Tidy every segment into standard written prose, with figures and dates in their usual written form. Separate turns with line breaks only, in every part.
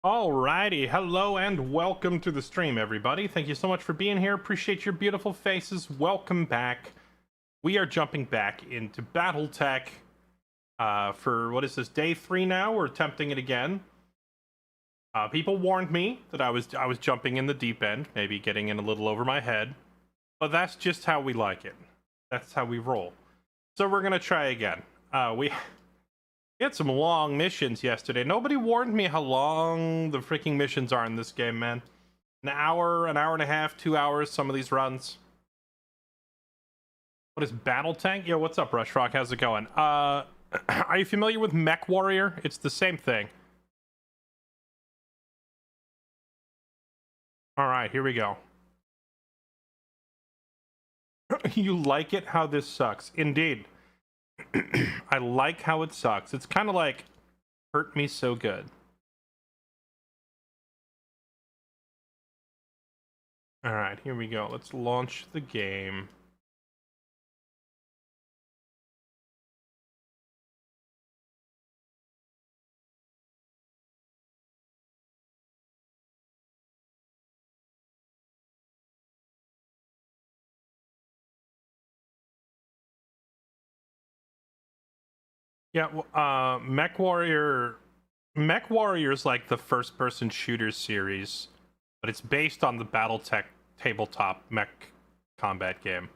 Alrighty, hello and welcome to the stream, everybody. Thank you so much for being here. Appreciate your beautiful faces. Welcome back. We are jumping back into Battletech for, what is this, day 3 now? We're attempting it again. People warned me that I was jumping in the deep end, maybe getting in a little over my head. But that's just how we like it. That's how we roll. So we're gonna try again. We had some long missions yesterday. Nobody warned me how long the freaking missions are in this game, man. An hour and a half, 2 hours, some of these runs. What is Battletech? Yo, what's up, Rushrock? How's it going? Are you familiar with Mech Warrior? It's the same thing. Alright, here we go. You like it how this sucks? Indeed. I like how it sucks. It's kind of like hurt me so good. Alright, here we go. Let's launch the game. Yeah, Mech Warrior is like the first-person shooter series, but it's based on the Battletech tabletop mech combat game.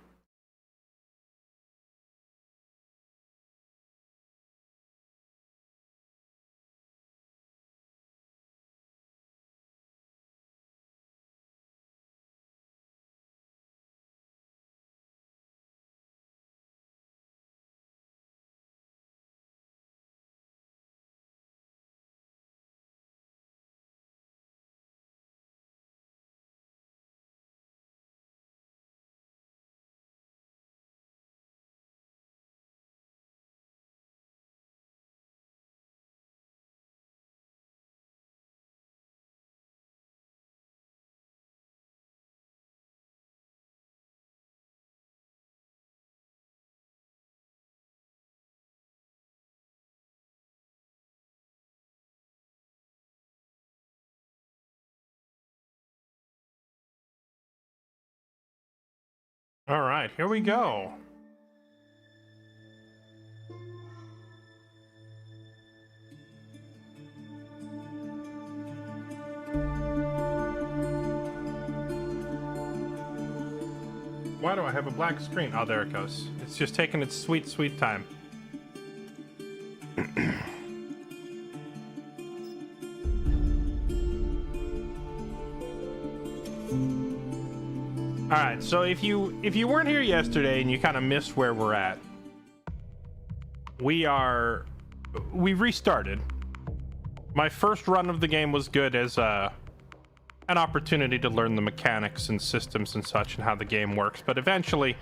All right, here we go. Why do I have a black screen? Oh, there it goes. It's just taking its sweet, sweet time. All right, so if you weren't here yesterday and you kind of missed where we're at, we restarted. My first run of the game was good as an opportunity to learn the mechanics and systems and such and how the game works, but eventually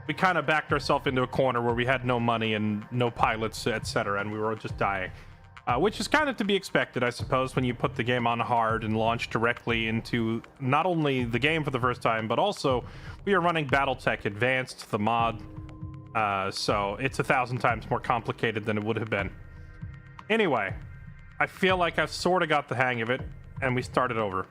we kind of backed ourselves into a corner where we had no money and no pilots, etc., and we were just dying. Which is kind of to be expected, I suppose, when you put the game on hard and launch directly into not only the game for the first time, but also we are running Battletech Advanced, the mod, so it's 1,000 times more complicated than it would have been. Anyway, I feel like I've sort of got the hang of it, and we started over.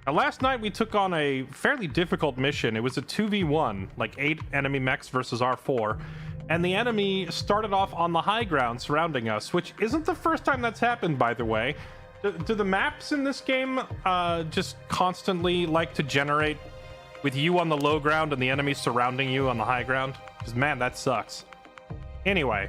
Now, last night we took on a fairly difficult mission. It was a 2v1, like 8 enemy mechs versus R4. And the enemy started off on the high ground surrounding us, which isn't the first time that's happened, by the way. Do the maps in this game just constantly like to generate with you on the low ground and the enemy surrounding you on the high ground? Because, man, that sucks. Anyway.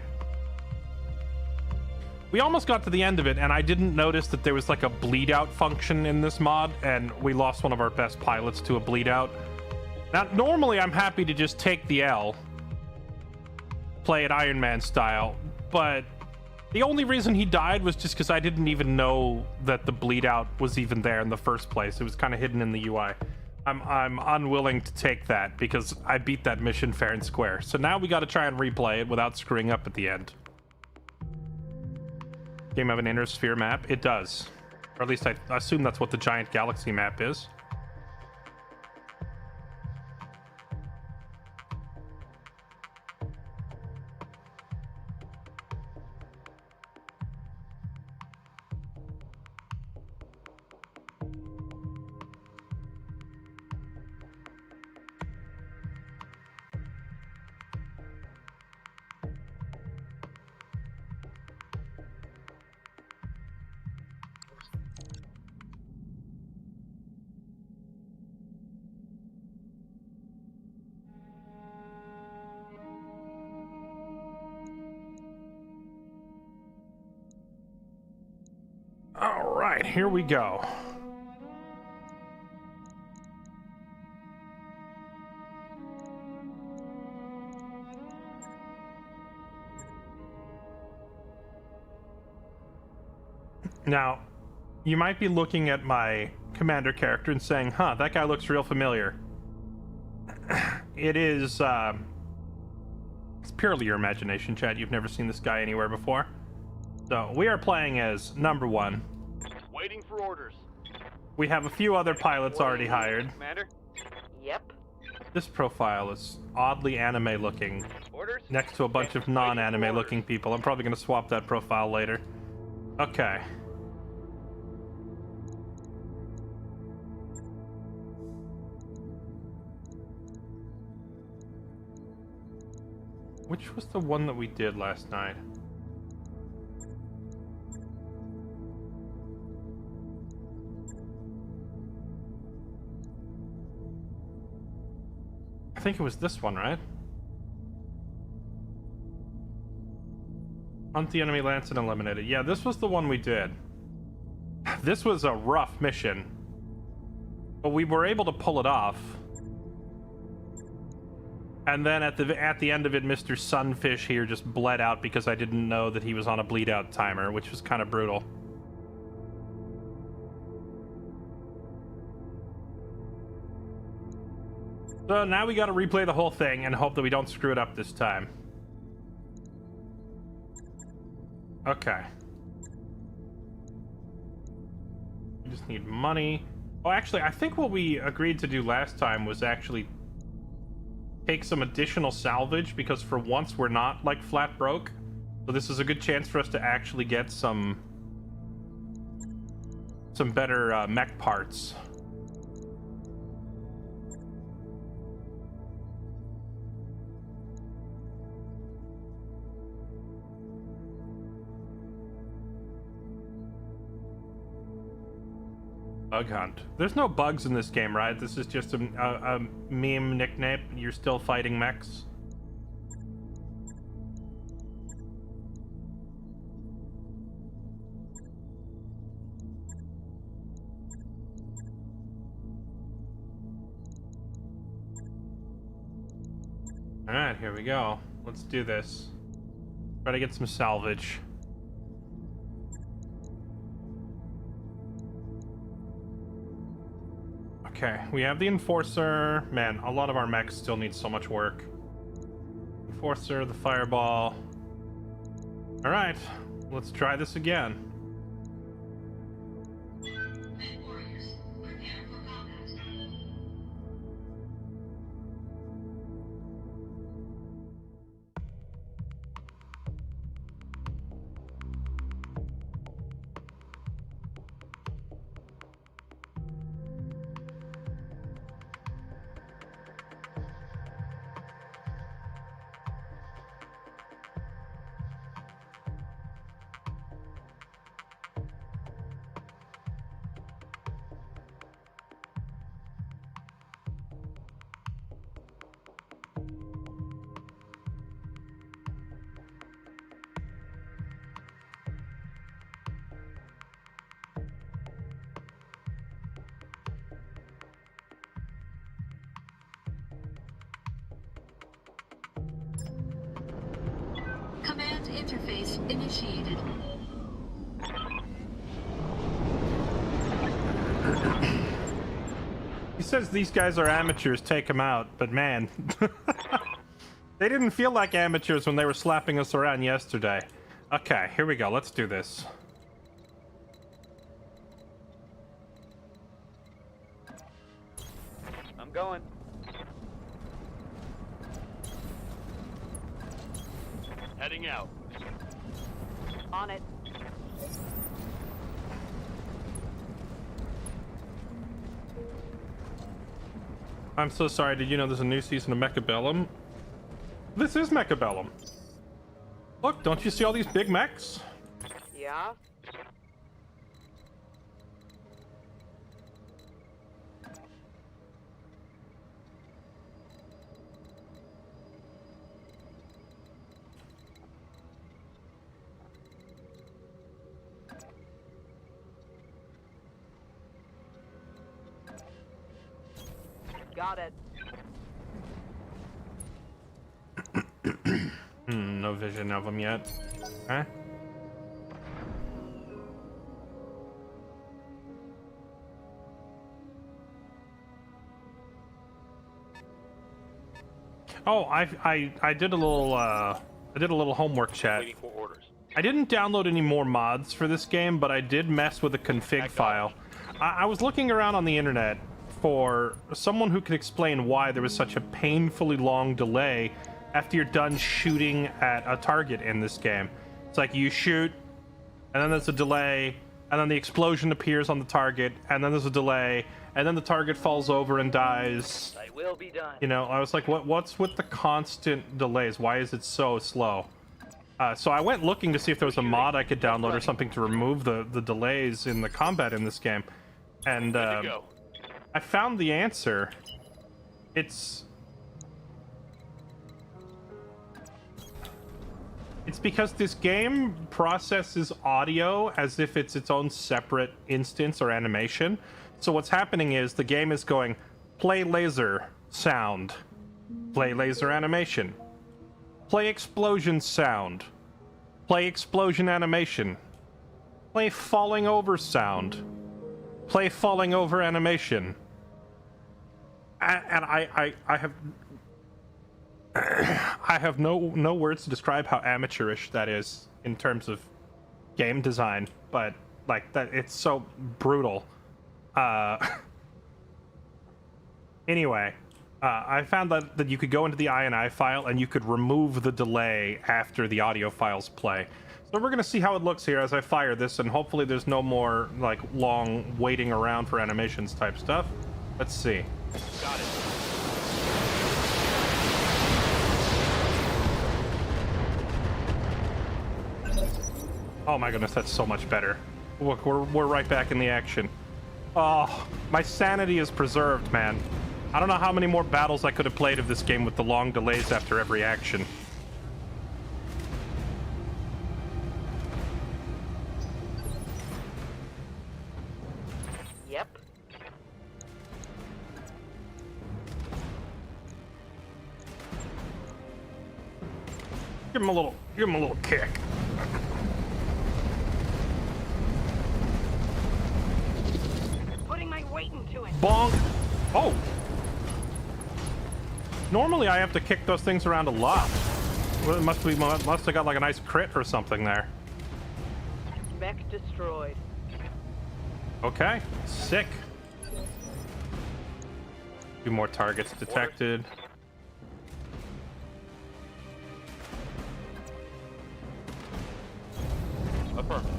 We almost got to the end of it, and I didn't notice that there was like a bleed out function in this mod, and we lost one of our best pilots to a bleed out. Now, normally I'm happy to just take the L, play it Iron Man style, but the only reason he died was just because I didn't even know that the bleed out was even there in the first place. It was kind of hidden in the UI. I'm unwilling to take that because I beat that mission fair and square. So now we got to try and replay it without screwing up at the end. Game have an inner sphere map? It does. Or at least I assume that's what the giant galaxy map is. All right, here we go. Now, you might be looking at my commander character and saying, huh, that guy looks real familiar. It is, it's purely your imagination, Chad. You've never seen this guy anywhere before. So, we are playing as number 1.
Waiting for orders.
We have a few other pilots already hired.
Commander?
Yep.
This profile is oddly anime looking,
Orders?
next to a bunch of non-anime looking people. I'm probably going to swap that profile later. Okay. Which was the one that we did last night? I think it was this one, right? Hunt the enemy lance and eliminate it. Yeah, this was the one we did. This was a rough mission, but we were able to pull it off. And then at the end of it, Mr. Sunfish here just bled out because I didn't know that he was on a bleed out timer, which was kind of brutal. So now we got to replay the whole thing and hope that we don't screw it up this time. Okay. We just need money. Oh, actually, I think what we agreed to do last time was actually take some additional salvage, because for once we're not like flat broke. So this is a good chance for us to actually get some better mech parts. Bug hunt. There's no bugs in this game, right? This is just a meme nickname. You're still fighting mechs. Alright, here we go. Let's do this. Try to get some salvage. Okay, we have the Enforcer. Man, a lot of our mechs still need so much work. Enforcer, the Fireball. Alright, let's try this again.
Command interface initiated.
He says these guys are amateurs, take them out, but man, they didn't feel like amateurs when they were slapping us around yesterday. Okay, here we go, let's do this.
I'm going. Heading out.
On it.
I'm so sorry, did you know there's a new season of Mechabellum? This is Mechabellum. Look, don't you see all these big mechs?
Yeah? Got it.
No vision of them yet. Huh? Oh, I did a little homework chat.
Waiting for orders.
I didn't download any more mods for this game, but I did mess with the config file. I was looking around on the internet for someone who could explain why there was such a painfully long delay after you're done shooting at a target in this game. It's like you shoot, and then there's a delay, and then the explosion appears on the target, and then there's a delay, and then the target falls over and dies.
I will be done.
You know, I was like, what's with the constant delays? Why is it so slow? So I went looking to see if there was a mod I could download or something to remove the delays in the combat in this game. And
Good to go.
I found the answer. It's because this game processes audio as if it's its own separate instance or animation. So what's happening is the game is going, play laser sound, play laser animation, play explosion sound, play explosion animation, play falling over sound, play falling over animation. And I have I have no words to describe how amateurish that is in terms of game design, but like that, it's so brutal. Anyway, I found that you could go into the INI file and you could remove the delay after the audio files play. So we're gonna see how it looks here as I fire this, and hopefully there's no more like long waiting around for animations type stuff. Let's see.
Got it.
Oh my goodness, that's so much better. Look, we're right back in the action. Oh, my sanity is preserved, man. I don't know how many more battles I could have played of this game with the long delays after every action.
Yep.
Give him a little kick.
Putting my weight into it.
Bonk. Oh. Normally I have to kick those things around a lot. Well, it must have got like a nice crit or something there.
Mech destroyed.
Okay, sick. 2 more targets detected.
Affirmative.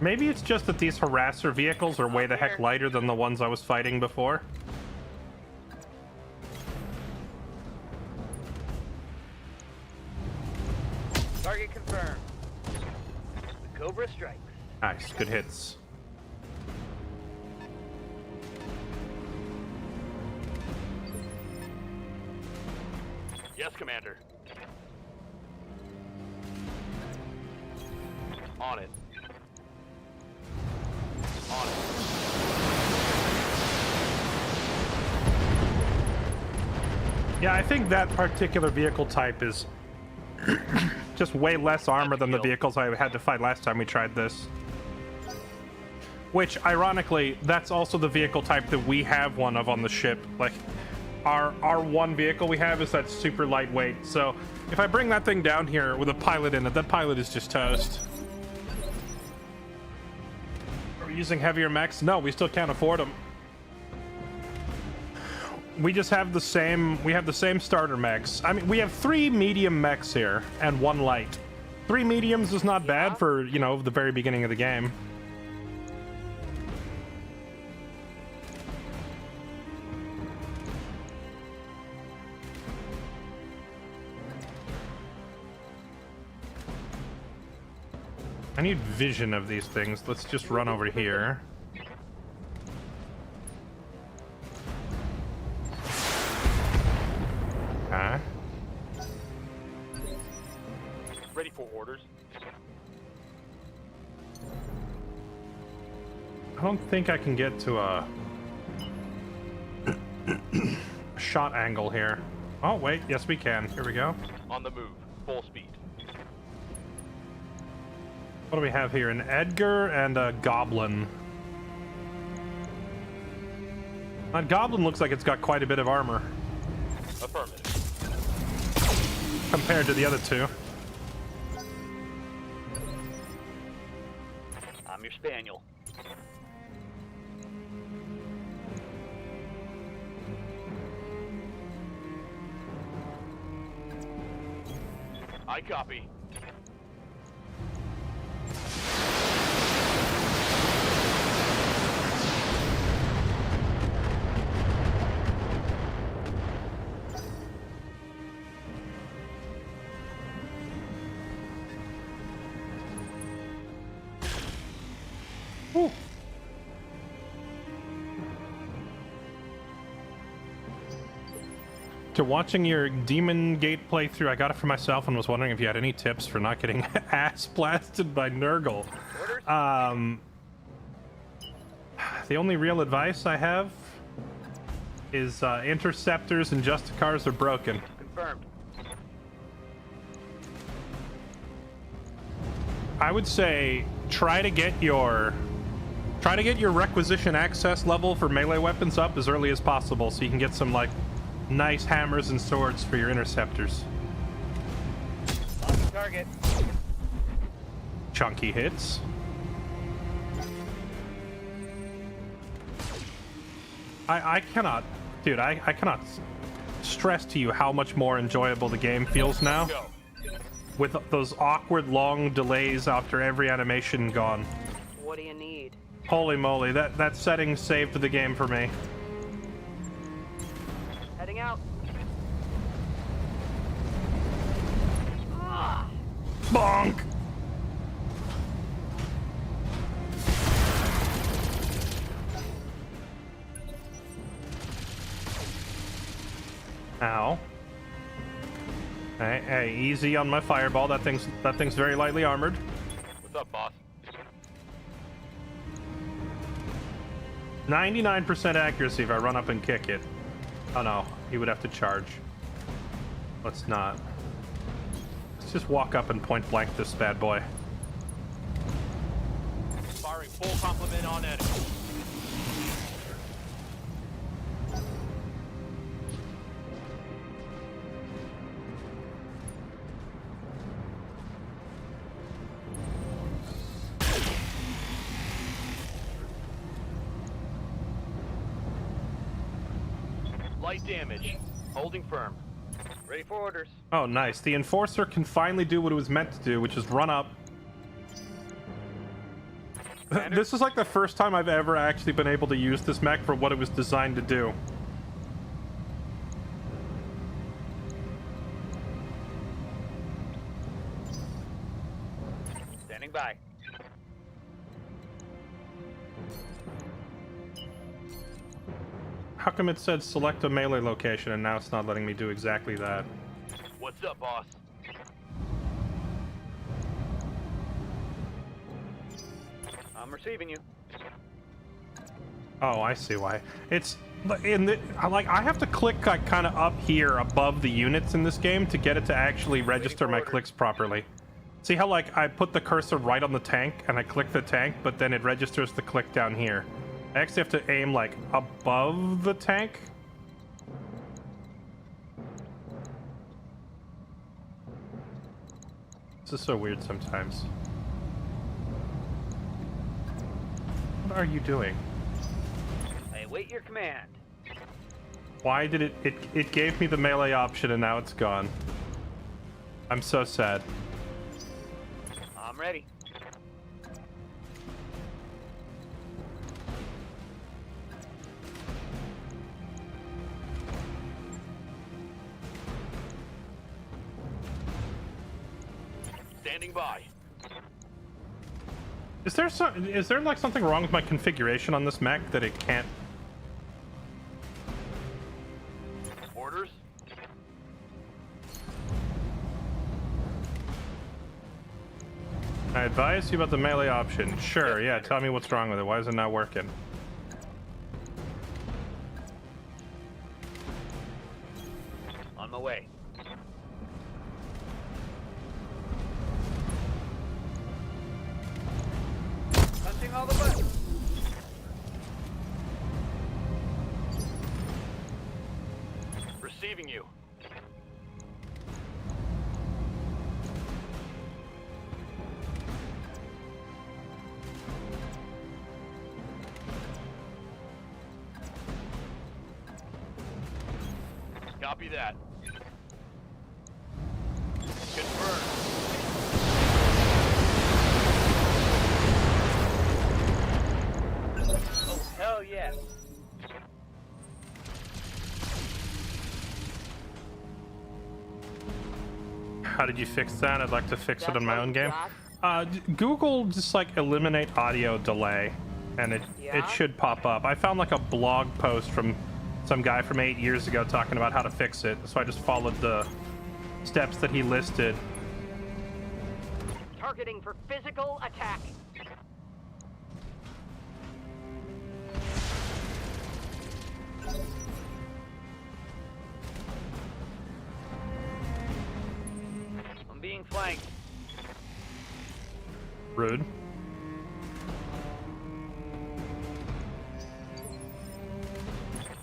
Maybe it's just that these harasser vehicles are way the heck lighter than the ones I was fighting before.
Target confirmed. The Cobra strikes.
Nice, good hits.
Yes, Commander. On it. On it.
Yeah, I think that particular vehicle type is just way less armor than the vehicles I had to fight last time we tried this. Which, ironically, that's also the vehicle type that we have one of on the ship. Like, our one vehicle we have is that super lightweight. So, if I bring that thing down here with a pilot in it, that pilot is just toast. Are we using heavier mechs? No, we still can't afford them. We just have the same, we have the same starter mechs. I mean, we have 3 medium mechs here and 1 light. 3 mediums is not bad for, you know, the very beginning of the game. I need vision of these things. Let's just run over here. Okay.
for orders.
I don't think I can get to a shot angle here. Oh, wait. Yes, we can. Here we go.
On the move. Full speed.
What do we have here? An Edgar and a Goblin. That Goblin looks like it's got quite a bit of armor
Affirmative.
compared to the other two.
I'm your spaniel. I copy.
Whew. To watching your Demon Gate playthrough, I got it for myself and was wondering if you had any tips for not getting ass blasted by Nurgle. The only real advice I have is interceptors and Justicars are broken.
Confirmed.
I would say try to get your requisition access level for melee weapons up as early as possible so you can get some like nice hammers and swords for your interceptors.
Locking target.
Chunky hits. I cannot, dude, I cannot stress to you how much more enjoyable the game feels now
Go.
with those awkward long delays after every animation gone.
What do you need?
Holy moly, that setting saved the game for me.
Heading out. Ah,
Bonk! Ow. Hey, easy on my fireball. That thing's very lightly armored.
What's up, boss?
99% accuracy if I run up and kick it. Oh no, he would have to charge. Let's not. Let's just walk up and point blank this bad boy.
Firing full complement on enemy. Light damage. Holding firm. Ready for orders.
Oh, nice. The Enforcer can finally do what it was meant to do, which is run up. This is like the first time I've ever actually been able to use this mech for what it was designed to do.
Standing by.
How come it said select a melee location and now it's not letting me do exactly that?
What's up, boss? I'm receiving you.
Oh, I see why. It's in the I have to click like kind of up here above the units in this game to get it to actually register my clicks properly. See how like I put the cursor right on the tank and I click the tank, but then it registers the click down here. I actually have to aim like above the tank. This is so weird sometimes. What are you doing?
I await your command.
Why did it gave me the melee option and now it's gone. I'm so sad.
I'm ready. Standing by.
Is there like something wrong with my configuration on this mech that it can't?
Orders.
I advise you about the melee option. Sure, yeah, tell me what's wrong with it. Why is it not working?
On my way. Punching all the buttons. Receiving you. Copy that. Confirmed. Oh, hell yeah.
How did you fix that? I'd like to fix it
That's
in my
all
own
you
game.
got?
Google just like eliminate audio delay, and it
Yeah?
should pop up. I found like a blog post from some guy from 8 years ago talking about how to fix it, so I just followed the steps that he listed.
Targeting for physical attack.
I'm being flanked.
Rude.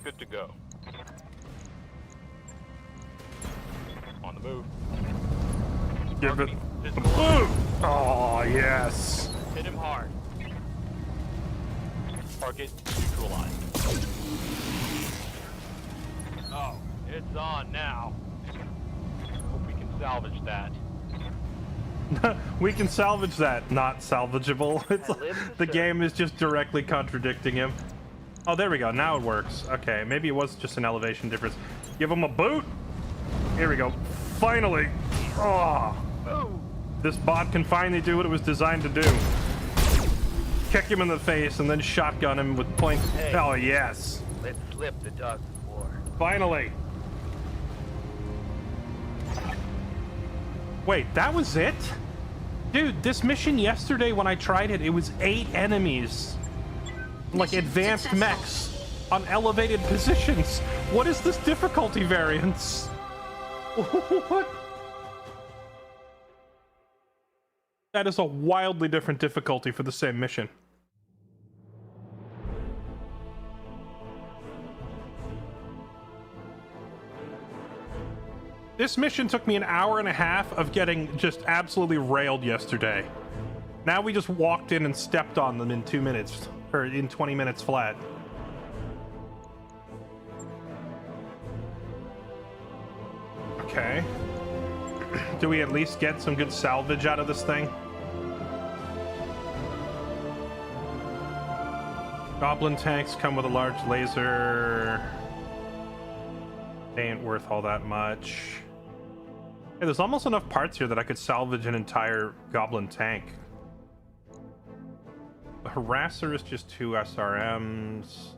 Good to go. On the move.
Give it.
Physical.
Oh, yes.
Hit him hard. Target neutralized. Oh, it's on now. Hope we can salvage that.
We can salvage that. Not salvageable. It's
I live to
the
serve.
game is just directly contradicting him. Oh, there we go. Now it works. Okay, maybe it was just an elevation difference. Give him a boot. Here we go. Finally. Oh,
Boom!
this bot can finally do what it was designed to do. Kick him in the face and then shotgun him with point.
Hey.
Oh, yes.
Let's slip the dogs of war.
Finally. Wait, that was it? Dude, this mission yesterday when I tried it, it was 8 enemies. Like
Mission
advanced
successful.
mechs on elevated positions. What is this difficulty variance? What? That is a wildly different difficulty for the same mission. This mission took me an hour and a half of getting just absolutely railed yesterday. Now we just walked in and stepped on them in 2 minutes, or in 20 minutes flat. Okay. Do we at least get some good salvage out of this thing? Goblin tanks come with a large laser. They ain't worth all that much. Hey, there's almost enough parts here that I could salvage an entire goblin tank. The harasser is just 2 SRMs.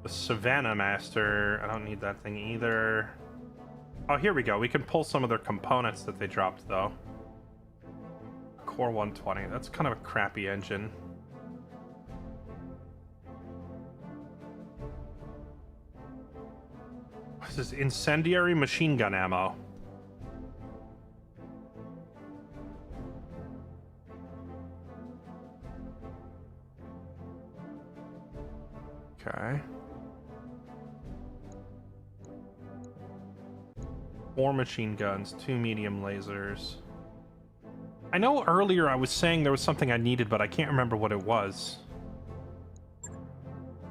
The Savannah Master, I don't need that thing either. Oh, here we go. We can pull some of their components that they dropped, though. Core 120. That's kind of a crappy engine. This is incendiary machine gun ammo. Okay. 4 machine guns, 2 medium lasers. I know earlier I was saying there was something I needed, but I can't remember what it was.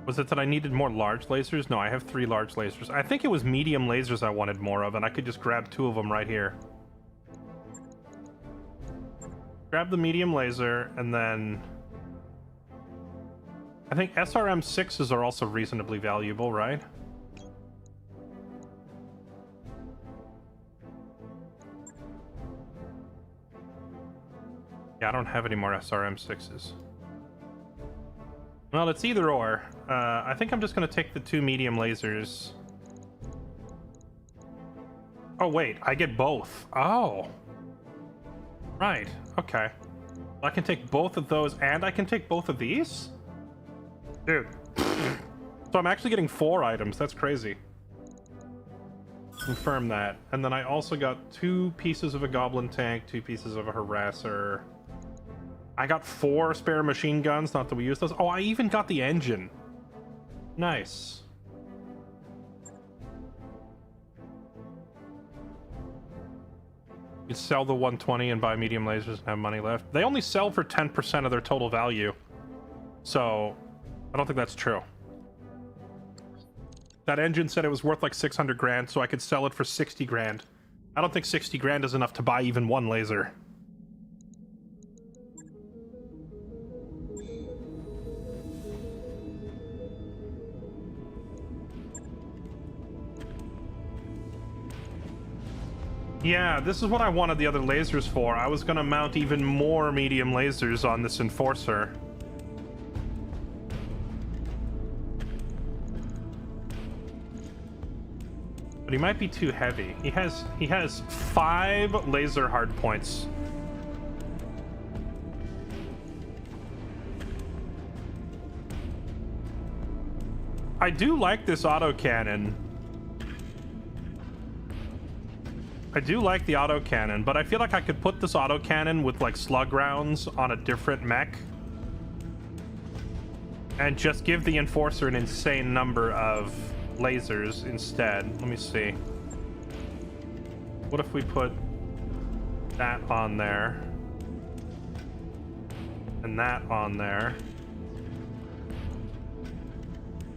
Was it that I needed more large lasers? No, I have 3 large lasers. I think it was medium lasers I wanted more of, and I could just grab 2 of them right here. Grab the medium laser, and then... I think SRM-6s are also reasonably valuable, right? Yeah, I don't have any more SRM-6s. Well, it's either or. I think I'm just going to take the 2 medium lasers. Oh, wait. I get both. Oh. Right, okay. I can take both of those and I can take both of these? Dude. So I'm actually getting 4 items. That's crazy. Confirm that. And then I also got 2 pieces of a goblin tank, 2 pieces of a harasser. I got 4 spare machine guns, not that we use those. Oh, I even got the engine. Nice. You sell the 120 and buy medium lasers and have money left. They only sell for 10% of their total value. So, I don't think that's true. That engine said it was worth like 600 grand, so I could sell it for 60 grand. I don't think 60 grand is enough to buy even one laser. Yeah, this is what I wanted the other lasers for. I was gonna mount even more medium lasers on this enforcer. But he might be too heavy. He has 5 laser hard points. I do like this autocannon. I do like the autocannon, but I feel like I could put this autocannon with like slug rounds on a different mech and just give the enforcer an insane number of lasers instead. Let me see. What if we put that on there and that on there,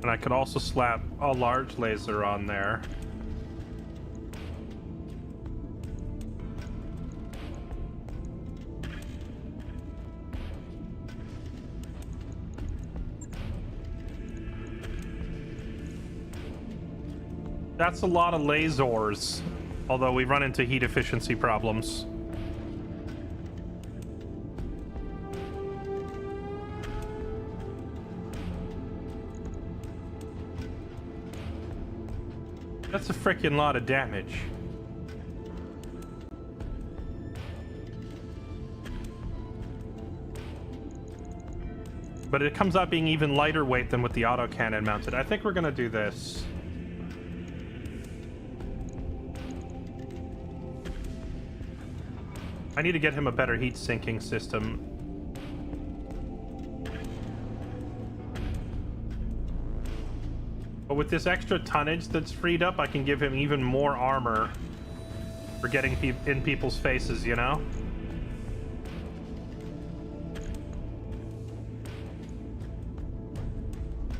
and I could also slap a large laser on there. That's a lot of lasers, although we run into heat efficiency problems. That's a freaking lot of damage. But it comes out being even lighter weight than with the autocannon mounted. I think we're gonna do this. I need to get him a better heat sinking system. But with this extra tonnage that's freed up, I can give him even more armor for getting in people's faces, you know?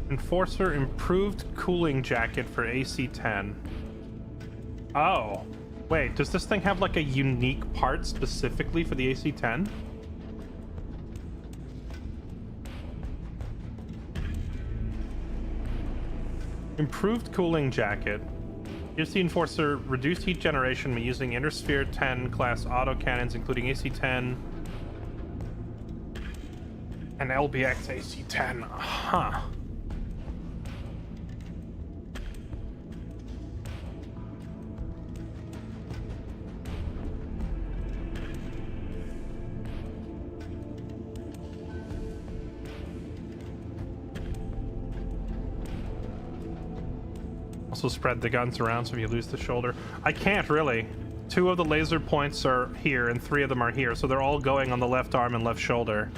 Enforcer improved cooling jacket for AC-10. Oh. Wait, does this thing have like a unique part specifically for the AC-10? Improved cooling jacket. Gives the Enforcer reduced heat generation by using Intersphere 10 class autocannons, including AC-10 and LBX AC-10. Huh. Also spread the guns around so if you lose the shoulder. I can't really. 2 of the laser points are here and 3 of them are here, so they're all going on the left arm and left shoulder.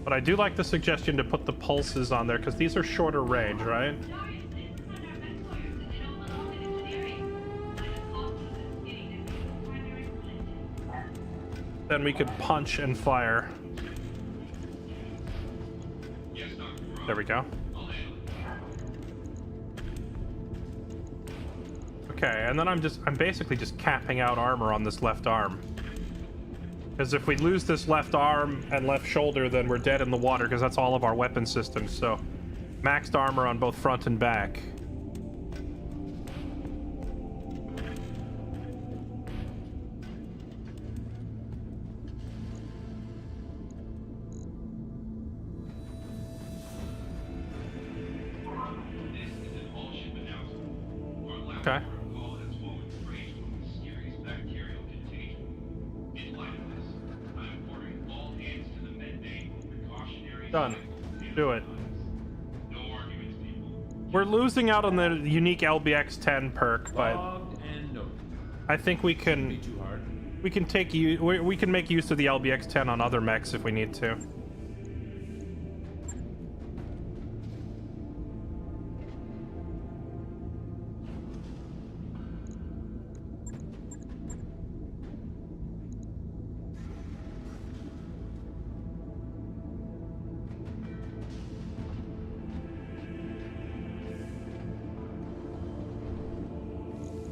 But I do like the suggestion to put the pulses on there because these are shorter range, right? Then we could punch and fire. There we go. Okay, and then I'm basically just capping out armor on this left arm. Because if we lose this left arm and left shoulder, then we're dead in the water because that's all of our weapon systems. So, maxed armor on both front and back. Okay. Done. Do it. We're losing out on the unique LBX-10 perk, but I think we can take we can make use of the LBX-10 on other mechs if we need to.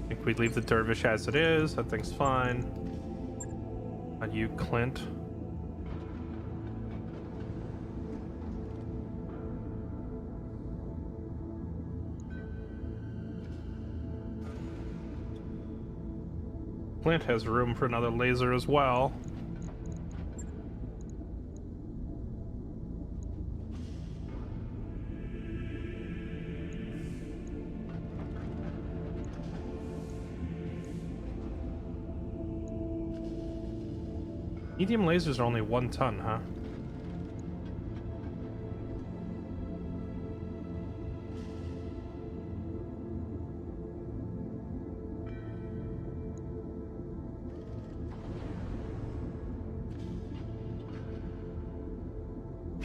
I think we leave the Dervish as it is. That thing's fine. On you, Clint. Clint has room for another laser as well. Medium lasers are only 1 ton, huh?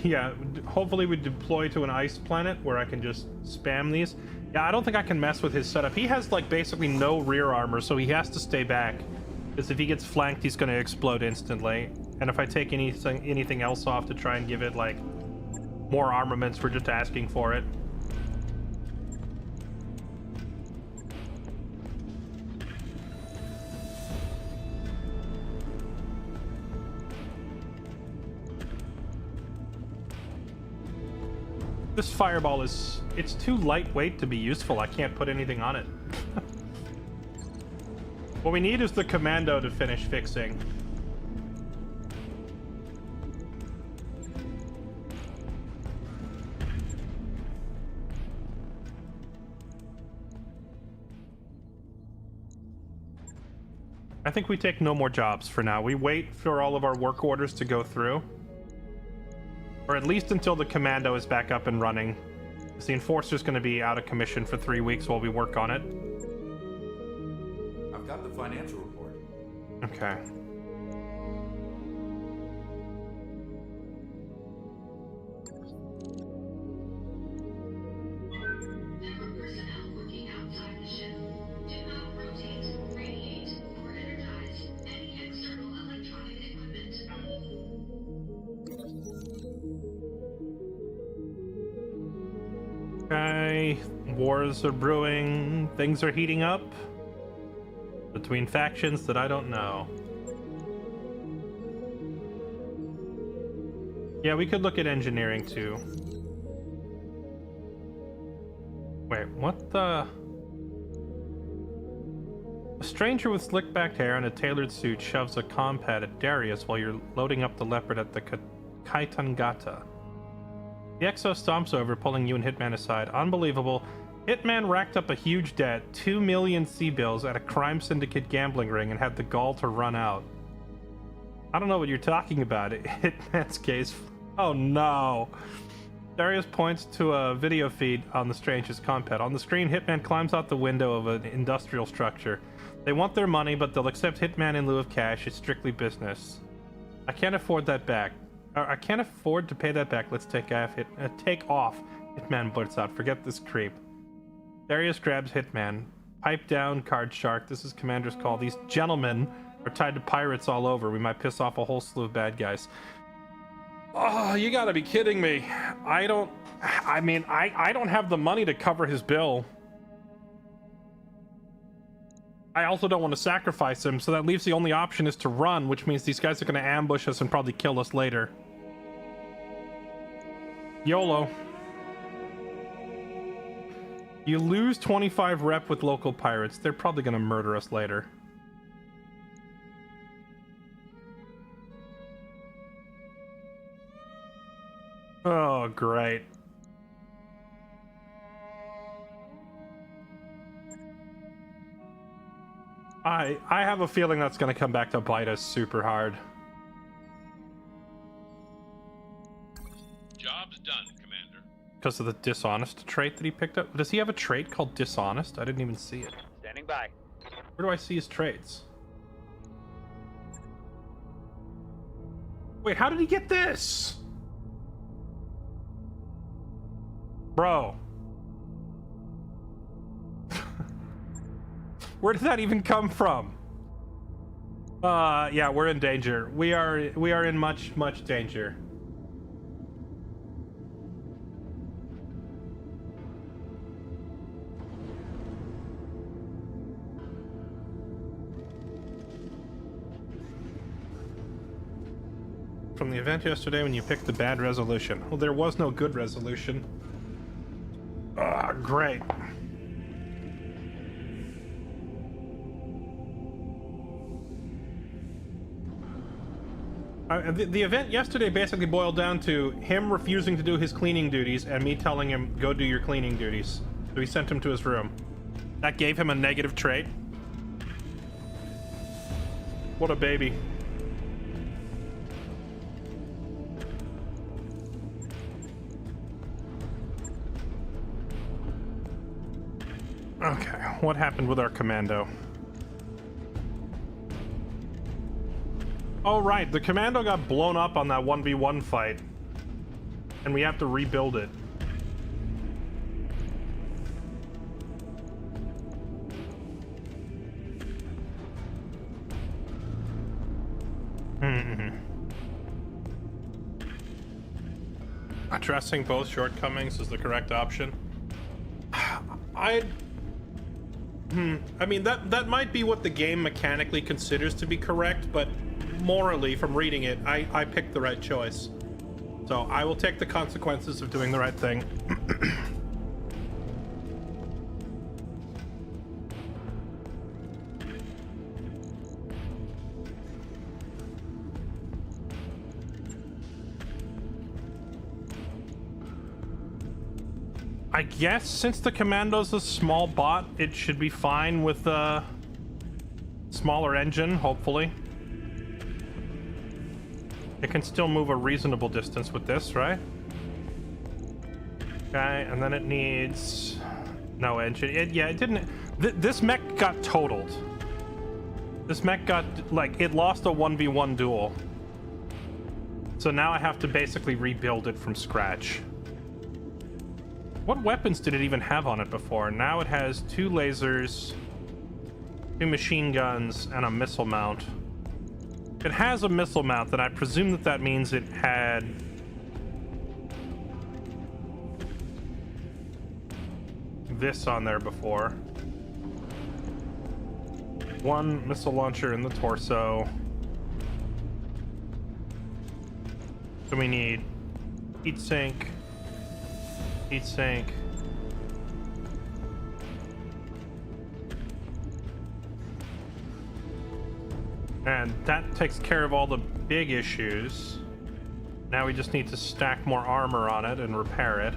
Yeah, hopefully we deploy to an ice planet where I can just spam these. Yeah, I don't think I can mess with his setup. He has, like, basically no rear armor, so he has to stay back. Because if he gets flanked, he's going to explode instantly. And if I take anything else off to try and give it, like, more armaments, we're just asking for it. This fireball it's too lightweight to be useful. I can't put anything on it. What we need is the commando to finish fixing. I think we take no more jobs for now. We wait for all of our work orders to go through. Or at least until the commando is back up and running. The enforcer's going to be out of commission for 3 weeks while we work on it.
I've got the financial report.
Okay.
Member personnel working outside the ship. Do not rotate, radiate, or energize any external electronic equipment.
Okay. Wars are brewing. Things are heating up. Between factions that I don't know. Yeah, we could look at engineering too. Wait, what the? A stranger with slick-backed hair and a tailored suit shoves a compad at Darius while you're loading up the Leopard at the Kaitangata. The Exo stomps over, pulling you and Hitman aside. Unbelievable. Hitman racked up a huge debt, 2 million C-bills at a crime syndicate gambling ring and had the gall to run out. I don't know what you're talking about. Hitman's case. Oh no. Darius points to a video feed on the Stranger's compad. On the screen, Hitman climbs out the window of an industrial structure. They want their money, but they'll accept Hitman in lieu of cash. It's strictly business. I can't afford that back. I can't afford to pay that back. Let's take off. Hitman blurts out. Forget this creep. Darius grabs Hitman. Pipe down, card shark. This is Commander's call. These gentlemen are tied to pirates all over. We might piss off a whole slew of bad guys. Oh, you gotta be kidding me. I don't have the money to cover his bill. I also don't want to sacrifice him, so that leaves the only option is to run, which means these guys are going to ambush us and probably kill us later. YOLO. You lose 25 rep with local pirates. They're probably going to murder us later. Oh, great. I have a feeling that's going to come back to bite us super hard.
Job's done, Commander.
Because of the dishonest trait that he picked up. Does he have a trait called dishonest? I didn't even see it.
Standing by.
Where do I see his traits? Wait, how did he get this? Bro. Where did that even come from? Yeah, we're in danger. We are in much danger. From the event yesterday when you picked the bad resolution. Well, there was no good resolution. Ah, great. The event yesterday basically boiled down to him refusing to do his cleaning duties and me telling him, go do your cleaning duties. So we sent him to his room. That gave him a negative trait. What a baby. Okay, what happened with our commando? Oh right, the commando got blown up on that 1v1 fight. And we have to rebuild it. Addressing both shortcomings is the correct option. I mean, that might be what the game mechanically considers to be correct, but morally, from reading it, I picked the right choice. So I will take the consequences of doing the right thing. I guess since the commando's a small bot, it should be fine with a smaller engine, hopefully. It can still move a reasonable distance with this, right? Okay, and then it needs no engine. It didn't. This mech got totaled. This mech got, like, it lost a 1v1 duel. So now I have to basically rebuild it from scratch. What weapons did it even have on it before? Now it has 2 lasers, 2 machine guns, and a missile mount. It has a missile mount, then I presume that means it had this on there before. 1 missile launcher in the torso. So we need heatsink. Heatsink. And that takes care of all the big issues. Now we just need to stack more armor on it and repair it.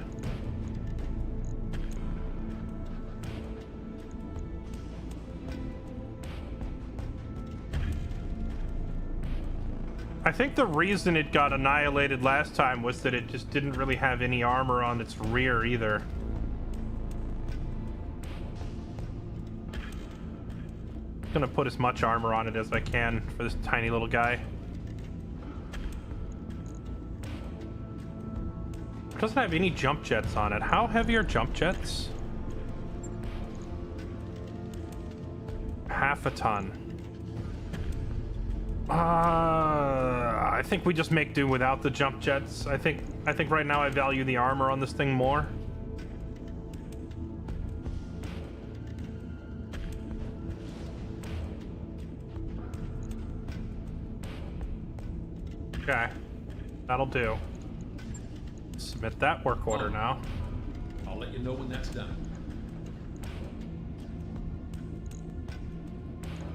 I think the reason it got annihilated last time was that it just didn't really have any armor on its rear either. I'm gonna put as much armor on it as I can for this tiny little guy. It doesn't have any jump jets on it. How heavy are jump jets? Half a ton. I think we just make do without the jump jets. I think right now I value the armor on this thing more. Okay, that'll do. Submit that work order now.
I'll let you know when that's done.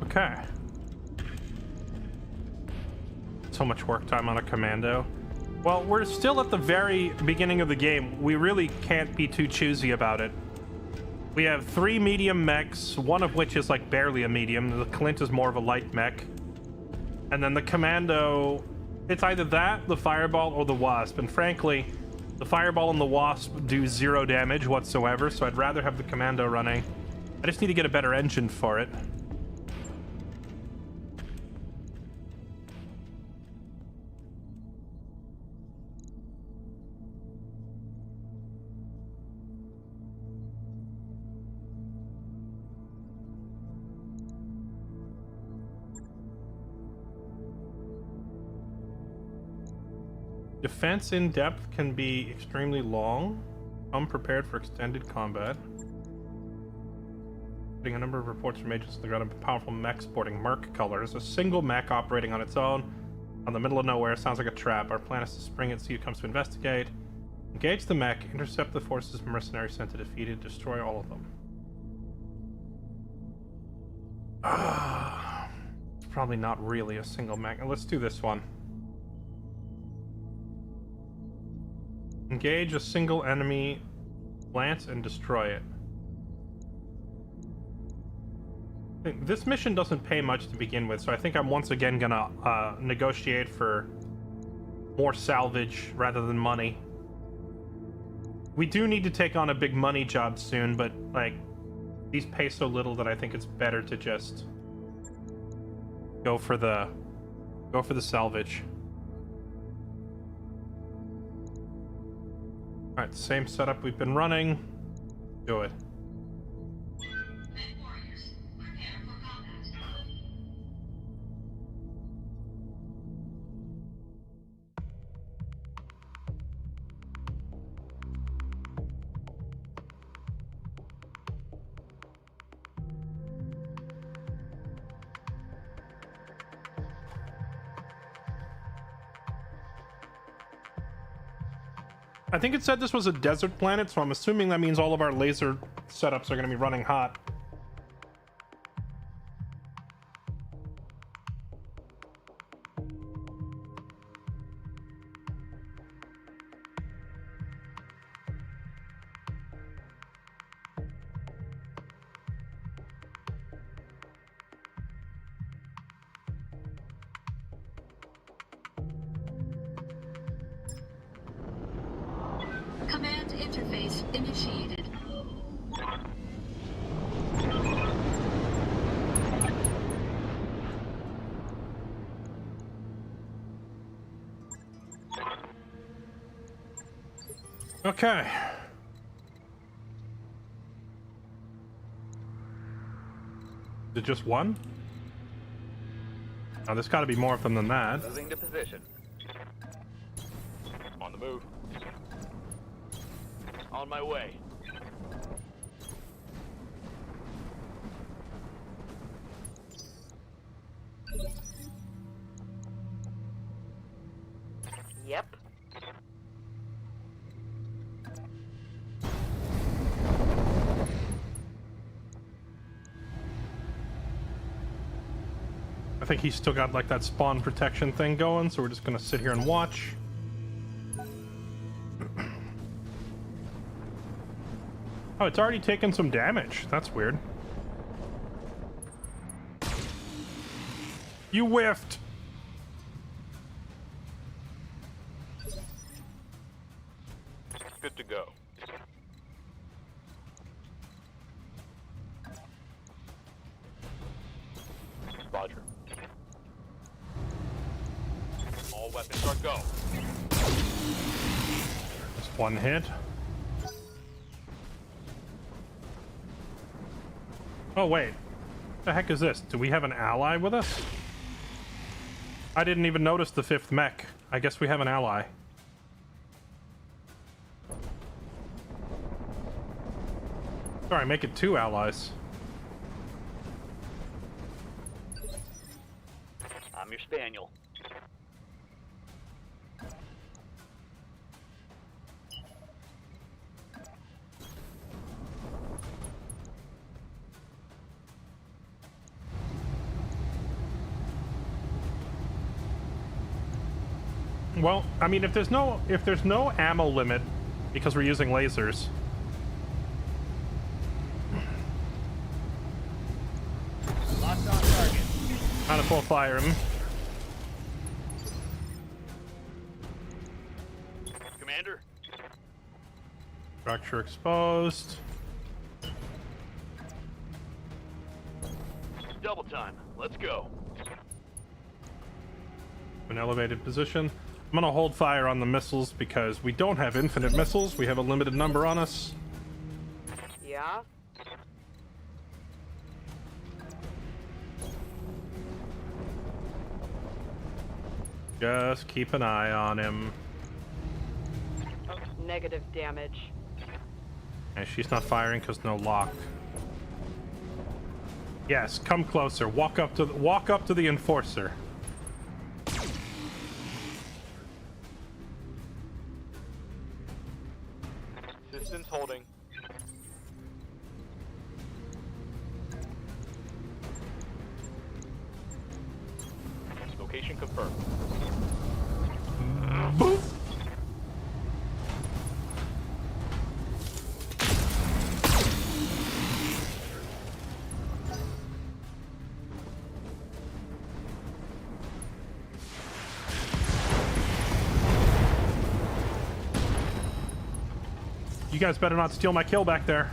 Okay. So much work time on a commando. Well, we're still at the very beginning of the game. We really can't be too choosy about it. We have 3 medium mechs, one of which is like barely a medium. The Clint is more of a light mech. And then the Commando, it's either that, the Fireball, or the Wasp. And frankly, the Fireball and the Wasp do 0 damage whatsoever, so I'd rather have the Commando running. I just need to get a better engine for it. Defense in depth can be extremely long. Unprepared for extended combat. Getting a number of reports from agents that got a powerful mech sporting Merc colors. A single mech operating on its own on the middle of nowhere sounds like a trap. Our plan is to spring it, see who comes to investigate. Engage the mech, intercept the forces mercenaries sent to defeat it, destroy all of them. It's probably not really a single mech. Let's do this one. Engage a single enemy, lance, and destroy it. This mission doesn't pay much to begin with, so I think I'm once again gonna negotiate for more salvage rather than money. We do need to take on a big money job soon, but like these pay so little that I think it's better to just go for the salvage. Alright, same setup we've been running. Do it.
Warriors, prepare for combat.
I think it said this was a desert planet, so I'm assuming that means all of our laser setups are going to be running hot.
Command interface initiated.
Okay. Is it just one? Oh, there's got to be more of them than that.
Moving to position. On the move. On my way.
Yep.
I think he's still got like that spawn protection thing going, so we're just gonna sit here and watch. Oh, it's already taken some damage. That's weird. You whiffed.
Good to go. Roger. All weapons are go.
Just one hit. Oh, wait. What the heck is this? Do we have an ally with us? I didn't even notice the 5th mech. I guess we have an ally. Sorry, make it 2 allies.
I'm your spaniel.
Well, I mean, if there's no ammo limit because we're using lasers, Trying to full fire him.
Commander,
Structure exposed.
double time. Let's go.
An elevated position. I'm gonna hold fire on the missiles because we don't have infinite missiles. We have a limited number on us.
Yeah?
Just keep an eye on him.
Negative damage.
And she's not firing because no lock. Yes, come closer. Walk up to the enforcer.
Systems holding. Location confirmed.
Boop. You guys better not steal my kill back there.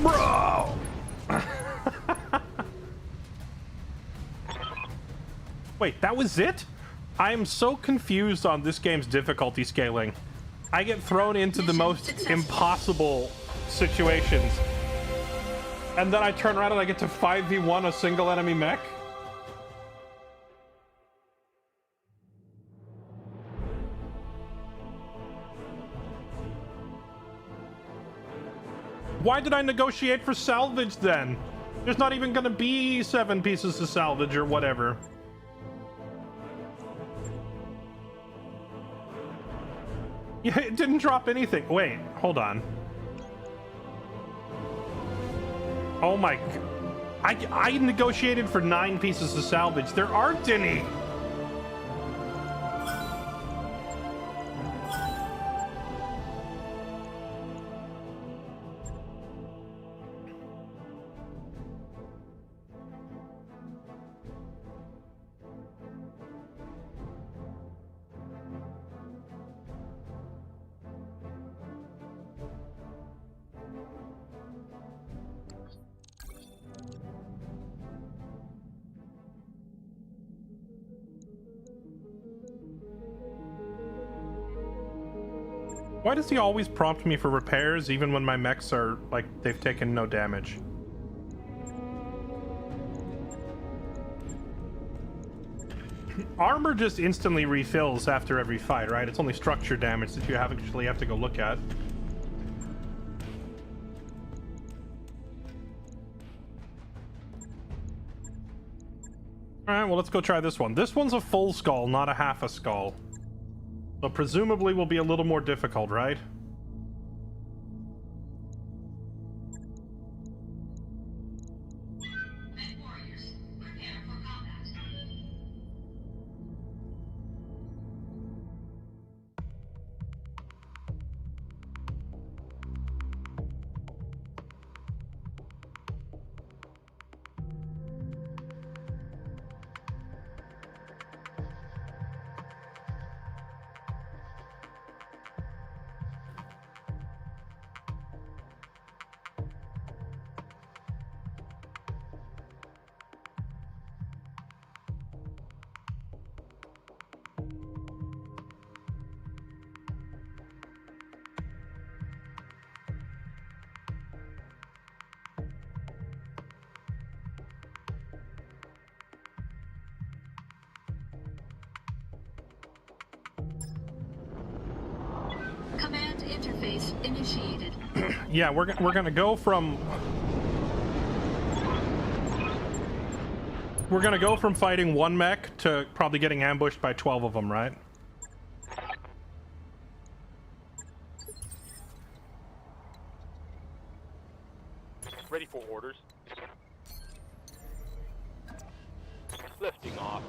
Bro! Wait, that was it? I am so confused on this game's difficulty scaling. I get thrown into the most impossible situations. And then I turn around and I get to 5v1 a single enemy mech? Why did I negotiate for salvage then? There's not even gonna be 7 pieces to salvage or whatever. Yeah, it didn't drop anything. Wait, hold on. Oh my... I negotiated for 9 pieces to salvage. There aren't any! Why does he always prompt me for repairs even when my mechs are, like, they've taken no damage? Armor just instantly refills after every fight, right? It's only structure damage that you actually have to go look at. Alright, well, let's go try this one. This one's a full skull, not a half a skull. So presumably will be a little more difficult, right?
Men warriors, prepare for combat. Command interface initiated.
Yeah, we're gonna go from... We're gonna go from fighting one mech to probably getting ambushed by 12 of them, right?
Ready for orders. Lifting off.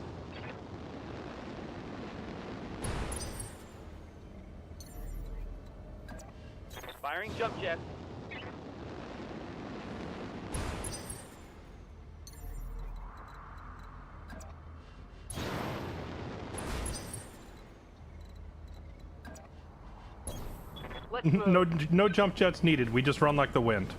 Firing jump jet.
Let's move.
No jump jets needed. We just run like the wind.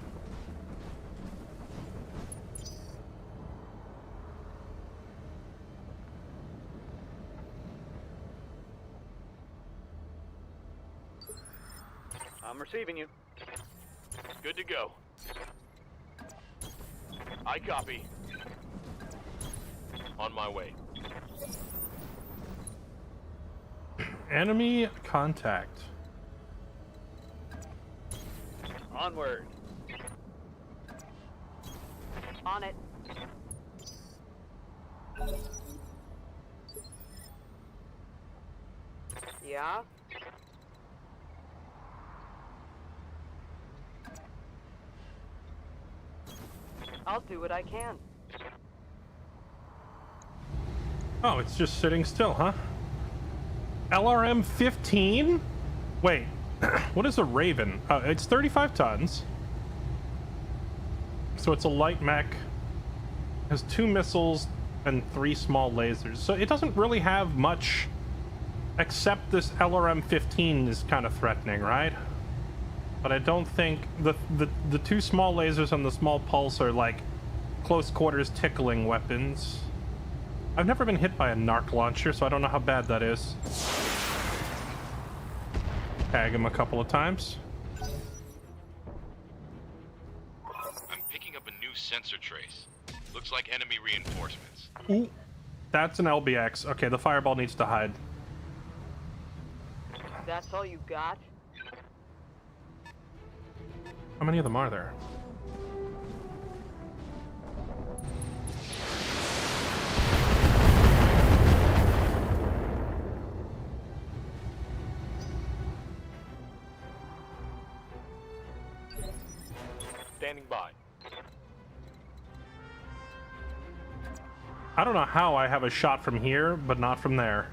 I'm receiving you. Good to go. I copy. On my way.
Enemy contact.
Onward.
On it. Yeah? I'll do what I can.
Oh, it's just sitting still, huh? LRM 15? Wait, what is a Raven? It's 35 tons. So it's a light mech. Has 2 missiles and 3 small lasers. So it doesn't really have much, except this LRM 15 is kind of threatening, right? But I don't think the 2 small lasers and the small pulse are like close quarters tickling weapons. I've never been hit by a narc launcher, so I don't know how bad that is. Tag him a couple of times.
I'm picking up a new sensor trace. Looks like enemy reinforcements.
Ooh, that's an LBX. Okay, the fireball needs to hide.
That's all you got?
How many of them are there?
Standing by.
I don't know how I have a shot from here, but not from there.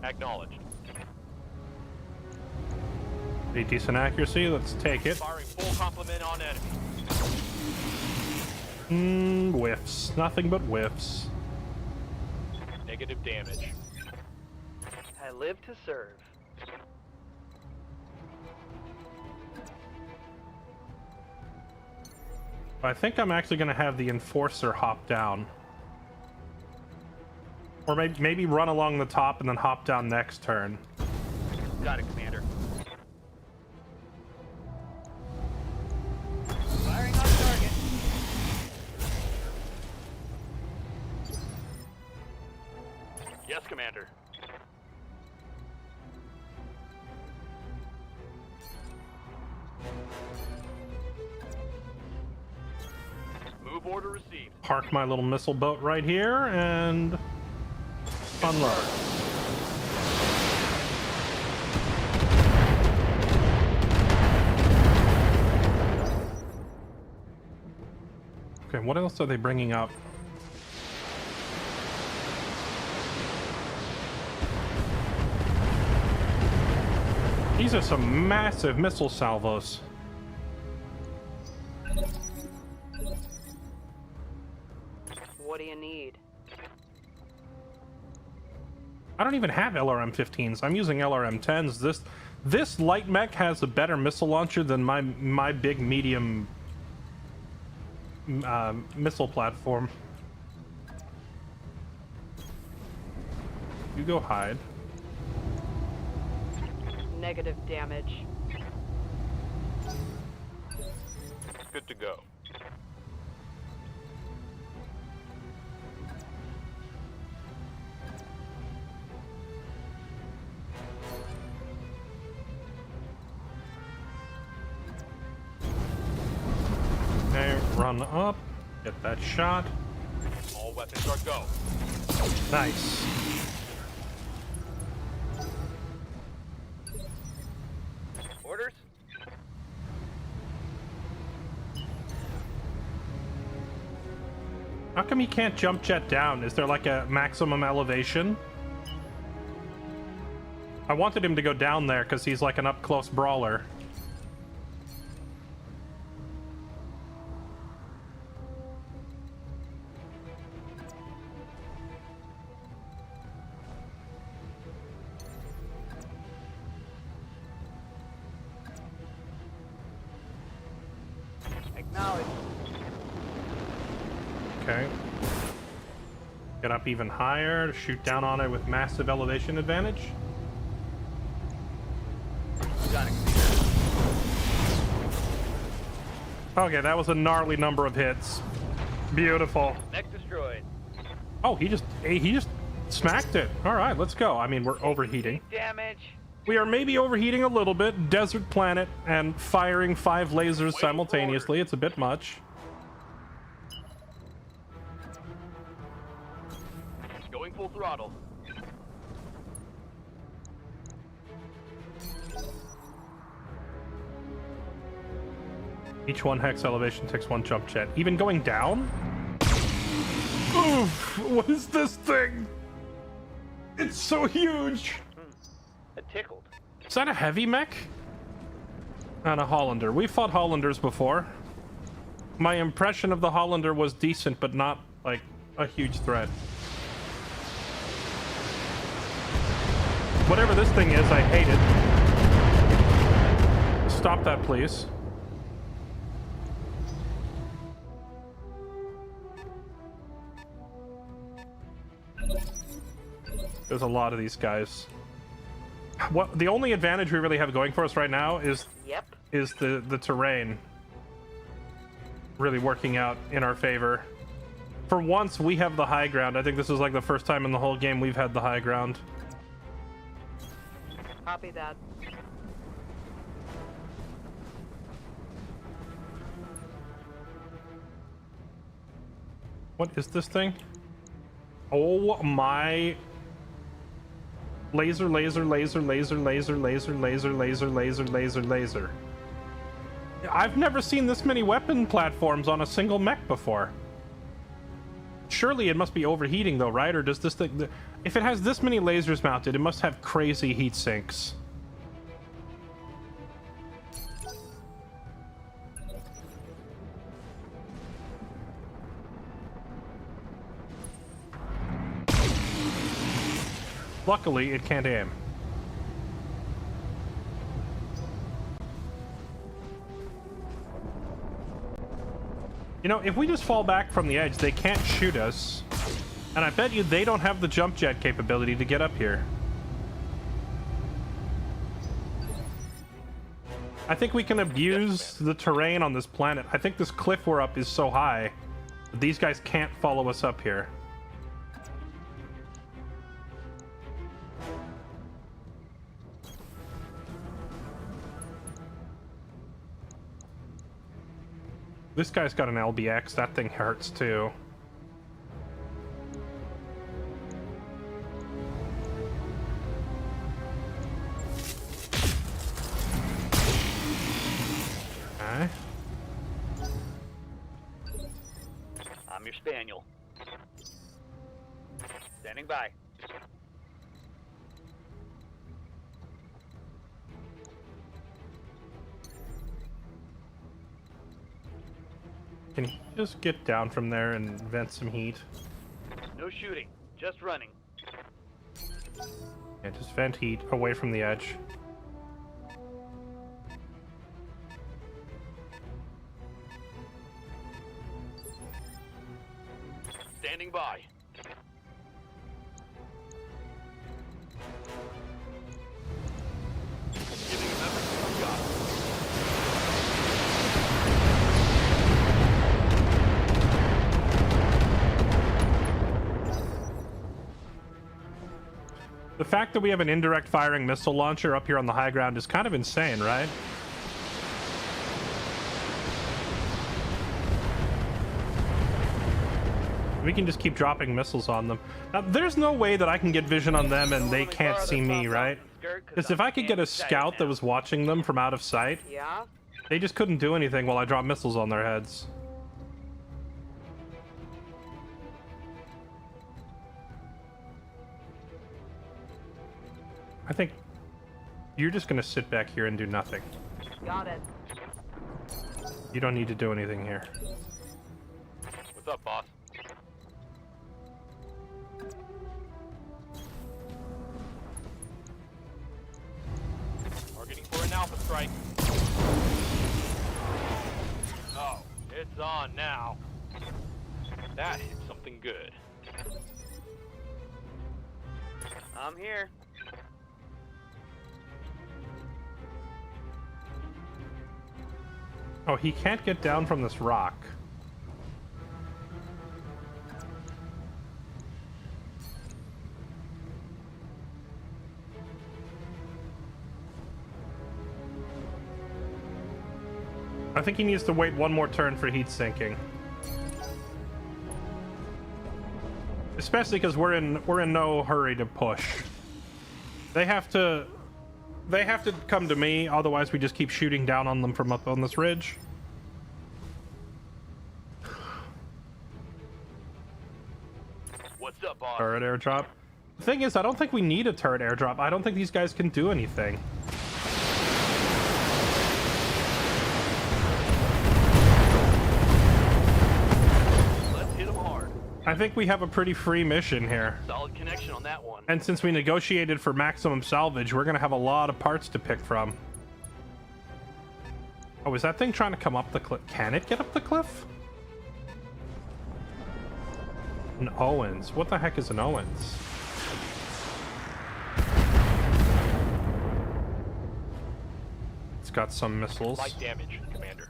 Acknowledged.
Pretty decent accuracy. Let's take it.
Firing full complement on enemy.
Whiffs. Nothing but whiffs.
Negative damage.
I live to serve.
I think I'm actually going to have the Enforcer hop down. Or maybe run along the top and then hop down next turn.
Got it, Commander. Firing on target. Yes, Commander. Move order received.
Park my little missile boat right here and unload. Okay, what else are they bringing up? These are some massive missile salvos.
What do you need?
I don't even have LRM 15s. I'm using LRM 10s. This light mech has a better missile launcher than my big medium missile platform. You go hide.
Negative damage.
Good to go.
Okay, run up. Get that shot.
All weapons are go.
Nice.
Orders?
How come he can't jump jet down? Is there like a maximum elevation? I wanted him to go down there because he's like an up-close brawler. Okay. Get up even higher to shoot down on it with massive elevation advantage.
Got it.
Okay, that was a gnarly number of hits. Beautiful.
Next destroyed.
Oh, he just smacked it. All right, let's go. I mean, we're overheating.
Damage.
We are maybe overheating a little bit. Desert planet and firing 5 lasers simultaneously. It's a bit much.
Going full throttle.
Each 1 hex elevation takes 1 jump jet. Even going down? Oof! What is this thing? It's so huge!
It tickled.
Is that a heavy mech? And a Hollander. We fought Hollanders before. My impression of the Hollander was decent, but not, like, a huge threat. Whatever this thing is, I hate it. Stop that, please. There's a lot of these guys. What the only advantage we really have going for us right now is
Yep.
the terrain really working out in our favor. For once, we have the high ground. I think this is like the first time in the whole game we've had the high ground.
Copy that.
What is this thing? Oh my... Laser, laser, laser, laser, laser, laser, laser, laser, laser, laser, laser. I've never seen this many weapon platforms on a single mech before. Surely it must be overheating though, right? Or does this thing... If it has this many lasers mounted, it must have crazy heat sinks. Luckily, it can't aim. You know, if we just fall back from the edge, they can't shoot us. And I bet you they don't have the jump jet capability to get up here. I think we can abuse the terrain on this planet. I think this cliff we're up is so high that these guys can't follow us up here. This guy's got an LBX. That thing hurts too. Okay.
I'm your spaniel. Standing by.
Can you just get down from there and vent some heat?
No shooting, just running.
Yeah, just vent heat away from the edge.
Standing by. Giving them everything we've got.
The fact that we have an indirect firing missile launcher up here on the high ground is kind of insane, right? We can just keep dropping missiles on them. Now, there's no way that I can get vision on them and they can't see me, right? Because if I could get a scout that was watching them from out of sight,
Yeah?
they just couldn't do anything while I dropped missiles on their heads. I think you're just gonna sit back here and do nothing.
Got it.
You don't need to do anything here.
What's up, boss? Targeting for an alpha strike. Oh, it's on now. That hit something good. I'm here.
Oh, he can't get down from this rock. I think he needs to wait one more turn for heat sinking. Especially because we're in no hurry to push. They have to come to me, otherwise we just keep shooting down on them from up on this ridge.
What's up, boss?
Turret airdrop. The thing is, I don't think we need a turret airdrop. I don't think these guys can do anything.
Let's hit them hard.
I think we have a pretty free mission here.
Solid connection on that one.
And since we negotiated for maximum salvage, we're gonna have a lot of parts to pick from. Oh, is that thing trying to come up the cliff? Can it get up the cliff? An Owens. What the heck is an Owens? It's got some missiles.
Light damage, Commander.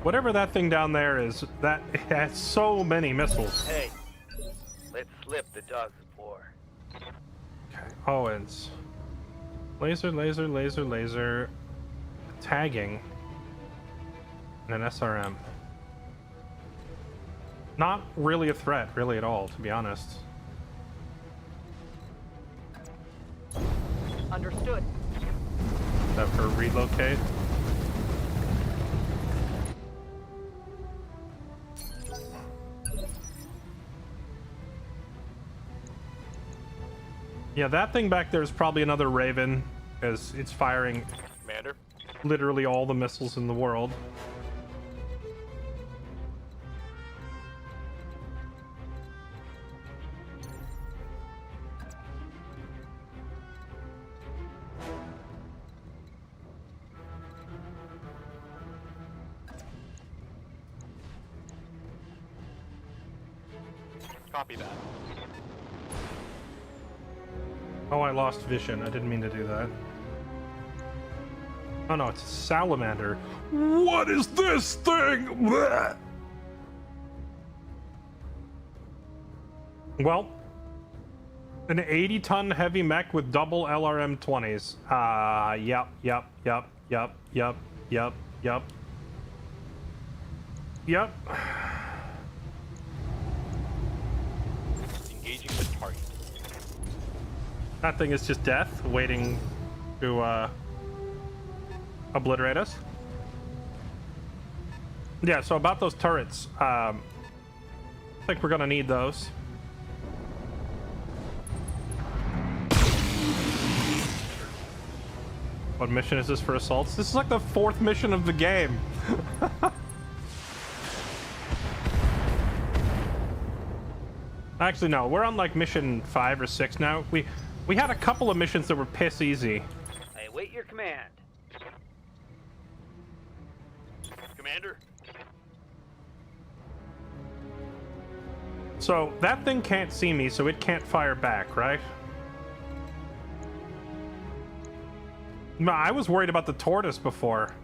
Whatever that thing down there is, that it has so many missiles.
Hey, let's slip the dogs of war.
Okay, Owens. Laser, laser, laser, laser. Tagging. And an SRM. Not really a threat, really at all, to be honest.
Understood.
That for relocate. Yeah, that thing back there is probably another Raven, because it's firing
Commander.
literally all the missiles in the world.
Copy that.
Oh, I lost vision. I didn't mean to do that. Oh no, it's a salamander. What is this thing? Blech! Well, an 80-ton heavy mech with double LRM 20s. Yep. Yep.
Engaging the target.
That thing is just death, waiting to obliterate us. Yeah, so about those turrets, I think we're gonna need those. What mission is this for assaults? This is like the 4th mission of the game. Actually, no, we're on like mission 5 or 6 now. We had a couple of missions that were piss easy.
I await your command. Commander.
So that thing can't see me, so it can't fire back, right? No, I was worried about the tortoise before.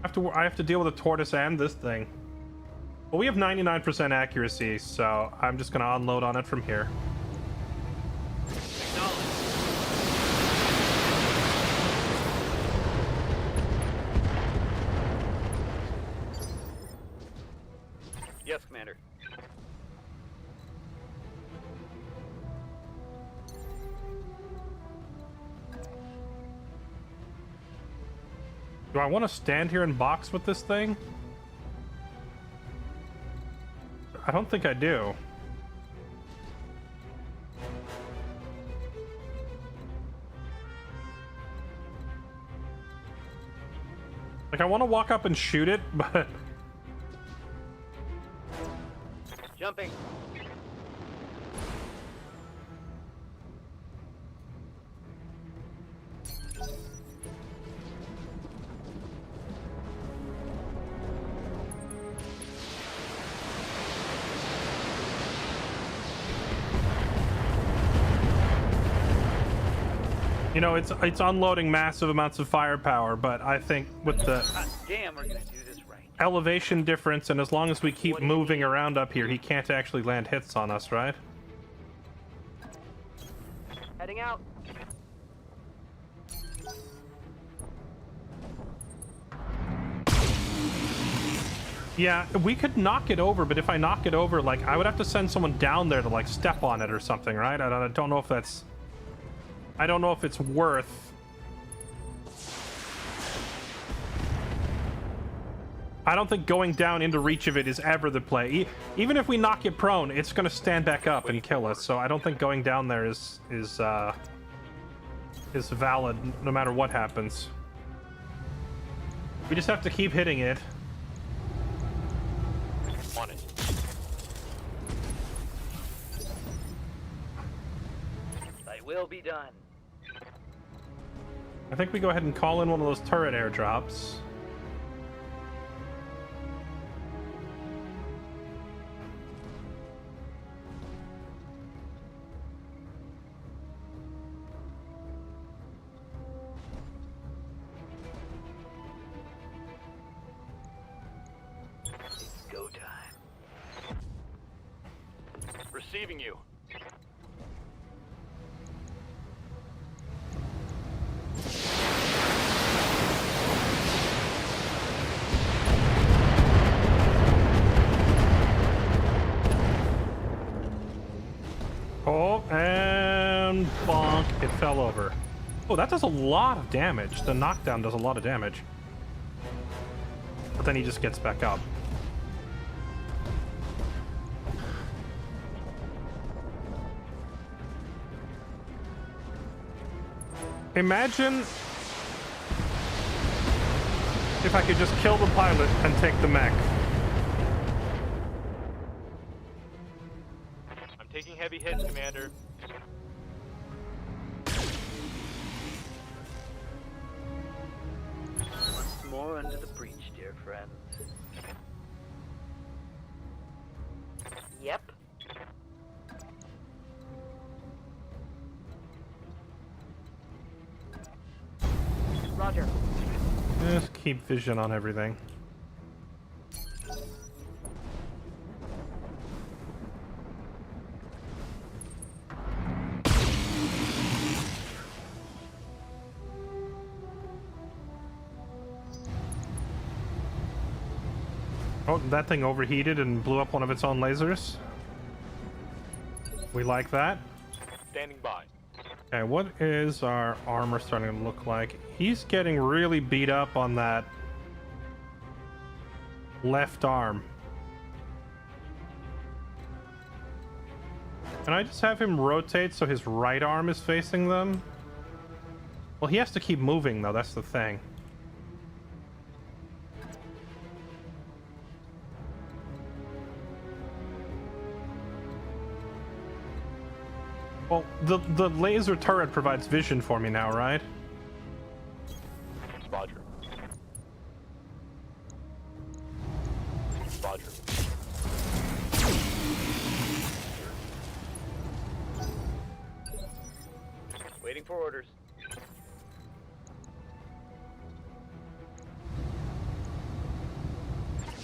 I have to deal with the tortoise and this thing. But we have 99% accuracy, so I'm just gonna unload on it from here.
Acknowledge. Yes, Commander.
Do I want to stand here and box with this thing? I don't think I do. Like, I want to walk up and shoot it, but...
Jumping.
You know, it's unloading massive amounts of firepower, but I think with the
Hot damn, we're gonna do this right.
elevation difference, and as long as we keep moving around up here, he can't actually land hits on us, right?
Heading out.
Yeah, we could knock it over, but if I knock it over, like, I would have to send someone down there to, like, step on it or something, right? I don't know if that's... I don't know if it's worth... I don't think going down into reach of it is ever the play. Even if we knock it prone, it's going to stand back up and kill us, so I don't think going down there is valid no matter what happens. We just have to keep hitting it.
On it. Thy will be done.
I think we go ahead and call in one of those turret airdrops.
It's go time. Receiving you.
Oh, and bonk, it fell over. Oh, that does a lot of damage. The knockdown does a lot of damage. But then he just gets back up. Imagine if I could just kill the pilot and take the mech.
I'm taking heavy hits, Commander. Once more under the breach, dear friends.
Yep. Roger.
Just keep vision on everything. Oh, that thing overheated and blew up one of its own lasers. We like that.
Standing by.
Okay, what is our armor starting to look like? He's getting really beat up on that left arm. Can I just have him rotate so his right arm is facing them? Well, he has to keep moving, though. That's the thing. Well, the laser turret provides vision for me now, right?
Roger. Roger. Waiting for orders.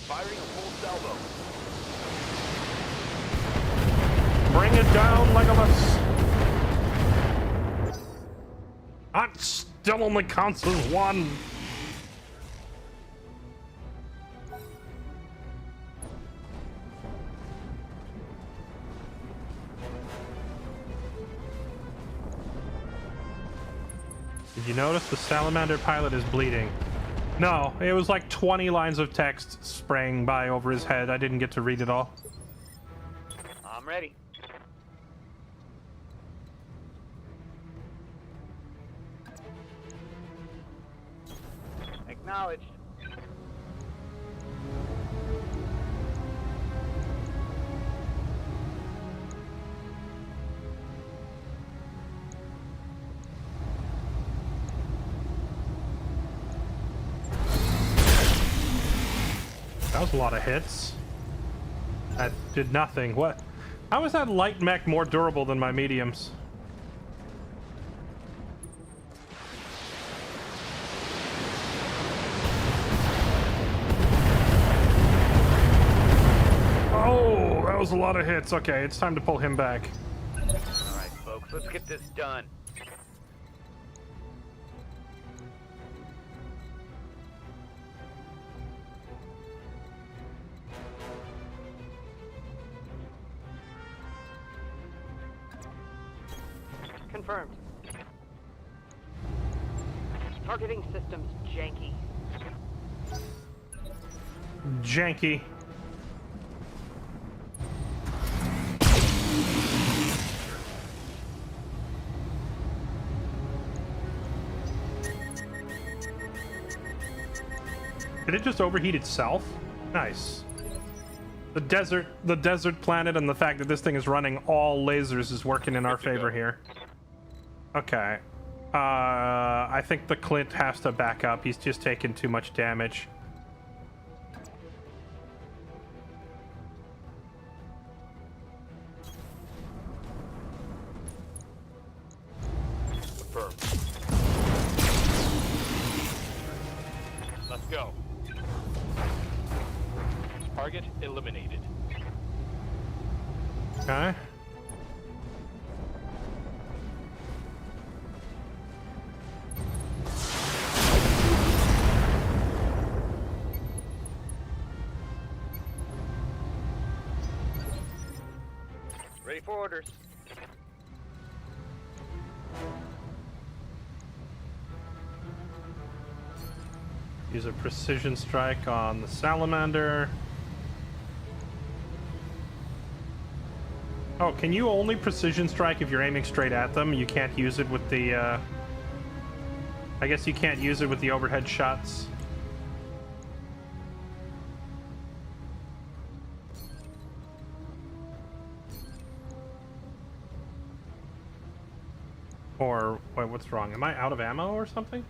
Firing a full salvo.
Bring it down, Legolas! That still only counts as one! Did you notice the salamander pilot is bleeding? No, it was like 20 lines of text spraying by over his head. I didn't get to read it all.
I'm ready. Acknowledged.
That was a lot of hits. That did nothing. What? How is that light mech more durable than my mediums? was a lot of hits. Okay, it's time to pull him back.
All right, folks, let's get this done.
Confirmed. Targeting systems janky.
Janky. Did it just overheat itself? Nice. The desert planet, and the fact that this thing is running all lasers is working in our favor here. Okay. I think the Clint has to back up. He's just taken too much damage.
Confirmed. Let's go. Target eliminated.
Okay.
Ready for orders.
Use a precision strike on the salamander. Oh, can you only precision strike if you're aiming straight at them? You can't use it with the, I guess you can't use it with the overhead shots. Or, wait, what's wrong? Am I out of ammo or something?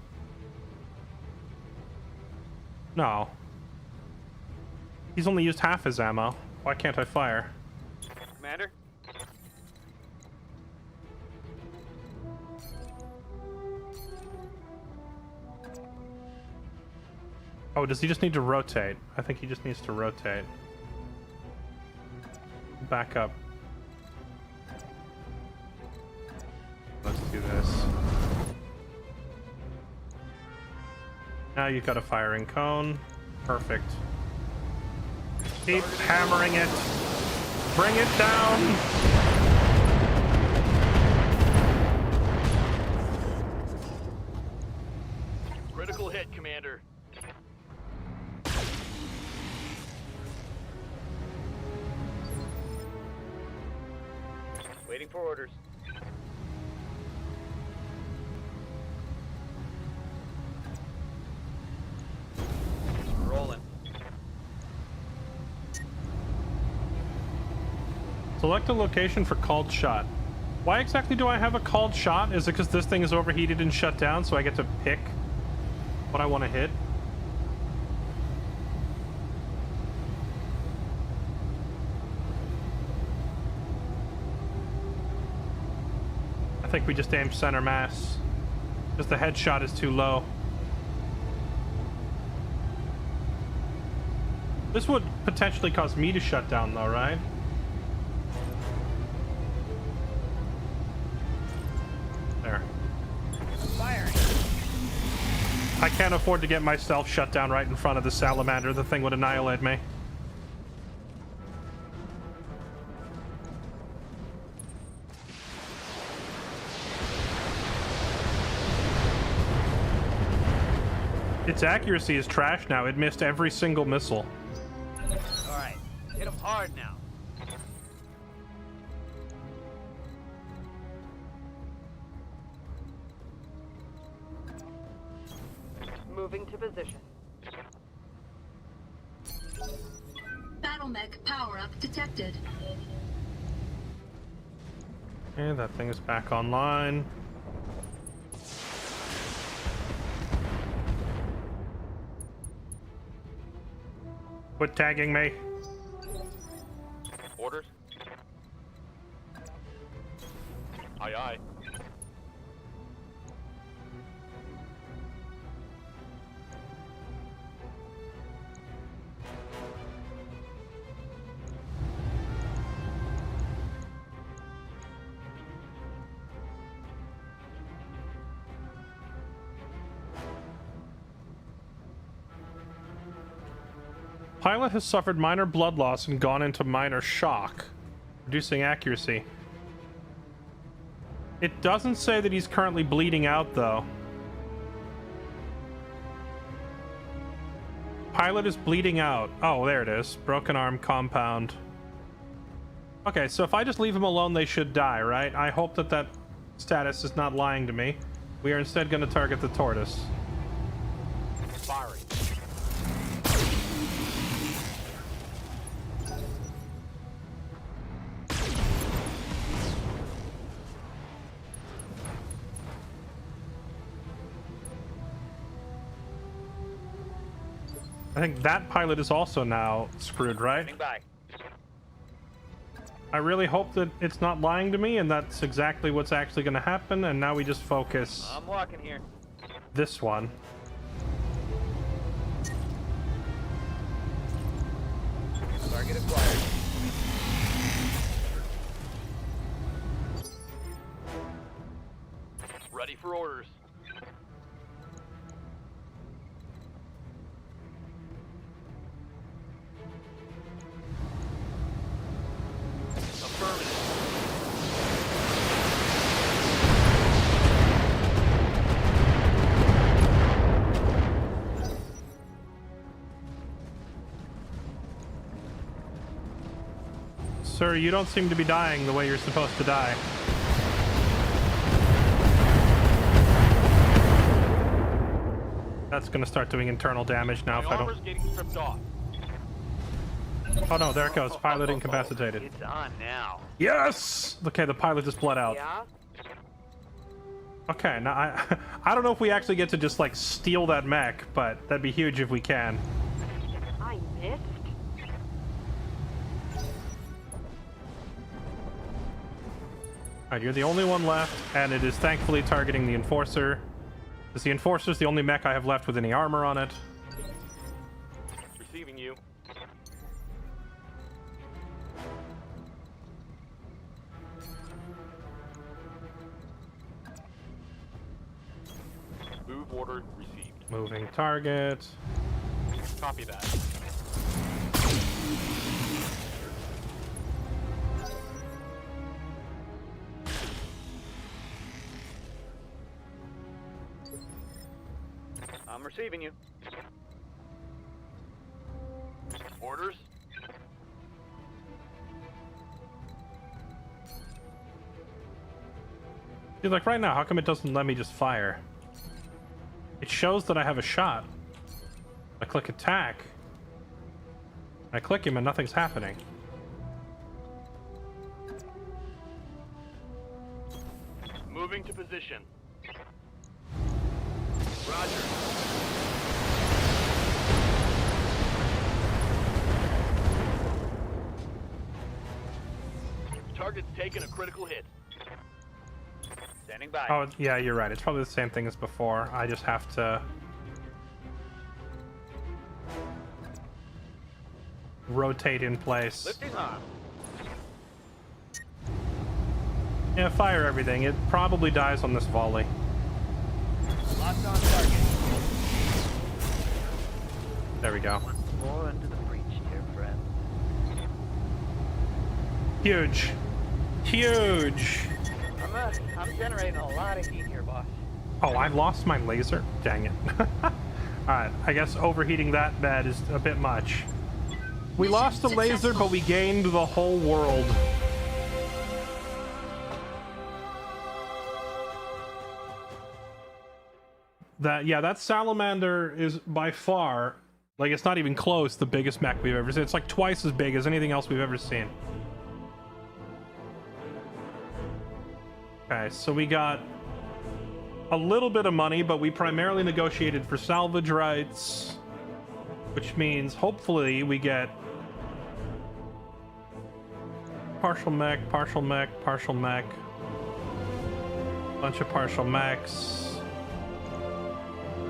No. He's only used half his ammo. Why can't I fire?
Commander?
Oh, does he just need to rotate? I think he just needs to rotate. Back up. Let's do this. Now you've got a firing cone. Perfect. Keep hammering it. Bring it down.
Critical hit, Commander. Waiting for orders. Rolling.
Select a location for called shot. Why exactly do I have a called shot? Is it because this thing is overheated and shut down, so I get to pick what I want to hit? I think we just aimed center mass, because the headshot is too low. This would potentially cause me to shut down though, right? There.
Firing.
I can't afford to get myself shut down right in front of the salamander. The thing would annihilate me. Its accuracy is trash now. It missed every single missile.
All right, hit him hard now.
Moving to position.
Battletech power-up detected.
Okay, that thing is back online. Quit tagging me.
Orders. Aye, aye.
Pilot has suffered minor blood loss and gone into minor shock, reducing accuracy. It doesn't say that he's currently bleeding out, though. Pilot is bleeding out. Oh, there it is. Broken arm compound. Okay, so if I just leave him alone, they should die, right? I hope that that status is not lying to me. We are instead going to target the tortoise.
Firing.
I think that pilot is also now screwed, right?
Standing by.
I really hope that it's not lying to me and that's exactly what's actually going to happen, and now we just focus
I'm walking here.
this one.
Target acquired. Ready for orders. Affirmative.
Sir, you don't seem to be dying the way you're supposed to die. That's gonna start doing internal damage now if I
armor's
don't...
getting stripped off.
Oh no, there it goes. Pilot incapacitated.
It's on now.
Yes! Okay, the pilot just bled out.
Yeah?
Okay, now I don't know if we actually get to just like steal that mech, but that'd be huge if we can.
I missed?
Alright, you're the only one left, and it is thankfully targeting the Enforcer. Because the Enforcer's the only mech I have left with any armor on it.
Receiving you. Move order received.
Moving target.
Copy that. I'm receiving you. Orders?
Dude, like right now, how come it doesn't let me just fire? It shows that I have a shot. I click attack. I click him and nothing's happening.
Moving to position. Roger. Target's taken a critical hit. Standing by.
Oh, yeah, you're right. It's probably the same thing as before. I just have to... rotate in place.
Lifting off.
Yeah, fire everything. It probably dies on this volley.
Locked on target.
There we go.
More into the breach, dear friend.
Huge. Huge.
I'm generating a lot of heat here, boss.
Oh, I lost my laser? Dang it. Alright, I guess overheating that bad is a bit much. We lost the laser, but we gained the whole world. That salamander is by far, like, it's not even close, the biggest mech we've ever seen. It's like twice as big as anything else we've ever seen. Okay, so we got a little bit of money, but we primarily negotiated for salvage rights, which means hopefully we get partial mech, partial mech, partial mech, bunch of partial mechs.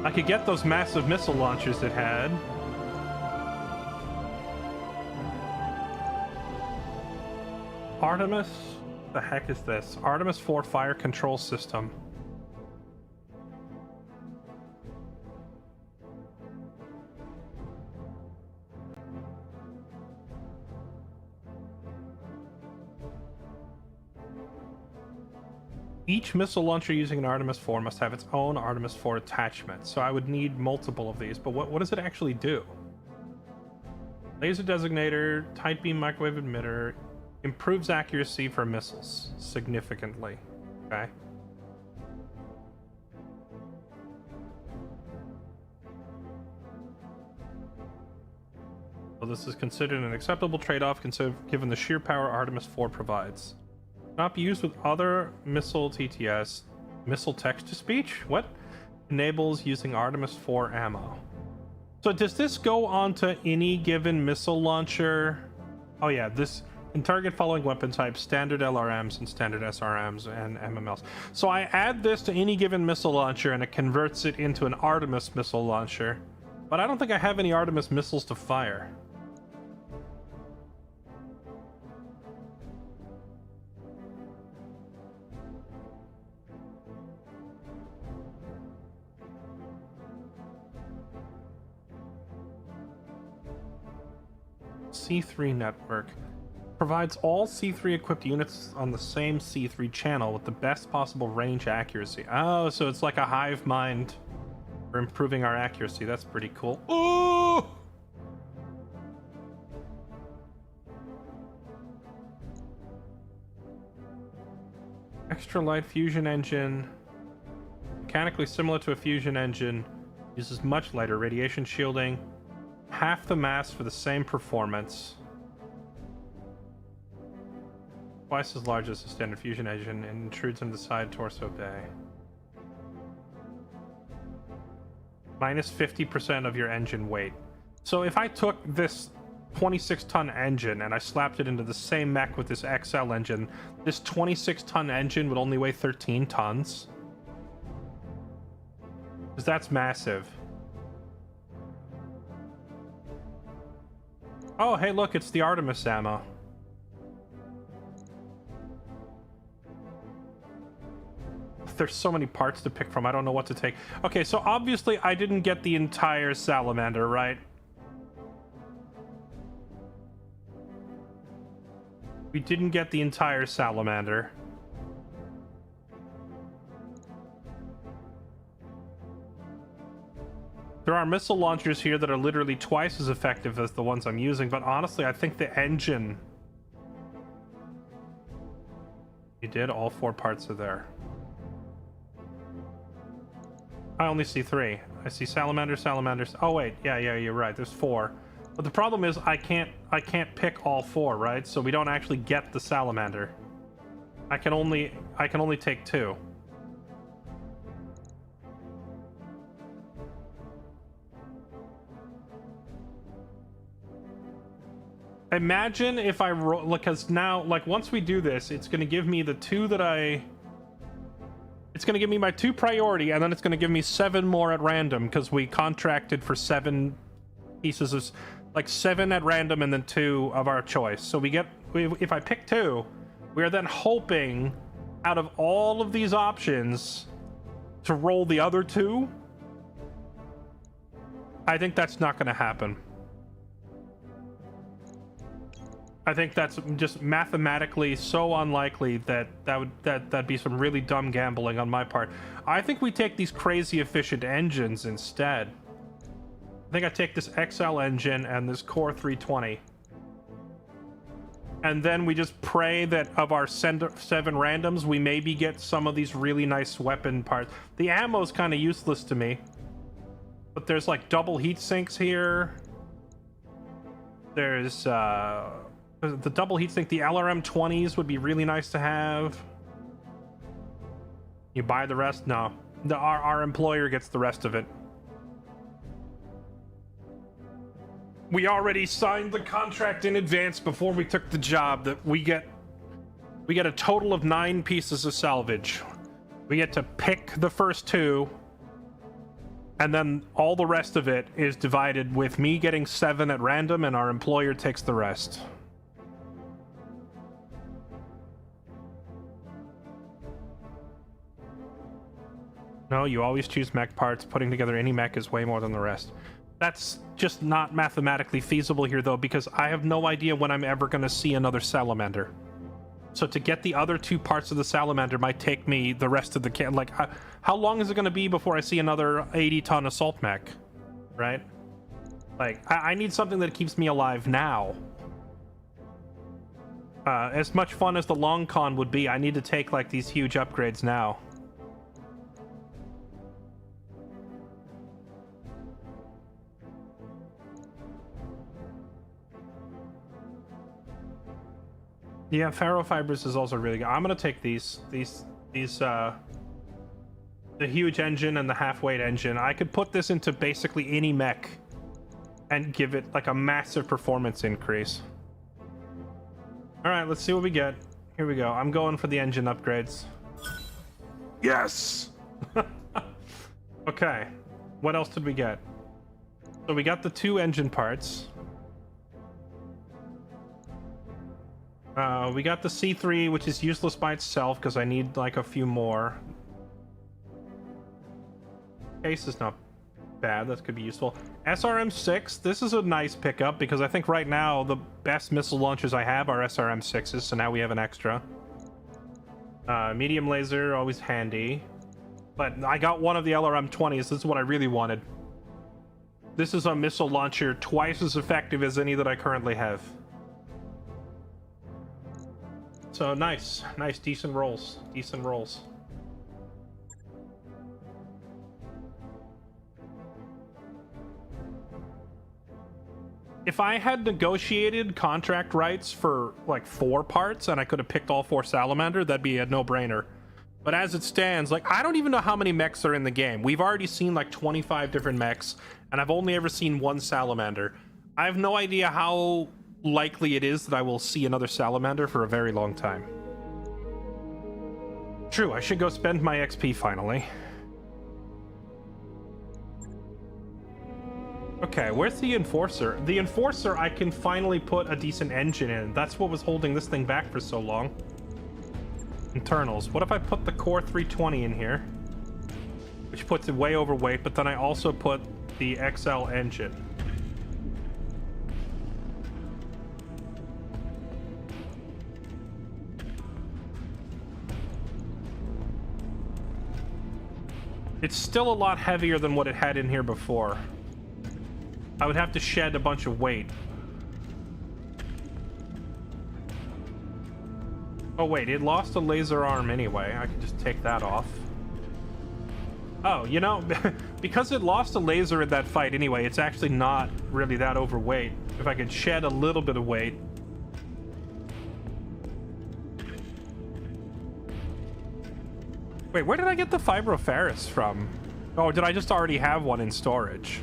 I could get those massive missile launchers it had. Artemis? The heck is this? Artemis 4 fire control system. Each missile launcher using an Artemis 4 must have its own Artemis 4 attachment, so I would need multiple of these, but what does it actually do? Laser designator, tight beam microwave emitter, improves accuracy for missiles significantly. Okay. Well, this is considered an acceptable trade-off given the sheer power Artemis 4 provides. Not be used with other missile TTS. Missile text-to-speech? What? Enables using Artemis 4 ammo. So does this go onto any given missile launcher? Oh yeah, this can target following weapon types: standard LRMs and standard SRMs and MMLs. So I add this to any given missile launcher and it converts it into an Artemis missile launcher. But I don't think I have any Artemis missiles to fire. C3 network provides all C3 equipped units on the same C3 channel with the best possible range accuracy. Oh, so it's like a hive mind for improving our accuracy. That's pretty cool. Ooh! Extra light fusion engine. Mechanically similar to a fusion engine. Uses much lighter radiation shielding. Half the mass for the same performance. Twice as large as the standard fusion engine and intrudes into the side torso bay. Minus 50% of your engine weight. So if I took this 26-ton engine and I slapped it into the same mech with this XL engine, this 26-ton engine would only weigh 13 tons. Because that's massive. Oh, hey, look, it's the Artemis ammo. There's so many parts to pick from, I don't know what to take. Okay, so obviously I didn't get the entire salamander, right? We didn't get the entire salamander. There are missile launchers here that are literally twice as effective as the ones I'm using, but honestly, I think the engine... You did? All 4 parts are there. I only see 3. I see salamanders. Oh wait, yeah, you're right. There's 4. But the problem is I can't pick all 4, right? So we don't actually get the salamander. I can only take 2. Imagine if I roll, because now, like, once we do this, it's going to give me the 2 that it's going to give me my 2 priority, and then it's going to give me 7 more at random, because we contracted for 7 pieces of, like, 7 at random and then 2 of our choice. So if I pick 2, we are then hoping out of all of these options to roll the other 2. I think that's not going to happen. I think that's just mathematically so unlikely that'd be some really dumb gambling on my part. I think we take these crazy efficient engines instead. I think I take this XL engine and this Core 320. And then we just pray that of our 7 randoms, we maybe get some of these really nice weapon parts. The ammo's kind of useless to me. But there's like double heat sinks here. There's the double heatsink, the LRM 20s would be really nice to have. You buy the rest? No. Our employer gets the rest of it. We already signed the contract in advance before we took the job that we get a total of 9 pieces of salvage. We get to pick the first 2, and then all the rest of it is divided with me getting 7 at random and our employer takes the rest. No, you always choose mech parts. Putting together any mech is way more than the rest. That's just not mathematically feasible here, though, because I have no idea when I'm ever going to see another salamander. So to get the other two parts of the Salamander might take me the rest of the like, how long is it going to be before I see another 80-ton assault mech, right? Like, I need something that keeps me alive now. As much fun as the long con would be, I need to take like these huge upgrades now. Yeah, Ferro Fibers is also really good. I'm gonna take these, the huge engine and the half-weight engine. I could put this into basically any mech and give it like a massive performance increase. All right, let's see what we get. Here we go. I'm going for the engine upgrades. Yes! Okay, what else did we get? So we got the 2 engine parts. We got the C3, which is useless by itself because I need like a few more. Case is not bad. That could be useful. SRM-6, this is a nice pickup because I think right now the best missile launchers I have are SRM-6s, so now we have an extra. Medium laser, always handy. But I got one of the LRM-20s. This is what I really wanted. This is a missile launcher twice as effective as any that I currently have. So nice, decent rolls. If I had negotiated contract rights for like 4 parts and I could have picked all 4 Salamander, that'd be a no-brainer. But as it stands, like, I don't even know how many mechs are in the game. We've already seen like 25 different mechs, and I've only ever seen 1 Salamander. I have no idea how likely it is that I will see another Salamander for a very long time. True, I should go spend my XP finally. Okay, where's the Enforcer? The Enforcer, I can finally put a decent engine in. That's what was holding this thing back for so long. Internals. What if I put the Core 320 in here? Which puts it way overweight, but then I also put the XL engine. It's still a lot heavier than what it had in here before. I would have to shed a bunch of weight. Oh wait, it lost a laser arm anyway. I could just take that off. Oh, you know, because it lost a laser in that fight anyway, it's actually not really that overweight. If I could shed a little bit of weight. Wait, where did I get the Fibroferris from? Oh, did I just already have one in storage?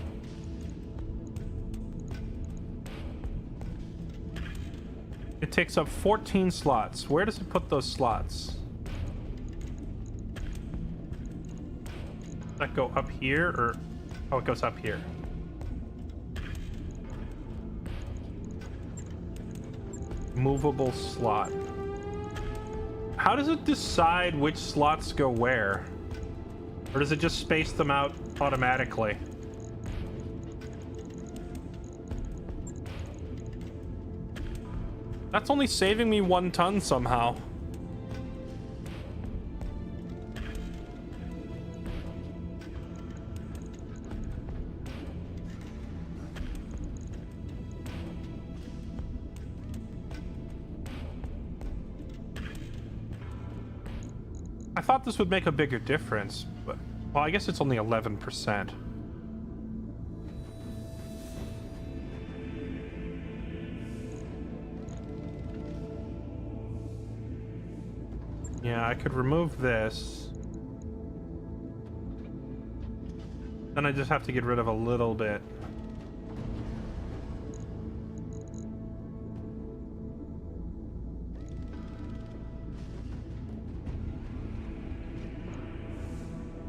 It takes up 14 slots. Where does it put those slots? Does that go up here, or... Oh, it goes up here. Movable slot. How does it decide which slots go where? Or does it just space them out automatically? That's only saving me 1 ton somehow. I thought this would make a bigger difference, but... Well, I guess it's only 11%. Yeah, I could remove this. Then I just have to get rid of a little bit.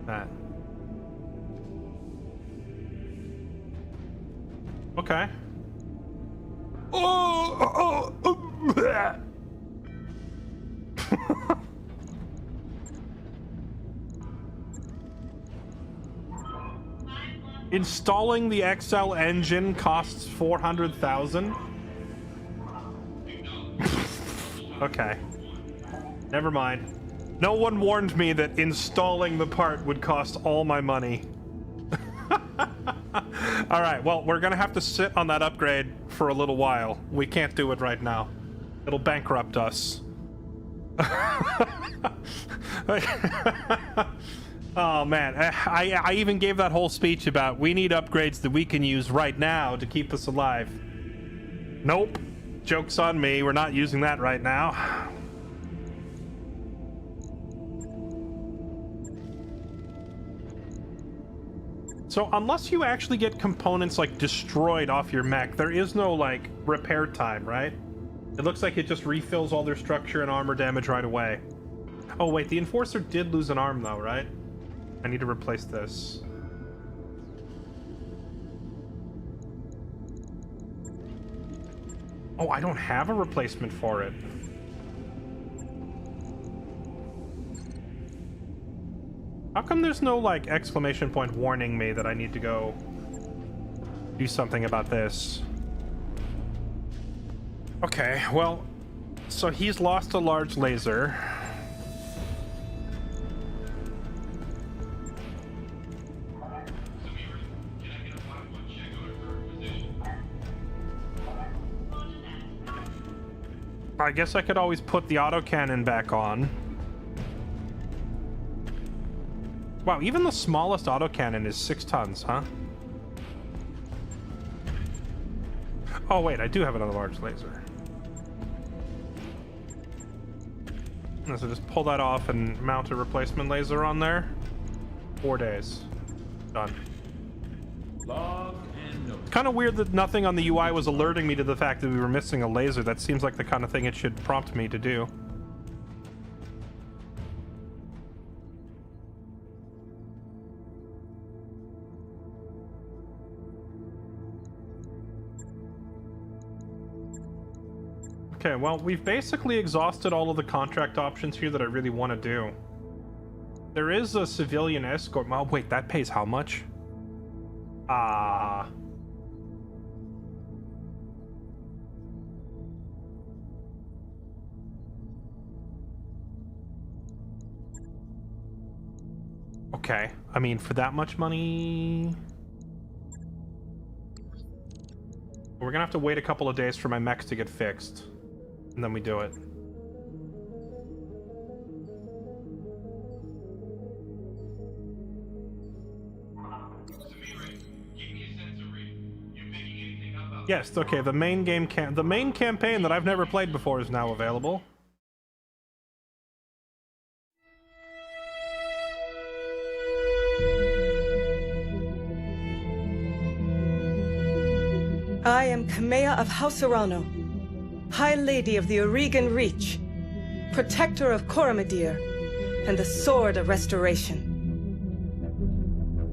That. Okay. Installing the XL engine costs 400,000. Okay. Never mind. No one warned me that installing the part would cost all my money. Alright, well, we're gonna have to sit on that upgrade for a little while. We can't do it right now. It'll bankrupt us. Oh man, I even gave that whole speech about we need upgrades that we can use right now to keep us alive. Nope. Joke's on me, we're not using that right now. So unless you actually get components like destroyed off your mech, there is no like repair time, right? It looks like it just refills all their structure and armor damage right away. Oh wait, the Enforcer did lose an arm though, right? I need to replace this. Oh, I don't have a replacement for it. How come there's no, like, exclamation point warning me that I need to go do something about this? Okay, well, so he's lost a large laser. I guess I could always put the autocannon back on. Wow, even the smallest autocannon is 6 tons, huh? Oh wait, I do have another large laser. So just pull that off and mount a replacement laser on there. 4 days. Done.
Log and note.
It's kind of weird that nothing on the UI was alerting me to the fact that we were missing a laser. That seems like the kind of thing it should prompt me to do. Okay, well, we've basically exhausted all of the contract options here that I really want to do. There is a civilian escort. Oh, wait, that pays how much? Okay, I mean, for that much money... We're gonna have to wait a couple of days for my mechs to get fixed. And then we do it. Yes, okay, the main campaign that I've never played before is now available.
I am Kamea of House Arano, High Lady of the Oregon Reach, Protector of Coromadir, and the Sword of Restoration.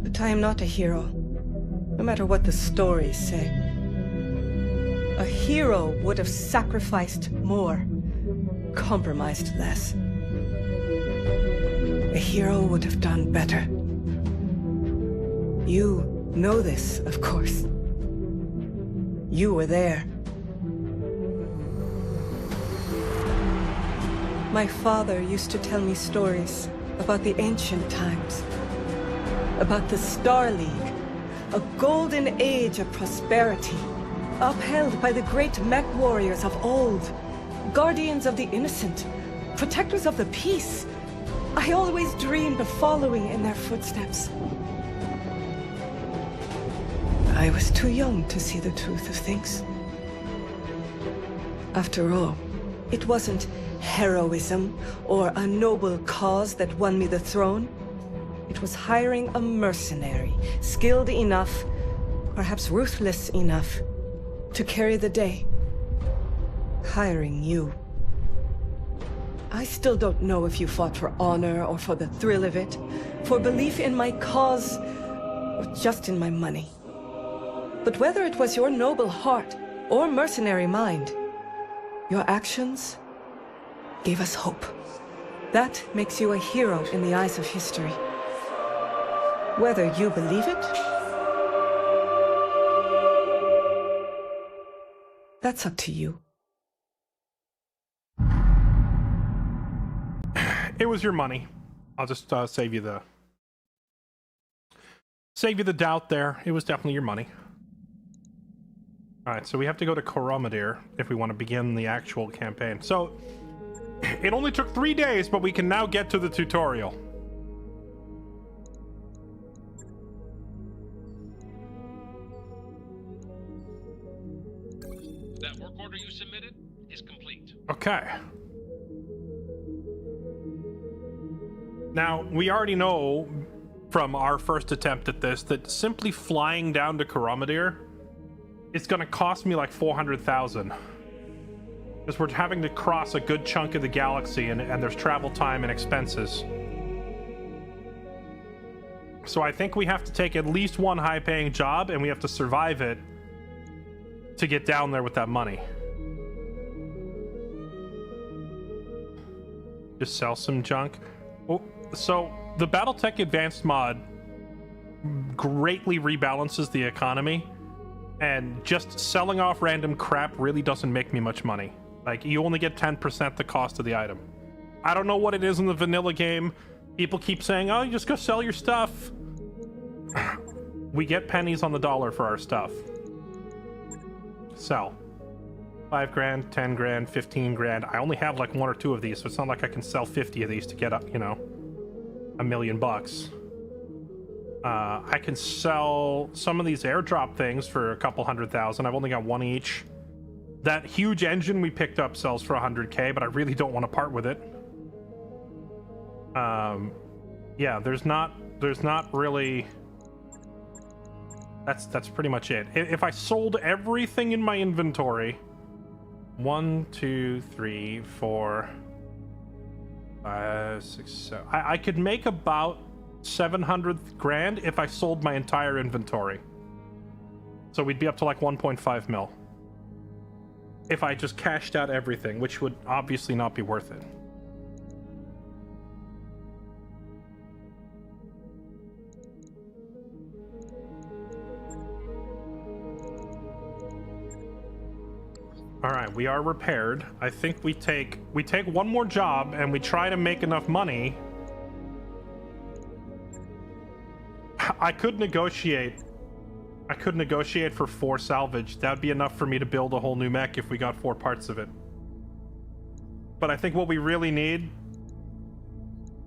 But I am not a hero, no matter what the stories say. A hero would have sacrificed more, compromised less. A hero would have done better. You know this, of course. You were there. My father used to tell me stories about the ancient times, about the Star League, a golden age of prosperity, upheld by the great mech warriors of old, guardians of the innocent, protectors of the peace. I always dreamed of following in their footsteps. I was too young to see the truth of things. After all, it wasn't heroism or a noble cause that won me the throne. It was hiring a mercenary, skilled enough, perhaps ruthless enough, to carry the day. Hiring you. I still don't know if you fought for honor or for the thrill of it, for belief in my cause, or just in my money. But whether it was your noble heart or mercenary mind, your actions gave us hope. That makes you a hero in the eyes of history. Whether you believe it, that's up to you.
It was your money. I'll just save you the doubt there. It was definitely your money. All right, so we have to go to Koromadir if we want to begin the actual campaign. So it only took 3 days, but we can now get to the tutorial.
That work order you submitted is complete.
Okay. Now, we already know from our first attempt at this that simply flying down to Koromadir is going to cost me like 400,000. Because we're having to cross a good chunk of the galaxy and there's travel time and expenses. So I think we have to take at least one high-paying job and we have to survive it to get down there with that money. Just sell some junk. Oh, so the Battletech Advanced mod greatly rebalances the economy, and just selling off random crap really doesn't make me much money. Like, you only get 10% the cost of the item. I don't know what it is in the vanilla game. People keep saying, oh, you just go sell your stuff. We get pennies on the dollar for our stuff. Sell. 5 grand, 10 grand, 15 grand. I only have like 1 or 2 of these, so it's not like I can sell 50 of these to get up, you know, $1 million bucks. I can sell some of these airdrop things for a couple 100,000. I've only got 1 each. That huge engine we picked up sells for 100k, but I really don't want to part with it. Yeah, there's not really. That's pretty much it. If I sold everything in my inventory, 1, 2, 3, 4, 5, 6, 7. I could make about 700 grand if I sold my entire inventory. So we'd be up to like 1.5 mil. If I just cashed out everything, which would obviously not be worth it. All right, we are repaired. I think we take one more job and we try to make enough money. I could negotiate for 4 salvage. That'd be enough for me to build a whole new mech if we got 4 parts of it. But I think what we really need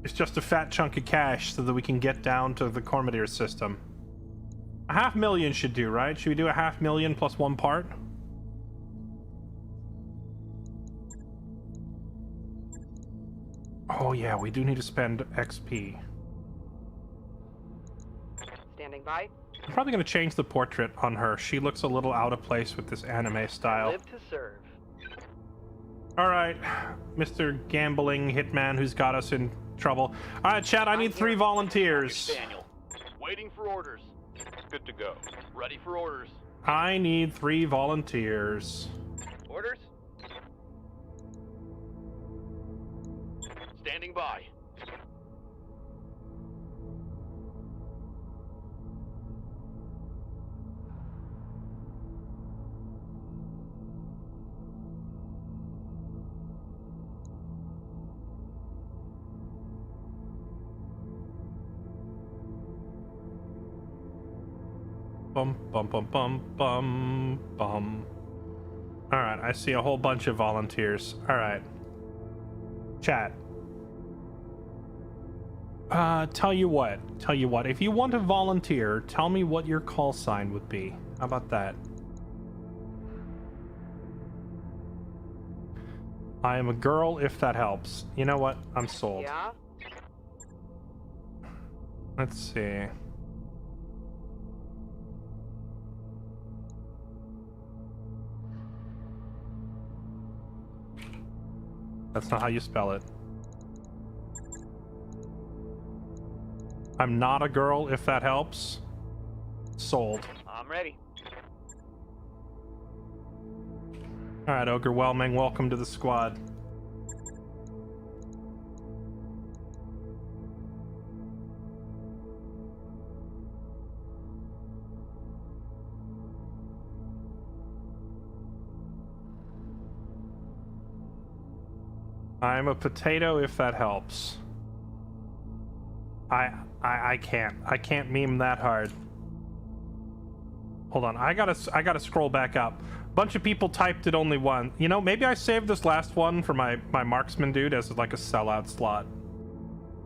is just a fat chunk of cash so that we can get down to the Koromadir system. 500,000 should do, right? Should we do 500,000 plus 1 part? Oh yeah, we do need to spend XP.
Standing by.
I'm probably going to change the portrait on her. She looks a little out of place with this anime style.
Live to serve.
All right, Mr. Gambling Hitman who's got us in trouble. All right, chat, I need 3 volunteers.
Daniel. Waiting for orders. Good to go. Ready for orders.
I need 3 volunteers.
Orders? Standing by.
Bum, bum, bum, bum, bum, bum. All right, I see a whole bunch of volunteers. All right. Chat. Tell you what, if you want to volunteer, tell me what your call sign would be. How about that? I am a girl, if that helps. You know what? I'm sold.
Yeah?
Let's see. That's not how you spell it. I'm not a girl, if that helps. Sold.
I'm ready.
All right, Ogre Whelming, welcome to the squad. I'm a potato if that helps. I can't meme that hard. Hold on, I gotta scroll back up. Bunch of people typed it only one. You know, maybe I saved this last one for my marksman dude as like a sellout slot.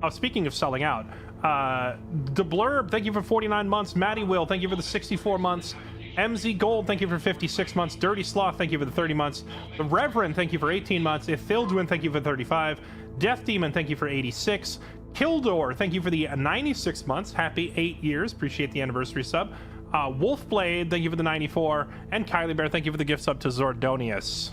Oh, speaking of selling out, DeBlurb, thank you for 49 months. Matty Will, thank you for the 64 months. MZ Gold, thank you for 56 months. Dirty Sloth, thank you for the 30 months. The Reverend, thank you for 18 months. Ithildwin, thank you for 35. Death Demon, thank you for 86. Kildor, thank you for the 96 months. Happy 8 years. Appreciate the anniversary sub. Wolfblade, thank you for the 94. And Kylie Bear, thank you for the gift sub to Zordonius.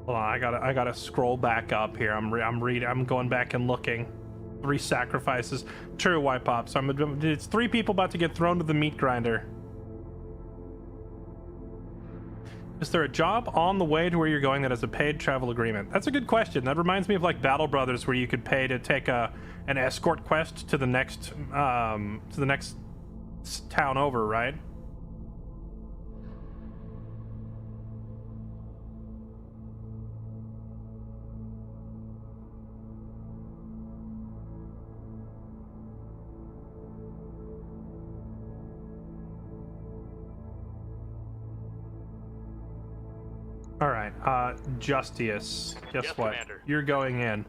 Hold on, I gotta scroll back up here. I'm going back and looking. 3 sacrifices. True, White Pop. So it's 3 people about to get thrown to the meat grinder. Is there a job on the way to where you're going that has a paid travel agreement? That's a good question. That reminds me of like Battle Brothers, where you could pay to take an escort quest to the next town over, right? All right, Justice. Guess
Yes,
what?
Commander.
You're going in.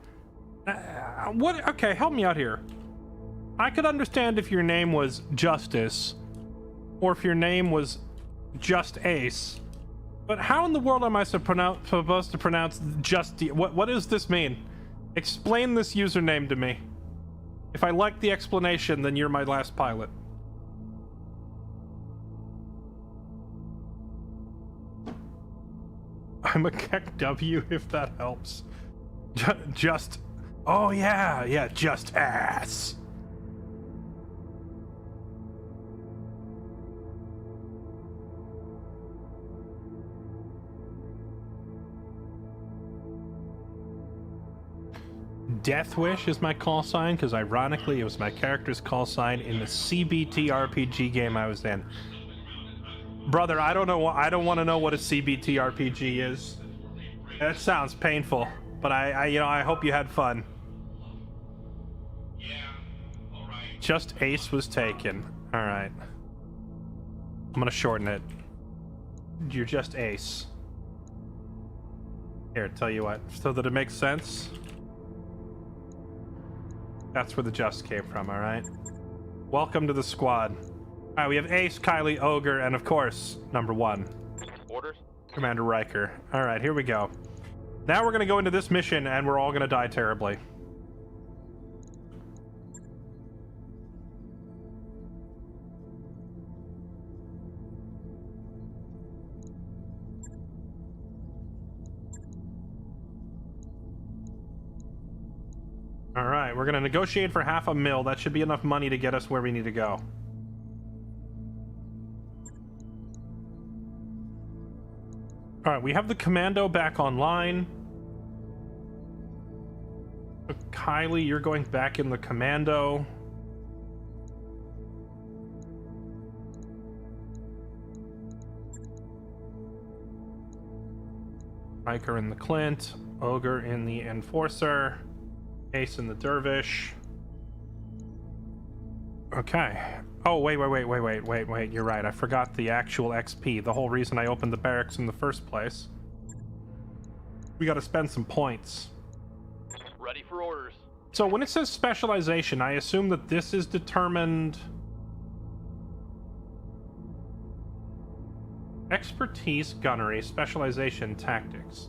What? Okay, help me out here. I could understand if your name was Justice, or if your name was Just Ace. But how in the world am I supposed to pronounce Justice? What does this mean? Explain this username to me. If I like the explanation, then you're my last pilot. I'm a Keck W if that helps. Just. Oh, yeah, just ass. Death Wish is my call sign, because ironically it was my character's call sign in the CBT RPG game I was in. Brother, I don't want to know what a CBT RPG is. That sounds painful, but I hope you had fun. Just Ace was taken. All right. I'm gonna shorten it. You're just Ace. Here, tell you what, so that it makes sense. That's where the just came from, all right? Welcome to the squad. All right, we have Ace, Kylie, Ogre, and of course, number 1.
Orders?
Commander Riker. All right, here we go. Now we're going to go into this mission, and we're all going to die terribly. All right, we're going to negotiate for $500,000. That should be enough money to get us where we need to go. All right, we have the commando back online. Kylie, you're going back in the commando. Riker in the Clint. Ogre in the Enforcer. Ace in the Dervish. Okay. Oh, wait. You're right. I forgot the actual XP. The whole reason I opened the barracks in the first place. We got to spend some points.
Ready for orders.
So when it says specialization, I assume that this is determined... Expertise, gunnery, specialization, tactics.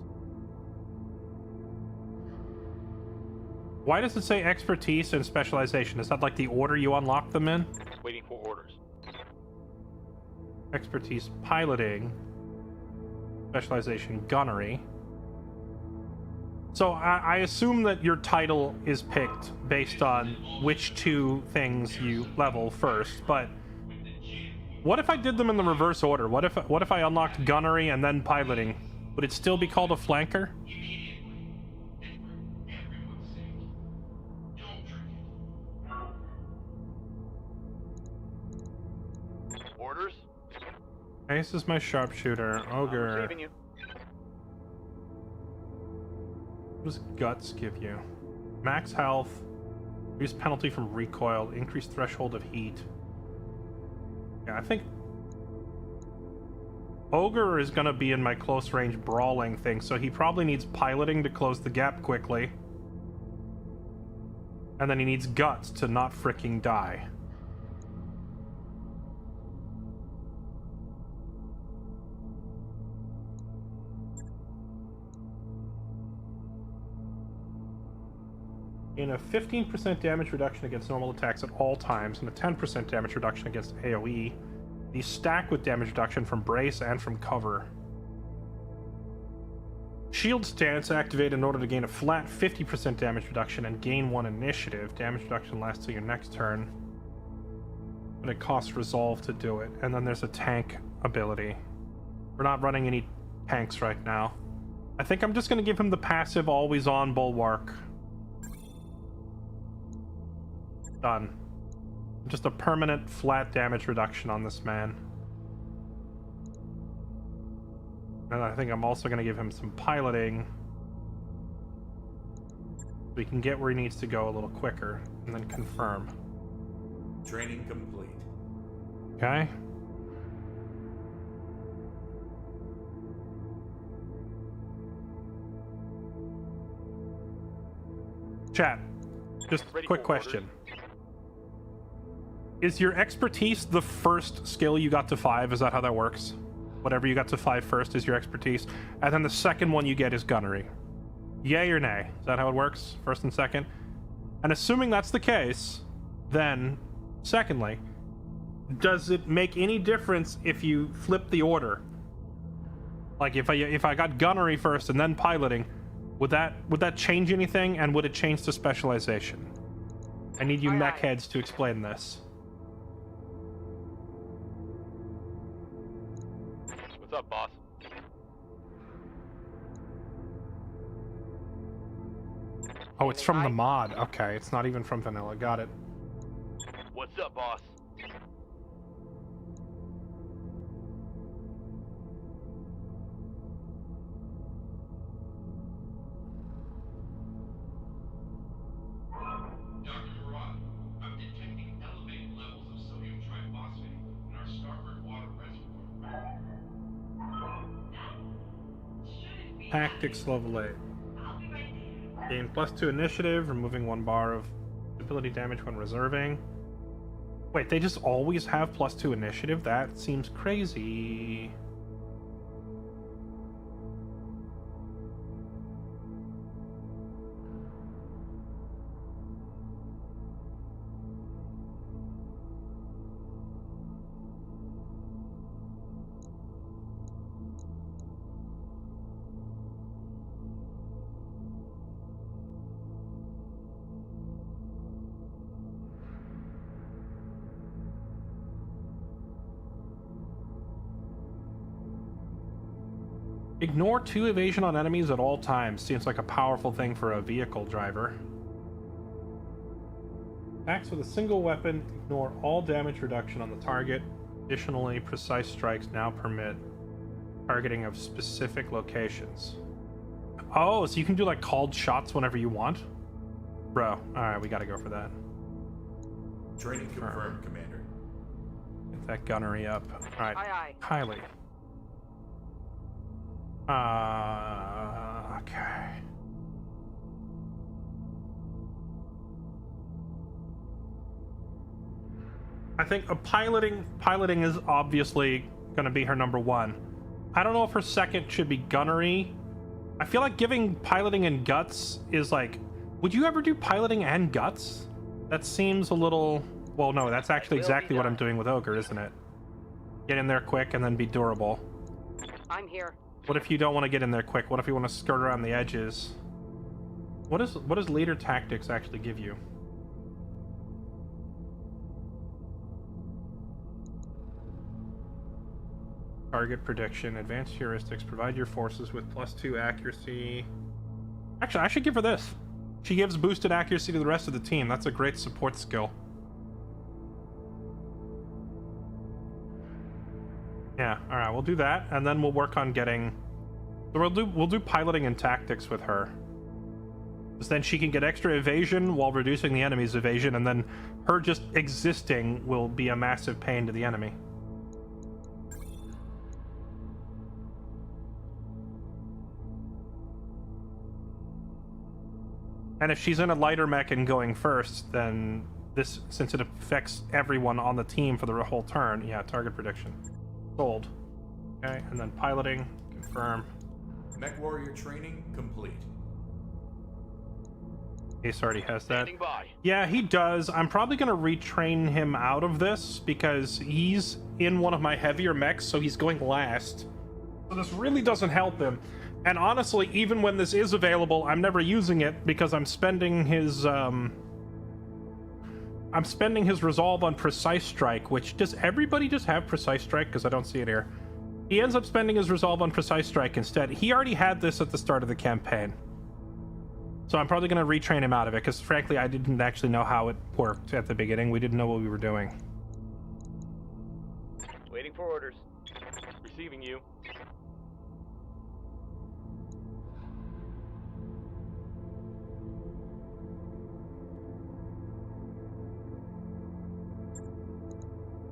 Why does it say expertise and specialization? Is that like the order you unlock them in?
Waiting for orders.
Expertise, piloting. Specialization, gunnery. So I assume that your title is picked based on which 2 things you level first, but What if I did them in the reverse order? What if I unlocked gunnery and then piloting? Would it still be called a flanker?
Orders?
Ace is my sharpshooter. Ogre.
Receiving you.
What does guts give you? Max health. Reduce penalty from recoil. Increased threshold of heat. Yeah, I think Ogre is going to be in my close range brawling thing, so he probably needs piloting to close the gap quickly. And then he needs guts to not fricking die. In a 15% damage reduction against normal attacks at all times and a 10% damage reduction against AoE, these stack with damage reduction from brace and from cover. Shield stance activate in order to gain a flat 50% damage reduction and gain 1 initiative. Damage reduction lasts till your next turn, but it costs resolve to do it. And then there's a tank ability. We're not running any tanks right now. I think I'm just going to give him the passive always on bulwark. Done. Just a permanent flat damage reduction on this man. And I think I'm also going to give him some piloting so he can get where he needs to go a little quicker, and then confirm.
Training complete.
Okay. Chat, just
Ready
quick
for
question. Is your expertise the first skill you got to 5? Is that how that works? Whatever you got to 5 first is your expertise, and then the second one you get is gunnery. Yay or nay? Is that how it works? First and second? And assuming that's the case, then, secondly, does it make any difference if you flip the order? Like if I got gunnery first and then piloting, would that change anything, and would it change to specialization? I need you mech heads to explain this.
What's up, boss?
Oh, it's from the mod. Okay, it's not even from vanilla. Got it.
What's up, boss?
Dr. Murad, I'm detecting elevated levels of sodium triphosphate in our starboard water reservoir.
Tactics level 8. Gain +2 initiative, removing 1 bar of ability damage when reserving. Wait, they just always have +2 initiative? That seems crazy. Ignore 2 evasion on enemies at all times. Seems like a powerful thing for a vehicle driver. Attacks with a single weapon ignore all damage reduction on the target. Additionally, precise strikes now permit targeting of specific locations. Oh, so you can do like called shots whenever you want? Bro, alright, we gotta go for that.
Training confirmed, Commander.
Get that gunnery up. Alright,
Aye, aye.
Kylie. Okay. I think piloting is obviously going to be her number 1. I don't know if her second should be gunnery. I feel like giving piloting and guts is like, would you ever do piloting and guts? That seems a little, well, no, that's actually exactly what I'm doing with Ogre, isn't it? Get in there quick and then be durable.
I'm here.
What if you don't want to get in there quick? What if you want to skirt around the edges? What does leader tactics actually give you? Target prediction, advanced heuristics, provide your forces with +2 accuracy. Actually, I should give her this. She gives boosted accuracy to the rest of the team. That's a great support skill. Yeah, alright, we'll do that, and then we'll work on getting... So we'll do piloting and tactics with her. Because then she can get extra evasion while reducing the enemy's evasion, and then her just existing will be a massive pain to the enemy. And if she's in a lighter mech and going first, then this, since it affects everyone on the team for the whole turn, yeah, target prediction. Sold. Okay, and then piloting, confirm.
Mech warrior training complete.
Ace already has that.
Standing by.
Yeah, he does. I'm probably going to retrain him out of this because he's in one of my heavier mechs, so he's going last. So this really doesn't help him. And honestly, even when this is available, I'm never using it because I'm spending his resolve on precise strike, which does everybody just have precise strike? Because I don't see it here. He ends up spending his resolve on precise strike instead. He already had this at the start of the campaign. So I'm probably going to retrain him out of it because frankly, I didn't actually know how it worked at the beginning. We didn't know what we were doing.
Waiting for orders. Receiving you.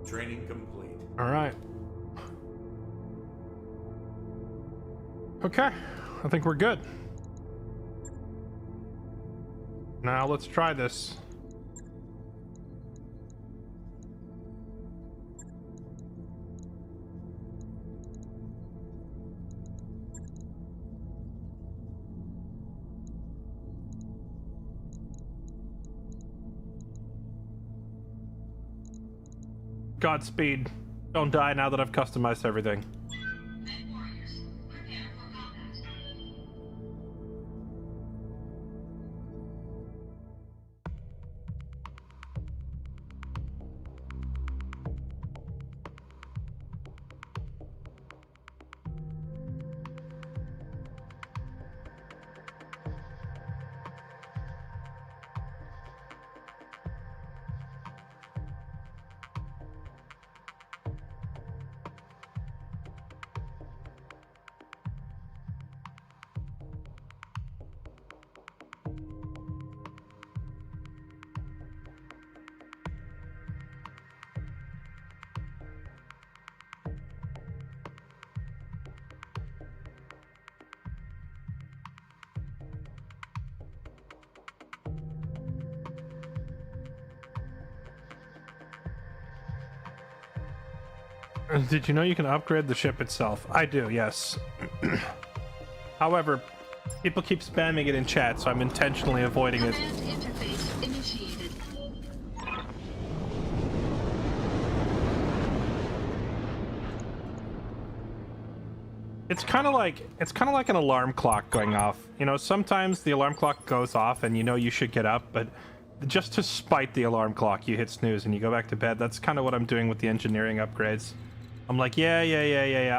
Training complete.
All right. Okay, I think we're good. Now let's try this. Godspeed. Don't die now that I've customized everything.
Mech warriors, prepare for combat. Did you know you can upgrade the ship itself? I do, yes. However, people keep spamming it in chat, so I'm intentionally avoiding it. Command interface initiated.
It's kind of like an alarm clock going off. You know, sometimes the alarm clock goes off and you know you should get up, but just to spite the alarm clock, you hit snooze and you go back to bed. That's kind of what I'm doing with the engineering upgrades. I'm like, yeah,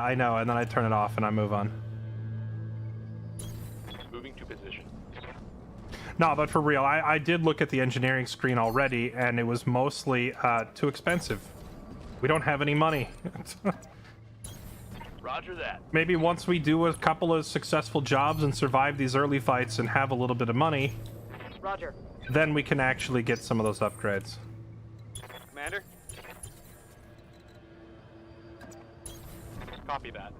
I know, and then I turn it off and I move on.
Moving to position.
No, but for real, I did look at the engineering screen already, and it was mostly too expensive. We don't have any money.
Roger that.
Maybe once we do a couple of successful jobs and survive these early fights and have a little bit of money,
Roger.
then we can actually get some of those upgrades.
Commander? Copy that.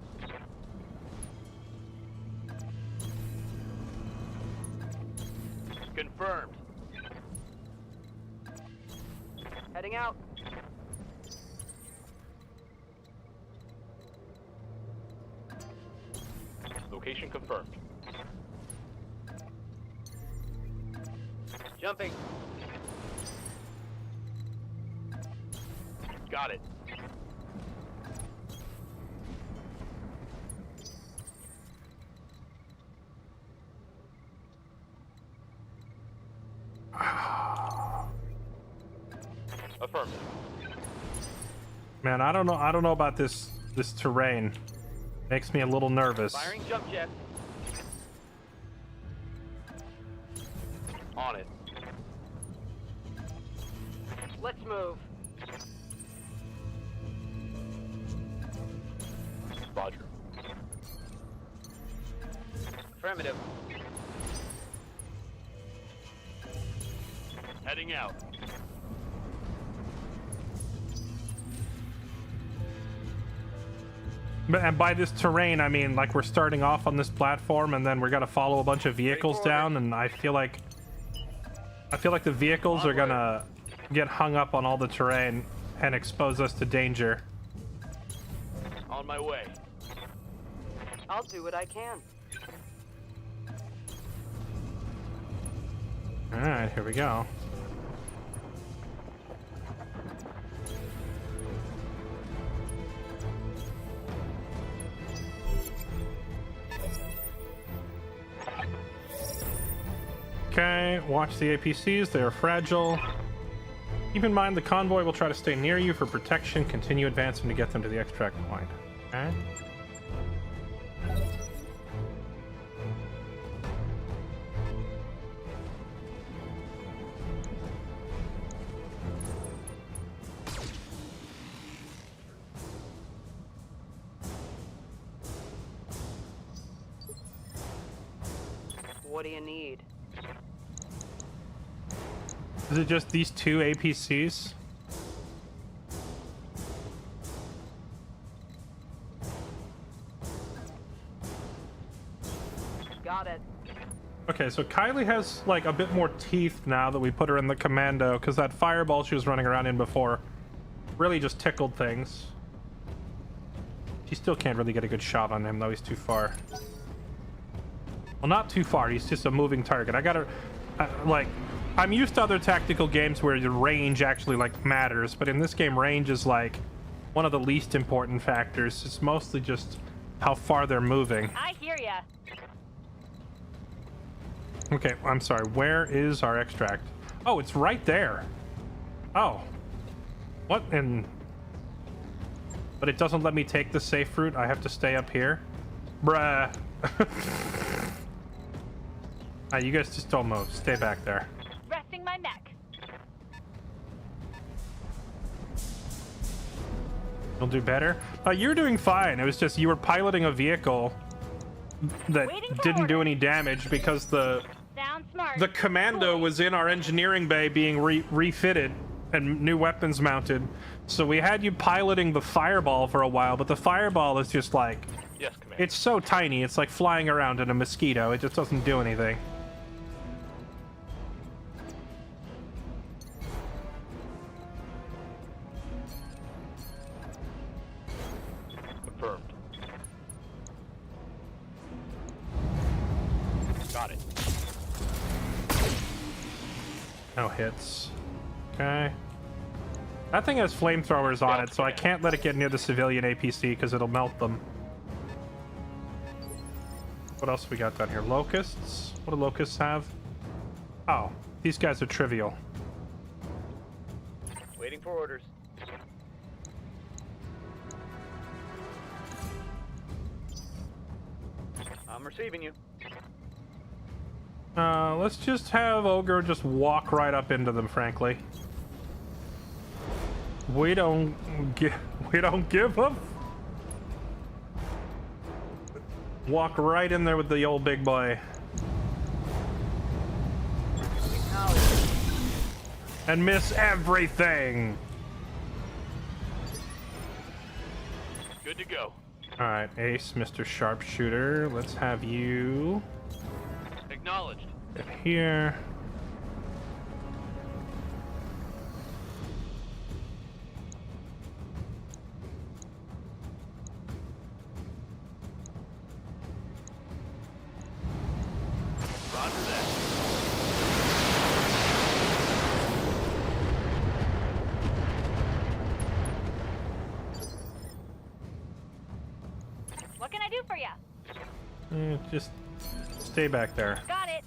Confirmed.
Heading out.
Location confirmed. Jumping. Got it. Affirmative.
Man, I don't know about this This terrain makes me a little nervous.
Firing jump jet. On it.
Let's move.
Roger. Affirmative. Heading out.
And by this terrain, I mean like we're starting off on this platform, and then we're gonna follow a bunch of vehicles down, and I feel like the vehicles are gonna get hung up on all the terrain and expose us to danger.
On my way.
I'll do what I can.
All right, here we go. Okay, watch the APCs, they are fragile. Keep in mind the convoy will try to stay near you for protection. Continue advancing to get them to the extract point. Okay.
What do you need?
Is it just these two APCs?
Got it.
Okay, so Kylie has like a bit more teeth now that we put her in the commando, because that fireball she was running around in before really just tickled things. She still can't really get a good shot on him though, he's too far. Well, not too far, he's just a moving target. I gotta, like, I'm used to other tactical games where the range actually, like, matters, but in this game, range is, like, one of the least important factors. It's mostly just how far they're moving.
I hear ya.
Okay, I'm sorry, where is our extract? Oh, it's right there. Oh. What in... But it doesn't let me take the safe route, I have to stay up here? Bruh. You guys just don't move. Stay back there.
Resting my neck.
You'll do better. You're doing fine. It was just you were piloting a vehicle that didn't do any damage because the
Sound smart.
commando was in our engineering bay being refitted and new weapons mounted. So we had you piloting the fireball for a while, but the fireball is just like...
Yes, Commander.
It's so tiny. It's like flying around in a mosquito. It just doesn't do anything.
Confirmed. Got it.
No hits. Okay. That thing has flamethrowers on it, so I can't let it get near the civilian APC because it'll melt them. What else we got down here? Locusts? What do locusts have? Oh, these guys are trivial.
Waiting for orders. I'm receiving you.
Let's just have Ogre just walk right up into them, frankly. We don't give up. Walk right in there with the old big boy. And miss everything.
Good to go.
All right, Ace, Mr. Sharpshooter. Let's have you
Acknowledged.
get here.
Roger that.
What can I do for ya?
Just stay back there.
Got it.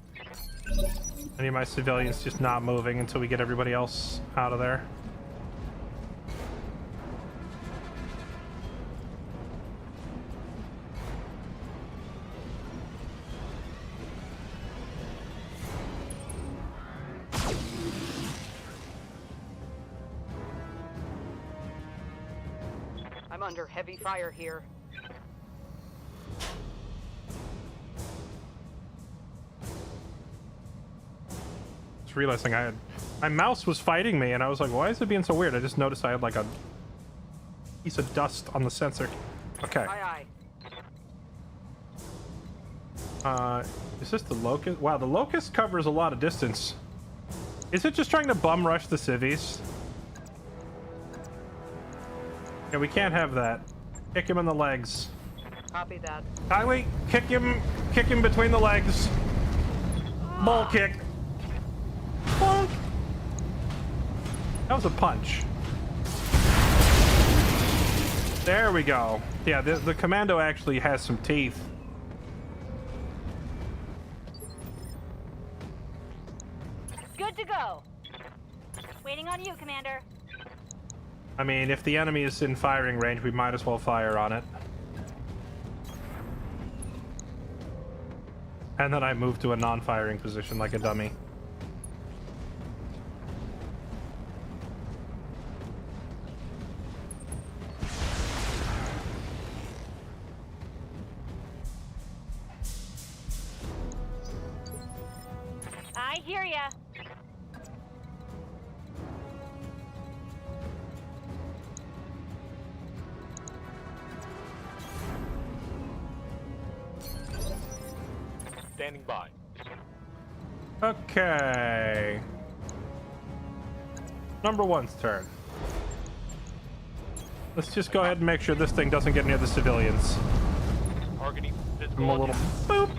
Any of my civilians just not moving until we get everybody else out of there.
under heavy fire here.
Just realizing my mouse was fighting me, and I was like, why is it being so weird? I just noticed I had like a piece of dust on the sensor. Okay.
Aye,
Is this the locust? Wow, the locust covers a lot of distance. Is it just trying to bum rush the civvies? Yeah, we can't have that. Kick him in the legs.
copy that.
Kylie, kick him between the legs. Ball kick. Bonk. That was a punch. There we go. Yeah, the commando actually has some teeth.
Good to go. Waiting on you, Commander.
I mean, if the enemy is in firing range, we might as well fire on it. And then I move to a non-firing position like a dummy.
I hear ya.
Standing by.
Okay. Number one's turn. Let's just go ahead and make sure this thing doesn't get near the civilians.
Targeting
I'm
physical
a little
objective.
boop.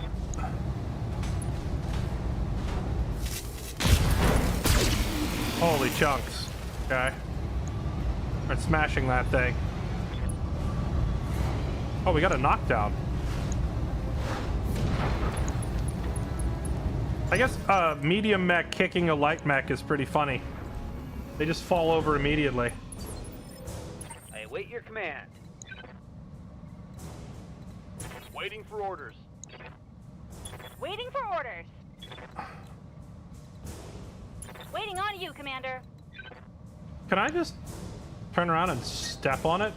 Holy chunks. Okay. Start smashing that thing. Oh, we got a knockdown. I guess medium mech kicking a light mech is pretty funny. They just fall over immediately.
I await your command. Waiting for orders.
Waiting for orders. Waiting on you, Commander.
Can I just turn around and step on it?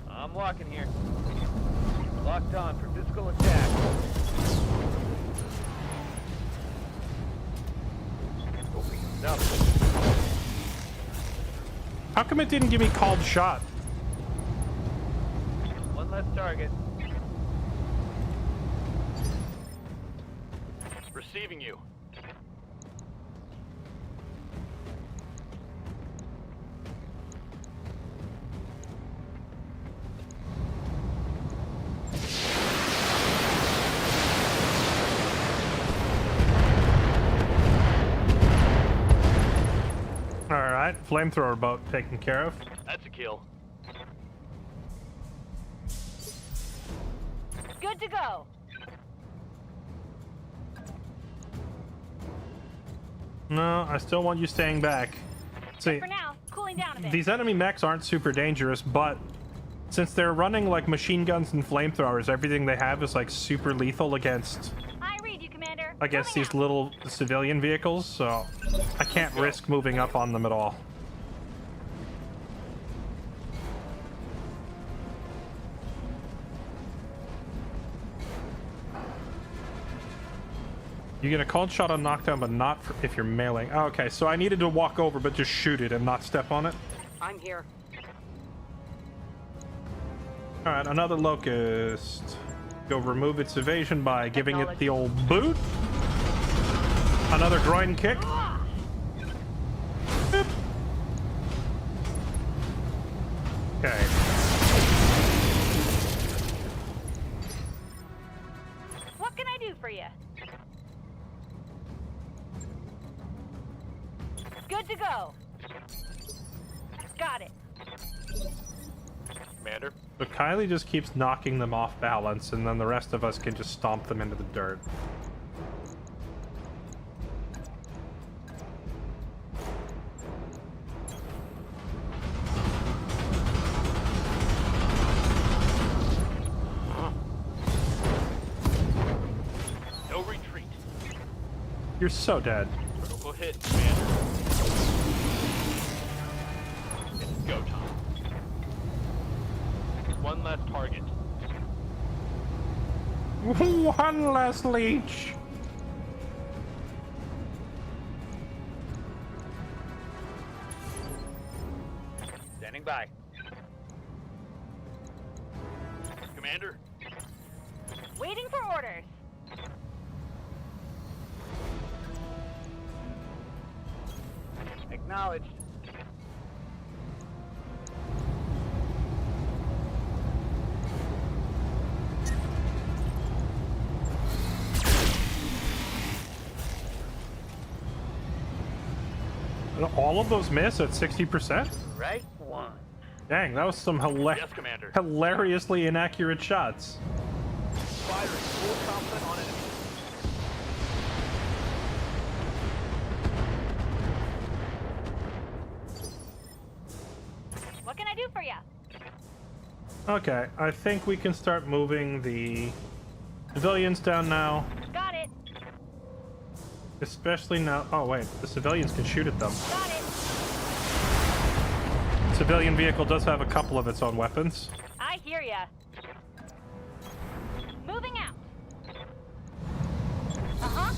I'm locking here. Locked on for physical attack. Opening up.
How come it didn't give me called shot?
One less target. Receiving you.
Alright, flamethrower boat taken care of.
That's a kill.
Good to go.
No, I still want you staying back. See,
For now, cooling down a bit.
these enemy mechs aren't super dangerous, but since they're running like machine guns and flamethrowers, everything they have is like super lethal against
I read you, Commander.
against
Coming
these
out.
little civilian vehicles, so I can't risk moving up on them at all. You get a cold shot on knockdown, but not for if you're mailing. Oh, okay, so I needed to walk over, but just shoot it and not step on it.
I'm here.
All right, another locust. Go remove its evasion by giving it the old boot. Another groin kick. Boop. Okay.
What can I do for you? Good to go. Got it.
Commander.
So Kylie just keeps knocking them off balance, and then the rest of us can just stomp them into the dirt. You're so dead.
Critical hit, Commander. It's go time. One less target.
One less leech.
Standing by. Commander.
Waiting for orders.
Acknowledged.
All of those miss at 60%?
Right one.
Dang, that was some
Yes, Commander.
hilariously inaccurate shots.
Firing full complement on enemy.
What can I do for you?
Okay, I think we can start moving the civilians down now.
Got it.
Especially now. Oh, wait, the civilians can shoot at them.
Got it.
Civilian vehicle does have a couple of its own weapons.
I hear ya. Moving out. Uh-huh.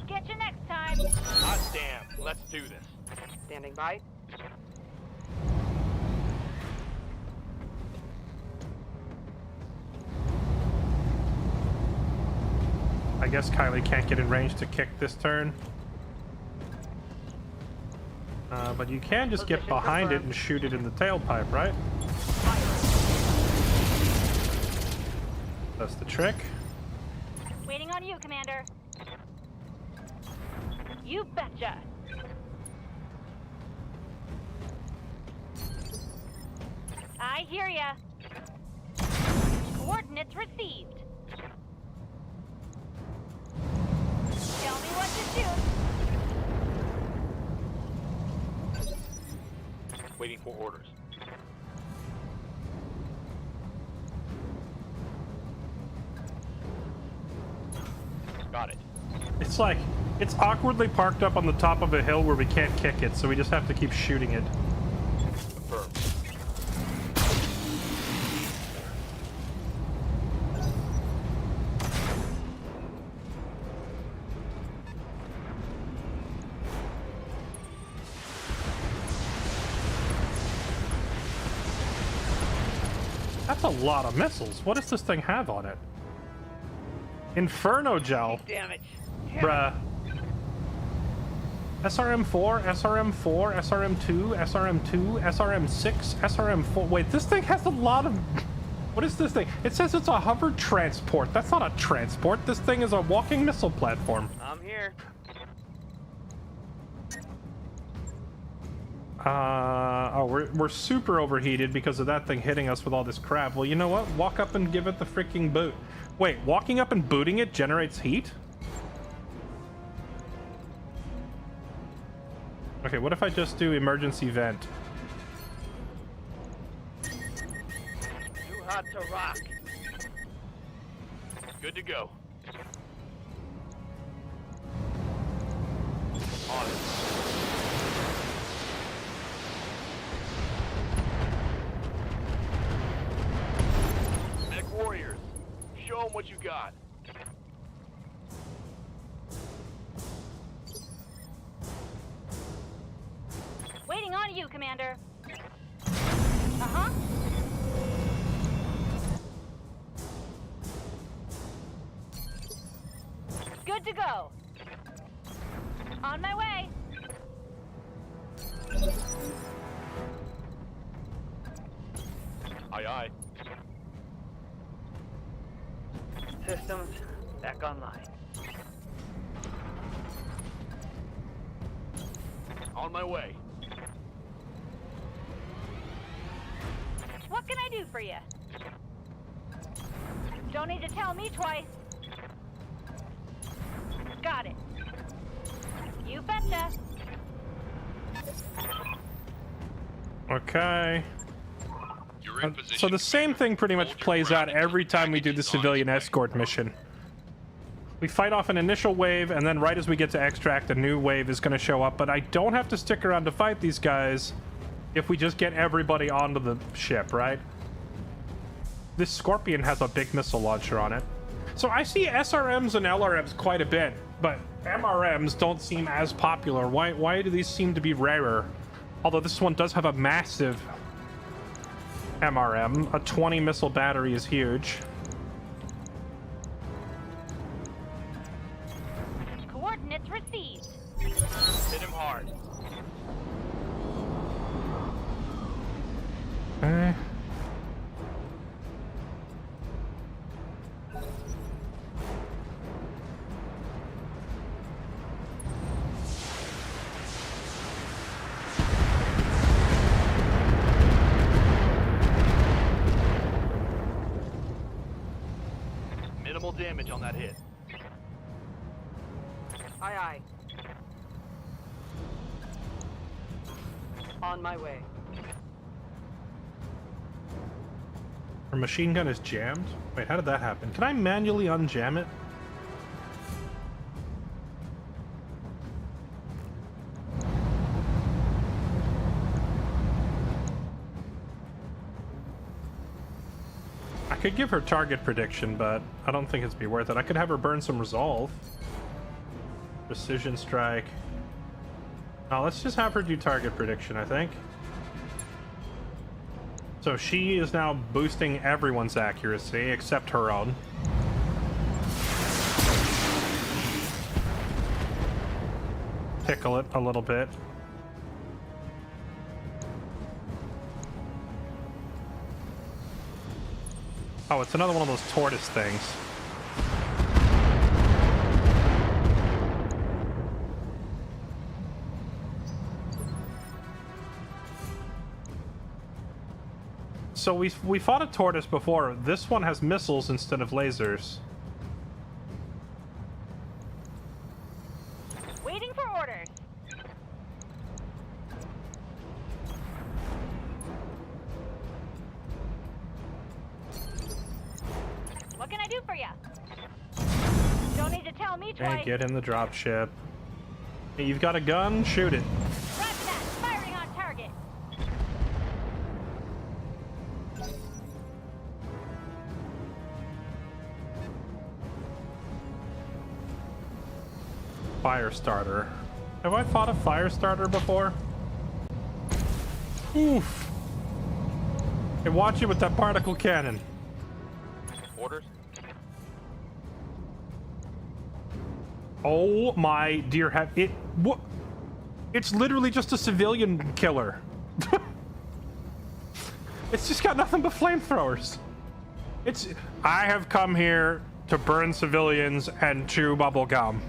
Get you next time.
Hot damn. Let's do this.
Standing by.
I guess Kylie can't get in range to kick this turn. But you can just get
Position
behind it
confirmed.
and shoot it in the tailpipe, right? That's the trick.
Waiting on you, Commander. You betcha. I hear ya. Coordinates received. Tell me what to do.
Waiting for orders. Got it.
It's like, it's awkwardly parked up on the top of a hill where we can't kick it, so we just have to keep shooting it.
Confirmed.
That's a lot of missiles. What does this thing have on it? Inferno gel.
Damage.
Bruh. SRM-4, SRM-4, SRM-2, SRM-2, SRM-6, SRM-4. Wait, this thing has a lot of... What is this thing? It says it's a hover transport. That's not a transport. This thing is a walking missile platform.
I'm here.
Oh, we're super overheated because of that thing hitting us with all this crap. Well, you know what? Walk up and give it the freaking boot. Wait, walking up and booting it generates heat? Okay, what if I just do emergency vent?
Too hot to rock. Good to go. On it. Mech warriors, show them what you got.
Waiting on you, Commander. Uh-huh. Good to go. On my way.
Aye, aye.
Systems back online.
On my way.
What can I do for you? Don't need to tell me twice. Got it. You betcha.
Okay.
You're You're in position.
So the same thing pretty much plays out every time we do the civilian escort mission. We fight off an initial wave, and then right as we get to extract, a new wave is going to show up. But I don't have to stick around to fight these guys if we just get everybody onto the ship, right? This Scorpion has a big missile launcher on it. So I see SRMs and LRMs quite a bit, but MRMs don't seem as popular. Why do these seem to be rarer? Although this one does have a massive MRM. A 20 missile battery is huge.
Coordinates received.
Hit him hard.
Okay.
Minimal damage on that hit.
Aye, aye. On my way.
Our machine gun is jammed? Wait, how did that happen? Can I manually unjam it? I could give her target prediction, but I don't think it'd be worth it. I could have her burn some resolve. Precision strike. Now let's just have her do target prediction, I think. So she is now boosting everyone's accuracy except her own. Tickle it a little bit. Oh, it's another one of those tortoise things. So we fought a tortoise before. This one has missiles instead of lasers.
Waiting for orders. What can I do for you? Don't need to tell me
Okay,
twice.
get in the dropship. Hey, you've got a gun? Shoot it.
Roger that. Firing on target.
Fire starter. Have I fought a fire starter before? Oof. Hey, watch it with that particle cannon.
Orders.
Oh my dear it what? It's literally just a civilian killer. It's just got nothing but flamethrowers. I have come here to burn civilians and chew bubble gum.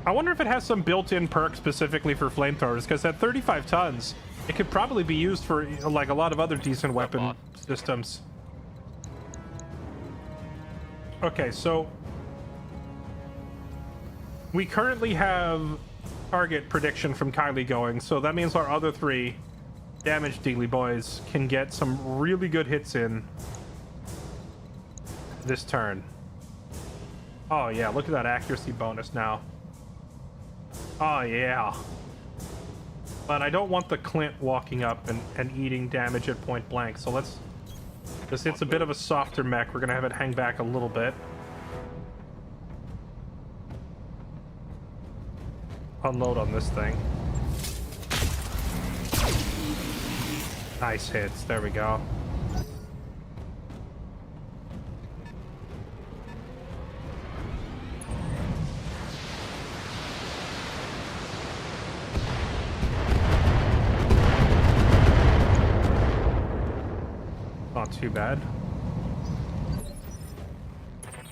I wonder if it has some built-in perk specifically for flamethrowers, because at 35 tons, it could probably be used for like a lot of other decent weapon systems. Okay, so we currently have target prediction from Kylie going, so that means our other three damage dealy boys can get some really good hits in this turn. Oh yeah, look at that accuracy bonus now. Oh yeah. But I don't want the Clint walking up and eating damage at point blank, so let's... Because it's a bit of a softer mech, we're gonna have it hang back a little bit. Unload on this thing. Nice hits, there we go. Not too bad.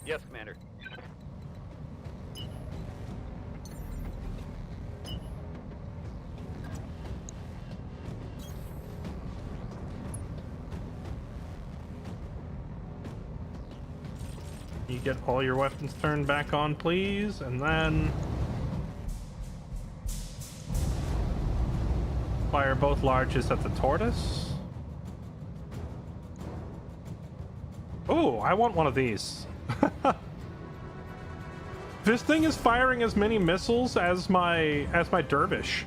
Yes, Commander.
You get all your weapons turned back on, please, and then... Fire both larges at the tortoise. Oh, I want one of these. This thing is firing as many missiles as my dervish.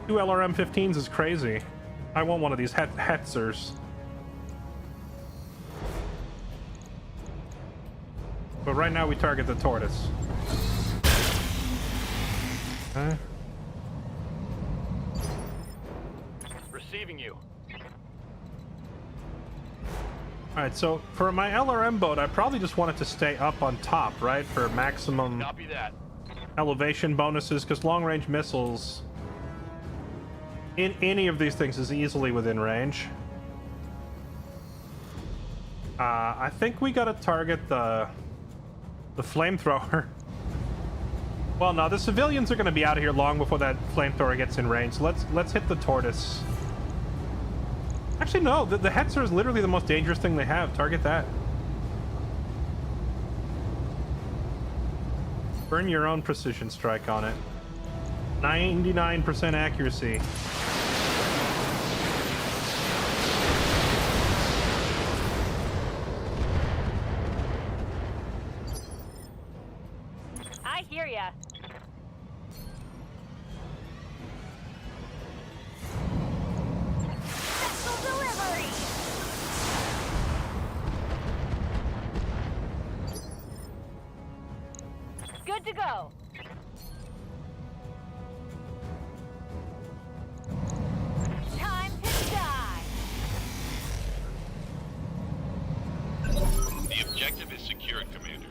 2 LRM-15s is crazy. I want one of these Hetzers. But right now we target the tortoise. Okay.
Receiving you.
Alright, so for my LRM boat, I probably just want it to stay up on top, right? For maximum
Copy that.
elevation bonuses, because long-range missiles in any of these things is easily within range. I think we gotta target the flamethrower. Well, no, the civilians are gonna be out of here long before that flamethrower gets in range. So let's hit the tortoise. Actually, no, the Hetzer is literally the most dangerous thing they have. Target that. Burn your own precision strike on it. 99% accuracy.
I hear ya. Missile delivery. Good to go. Time to die.
The objective is secured, Commander.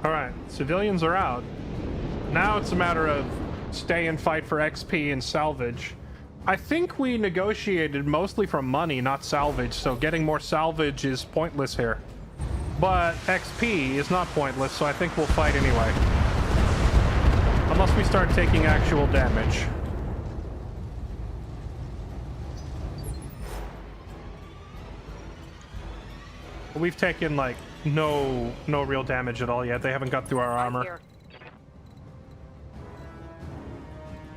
All right, civilians are out. Now it's a matter of stay and fight for XP and salvage. I think we negotiated mostly for money, not salvage, so getting more salvage is pointless here. But XP is not pointless, so I think we'll fight anyway. Unless we start taking actual damage. We've taken, like, no real damage at all yet. They haven't got through our
I'm
armor.
here.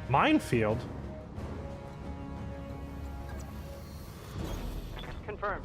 Minefield?
Confirmed.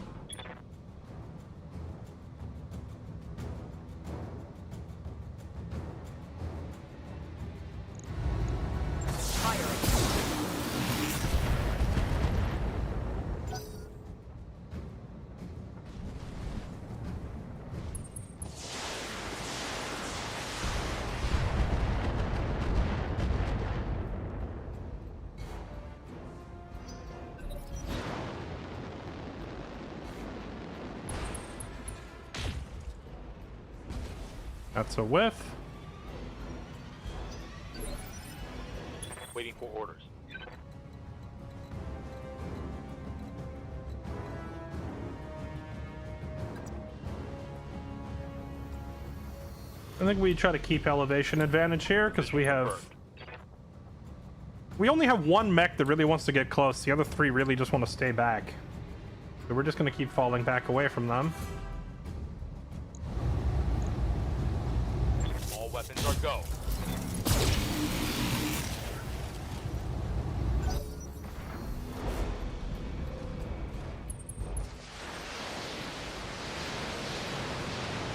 That's a whiff.
Waiting for orders.
I think we try to keep elevation advantage here because we only have one mech that really wants to get close. The other three really just want to stay back. So we're just going to keep falling back away from them.
All weapons are go.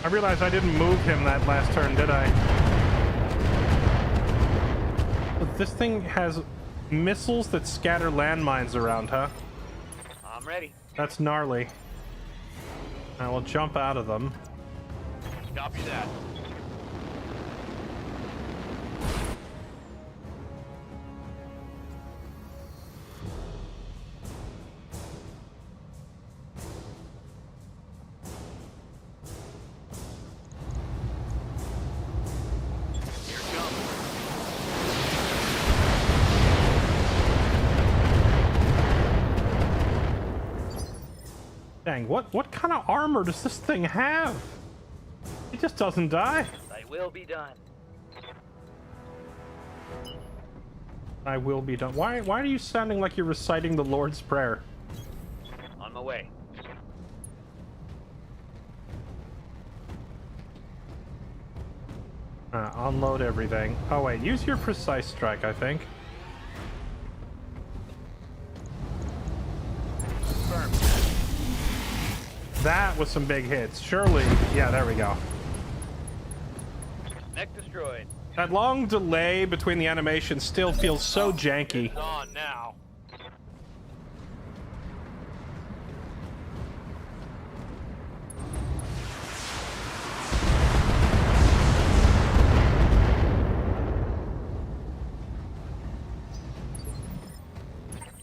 I realized I didn't move him that last turn, did I? But this thing has missiles that scatter landmines around, huh?
I'm ready.
That's gnarly. I will jump out of them.
Copy that. Here it comes.
Dang, what kind of armor does this thing have? It just doesn't die.
Thy will be done.
I will be done. Why are you sounding like you're reciting the Lord's Prayer?
On my way.
Unload everything. Oh wait, use your precise strike, I think. That was some big hits. Surely, yeah, there we go.
Mech destroyed.
That long delay between the animations still feels so janky.
It's on now.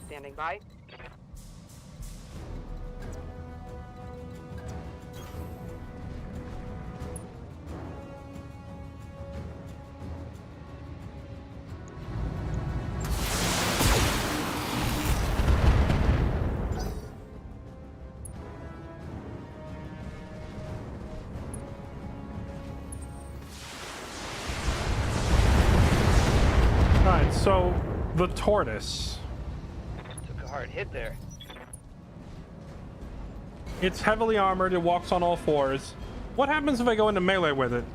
Standing by.
Alright, so the tortoise.
Took a hard hit there.
It's heavily armored, it walks on all fours. What happens if I go into melee with it?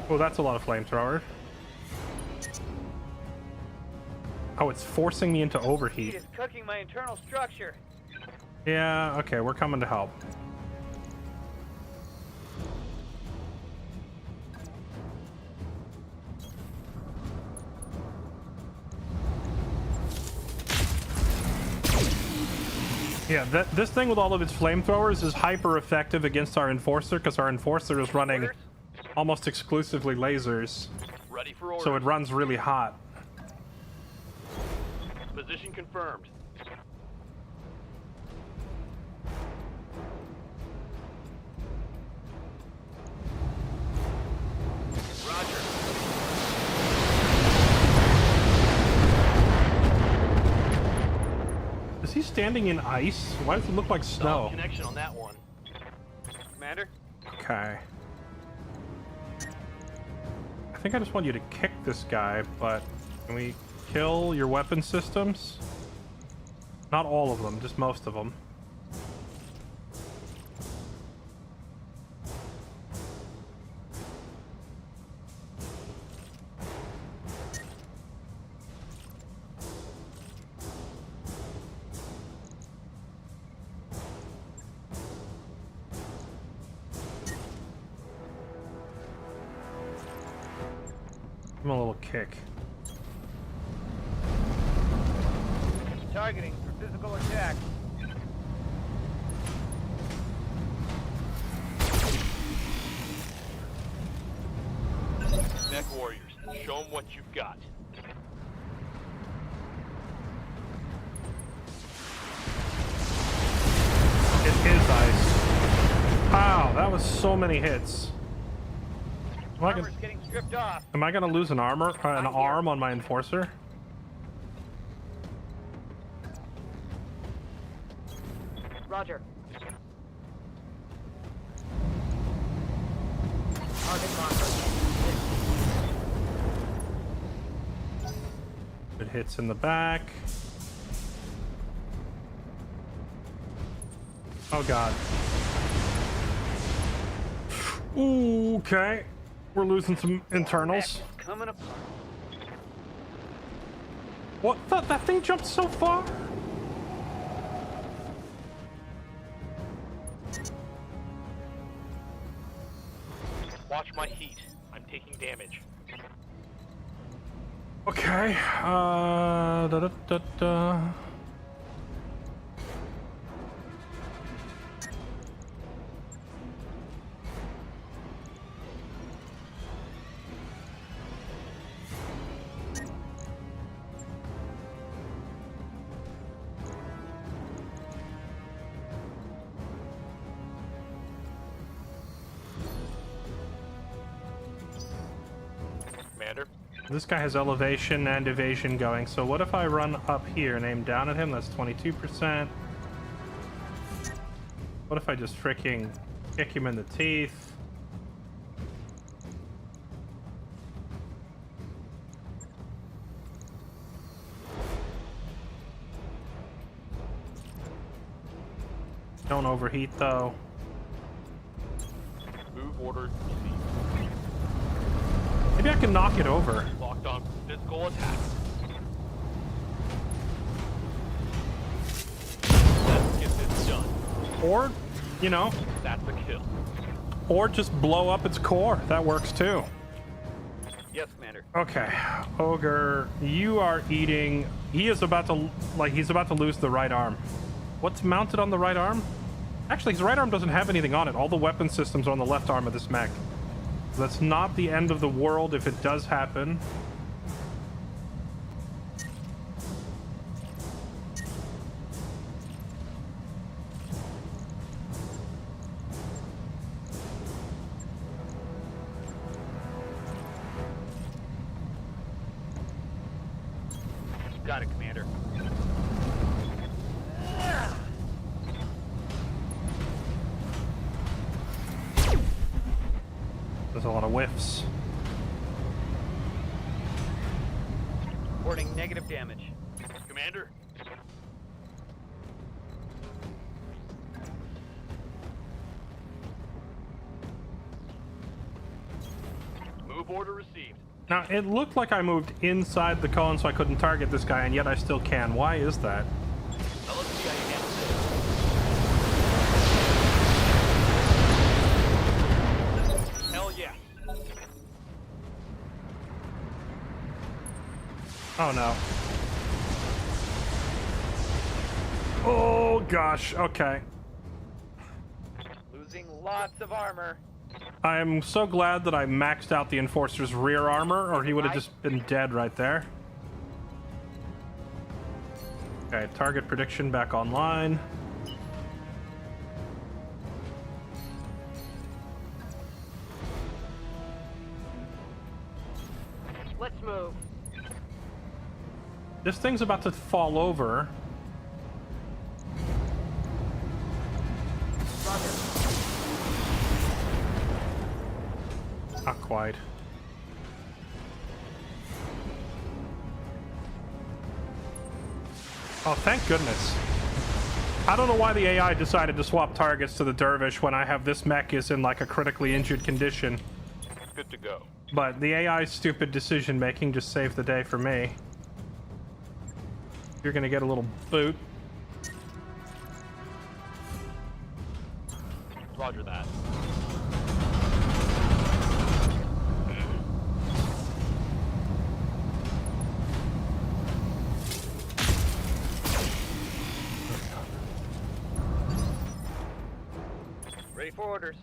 Oh, that's a lot of flamethrower. Oh, it's forcing me into
Heat
overheat.
is cooking my internal structure.
Yeah, okay, we're coming to help. Yeah, this thing with all of its flamethrowers is hyper effective against our Enforcer because our Enforcer is running
Orders?
almost exclusively lasers,
Ready for orders.
so it runs really hot.
Position confirmed. Roger.
Is he standing in ice? Why does it look like
Solid
snow?
connection on that one. Commander?
Okay. I think I just want you to kick this guy, but can we kill your weapon systems? Not all of them, just most of them. Give him a little kick.
Targeting for physical attack. Mech warriors, show them what you've got.
It is ice. Wow, that was so many hits.
Armor's getting stripped off.
Am I gonna lose an arm on my Enforcer?
Roger. Target marker.
It hits in the back. Oh god. Ooh, okay. We're losing some internals.
Mech coming apart.
What? That thing jumped so far?
Watch my heat. I'm taking damage.
Okay. Da da da da.
Commander?
This guy has elevation and evasion going, so what if I run up here and aim down at him? That's 22%. What if I just freaking kick him in the teeth? Don't overheat though.
Move order received.
Maybe I can knock it over.
Locked on for physical attack. Let's get
Or, you know,
That's a kill.
or just blow up its core. That works too.
Yes, Commander.
Okay, Ogre, you are eating. He is about to, like, he's about to lose the right arm. What's mounted on the right arm? Actually, his right arm doesn't have anything on it. All the weapon systems are on the left arm of this mech. So that's not the end of the world if it does happen.
Got it, Commander.
There's a lot of whiffs.
Reporting negative damage. Commander? Move order received.
Now, it looked like I moved inside the cone so I couldn't target this guy, and yet I still can. Why is that?
Now let's see how you handle this. Hell yeah.
Oh, no. Oh, gosh. Okay.
Losing lots of armor.
I'm so glad that I maxed out the Enforcer's rear armor, or he would have just been dead right there. Okay, target prediction back online.
Let's move.
This thing's about to fall over.
Roger.
Not quite. Oh, thank goodness. I don't know why the AI decided to swap targets to the Dervish when I have this mech is in like a critically injured condition.
Good to go.
But the AI's stupid decision making just saved the day for me. You're gonna get a little boot.
Roger that. Ready for orders.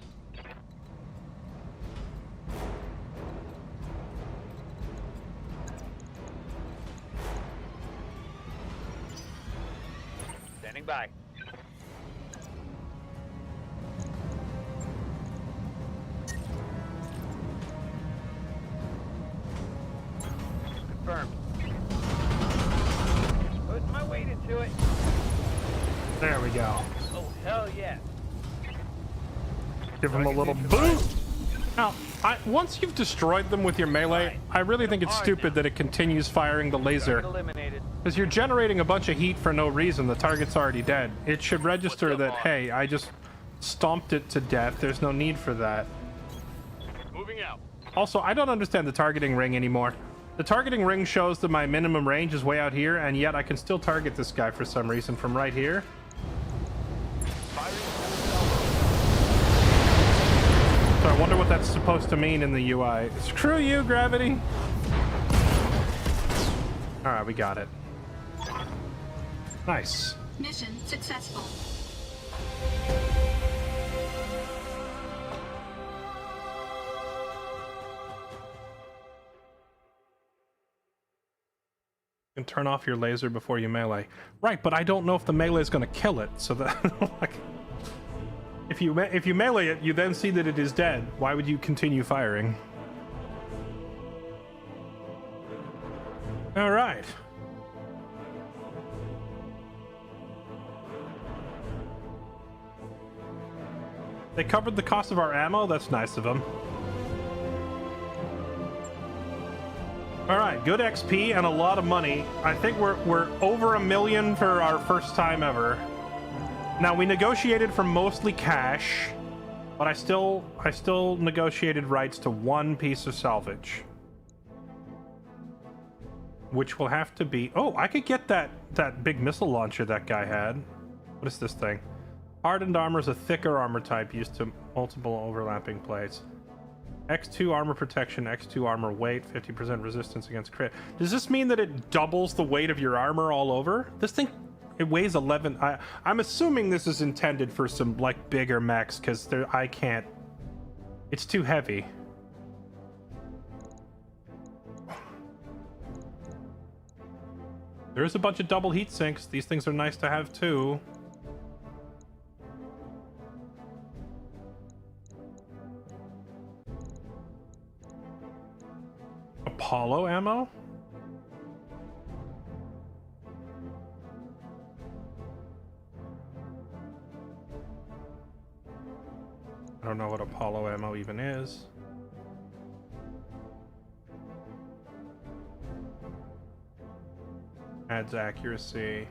Standing by. Confirmed. Put my weight into it.
There we go.
Oh, hell yeah.
Give him a little boot. Now, once you've destroyed them with your melee, I really think it's stupid that it continues firing the laser.
Eliminated.
Because you're generating a bunch of heat for no reason. The target's already dead. It should register that, hey, I just stomped it to death. There's no need for that.
Moving out.
Also, I don't understand the targeting ring anymore. The targeting ring shows that my minimum range is way out here, and yet I can still target this guy for some reason from right here. So I wonder what that's supposed to mean in the UI. Screw you, Gravity! Alright, we got it. Nice.
Mission successful.
You can turn off your laser before you melee. Right, but I don't know if the melee is going to kill it, so that... like, if you melee it, you then see that it is dead. Why would you continue firing? Alright. They covered the cost of our ammo? That's nice of them. Alright, good XP and a lot of money. I think we're over $1 million for our first time ever. Now, we negotiated for mostly cash, but I still negotiated rights to one piece of salvage. Which will have to be... Oh, I could get that big missile launcher that guy had. What is this thing? Hardened armor is a thicker armor type used to multiple overlapping plates. X2 armor protection, X2 armor weight, 50% resistance against crit. Does this mean that it doubles the weight of your armor all over? This thing, it weighs 11. I'm assuming this is intended for some like bigger mechs because I can't. It's too heavy. There's a bunch of double heat sinks. These things are nice to have too. Apollo ammo? I don't know what Apollo ammo even is. Adds accuracy.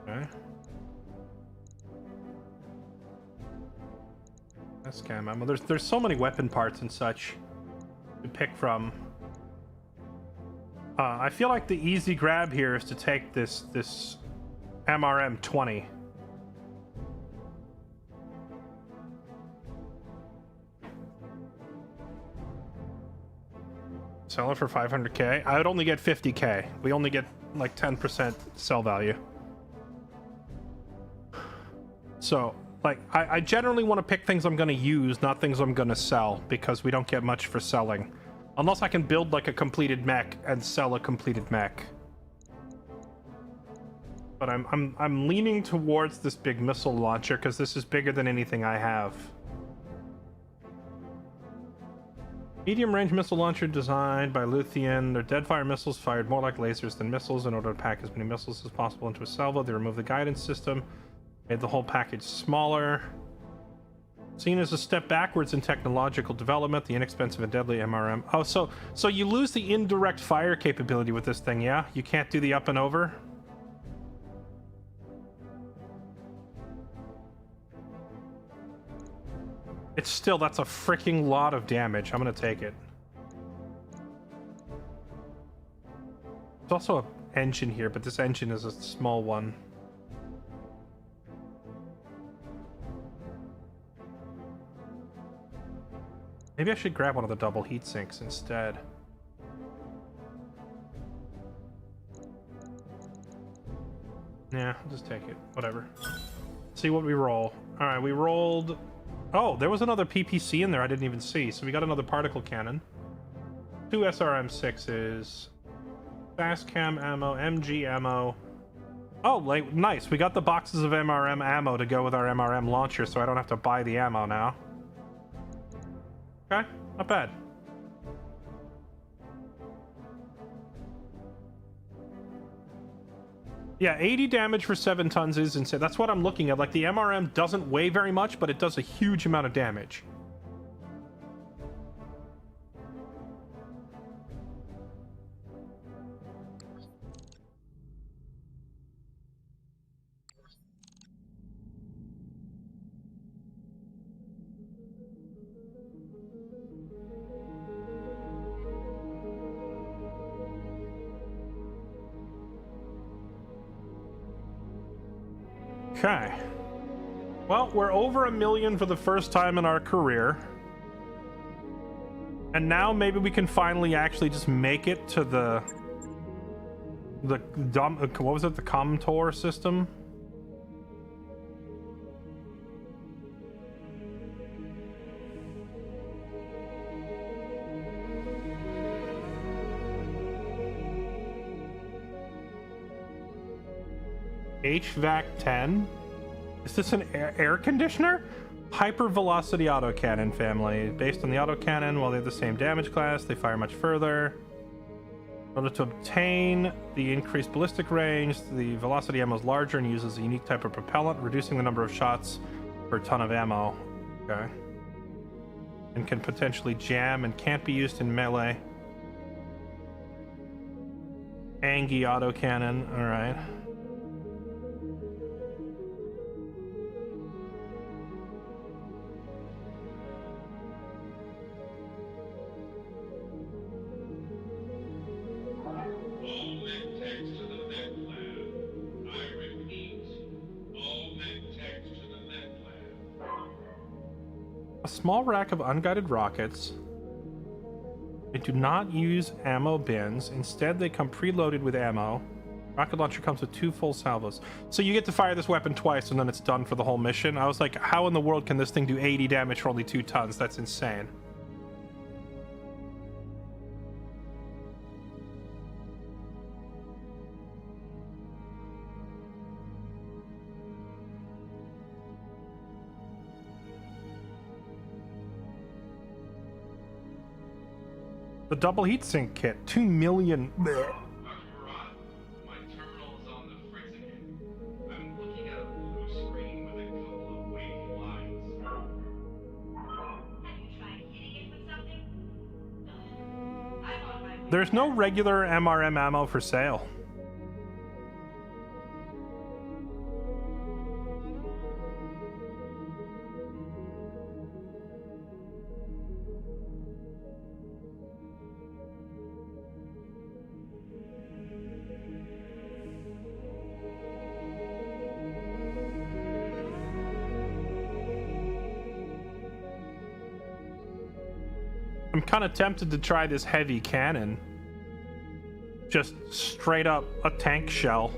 Okay. That's cam ammo. There's so many weapon parts and such to pick from. I feel like the easy grab here is to take this MRM 20. Sell it for 500k. I would only get 50k. We only get like 10% sell value. So, like, I generally want to pick things I'm going to use, not things I'm going to sell, because we don't get much for selling. Unless I can build like a completed mech and sell a completed mech. But I'm leaning towards this big missile launcher because this is bigger than anything I have. Medium range missile launcher designed by Luthien. Their deadfire missiles fired more like lasers than missiles. In order to pack as many missiles as possible into a salvo, they removed the guidance system, made the whole package smaller. Seen as a step backwards in technological development, the inexpensive and deadly MRM. Oh, so you lose the indirect fire capability with this thing, yeah? You can't do the up and over? It's still, that's a freaking lot of damage. I'm gonna take it. There's also an engine here, but this engine is a small one. Maybe I should grab one of the double heat sinks instead. Yeah, I'll just take it. Whatever. See what we roll. Alright, we rolled... Oh, there was another PPC in there I didn't even see. So we got another particle cannon. 2 SRM6s. Fast cam ammo, MG ammo. Oh, like, nice. We got the boxes of MRM ammo to go with our MRM launcher, so I don't have to buy the ammo now. Okay, not bad. Yeah, 80 damage for 7 tons is insane. That's what I'm looking at. Like, the MRM doesn't weigh very much, but it does a huge amount of damage. Okay. Well, we're over 1 million for the first time in our career. And now maybe we can finally actually just make it to the what was it? The Comtor system? HVAC 10? Is this an air conditioner? Hyper-velocity autocannon family. Based on the autocannon, while they have the same damage class, they fire much further. In order to obtain the increased ballistic range, the velocity ammo is larger and uses a unique type of propellant, reducing the number of shots per ton of ammo. Okay. And can potentially jam and can't be used in melee. Angie autocannon, alright.
All mech techs to the mech lab. I
A small rack of unguided rockets. They do not use ammo bins. Instead, they come preloaded with ammo. Rocket launcher comes with 2 full salvos. So you get to fire this weapon twice and then it's done for the whole mission. I was like, how in the world can this thing do 80 damage for only 2 tons? That's insane. The double heatsink kit, 2 million.
Dr. Murat, my terminal is on the fritz again. I'm looking at a blue screen with a couple of wavy lines.
Have you tried hitting it with something? I'm on my way.
There's no regular MRM ammo for sale. I'm kind of tempted to try this heavy cannon. Just straight up a tank shell.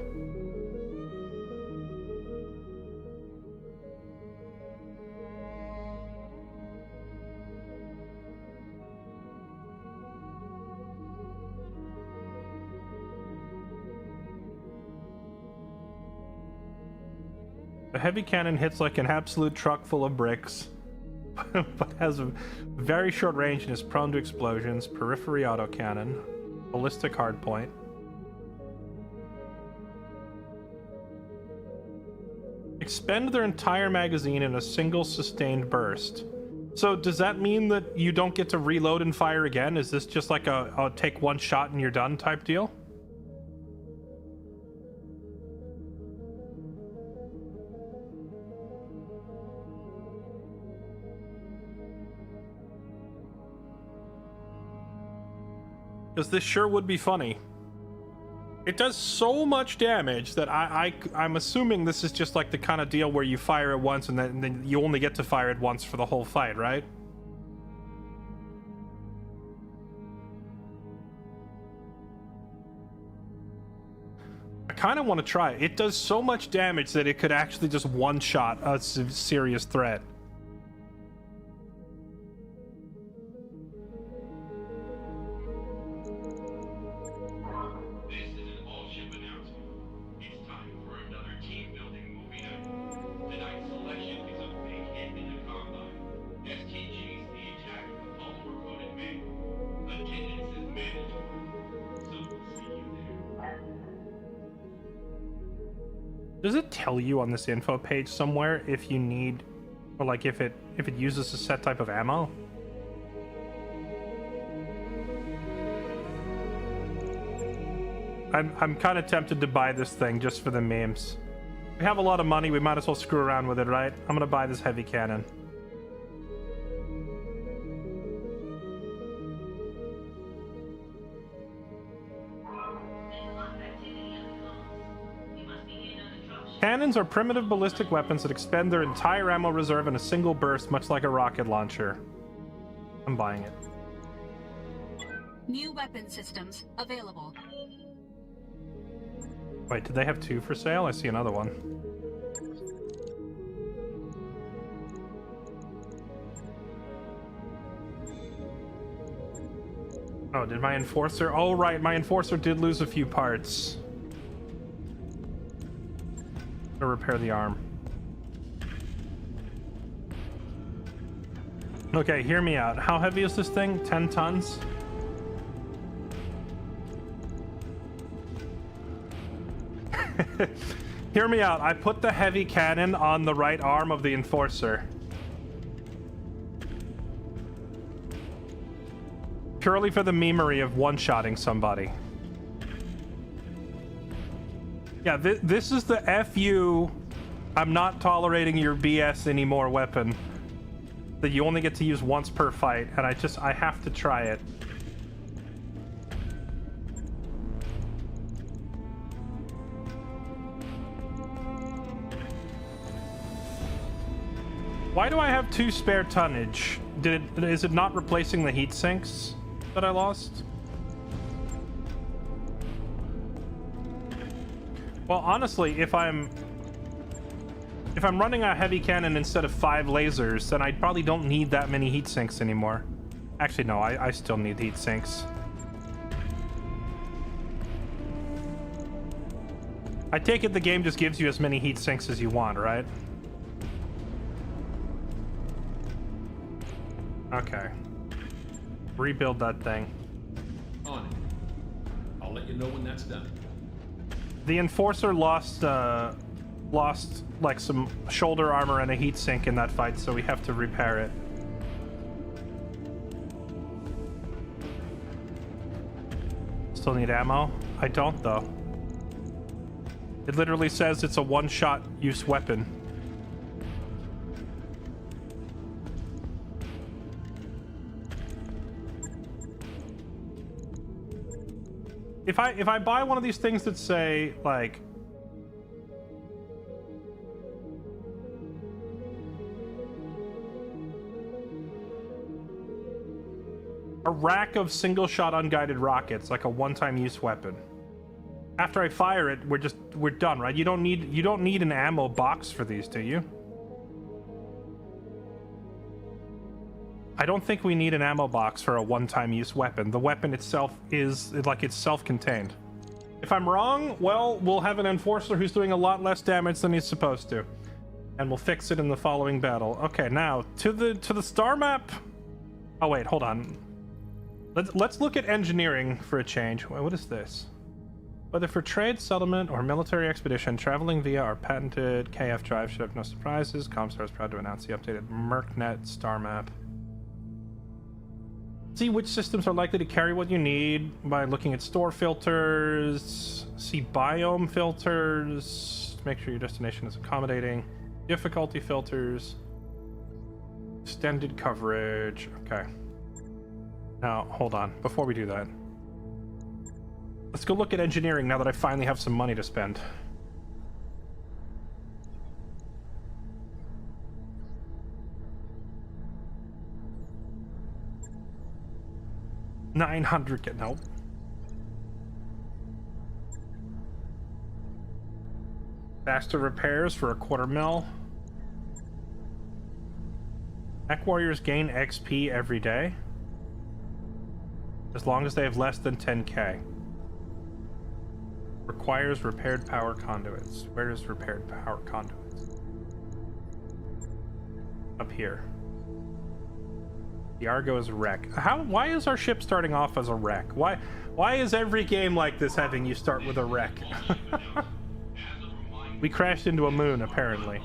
The heavy cannon hits like an absolute truck full of bricks. But has a very short range and is prone to explosions. Periphery autocannon. Ballistic hardpoint. Expend their entire magazine in a single sustained burst. So does that mean that you don't get to reload and fire again? Is this just like a take one shot and you're done type deal? Because this sure would be funny. It does so much damage that I'm assuming this is just like the kind of deal where you fire it once and then you only get to fire it once for the whole fight, right? I kind of want to try it. It does so much damage that it could actually just one-shot a serious threat. Does it tell you on this info page somewhere if you need, or like if it uses a set type of ammo? I'm kind of tempted to buy this thing just for the memes. We have a lot of money, we might as well screw around with it, right? I'm gonna buy this heavy cannon. Cannons are primitive ballistic weapons that expend their entire ammo reserve in a single burst, much like a rocket launcher. I'm buying it.
New weapon systems available.
Wait, did they have 2 for sale? I see another one. Oh, did my Enforcer? Oh, right, my Enforcer did lose a few parts. To repair the arm. Okay, hear me out. How heavy is this thing? 10 tons? Hear me out. I put the heavy cannon on the right arm of the Enforcer. Purely for the memery of one-shotting somebody. Yeah, this is the FU, I'm not tolerating your BS anymore weapon. That you only get to use once per fight, and I have to try it. Why do I have 2 spare tonnage? Is it not replacing the heat sinks that I lost? Well, honestly, if I'm running a heavy cannon instead of 5 lasers, then I probably don't need that many heat sinks anymore. Actually, no, I still need heat sinks. I take it the game just gives you as many heat sinks as you want, right? Okay. Rebuild that thing.
On it. I'll let you know when that's done.
The Enforcer lost like some shoulder armor and a heat sink in that fight, so we have to repair it. Still need ammo? I don't, though. It literally says it's a one-shot use weapon. If I buy one of these things that say, like, a rack of single-shot unguided rockets, like a one-time use weapon. After I fire it, we're done, right? You don't need an ammo box for these, do you? I don't think we need an ammo box for a one-time use weapon. The weapon itself is like it's self-contained. If I'm wrong, well, we'll have an Enforcer who's doing a lot less damage than he's supposed to, and we'll fix it in the following battle. Okay, now to the star map. Oh wait, hold on. Let's look at engineering for a change. What is this? Whether for trade, settlement, or military expedition, traveling via our patented KF drive should have no surprises. Comstar is proud to announce the updated MERCnet star map. See which systems are likely to carry what you need by looking at store filters. See biome filters. Make sure your destination is accommodating. Difficulty filters. Extended coverage. Okay. Now, hold on. Before we do that, let's go look at engineering now that I finally have some money to spend. $900. Nope. Faster repairs for $250,000. Mech warriors gain XP every day, as long as they have less than 10k. Requires repaired power conduits. Where is repaired power conduits? Up here. The Argo is a wreck. Why is our ship starting off as a wreck? Why is every game like this having you start with a wreck? We crashed into a moon, apparently.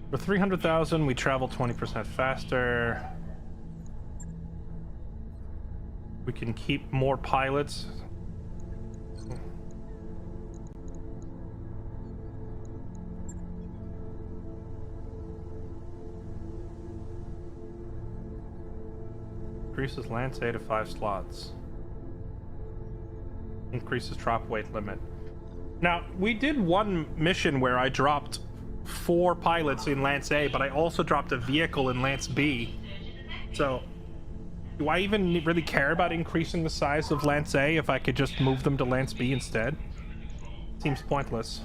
For 300,000, we travel 20% faster. We can keep more pilots. Increases Lance A to 5 slots. Increases drop weight limit. Now, we did one mission where I dropped 4 pilots in Lance A, but I also dropped a vehicle in Lance B. So, do I even really care about increasing the size of Lance A if I could just move them to Lance B instead? Seems pointless.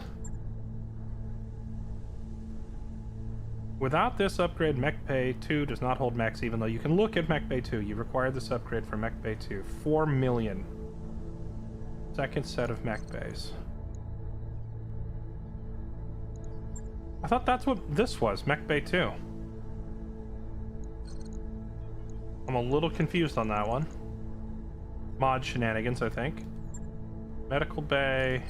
Without this upgrade, Mech Bay 2 does not hold mechs, even though you can look at Mech Bay 2. You require this upgrade for Mech Bay 2. 4 million. Second set of mech bays. I thought that's what this was, Mech Bay 2. I'm a little confused on that one. Mod shenanigans, I think. Medical Bay.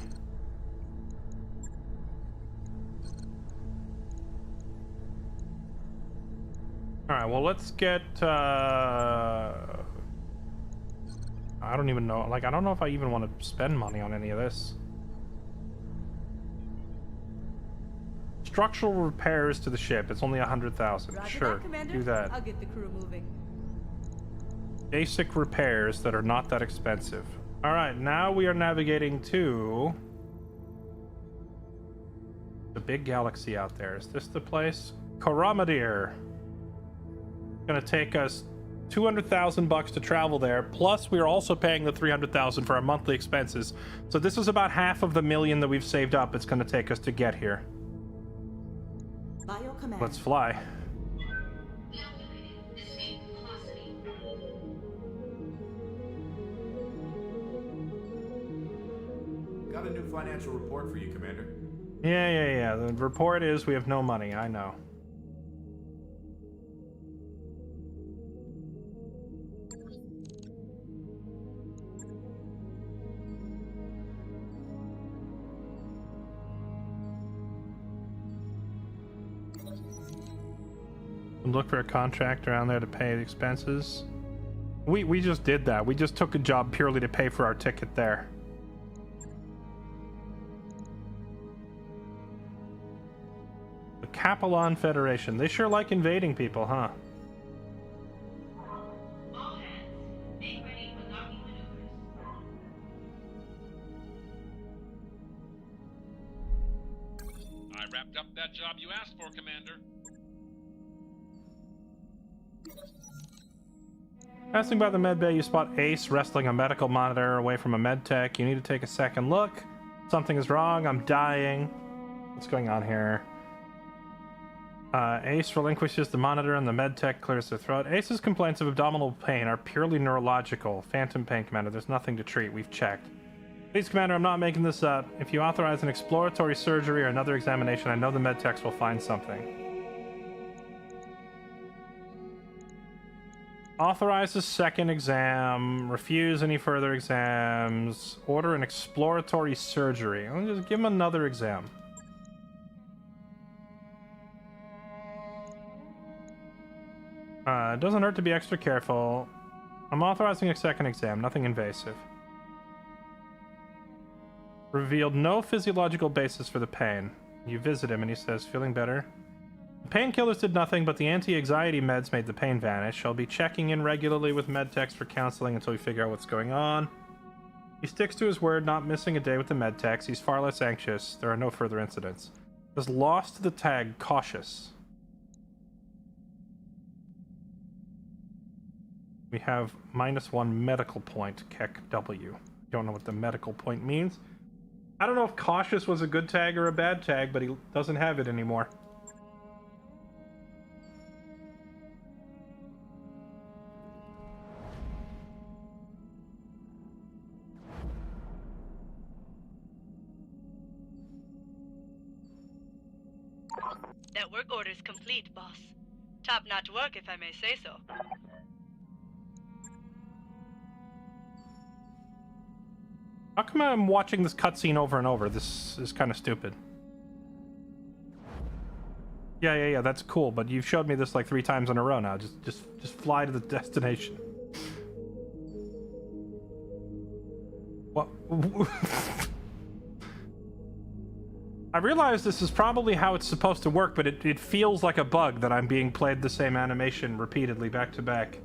Alright, well, let's get, I don't even know, like, I don't know if I even want to spend money on any of this. Structural repairs to the ship, it's only 100,000. Sure, do that.
I'll get the crew moving.
Basic repairs that are not that expensive. All right, now we are navigating to the big galaxy out there. Is this the place? Koramadir. Gonna take us 200,000 bucks to travel there. Plus, we are also paying the 300,000 for our monthly expenses. So this is about half of the million that we've saved up. It's gonna take us to get here.
By your command.
Let's fly.
Calculating escape velocity.
Got a new financial report for you, Commander.
Yeah. The report is we have no money. I know. Look for a contract around there to pay the expenses. We just did that. We just took a job purely to pay for our ticket there. The Capelon Federation. They sure like invading people, huh?
All hands, make ready for docking maneuvers.
I wrapped up that job you asked for, Commander.
Passing by the medbay, you spot Ace wrestling a medical monitor away from a medtech. You need to take a second look. Something is wrong. I'm dying. What's going on here? Ace relinquishes the monitor and the medtech clears their throat. Ace's complaints of abdominal pain are purely neurological. Phantom pain, Commander. There's nothing to treat. We've checked. Please, Commander, I'm not making this up. If you authorize an exploratory surgery or another examination, I know the medtechs will find something. Authorize a second exam. Refuse any further exams. Order an exploratory surgery. I'll just give him another exam. It doesn't hurt to be extra careful. I'm authorizing a second exam. Nothing invasive. Revealed no physiological basis for the pain. You visit him and he says, feeling better? The painkillers did nothing, but the anti-anxiety meds made the pain vanish. I'll be checking in regularly with medtechs for counseling until we figure out what's going on. He sticks to his word, not missing a day with the medtechs. He's far less anxious. There are no further incidents. Has lost the tag cautious. We have -1 medical point, Keck W. Don't know what the medical point means. I don't know if cautious was a good tag or a bad tag, but he doesn't have it anymore.
That work order is complete, boss. Top-notch work, if I may say so.
How come I'm watching this cutscene over and over? This is kind of stupid. Yeah, that's cool, but you've showed me this like 3 times in a row now. Just fly to the destination. What? I realize this is probably how it's supposed to work, but it feels like a bug that I'm being played the same animation repeatedly back to back.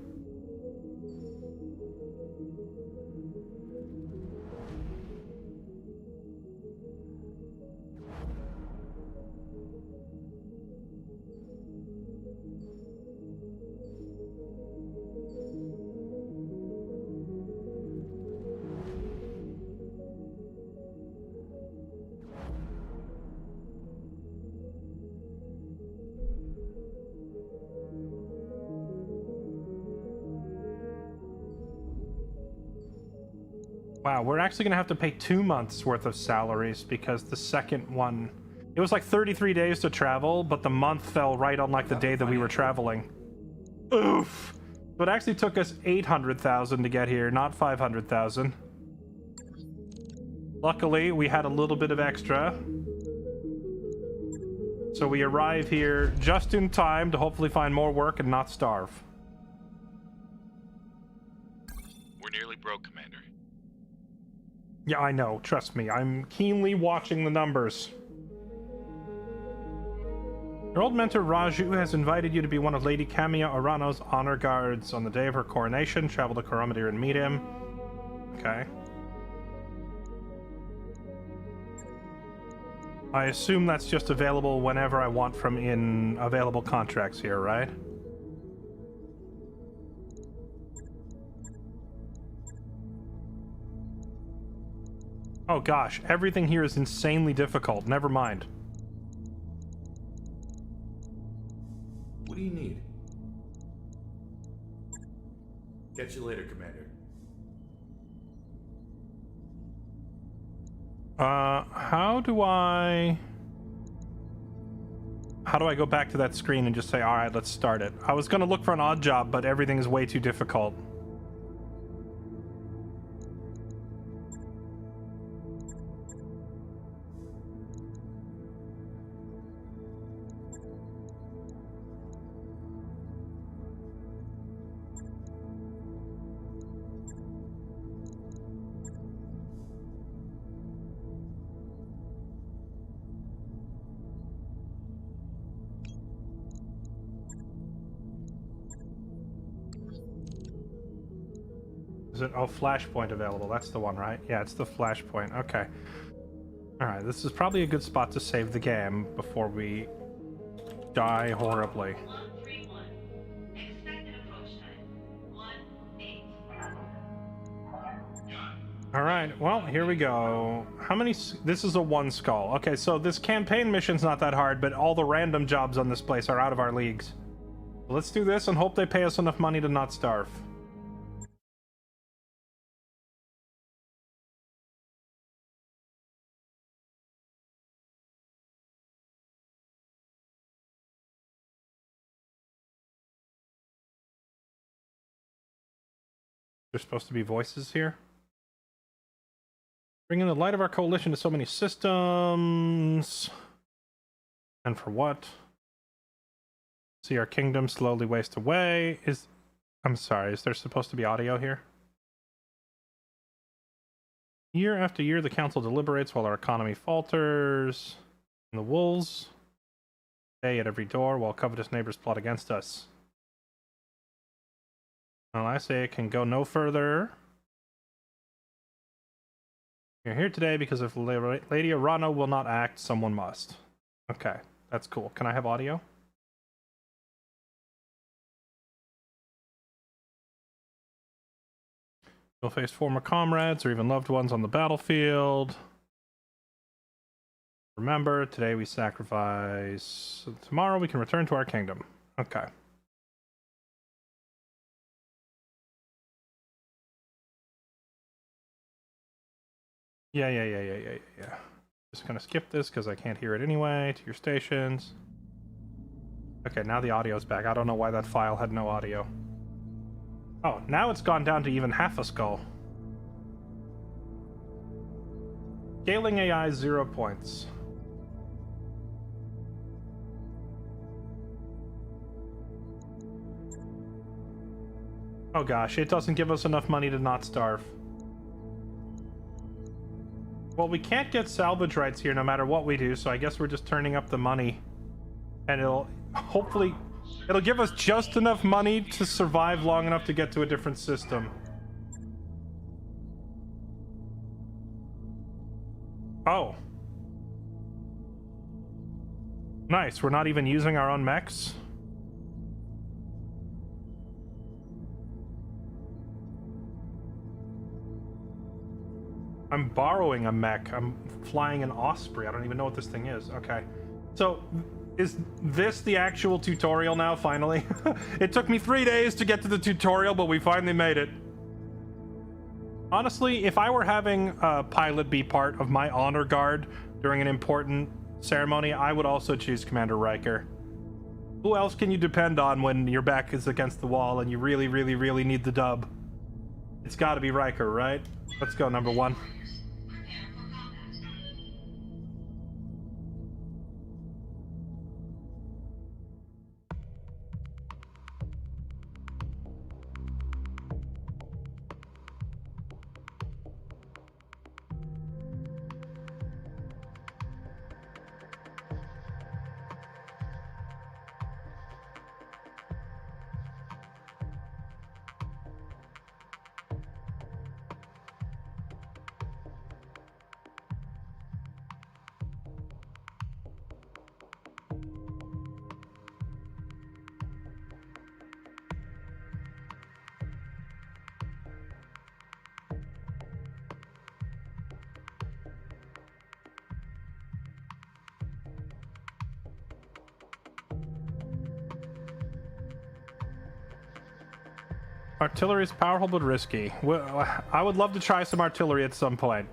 Wow, we're actually gonna have to pay 2 months worth of salaries because the second one, it was like 33 days to travel, but the month fell right on like the day that we were traveling. Oof. So it actually took us 800,000 to get here, not 500,000. Luckily, we had a little bit of extra. So we arrive here just in time to hopefully find more work and not starve.
We're nearly broke, Commander.
Yeah, I know. Trust me. I'm keenly watching the numbers. Your old mentor Raju has invited you to be one of Lady Kamiya Arano's honor guards on the day of her coronation. Travel to Coromandel and meet him. Okay. I assume that's just available whenever I want from in available contracts here, right? Oh gosh, everything here is insanely difficult. Never mind.
What do you need? Catch you later, Commander.
How do I go back to that screen and just say, all right, let's start it? I was gonna look for an odd job, but everything is way too difficult. Is it? Oh, Flashpoint available. That's the one, right? Yeah, it's the Flashpoint. Okay. Alright, this is probably a good spot to save the game before we die horribly.
131. Expected approach time. 18.
Alright, well, here we go. How many... This is a 1 skull. Okay, so this campaign mission's not that hard, but all the random jobs on this place are out of our leagues. Let's do this and hope they pay us enough money to not starve. There's supposed to be voices here. Bringing the light of our coalition to so many systems. And for what? See our kingdom slowly waste away. I'm sorry, is there supposed to be audio here? Year after year, the council deliberates while our economy falters. And the wolves stay at every door while covetous neighbors plot against us. Well, I say it can go no further. You're here today because if Lady Arano will not act, someone must. Okay, that's cool. Can I have audio? You'll face former comrades or even loved ones on the battlefield. Remember, today we sacrifice. So tomorrow we can return to our kingdom. Okay. Yeah. Just gonna skip this because I can't hear it anyway. To your stations. Okay, now the audio's back. I don't know why that file had no audio. Oh, now it's gone down to even half a skull. Scaling AI 0 points. Oh gosh, it doesn't give us enough money to not starve. Well, we can't get salvage rights here no matter what we do, so I guess we're just turning up the money. And it'll hopefully... It'll give us just enough money to survive long enough to get to a different system. Oh. Nice, we're not even using our own mechs? I'm borrowing a mech. I'm flying an Osprey. I don't even know what this thing is. Okay. So, is this the actual tutorial now, finally? It took me 3 days to get to the tutorial, but we finally made it. Honestly, if I were having a pilot be part of my honor guard during an important ceremony, I would also choose Commander Riker. Who else can you depend on when your back is against the wall and you really, really, really need the dub? It's gotta be Riker, right? Let's go, number 1. Artillery is powerful but risky. Well, I would love to try some artillery at some point.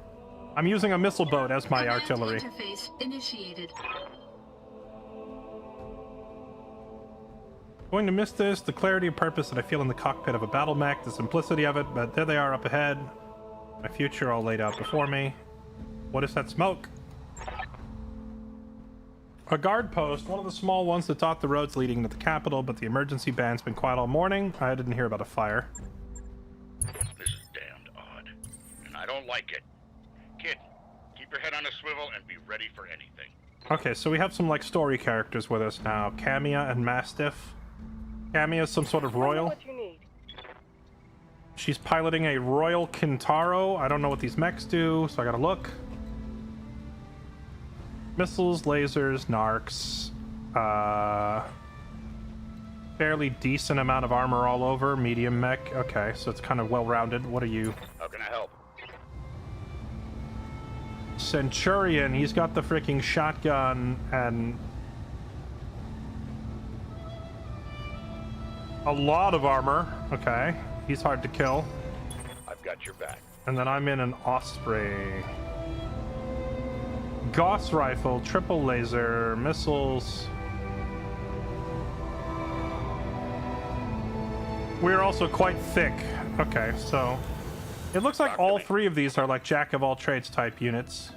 I'm using a missile boat as my
Command
artillery.
Interface initiated.
Going to miss this, the clarity of purpose that I feel in the cockpit of a battle mech, the simplicity of it, but there they are up ahead. My future all laid out before me. What is that smoke? A guard post, one of the small ones that dot the roads leading to the capital, but the emergency band's been quiet all morning. I didn't hear about a fire.
This is damned odd, and I don't like it. Kid, keep your head on a swivel and be ready for anything.
Okay, so we have some, like, story characters with us now. Camia and Mastiff. Camia's some sort of royal.
What you need.
She's piloting a Royal Kintaro. I don't know what these mechs do, so I gotta look. Missiles, lasers, narcs. Fairly decent amount of armor all over. Medium mech. Okay, so it's kind of well-rounded. What are you?
How can I help?
Centurion. He's got the freaking shotgun and a lot of armor. Okay, he's hard to kill.
I've got your back.
And then I'm in an Osprey. Gauss rifle, triple laser, missiles. We're also quite thick. Okay, so it looks like all three of these are like jack of all trades type units.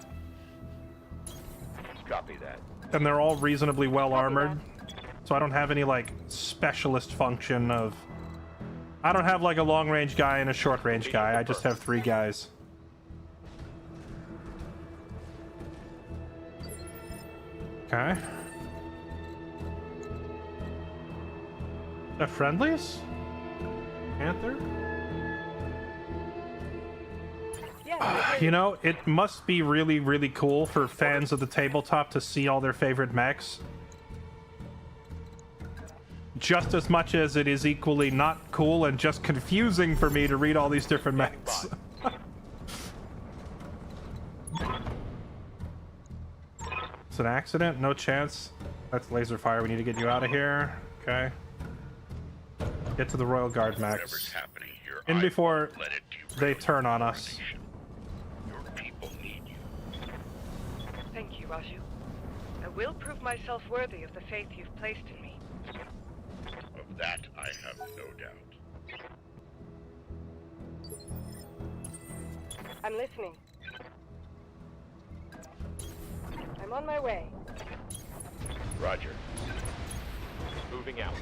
Copy that.
And they're all reasonably well armored. So I don't have any like specialist function of... I don't have like a long range guy and a short range guy. I just have three guys. Okay. The friendlies? Panther? You know, it must be really, really cool for fans of the tabletop to see all their favorite mechs. Just as much as it is equally not cool and just confusing for me to read all these different mechs. It's an accident? No chance. That's laser fire. We need to get you out of here. Okay. Get to the Royal Guard mechs. In before they turn on us.
Thank you, Raju. I will prove myself worthy of the faith you've placed in me.
Of that, I have no doubt.
I'm listening. I'm on my way.
Roger. Moving out.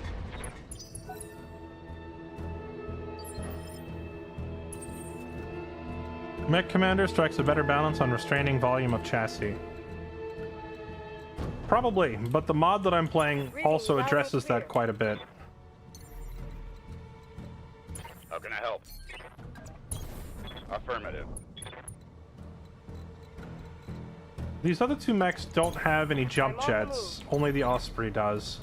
Mech Commander strikes a better balance on restraining volume of chassis. Probably, but the mod that I'm playing also addresses that quite a bit.
How can I help? Affirmative.
These other two mechs don't have any jump jets. Only the Osprey does.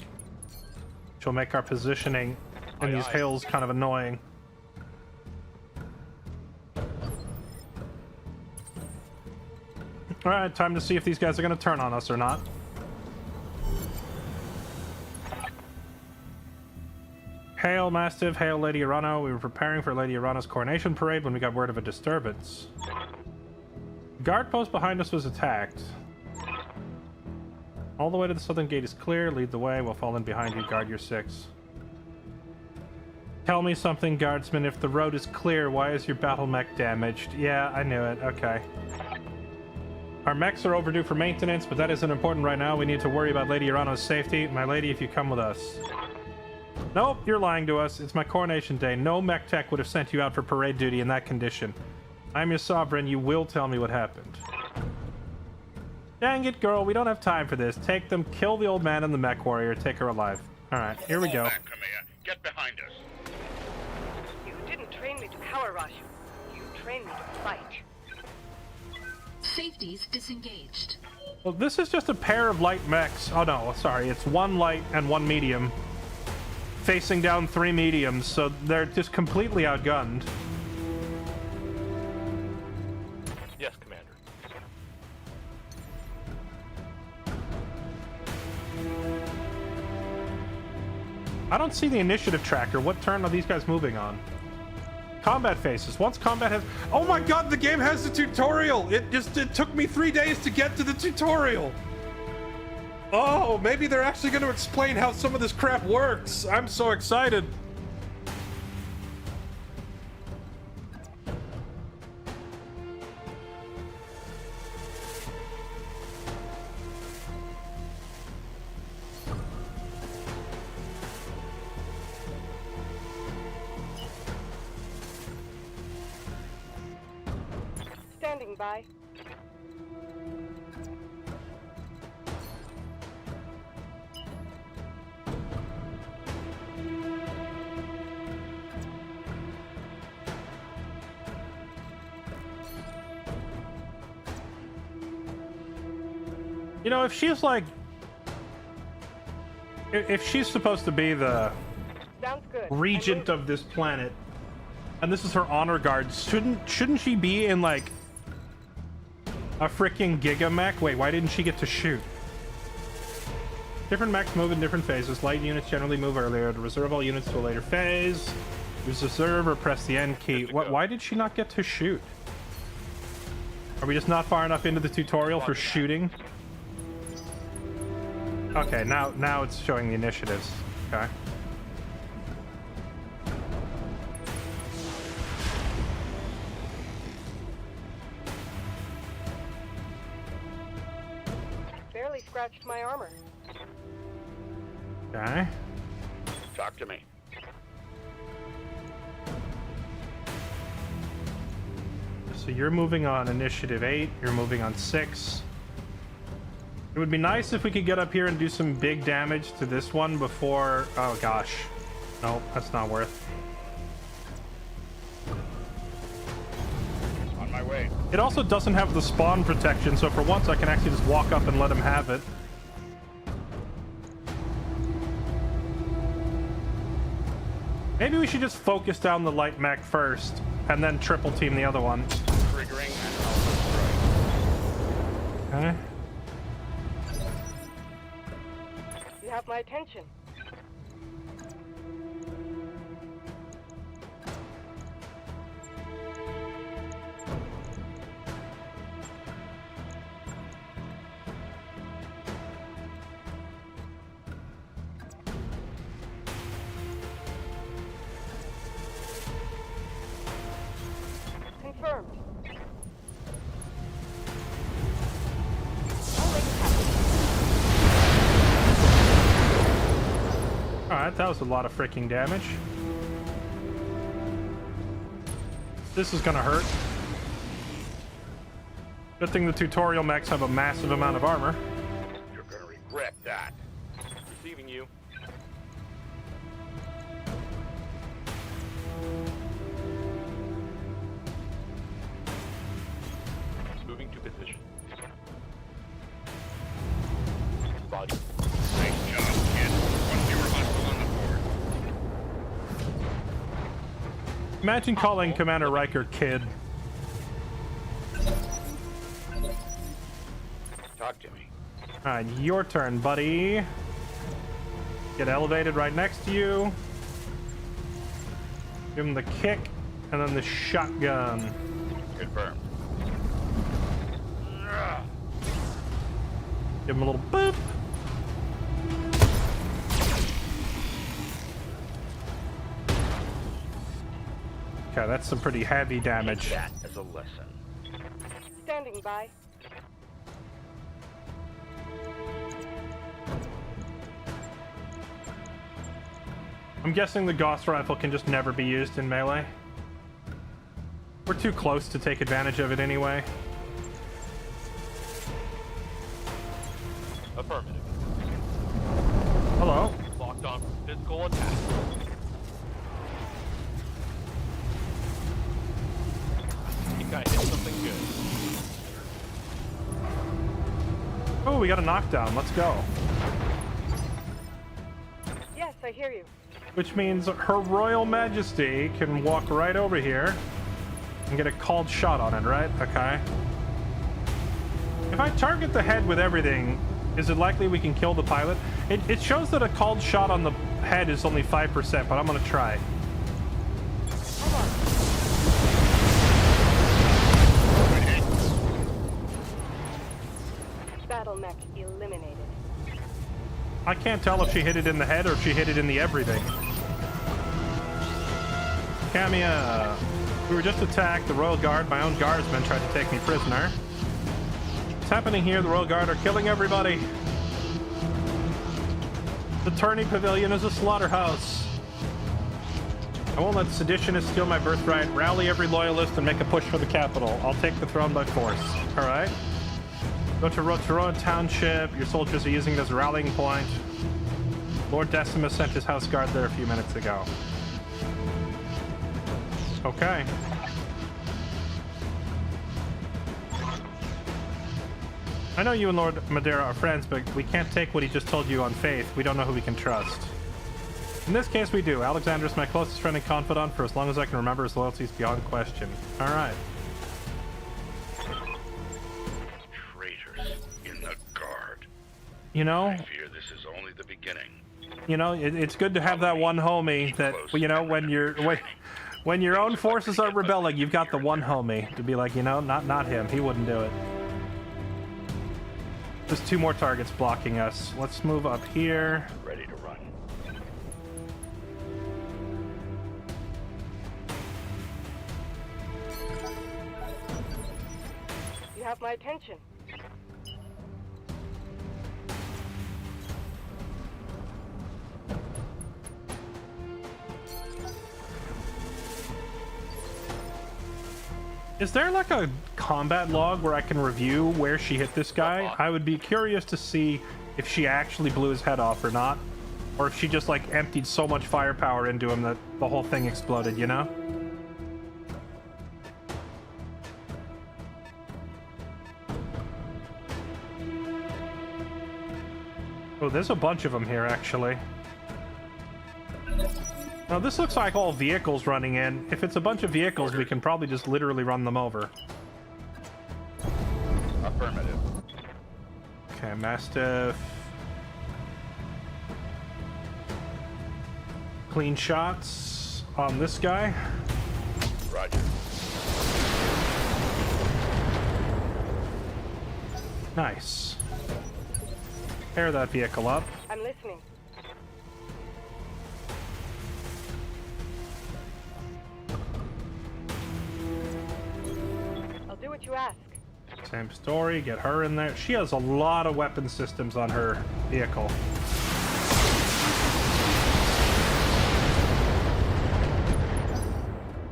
Which will make our positioning in these hills kind of annoying. Alright, time to see if these guys are going to turn on us or not. Hail, Mastiff. Hail, Lady Arano. We were preparing for Lady Arano's coronation parade when we got word of a disturbance. The guard post behind us was attacked. All the way to the southern gate is clear. Lead the way. We'll fall in behind you. Guard your six. Tell me something, guardsman. If the road is clear, why is your battle mech damaged? Yeah, I knew it. Okay. Our mechs are overdue for maintenance, but that isn't important right now. We need to worry about Lady Arano's safety. My lady, if you come with us. Nope, you're lying to us. It's my coronation day. No mech tech would have sent you out for parade duty in that condition. I'm your sovereign. You will tell me what happened. Dang it, girl. We don't have time for this. Take them, kill the old man and the mech warrior. Take her alive. Alright, here we go.
Get behind us.
You didn't train me to cower, Raju. You trained me to fight.
Safeties disengaged.
Well, this is just a pair of light mechs. Oh no, sorry. It's one light and one medium. Facing down three mediums, so they're just completely outgunned.
Yes, Commander.
I don't see the initiative tracker. What turn are these guys moving on? Combat phases. Once combat has... Oh my god, the game has a tutorial! It took me 3 days to get to the tutorial! Oh, maybe they're actually going to explain how some of this crap works. I'm so excited.
Standing by.
You know, if she's like... If she's supposed to be the
Sounds good.
regent of this planet, and this is her honor guard, shouldn't she be in, like, a freaking gigamech? Wait, why didn't she get to shoot? Different mechs move in different phases. Light units generally move earlier. To reserve all units to a later phase. Use reserve or press the N key. Why did she not get to shoot? Are we just not far enough into the tutorial for shooting? Okay, now it's showing the initiatives. Okay.
Barely scratched my armor.
Okay.
Talk to me.
So you're moving on initiative 8, you're moving on 6. It would be nice if we could get up here and do some big damage to this one before... Oh gosh. No, that's not worth.
On my way.
It also doesn't have the spawn protection, so for once I can actually just walk up and let him have it. Maybe we should just focus down the light mech first, and then triple team the other one.
Triggering and
Okay.
You have my attention. Confirmed.
Alright, that was a lot of freaking damage. This is gonna hurt. Good thing the tutorial mechs have a massive amount of armor.
You're gonna regret that.
Receiving you. Moving to position. Body.
Nice job, kid. One fewer hostile on the board.
Imagine calling Commander Riker kid.
Talk to me.
Alright, your turn, buddy. Get elevated right next to you. Give him the kick, and then the shotgun.
Confirmed.
Give him a little boop. Okay, that's some pretty heavy damage.
Take that as a lesson.
Standing by.
I'm guessing the Gauss rifle can just never be used in melee. We're too close to take advantage of it anyway.
Affirmative.
Hello.
Locked on for physical attack. I think I hit something good.
Oh, we got a knockdown. Let's go.
Yes, I hear you.
Which means Her Royal Majesty can walk right over here and get a called shot on it, right? Okay. If I target the head with everything, is it likely we can kill the pilot? It shows that a called shot on the head is only 5%, but I'm gonna try.
Hold on. Battle mech eliminated.
I can't tell if she hit it in the head or if she hit it in the everything. Camia, we were just attacked. The Royal Guard, my own guardsmen, tried to take me prisoner. What's happening here? The Royal Guard are killing everybody. The tourney pavilion is a slaughterhouse. I won't let seditionists steal my birthright. Rally every loyalist and make a push for the capital. I'll take the throne by force. All right. Go to Rotorua Township. Your soldiers are using it as a rallying point. Lord Decimus sent his house guard there a few minutes ago. Okay. I know you and Lord Madeira are friends, but we can't take what he just told you on faith. We don't know who we can trust. In this case, we do. Alexander's my closest friend and confidant for as long as I can remember. His loyalty is beyond question. All right.
Traitors in the guard.
You know,
I fear this is only the beginning.
You know, it's good to have that one homie that, you know, when your own forces are rebelling, you've got the one homie to be like, you know, not him. He wouldn't do it. There's 2 more targets blocking us. Let's move up here.
Ready to run.
You have my attention.
Is there like a combat log where I can review where she hit this guy? I would be curious to see if she actually blew his head off or not. Or if she just like emptied so much firepower into him that the whole thing exploded, you know? Oh, there's a bunch of them here actually. Now this looks like all vehicles running in. If it's a bunch of vehicles, we can probably just literally run them over.
Affirmative.
Okay, Mastiff. Clean shots on this guy.
Roger.
Nice. Pair that vehicle up.
I'm listening. I'll do what you ask.
Same story, get her in there. She has a lot of weapon systems on her vehicle.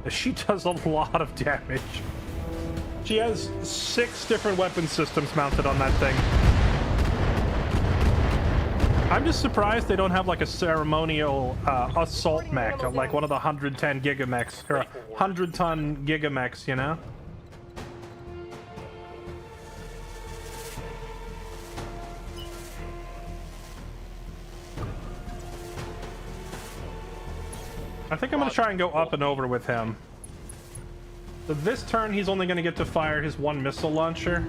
She does a lot of damage. She has 6 different weapon systems mounted on that thing. I'm just surprised they don't have like a ceremonial assault mech, like one of the 110 gigamechs, or 100-ton gigamechs, you know? I think I'm going to try and go up and over with him. So this turn, he's only going to get to fire his 1 missile launcher.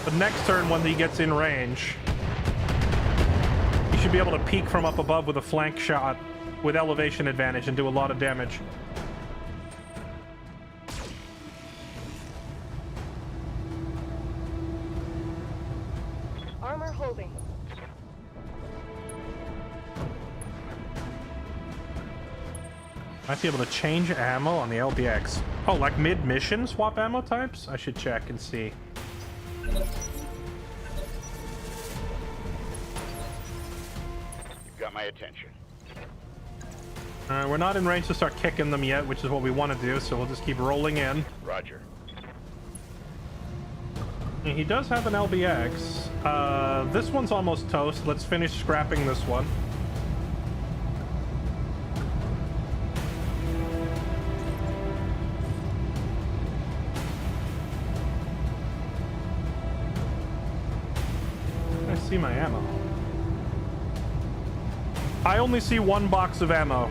The next turn, when he gets in range, he should be able to peek from up above with a flank shot with elevation advantage and do a lot of damage.
Armor holding.
Might be able to change ammo on the LBX. Oh, like mid-mission swap ammo types? I should check and see.
You've got my attention.
We're not in range to start kicking them yet, which is what we want to do, so we'll just keep rolling in.
Roger.
He does have an LBX. This one's almost toast. Let's finish scrapping this one. I see my ammo. I only see 1 box of ammo.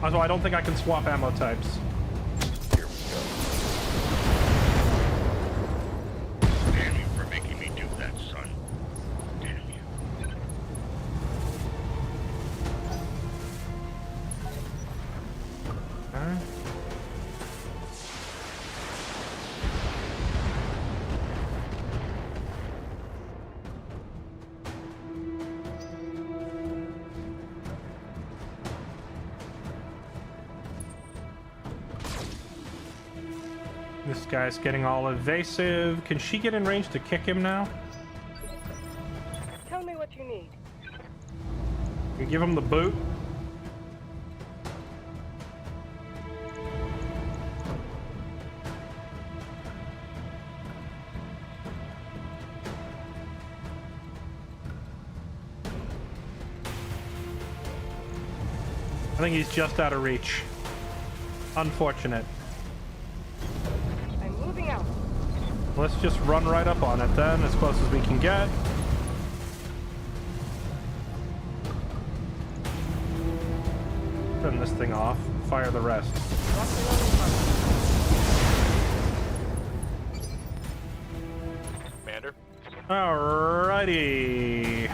So I don't think I can swap ammo types.
Here we go. Damn you for making me do that, son. Damn you.
This guy's getting all evasive. Can she get in range to kick him now?
Tell me what you need.
You give him the boot. I think he's just out of reach. Unfortunate.
I'm moving out.
Let's just run right up on it then, as close as we can get. Turn this thing off. Fire the rest.
Commander.
Alrighty.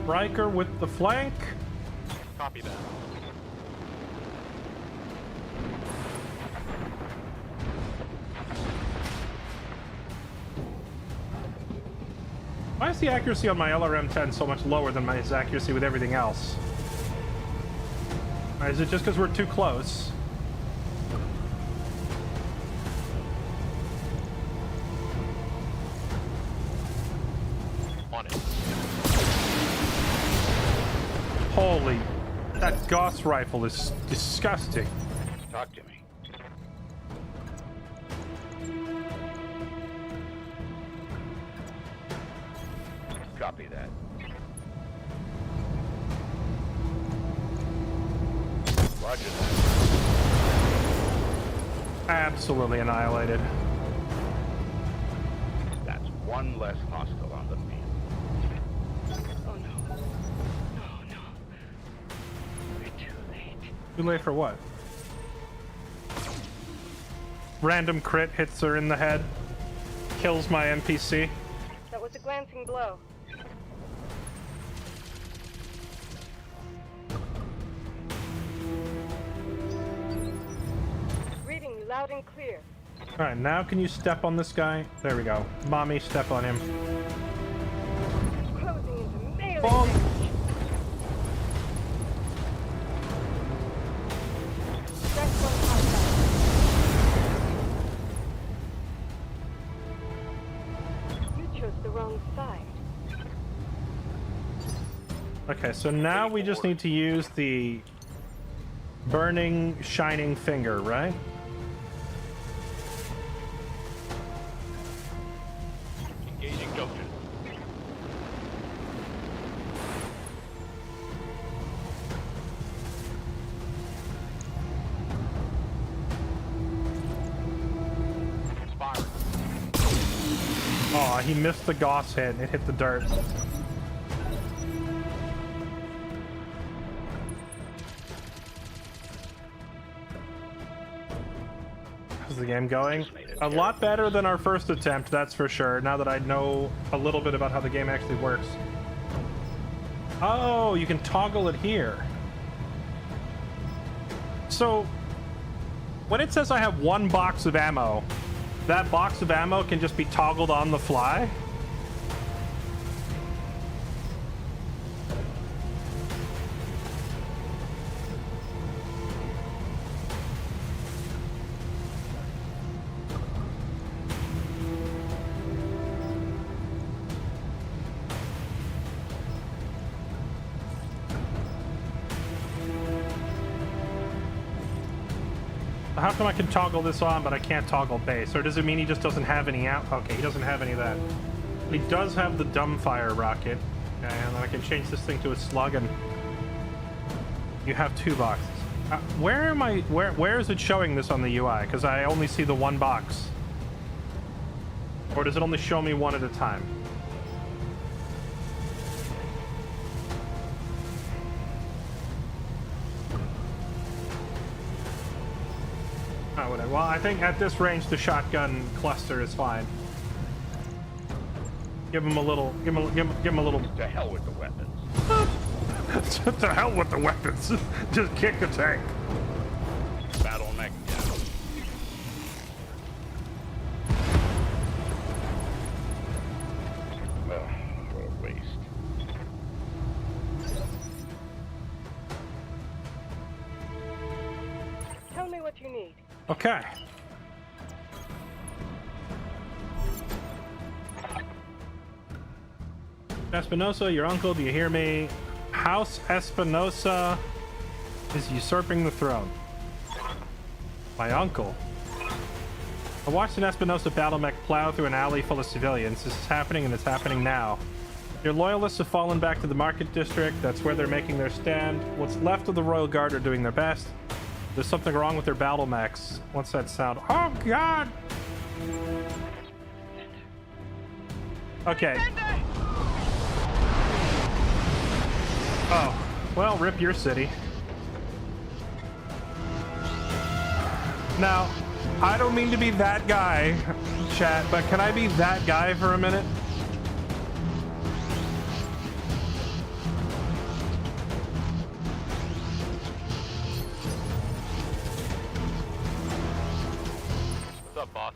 Riker with the flank.
Copy that.
Why is the accuracy on my LRM-10 so much lower than my accuracy with everything else? Is it just because we're too close?
On it.
Holy, that Gauss rifle is disgusting.
Talk to me. Copy that. Roger that.
Absolutely annihilated.
That's one less hostile on the field.
Oh no. No, no. We're too late.
Too late for what? Random crit hits her in the head. Kills my NPC.
That was a glancing blow. Reading loud and clear.
Alright, now can you step on this guy? There we go. Mommy, step on him.
Closing into melee
Bonk.
range. That's one contact. You chose the wrong side.
Okay, so now we just need to use the burning, shining finger, right?
Engaging Goshen. Firing.
Oh, he missed the Gauss hit and it hit the dirt. How's the game going? A lot better than our first attempt, that's for sure, now that I know a little bit about how the game actually works. Oh, you can toggle it here. So, when it says I have one box of ammo, that box of ammo can just be toggled on the fly? How come I can toggle this on, but I can't toggle base? Or does it mean he just doesn't have any out? Okay, he doesn't have any of that. He does have the dumbfire rocket. Okay, and then I can change this thing to a slug, and you have two boxes. Where am I? Where is it showing this on the UI? Because I only see the one box. Or does it only show me one at a time? Oh, whatever. Well, I think at this range the shotgun cluster is fine. Give him a little. Give him a little.
To hell with the weapons.
To hell with the weapons. Just kick the tank.
Battletech down. Well, what a waste.
you need.
Okay. Espinosa, your uncle, do you hear me? House Espinosa is usurping the throne. My uncle. I watched an Espinosa battle mech plow through an alley full of civilians. This is happening, and it's happening now. Your loyalists have fallen back to the market district. That's where they're making their stand. What's left of the Royal Guard are doing their best. There's something wrong with their battle mechs. What's that sound? Oh, God! Okay. Oh, well, rip your city. Now, I don't mean to be that guy, chat, but can I be that guy for a minute?
What's up, boss?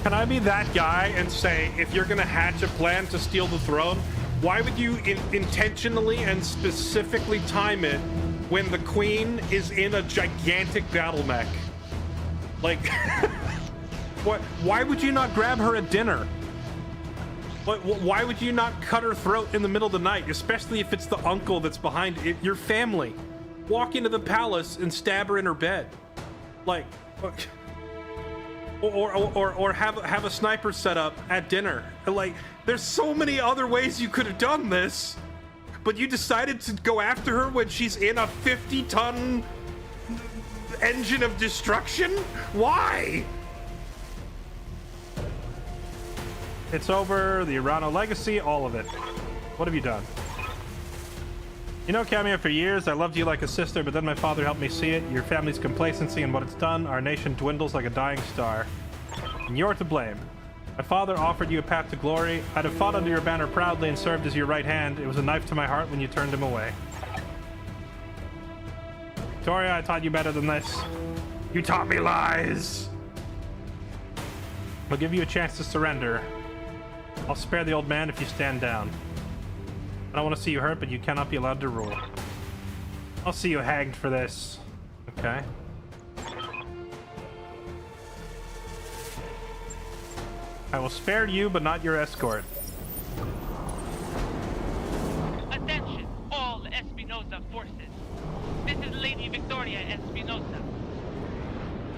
Can I be that guy and say, if you're gonna hatch a plan to steal the throne, why would you intentionally and specifically time it when the queen is in a gigantic battle mech? Like, what? Why would you not grab her at dinner? Why would you not cut her throat in the middle of the night, especially if it's the uncle that's behind it, your family? Walk into the palace and stab her in her bed, like, or have a sniper set up at dinner. Like, there's so many other ways you could have done this. But you decided to go after her when she's in a 50-ton engine of destruction? Why? It's over. The Urano legacy, all of it. What have you done? You know, Cameo, for years, I loved you like a sister, but then my father helped me see it. Your family's complacency and what it's done. Our nation dwindles like a dying star. And you're to blame. My father offered you a path to glory. I'd have fought under your banner proudly and served as your right hand. It was a knife to my heart when you turned him away. Victoria, I taught you better than this. You taught me lies. I'll give you a chance to surrender. I'll spare the old man if you stand down. I don't want to see you hurt, but you cannot be allowed to rule. I'll see you hanged for this. Okay. I will spare you, but not your escort.
Attention, all Espinosa forces. This is Lady Victoria Espinosa.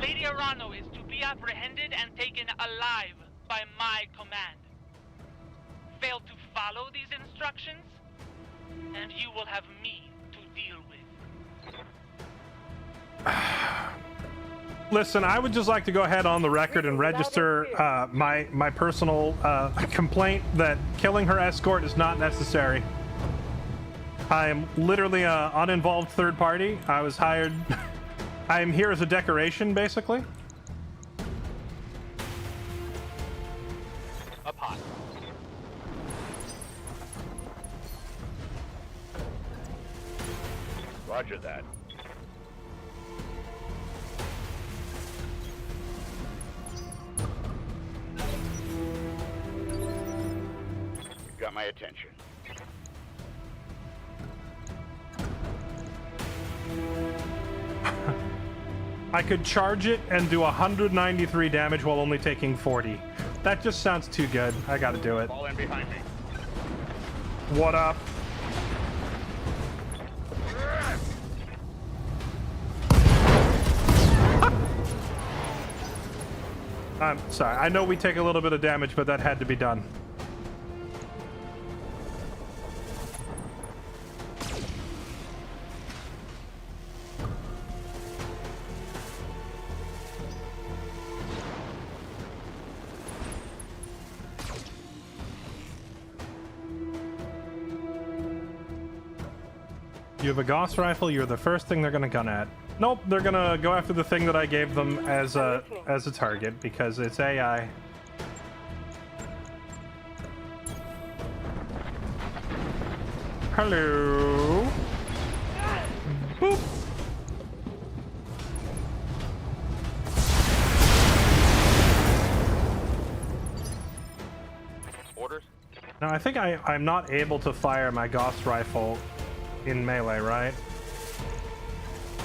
Lady Urano is to be apprehended and taken alive by my command. Fail to follow these instructions, and you will have me to deal with.
Listen, I would just like to go ahead on the record and register my personal complaint that killing her escort is not necessary. I am literally an uninvolved third party. I was hired. I am here as a decoration, basically.
Up high.
Roger that. You've got my attention.
I could charge it and do 193 damage while only taking 40. That just sounds too good. I gotta do it.
Fall in behind me.
What up? I'm sorry. I know we take a little bit of damage, but that had to be done. You have a Gauss rifle. You're the first thing they're gonna gun at. Nope, they're gonna go after the thing that I gave them as a target because it's AI. Hello. Boop.
Orders?
Now I think I'm not able to fire my Gauss rifle in melee, right?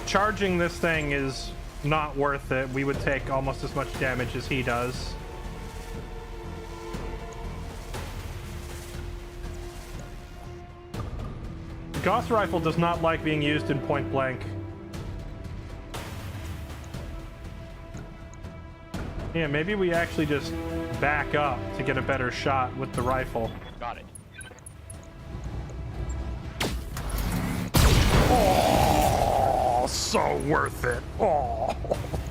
Charging this thing is not worth it. We would take almost as much damage as he does. The Gauss rifle does not like being used in point blank. Yeah, maybe we actually just back up to get a better shot with the rifle.
Got it.
Oh, so worth it. Oh,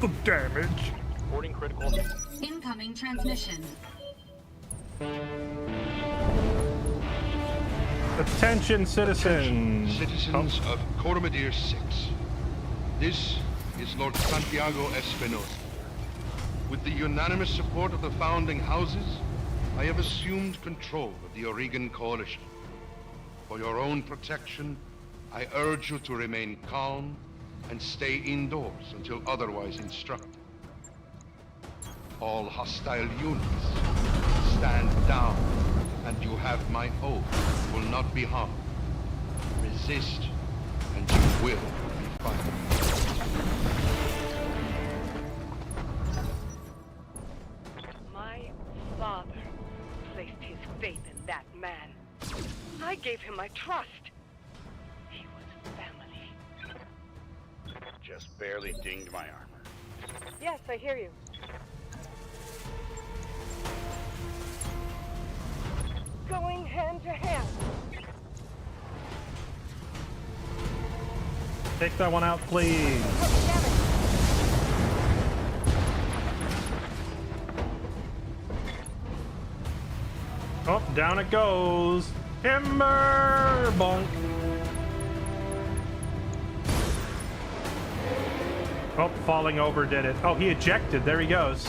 the damage.
Reporting critical.
Incoming transmission.
Attention, citizens.
Citizens of Coromadir 6. This is Lord Santiago Espinosa. With the unanimous support of the founding houses, I have assumed control of the Oregon Coalition. For your own protection, I urge you to remain calm and stay indoors until otherwise instructed. All hostile units, stand down, and you have my oath, will not be harmed. Resist, and you will be fired.
My father placed his faith in that man. I gave him my trust. He was family.
Just barely dinged my armor.
Yes, I hear you. Going hand to hand.
Take that one out, please. Oh, down it goes. Timber bonk. Oh, falling over did it. Oh, he ejected. There he goes.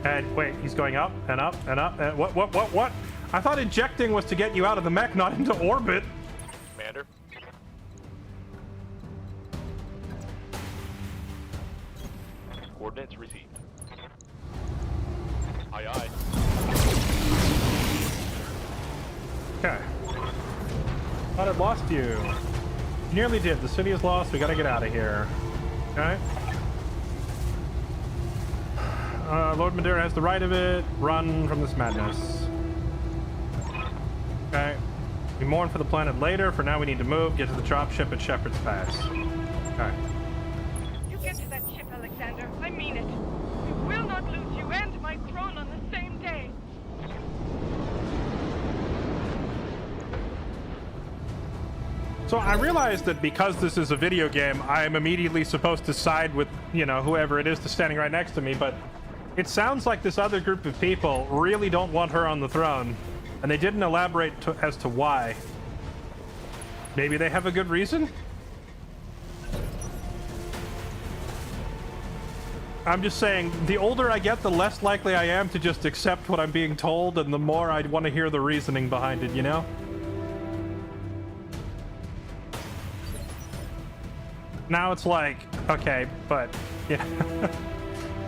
And wait, he's going up and up and up. And what? I thought ejecting was to get you out of the mech, not into orbit.
Commander. Coordinates received. Aye, aye.
Okay. Thought I'd lost you. Nearly did. The city is lost. We gotta get out of here. Okay. Lord Madeira has the right of it. Run from this madness. Okay. We mourn for the planet later. For now, we need to move. Get to the dropship at Shepherd's Pass. Okay.
You get to that ship, Alexander. I mean it. We will not lose you and my throne on the same day.
So I realized that because this is a video game, I'm immediately supposed to side with, you know, whoever it is that's standing right next to me, but it sounds like this other group of people really don't want her on the throne, and they didn't elaborate as to why. Maybe they have a good reason? I'm just saying, the older I get, the less likely I am to just accept what I'm being told, and the more I'd want to hear the reasoning behind it, you know? Now it's like, okay, but yeah.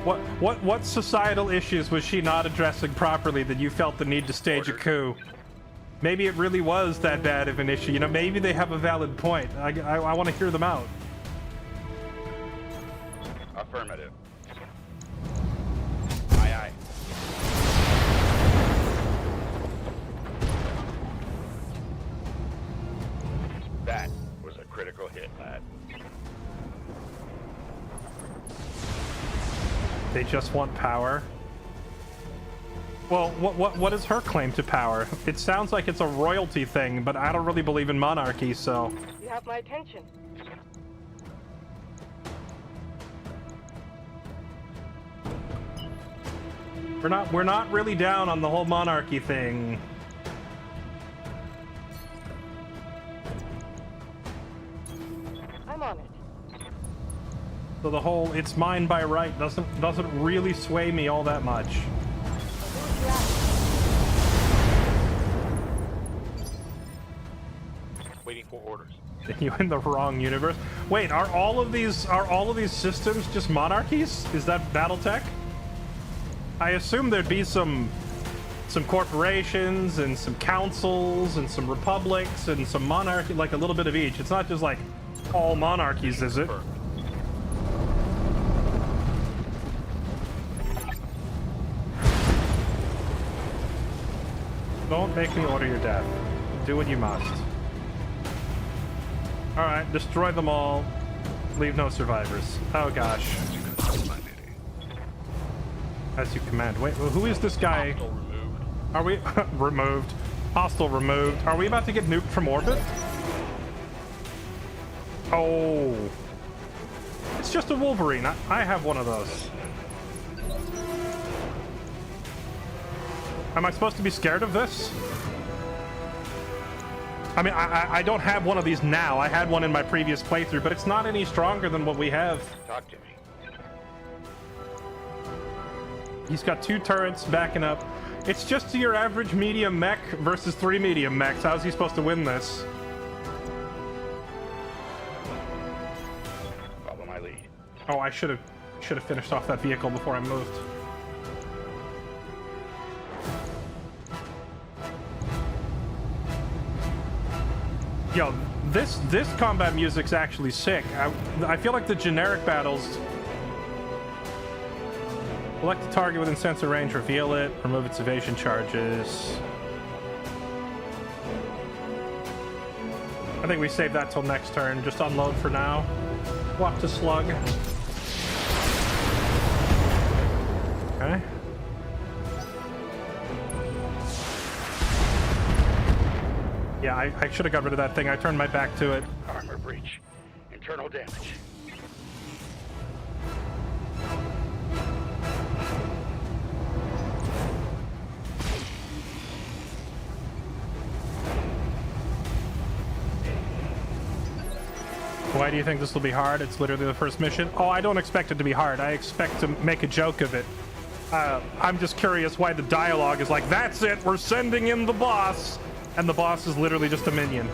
What societal issues was she not addressing properly that you felt the need to stage a coup? Maybe it really was that bad of an issue. You know, maybe they have a valid point. I want to hear them out.
Affirmative. Aye, aye. That was a critical hit, lad.
They just want power. Well, what is her claim to power? It sounds like it's a royalty thing, but I don't really believe in monarchy, so.
You have my attention.
We're not really down on the whole monarchy thing.
I'm on it.
So the whole "it's mine by right" doesn't really sway me all that much.
Waiting for orders.
You in the wrong universe. Wait, are all of these systems just monarchies? Is that Battletech? I assume there'd be some corporations and some councils and some republics and some monarchy, like a little bit of each. It's not just like all monarchies, is it? Don't make me order your death. Do what you must. Alright, destroy them all. Leave no survivors. Oh gosh. As you command. Wait, well, who is this guy? Are we... removed. Hostile removed. Are we about to get nuked from orbit? Oh. It's just a Wolverine. I have one of those. Am I supposed to be scared of this? I mean, I don't have one of these now. I had one in my previous playthrough, but it's not any stronger than what we have.
Talk to me.
He's got 2 turrets backing up. It's just your average medium mech versus 3 medium mechs. How's he supposed to win this?
Follow my lead.
Oh, I should have finished off that vehicle before I moved. Yo, this combat music's actually sick. I feel like the generic battles. Select the target within sensor range, reveal it, remove its evasion charges. I think we save that till next turn. Just unload for now. Walk to slug. Okay. Yeah, I should have got rid of that thing. I turned my back to it.
Armor breach. Internal damage.
Why do you think this will be hard? It's literally the first mission. Oh, I don't expect it to be hard. I expect to make a joke of it. I'm just curious why the dialogue is like, that's it, we're sending in the boss. And the boss is literally just a minion.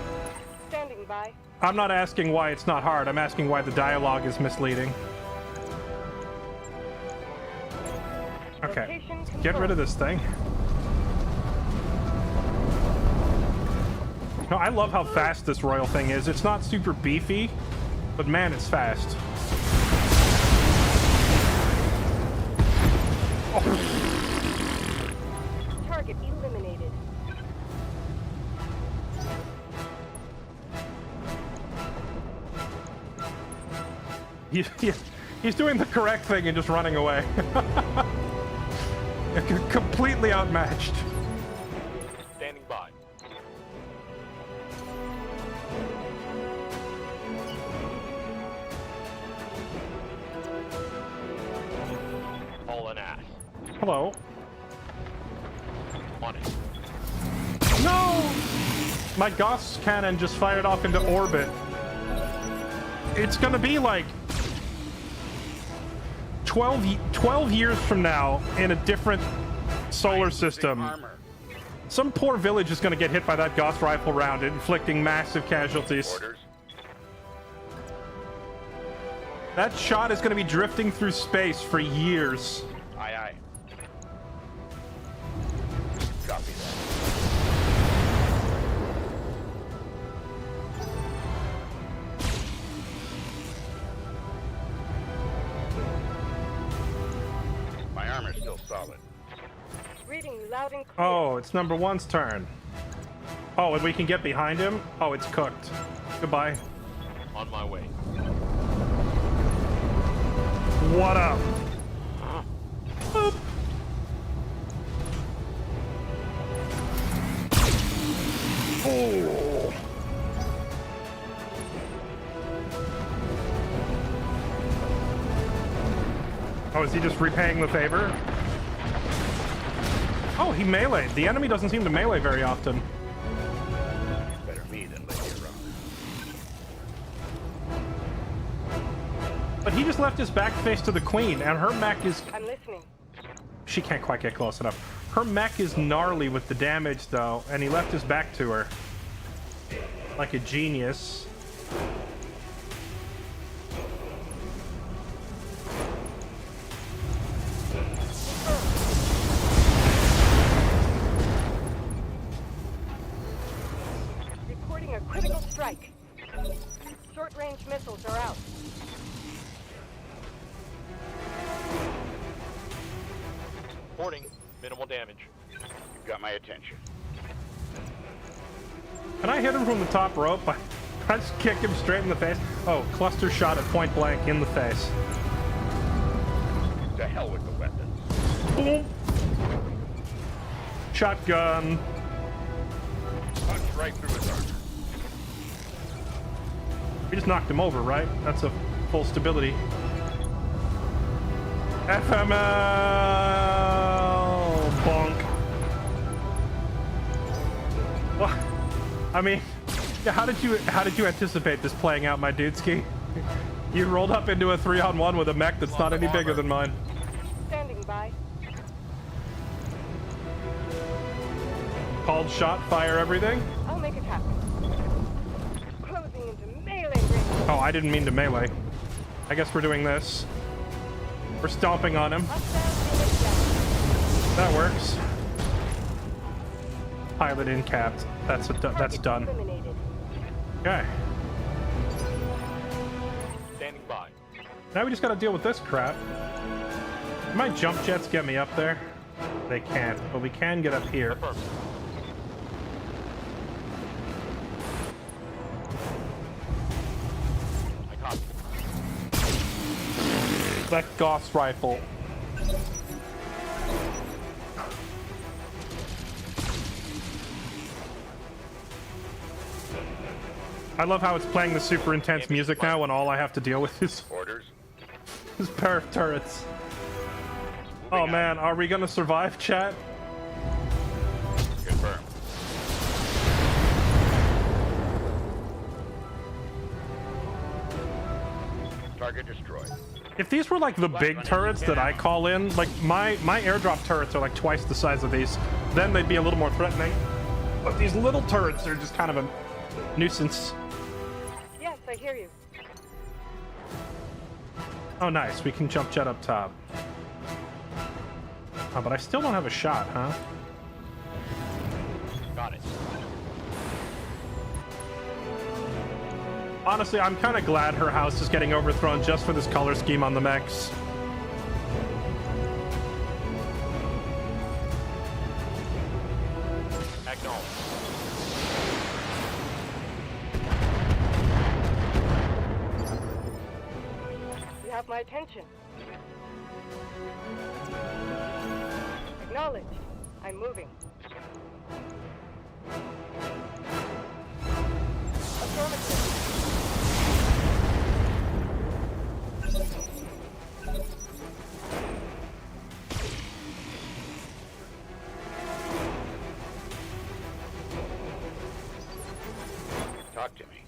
Standing by.
I'm not asking why it's not hard. I'm asking why the dialogue is misleading. Okay, get rid of this thing. No, I love how fast this royal thing is. It's not super beefy, but man, it's fast. Oh.
Target eliminated.
He's doing the correct thing and just running away. Completely outmatched.
Standing by. All an ass.
Hello.
On it.
No! My Gauss cannon just fired off into orbit. It's gonna be like 12 years from now in a different solar system. Some poor village is gonna get hit by that Gauss rifle round, inflicting massive casualties.
Orders.
That shot is gonna be drifting through space for years.
Aye, aye. Copy that. My armor's still solid.
Reading loud and clear.
Oh, it's number 1's turn. Oh, and we can get behind him? Oh, it's cooked. Goodbye.
On my way.
What up? Boop. Oh. Oh, is he just repaying the favor? Oh, he meleeed. The enemy doesn't seem to melee very often.
Better me than Lady Rock.
But he just left his back face to the queen, and her mech is...
I'm listening.
She can't quite get close enough. Her mech is gnarly with the damage, though, and he left his back to her. Like a genius.
Reporting a critical strike. Short-range missile
Minimal damage.
You've got my attention.
Can I hit him from the top rope? I just kick him straight in the face. Oh, cluster shot at point blank in the face.
To hell with the weapon.
Boom. Shotgun.
Punch right through his armor.
We just knocked him over, right? That's a full stability. FML bonk. Well, I mean, yeah, how did you anticipate this playing out, my dudeski? You rolled up into a 3-on-1 with a mech that's not any bigger than mine.
Standing by.
Called shot, fire everything.
I'll make it happen. Closing into melee range.
Oh, I didn't mean to melee. I guess we're doing this. We're stomping on him. That works. Pilot in capped. That's done. Okay.
Standing by.
Now we just gotta deal with this crap. My jump jets get me up there? They can't, but we can get up here.
I copy.
That Gauss rifle. I love how it's playing the super intense music now when all I have to deal with is
Orders.
is perf turrets. Oh man, are we gonna survive, chat?
Confirm. Target destroyed.
If these were like the big turrets that I call in, like my airdrop turrets are like twice the size of these, then they'd be a little more threatening. But these little turrets are just kind of a nuisance.
Yes, I hear you.
Oh nice, we can jump jet up top. Oh, but I still don't have a shot, huh?
Got it.
Honestly, I'm kind of glad her house is getting overthrown just for this color scheme on the mechs.
Acknowledge.
You have my attention. Acknowledged. I'm moving. Affirmative.
Talk to me.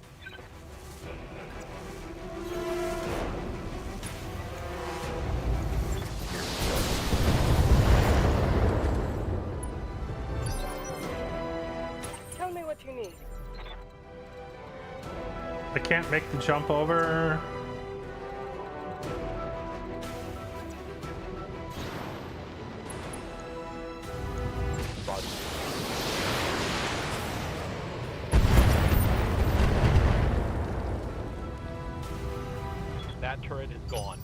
Tell me what you need.
I can't make the jump over.
That turret is gone.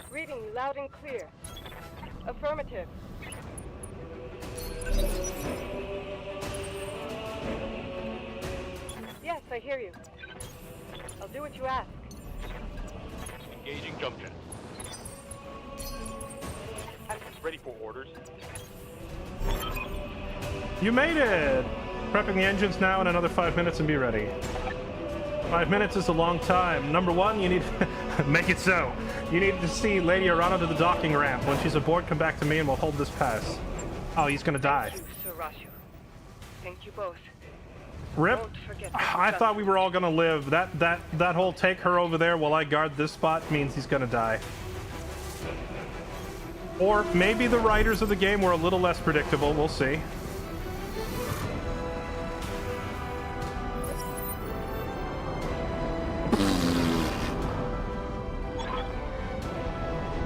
Reading you loud and clear. Affirmative. Yes, I hear you. I'll do what you ask.
Engaging jump jet. I'm ready for orders.
You made it! Prepping the engines now in another 5 minutes and be ready. 5 minutes is a long time. Number one, you need make it so. You need to see Lady Arana to the docking ramp. When she's aboard, come back to me and we'll hold this pass. Oh, he's gonna die.
Thank you, Sir Rashu. Thank you both.
Rip.
Don't forget
I thought we were all gonna live. That whole take her over there while I guard this spot means he's gonna die. Or maybe the writers of the game were a little less predictable. We'll see.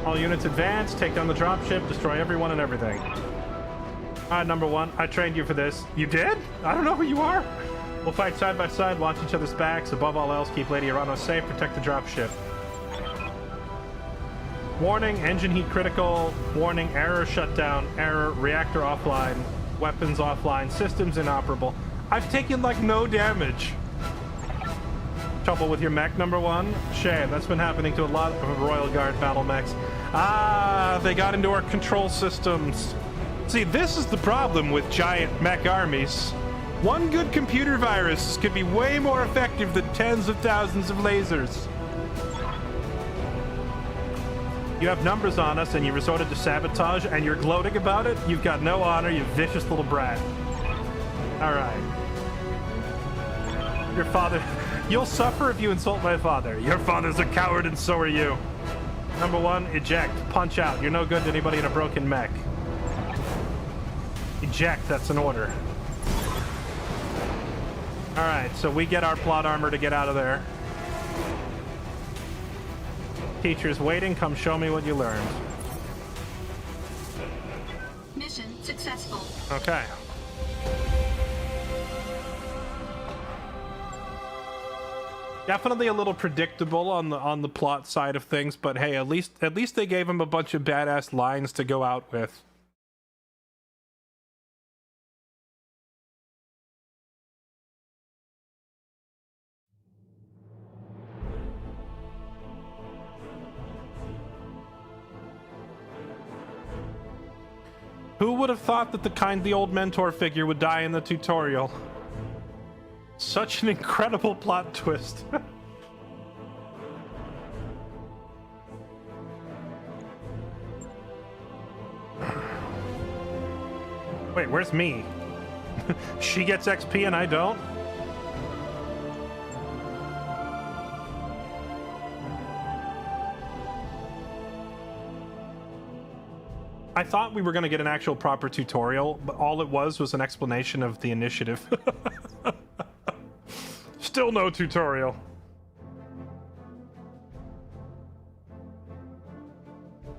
All units advance, take down the dropship, destroy everyone and everything. Alright, number one, I trained you for this. You did? I don't know who you are. We'll fight side by side, watch each other's backs. Above all else, keep Lady Arano safe, protect the dropship. Warning, engine heat critical. Warning, error shutdown. Error, reactor offline. Weapons offline. Systems inoperable. I've taken like no damage. Trouble with your mech, number one? Shame, that's been happening to a lot of Royal Guard battle mechs. Ah, they got into our control systems. See, this is the problem with giant mech armies. One good computer virus could be way more effective than tens of thousands of lasers. You have numbers on us and you resorted to sabotage and you're gloating about it? You've got no honor, you vicious little brat. Alright. Your father... You'll suffer if you insult my father. Your father's a coward and so are you. Number one, eject. Punch out. You're no good to anybody in a broken mech. Eject, that's an order. Alright, so we get our plot armor to get out of there. Teacher's waiting. Come show me what you learned.
Mission successful.
Okay. Definitely a little predictable on the plot side of things, but hey, at least they gave him a bunch of badass lines to go out with. Who would have thought that the kindly old mentor figure would die in the tutorial? Such an incredible plot twist. Wait, where's me? She gets XP and I don't? I thought we were going to get an actual proper tutorial, but all it was an explanation of the initiative. Still no tutorial.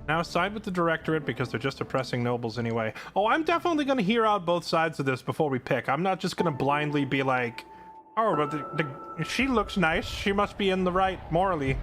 Now side with the directorate because they're just oppressing nobles anyway. Oh, I'm definitely going to hear out both sides of this before we pick. I'm not just going to blindly be like, oh, but she looks nice. She must be in the right morally.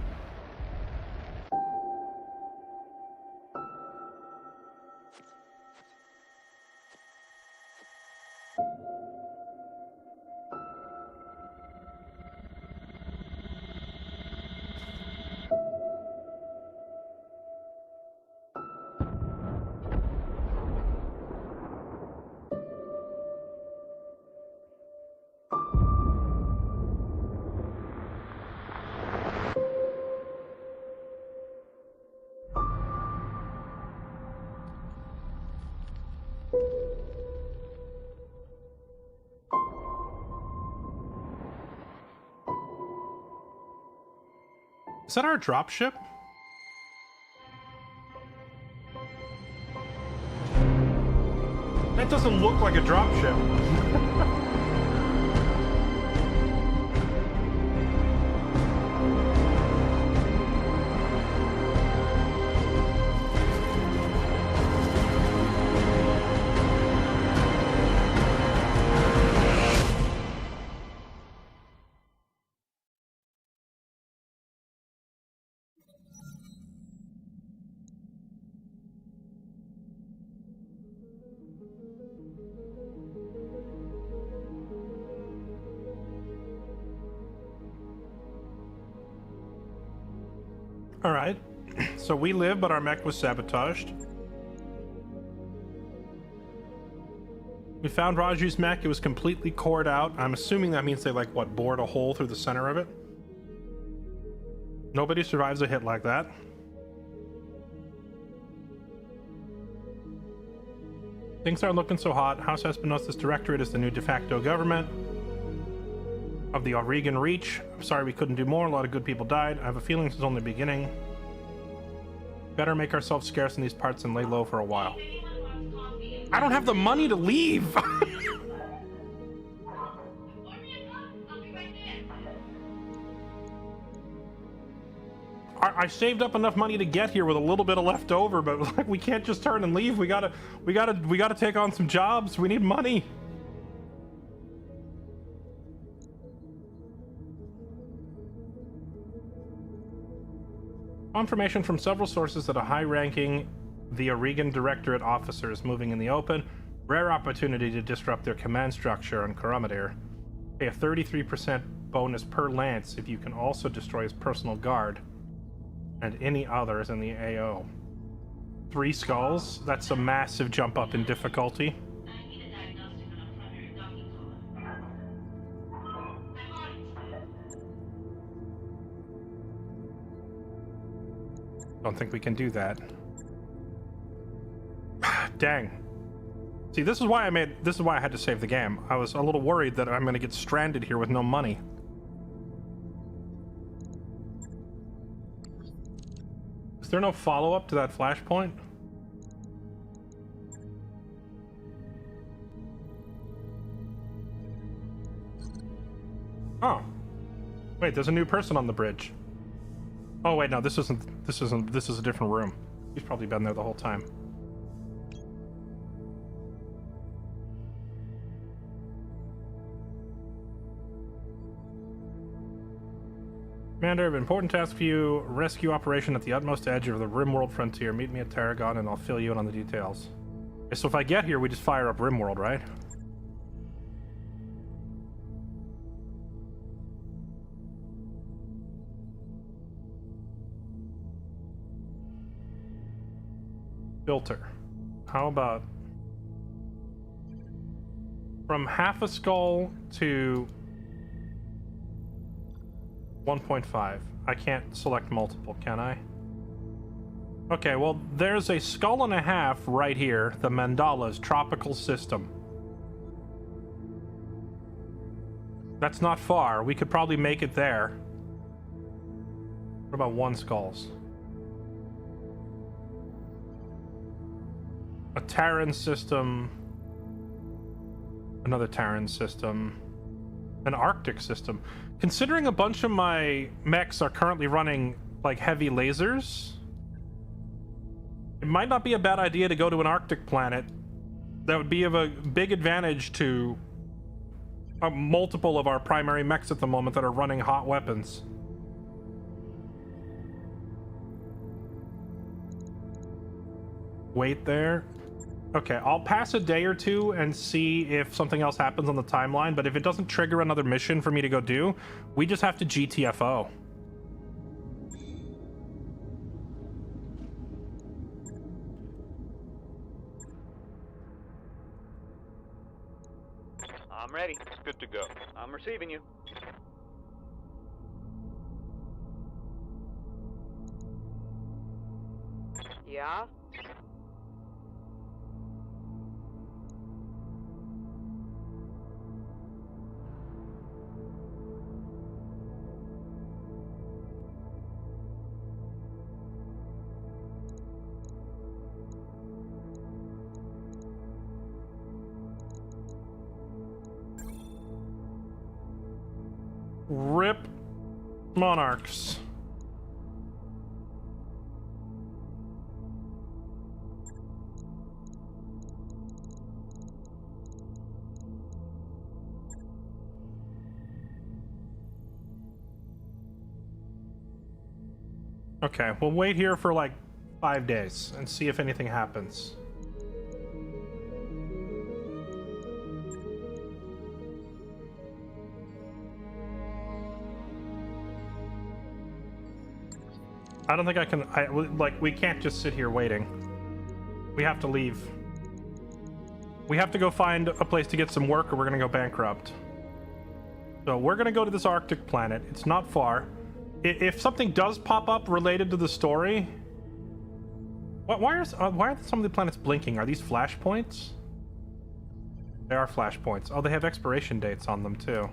Is that our dropship? That doesn't look like a dropship. All right, so we live, but our mech was sabotaged. We found Raju's mech. It was completely cored out. I'm assuming that means they, like, what, bored a hole through the center of it? Nobody survives a hit like that. Things aren't looking so hot. House Espinosa's directorate is the new de facto government of the Oregon Reach. I'm sorry we couldn't do more. A lot of good people died. I have a feeling this is only the beginning. Better make ourselves scarce in these parts and lay low for a while. I don't have the money to leave. I saved up enough money to get here with a little bit of left over, but like we can't just turn and leave. We gotta take on some jobs. We need money. Confirmation from several sources that a high-ranking the Oregon Directorate officer is moving in the open. Rare opportunity to disrupt their command structure on Karamadir. Pay a 33% bonus per lance if you can also destroy his personal guard and any others in the AO. 3 skulls? That's a massive jump up in difficulty. Don't think we can do that. Dang. See, this is why I had to save the game. I was a little worried that I'm gonna get stranded here with no money. Is there no follow-up to that flashpoint? Oh. Wait, there's a new person on the bridge. Oh wait, no, this is a different room. He's probably been there the whole time. Commander, an important task for you. Rescue operation at the utmost edge of the RimWorld frontier. Meet me at Tarragon and I'll fill you in on the details. Okay, so if I get here, we just fire up RimWorld, right? Filter. How about from half a skull to 1.5. I can't select multiple, can I? Okay, well, there's a skull and a half right here, the Mandala's tropical system. That's not far. We could probably make it there. What about 1 skulls? A Terran system. Another Terran system. An Arctic system. Considering a bunch of my mechs are currently running, like, heavy lasers, it might not be a bad idea to go to an Arctic planet. That would be of a big advantage to multiple of our primary mechs at the moment that are running hot weapons. Wait there. Okay, I'll pass a day or two and see if something else happens on the timeline, but if it doesn't trigger another mission for me to go do, we just have to GTFO.
I'm ready. It's good to go. I'm receiving you.
Yeah?
RIP Monarchs. Okay, we'll wait here for like 5 days and see if anything happens. I don't think I can, like, we can't just sit here waiting. We have to leave. We have to go find a place to get some work or we're gonna go bankrupt. So we're gonna go to this Arctic planet. It's not far. If something does pop up related to the story... Why are some of the planets blinking? Are these flashpoints? They are flashpoints. Oh, they have expiration dates on them too.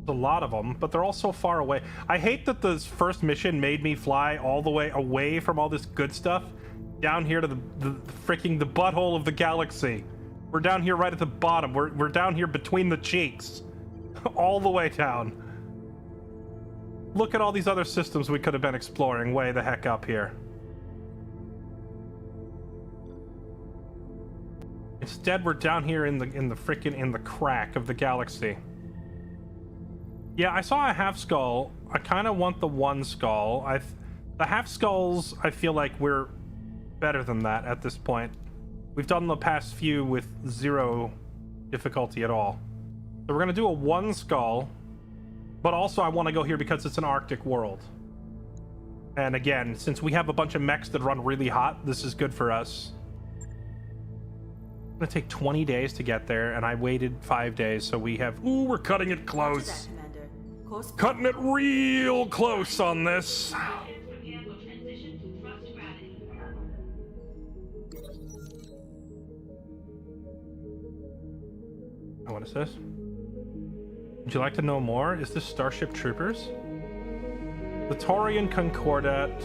A lot of them, but they're all so far away. I hate that this first mission made me fly all the way away from all this good stuff down here to the freaking the butthole of the galaxy. We're down here right at the bottom. We're down here between the cheeks. All the way down. Look at all these other systems we could have been exploring way the heck up here. Instead, we're down here in the crack of the galaxy. Yeah, I saw a half skull. I kind of want the one skull. The half skulls, I feel like we're better than that at this point. We've done the past few with 0 difficulty at all. So we're gonna do a one skull, but also I want to go here because it's an Arctic world. And again, since we have a bunch of mechs that run really hot, this is good for us. It's gonna take 20 days to get there, and I waited 5 days, so we have... Ooh, we're cutting it close. Cutting it real close on this. Oh, what is this? Would you like to know more? Is this Starship Troopers? The Taurian Concordat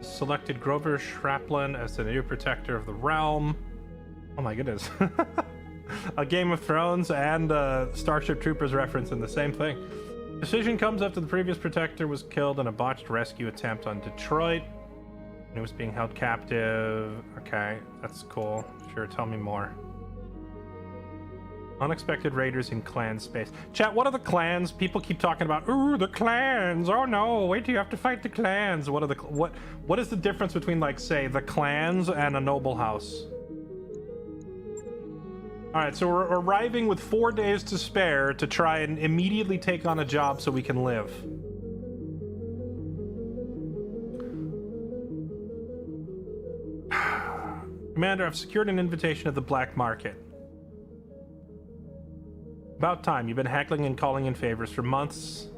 selected Grover Shraplin as the new protector of the realm. Oh my goodness. A Game of Thrones and Starship Troopers reference in the same thing. Decision comes after the previous protector was killed in a botched rescue attempt on Detroit. And he was being held captive. Okay, that's cool. Sure, tell me more. Unexpected raiders in clan space. Chat, what are the clans? People keep talking about, ooh, the clans. Oh no, wait till you have to fight the clans. What are the what is the difference between, like, say, the clans and a noble house? All right, so we're arriving with 4 days to spare to try and immediately take on a job so we can live. Commander, I've secured an invitation at the black market. About time. You've been haggling and calling in favors for months.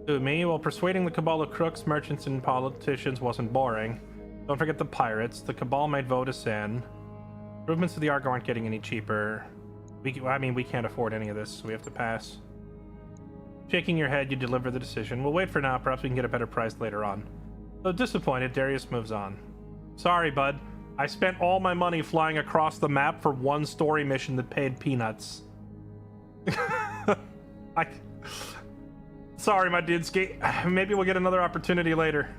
To me, while persuading the cabal of crooks, merchants, and politicians wasn't boring. Don't forget the pirates. The cabal might vote us in. Improvements to the Argo aren't getting any cheaper. I mean, we can't afford any of this, so we have to pass. Shaking your head, you deliver the decision. We'll wait for now. Perhaps we can get a better price later on. Though disappointed, Darius moves on. Sorry, bud. I spent all my money flying across the map for one story mission that paid peanuts. Sorry, my dudeski. Maybe we'll get another opportunity later.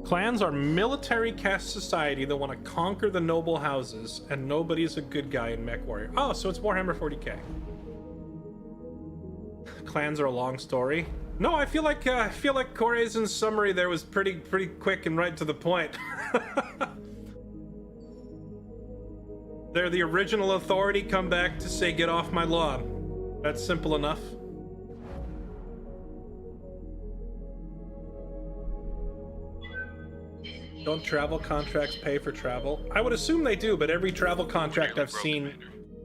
Clans are military caste society that want to conquer the noble houses, and nobody's a good guy in MechWarrior. Oh, so it's Warhammer 40k. Clans are a long story. No, I feel like Korezin's summary there was pretty quick and right to the point. They're the original authority come back to say get off my lawn. That's simple enough. Don't travel contracts pay for travel? I would assume they do, but every travel contract I've seen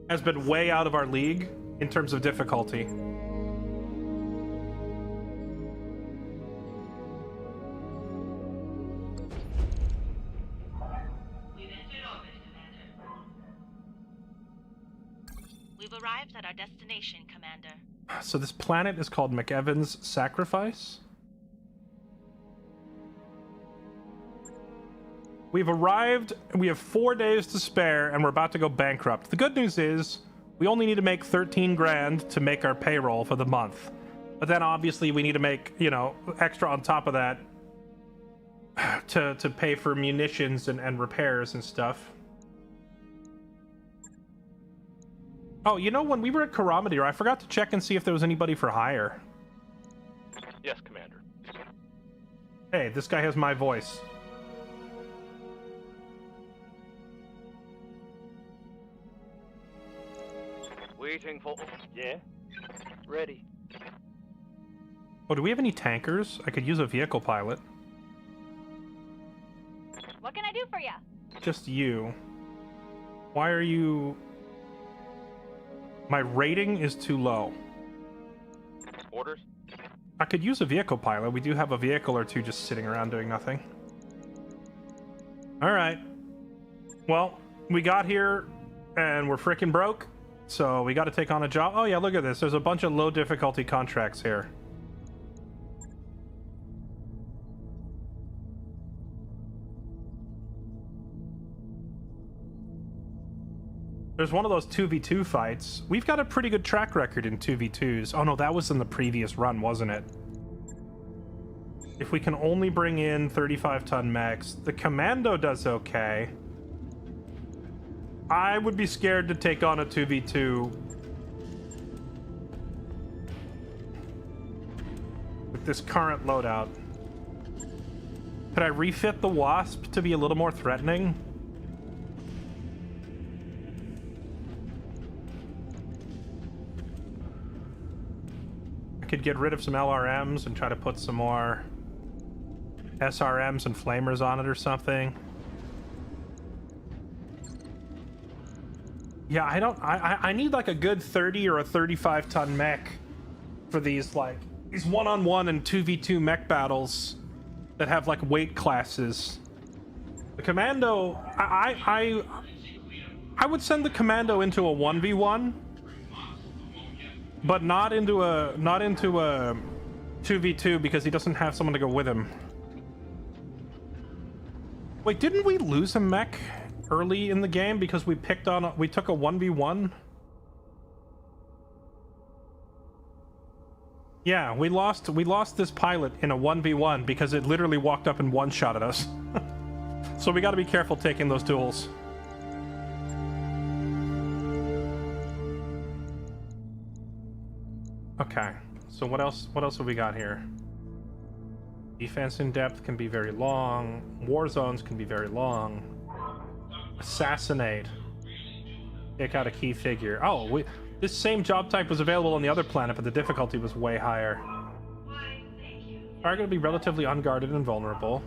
has been way out of our league in terms of difficulty.
We've arrived at our destination, Commander.
So this planet is called McEvan's Sacrifice? We've arrived, we have 4 days to spare, and we're about to go bankrupt. The good news is, we only need to make 13 grand to make our payroll for the month. But then obviously we need to make, you know, extra on top of that to pay for munitions and repairs and stuff. Oh, you know, when we were at Karamadir, I forgot to check and see if there was anybody for hire.
Yes, Commander.
Hey, this guy has my voice.
Waiting for... Yeah? Ready.
Oh, do we have any tankers? I could use a vehicle pilot.
What can I do for you?
Just you. Why are you... My rating is too low.
Orders?
I could use a vehicle pilot. We do have a vehicle or two just sitting around doing nothing. Alright. Well, we got here and we're freaking broke. So we got to take on a job. Oh yeah, look at this. There's a bunch of low difficulty contracts here. There's one of those 2v2 fights. We've got a pretty good track record in 2v2s. Oh no, that was in the previous run, wasn't it? If we can only bring in 35-ton mechs, the Commando does okay. I would be scared to take on a 2v2 with this current loadout. Could I refit the Wasp to be a little more threatening? I could get rid of some LRMs and try to put some more SRMs and flamers on it or something. Yeah, I need like a good 30 or a 35-ton mech for these like these 1-on-1 and 2v2 mech battles that have like weight classes. The Commando, I would send the Commando into a 1v1, but not into a 2v2 because he doesn't have someone to go with him. Wait, didn't we lose a mech early in the game because we took a 1v1? Yeah, we lost this pilot in a 1v1 because it literally walked up and one-shotted us. So we got to be careful taking those duels. Okay, so what else have we got here? Defense in depth can be very long. War zones can be very long. Assassinate. Take out a key figure. Oh, this same job type was available on the other planet, but the difficulty was way higher. Target will be relatively unguarded and vulnerable.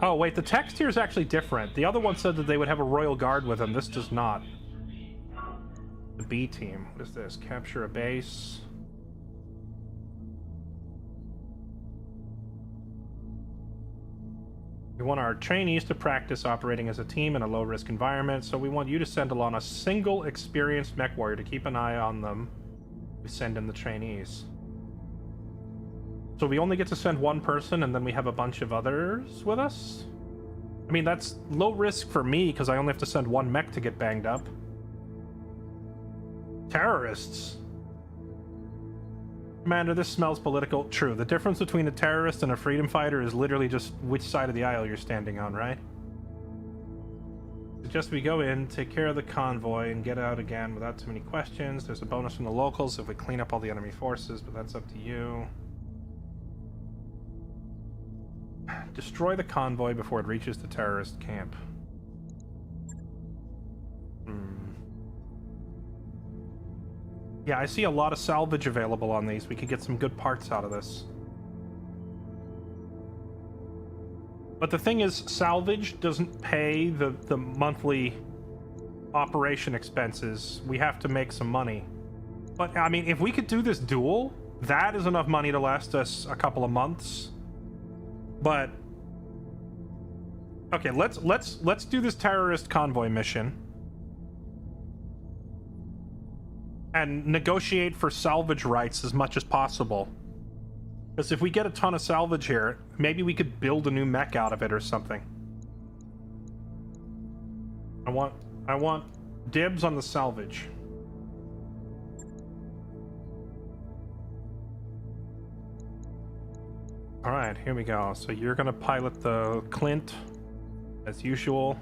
Oh, wait, the text here is actually different. The other one said that they would have a royal guard with them. This does not. The B team. What is this? Capture a base. We want our trainees to practice operating as a team in a low-risk environment, so we want you to send along a single experienced mech warrior to keep an eye on them. We send in the trainees. So we only get to send one person, and then we have a bunch of others with us? I mean, that's low risk for me, because I only have to send one mech to get banged up. Terrorists. Commander, this smells political. True. The difference between a terrorist and a freedom fighter is literally just which side of the aisle you're standing on, right? Suggest we go in, take care of the convoy, and get out again without too many questions. There's a bonus from the locals if we clean up all the enemy forces, but that's up to you. Destroy the convoy before it reaches the terrorist camp. Yeah, I see a lot of salvage available on these. We could get some good parts out of this. But the thing is, salvage doesn't pay the monthly operation expenses. We have to make some money. But, I mean, if we could do this duel, that is enough money to last us a couple of months. But... okay, let's do this terrorist convoy mission. And negotiate for salvage rights as much as possible. Because if we get a ton of salvage here, maybe we could build a new mech out of it or something. I want dibs on the salvage. Alright, here we go. So you're gonna pilot the Clint, as usual.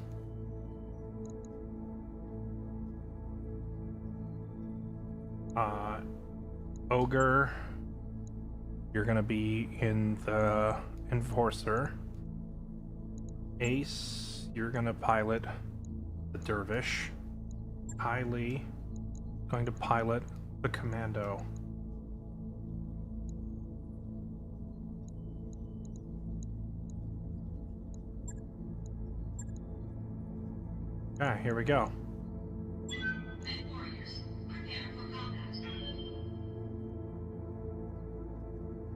Ogre, you're gonna be in the Enforcer. Ace, you're gonna pilot the Dervish. Kylie, going to pilot the Commando. Here we go.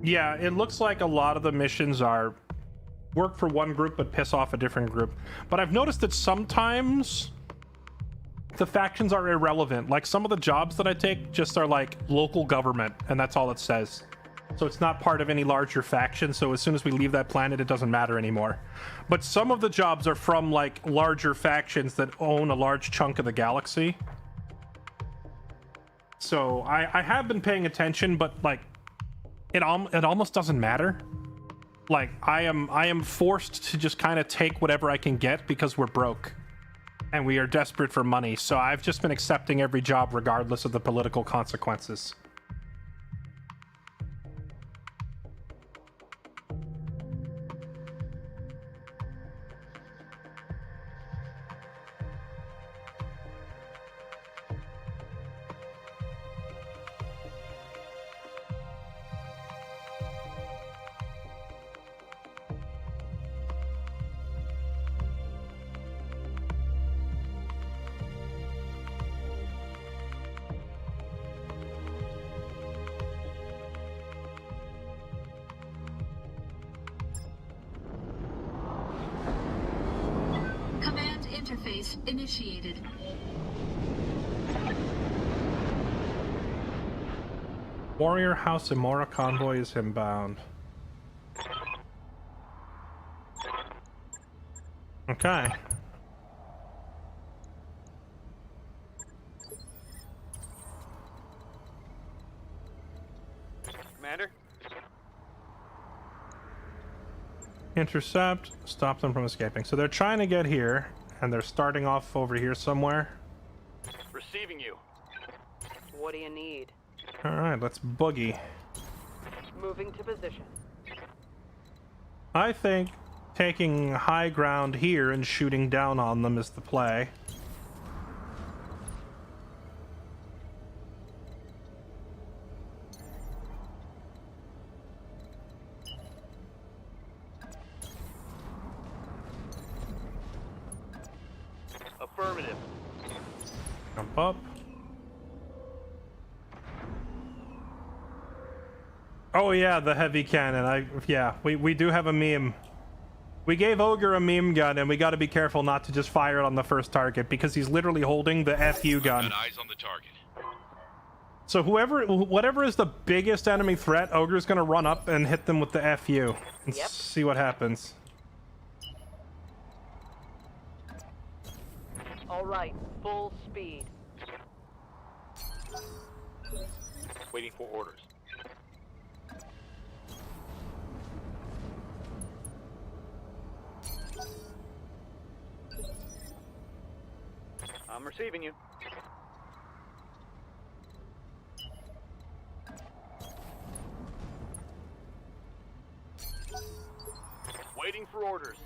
Yeah, it looks like a lot of the missions are work for one group but piss off a different group. But I've noticed that sometimes the factions are irrelevant. Like some of the jobs that I take just are like local government, and that's all it says. So it's not part of any larger faction, so as soon as we leave that planet, it doesn't matter anymore. But some of the jobs are from like larger factions that own a large chunk of the galaxy. So I have been paying attention, but like it almost doesn't matter. Like, I am forced to just kind of take whatever I can get because we're broke and we are desperate for money. So I've just been accepting every job regardless of the political consequences.
Command interface initiated.
Warrior House Imora convoy is inbound. Okay.
Commander?
Intercept, stop them from escaping. So they're trying to get here, and they're starting off over here somewhere.
Receiving you.
What do you need?
Alright, let's boogie.
Moving to position.
I think taking high ground here and shooting down on them is the play.
Affirmative.
Jump up. Oh yeah, the heavy cannon. We do have a meme. We gave Ogre a meme gun, and we got to be careful not to just fire it on the first target because he's literally holding the FU gun.
Got eyes on the target.
So whatever is the biggest enemy threat, Ogre's gonna run up and hit them with the FU and see what happens.
All right, full speed.
Waiting for orders. I'm receiving you. Waiting for orders.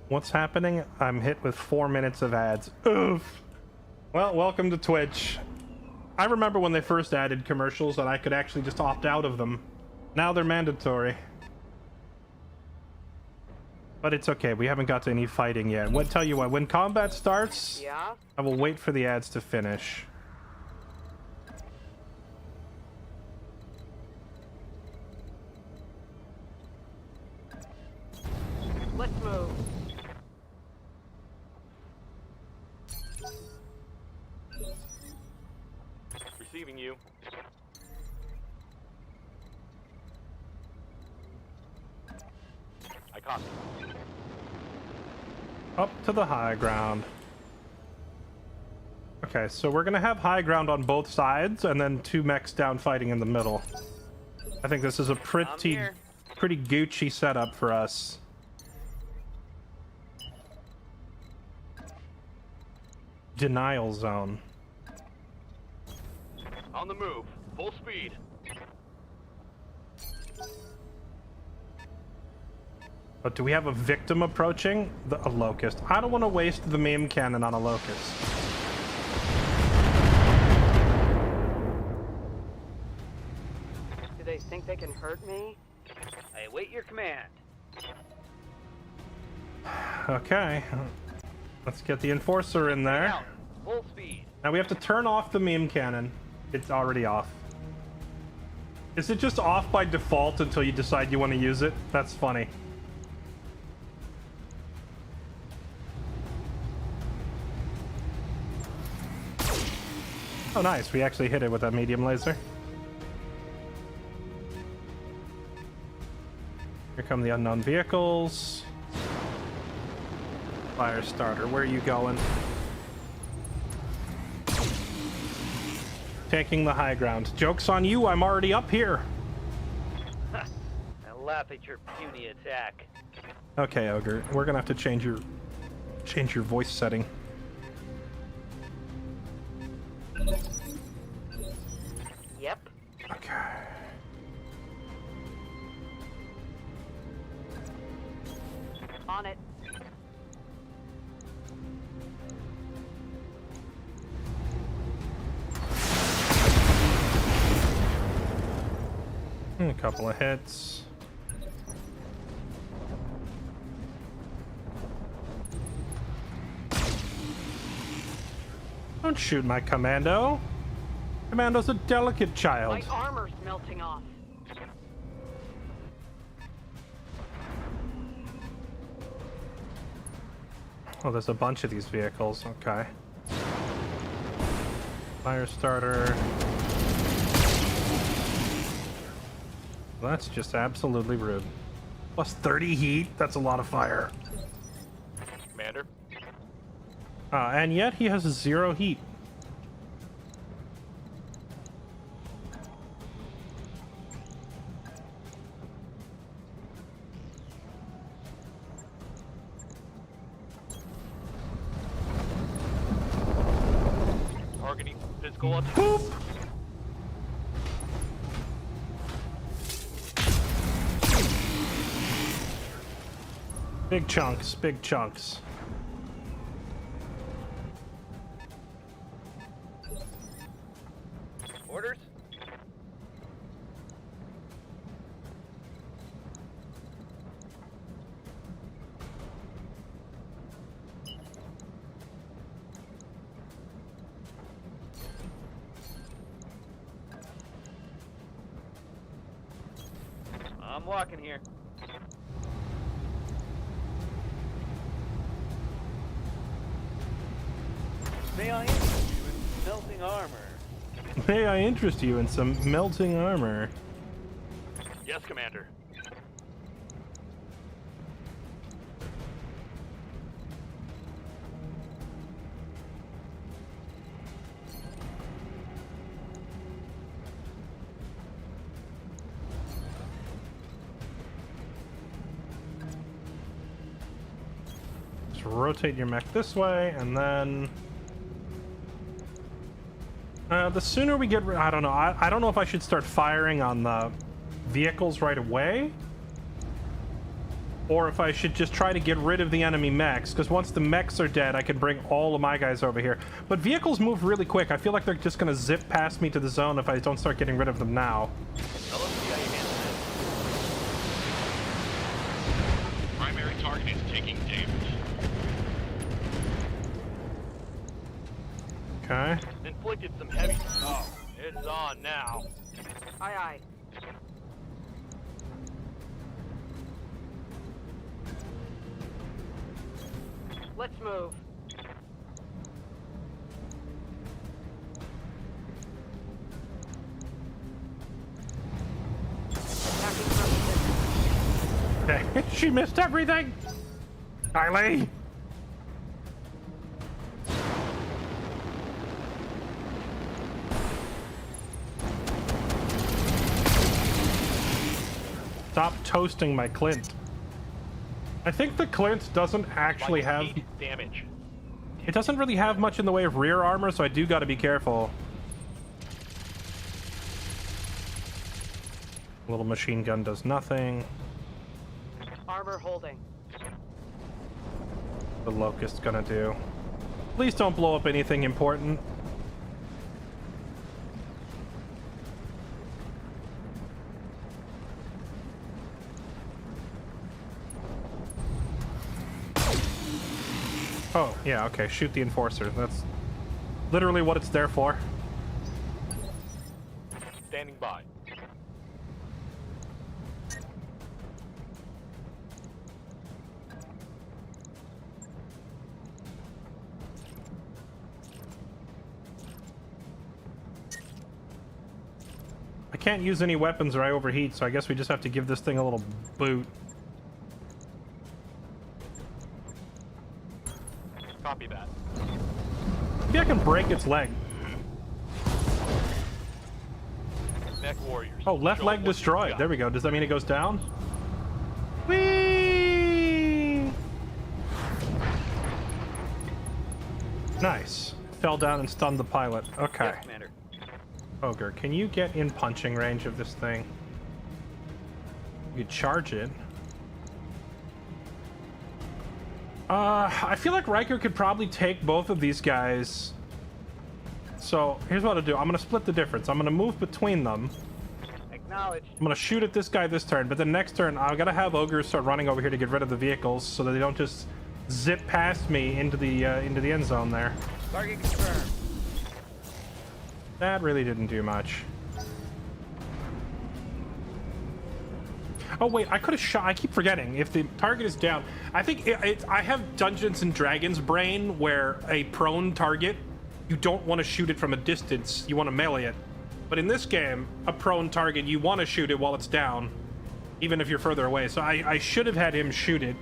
What's happening? I'm hit with 4 minutes of ads. Oof. Well, welcome to Twitch. I remember when they first added commercials and I could actually just opt out of them. Now they're mandatory. But it's okay, we haven't got to any fighting yet. Tell you what, when combat starts, I will wait for the ads to finish.
Let's move.
Receiving you. I copy.
Up to the high ground. Okay, so we're gonna have high ground on both sides and then 2 mechs down fighting in the middle. I think this is a pretty Gucci setup for us. Denial zone.
On the move. Full speed.
But do we have a victim approaching? A locust. I don't want to waste the meme cannon on a locust.
Do they think they can hurt me?
I await your command.
Okay. Let's get the enforcer in there.
Out. Full speed.
Now we have to turn off the meme cannon. It's already off. Is it just off by default until you decide you want to use it? That's funny. Oh nice, we actually hit it with that medium laser. Here come the unknown vehicles. Fire starter, where are you going? Taking the high ground. Joke's on you, I'm already up here.
I laugh at your puny attack.
Okay, Ogre, we're gonna have to change your voice setting.
Yep.
Okay.
On it.
A couple of hits. Don't shoot my commando. Commando's a delicate child.
My armor's melting off.
Oh, there's a bunch of these vehicles. Okay. Fire starter. That's just absolutely rude. Plus 30 heat. That's a lot of fire.
Commander.
And yet he has 0 heat.
Targeting physical attack.
Boop! Big chunks, big chunks.
Orders? I'm walking here. May I interest you in melting armor?
May I interest you in some melting armor?
Yes, Commander.
Just rotate your mech this way, and then... the sooner we get I don't know. I don't know if I should start firing on the vehicles right away, or if I should just try to get rid of the enemy mechs, because once the mechs are dead, I can bring all of my guys over here. But vehicles move really quick. I feel like they're just going to zip past me to the zone if I don't start getting rid of them now.
Now let's see how you handle this.
Primary target is taking damage.
Okay.
Inflicted some heavy... Oh, it's on now.
Aye, aye. Let's move.
Okay. She missed everything! Kylie! Stop toasting my Clint. I think the Clint doesn't actually have...
damage.
It doesn't really have much in the way of rear armor, so I do gotta be careful. Little machine gun does nothing.
Armor holding.
The Locust's gonna do. Please don't blow up anything important. Oh, yeah, okay, shoot the Enforcer. That's literally what it's there for.
Standing by.
I can't use any weapons or I overheat, so I guess we just have to give this thing a little boot.
Copy that.
Maybe I can break its leg.
Mech warriors.
Oh, left
show
leg
what you
destroyed.
got.
There we go. Does that mean it goes down? Whee! Nice. Fell down and stunned the pilot. Okay.
Yes, Commander.
Ogre, can you get in punching range of this thing? You could charge it. I feel like Riker could probably take both of these guys. So here's what I'll do. I'm gonna split the difference. I'm gonna move between them.
Acknowledged.
I'm gonna shoot at this guy this turn, but then next turn I gotta have ogres start running over here to get rid of the vehicles so that they don't just zip past me into the end zone there.
Target confirmed.
That really didn't do much. Oh wait, I could have shot. I keep forgetting. If the target is down, I think I have Dungeons and Dragons brain where a prone target, you don't want to shoot it from a distance. You want to melee it. But in this game, a prone target, you want to shoot it while it's down, even if you're further away. So I should have had him shoot it.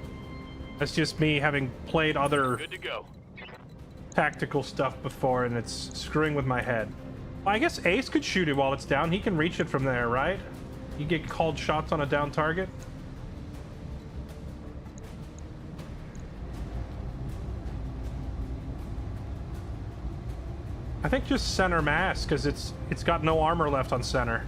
That's just me having played other
Good to go.
tactical stuff before, and it's screwing with my head. Well, I guess Ace could shoot it while it's down. He can reach it from there, right? You get called shots on a down target. I think just center mass, because it's got no armor left on center.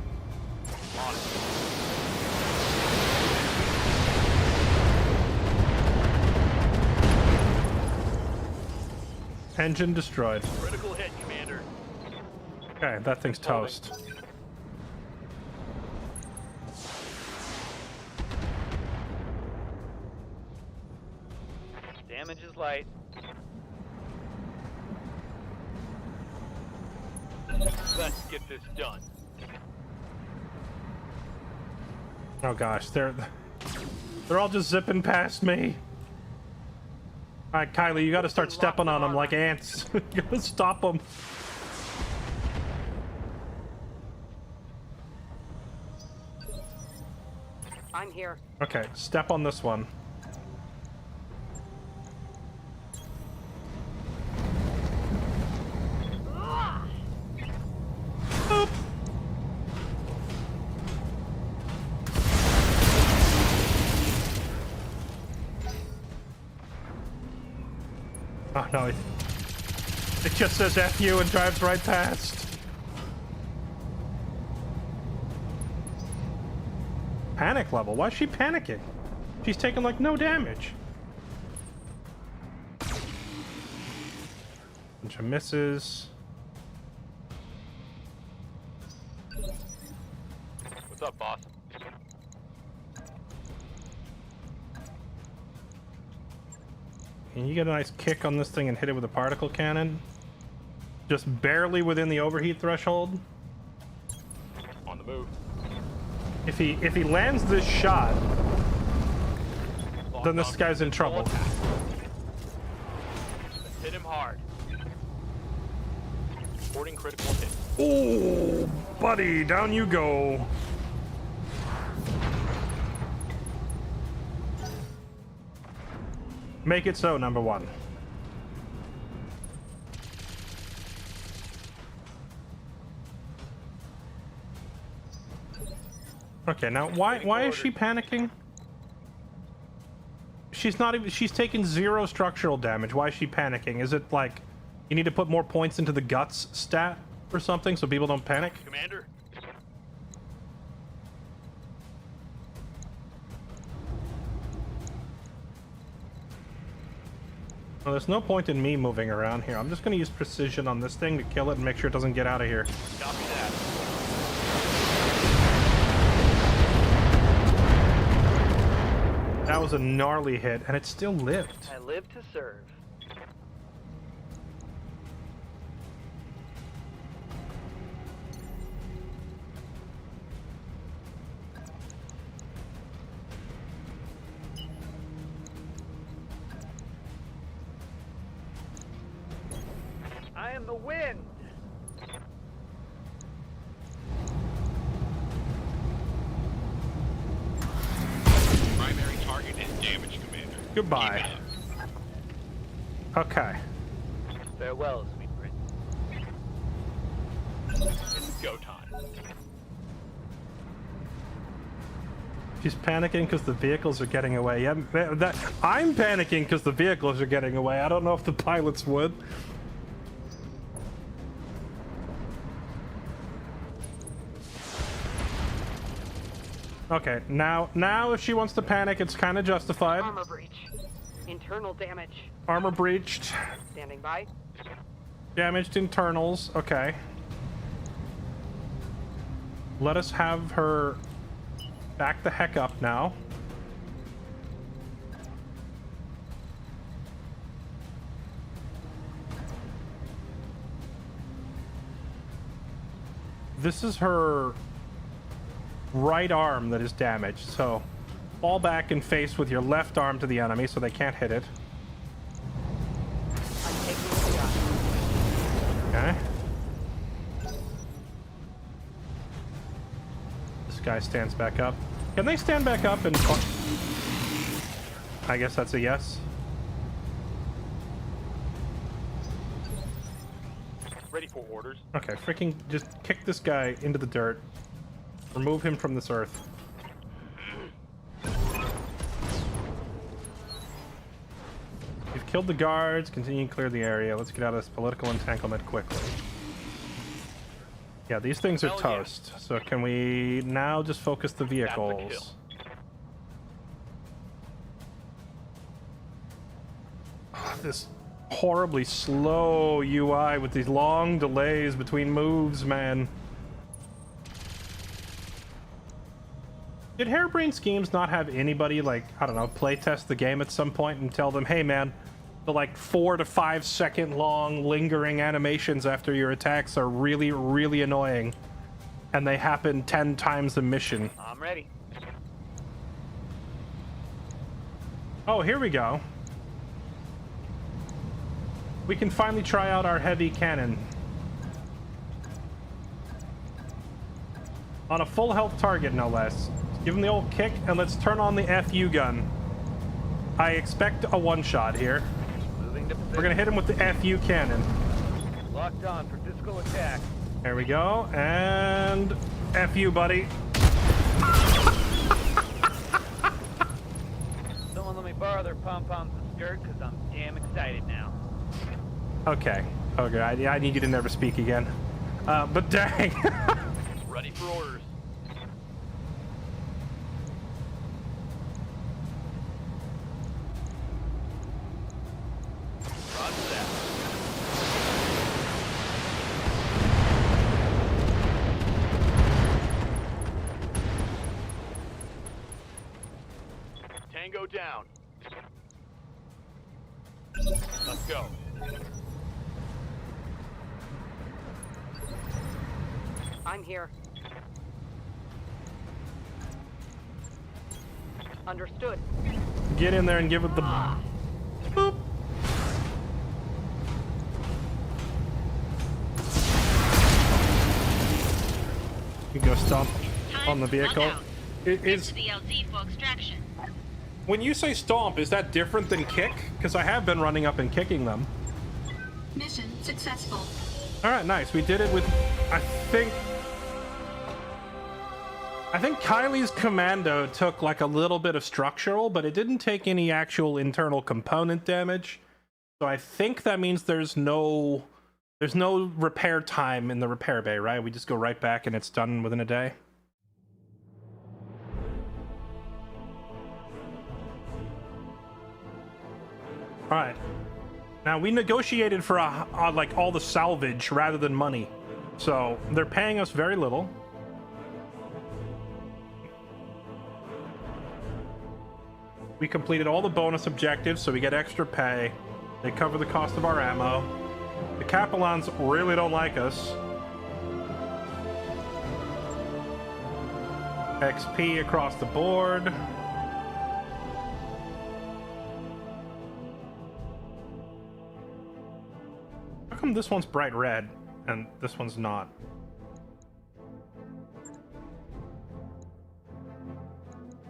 Engine destroyed.
Critical hit, Commander.
Okay, that thing's toast.
Damage is light. Let's get this done.
Oh gosh, they're all just zipping past me. All right, Kylie, you got to start stepping on them like ants. You got to stop them.
I'm here.
Okay, step on this one. Boop. Oh no, it just says F you and drives right past. Panic level? Why is she panicking? She's taking like no damage. Bunch of misses.
What's up, boss?
Can you get a nice kick on this thing and hit it with a particle cannon? Just barely within the overheat threshold.
On the move.
If he lands this shot, then this guy's in trouble.
Let's hit him hard. Reporting critical hit.
Oh, buddy, down you go. Make it so, number one. Okay, now why is she panicking? She's not even, she's taken 0 structural damage. Why is she panicking? Is it like you need to put more points into the guts stat or something so people don't panic?
Commander.
Well, there's no point in me moving around here. I'm just going to use precision on this thing to kill it and make sure it doesn't get out of here.
Copy that.
That was a gnarly hit, and it still lived.
I live to serve. I am the wind.
Primary target is damaged, Commander.
Goodbye. Okay.
Farewell, sweet prince. It's go time.
She's panicking because the vehicles are getting away. Yeah, I'm panicking because the vehicles are getting away. I don't know if the pilots would. Okay, now if she wants to panic, it's kind of justified.
Armor breach. Internal damage.
Armor breached.
Standing by.
Damaged internals. Okay. Let us have her back the heck up now. This is her right arm that is damaged, so fall back and face with your left arm to the enemy so they can't hit it.
I'm taking a shot.
Okay. This guy stands back up. Can they stand back up and... I guess that's a yes.
Ready for orders.
Okay, freaking just kick this guy into the dirt. Remove him from this earth. You've killed the guards. Continue to clear the area. Let's get out of this political entanglement quickly. Yeah, these things are toast. Yeah. So can we now just focus the vehicles? This horribly slow UI with these long delays between moves, man. Did Harebrained Schemes not have anybody, like, I don't know, playtest the game at some point and tell them, hey man, the like 4 to 5 second long lingering animations after your attacks are really, really annoying, and they happen 10 times a mission?
I'm ready.
Oh, here we go. We can finally try out our heavy cannon. On a full health target, no less. Give him the old kick, and let's turn on the FU gun. I expect a one-shot here.
Moving to
We're gonna hit him with the FU cannon.
Locked on for physical attack.
There we go, and FU, buddy.
Someone let me borrow their pom-poms and skirt, because I'm damn excited now.
Okay, I need you to never speak again. But dang.
Ready for orders. Roger that. Tango down. Let's go.
I'm here. Understood.
Get in there and give it the boop. You go stomp on the vehicle. Is
the LZ for extraction.
When you say stomp, is that different than kick? Because I have been running up and kicking them.
Mission successful.
All right, nice. We did it with, I think Kylie's commando took like a little bit of structural, but it didn't take any actual internal component damage. So I think that means there's no repair time in the repair bay, right? We just go right back and it's done within a day. All right. Now we negotiated for like all the salvage rather than money. So they're paying us very little. We completed all the bonus objectives, so we get extra pay. They cover the cost of our ammo. The Capellans really don't like us. XP across the board. How come this one's bright red and this one's not?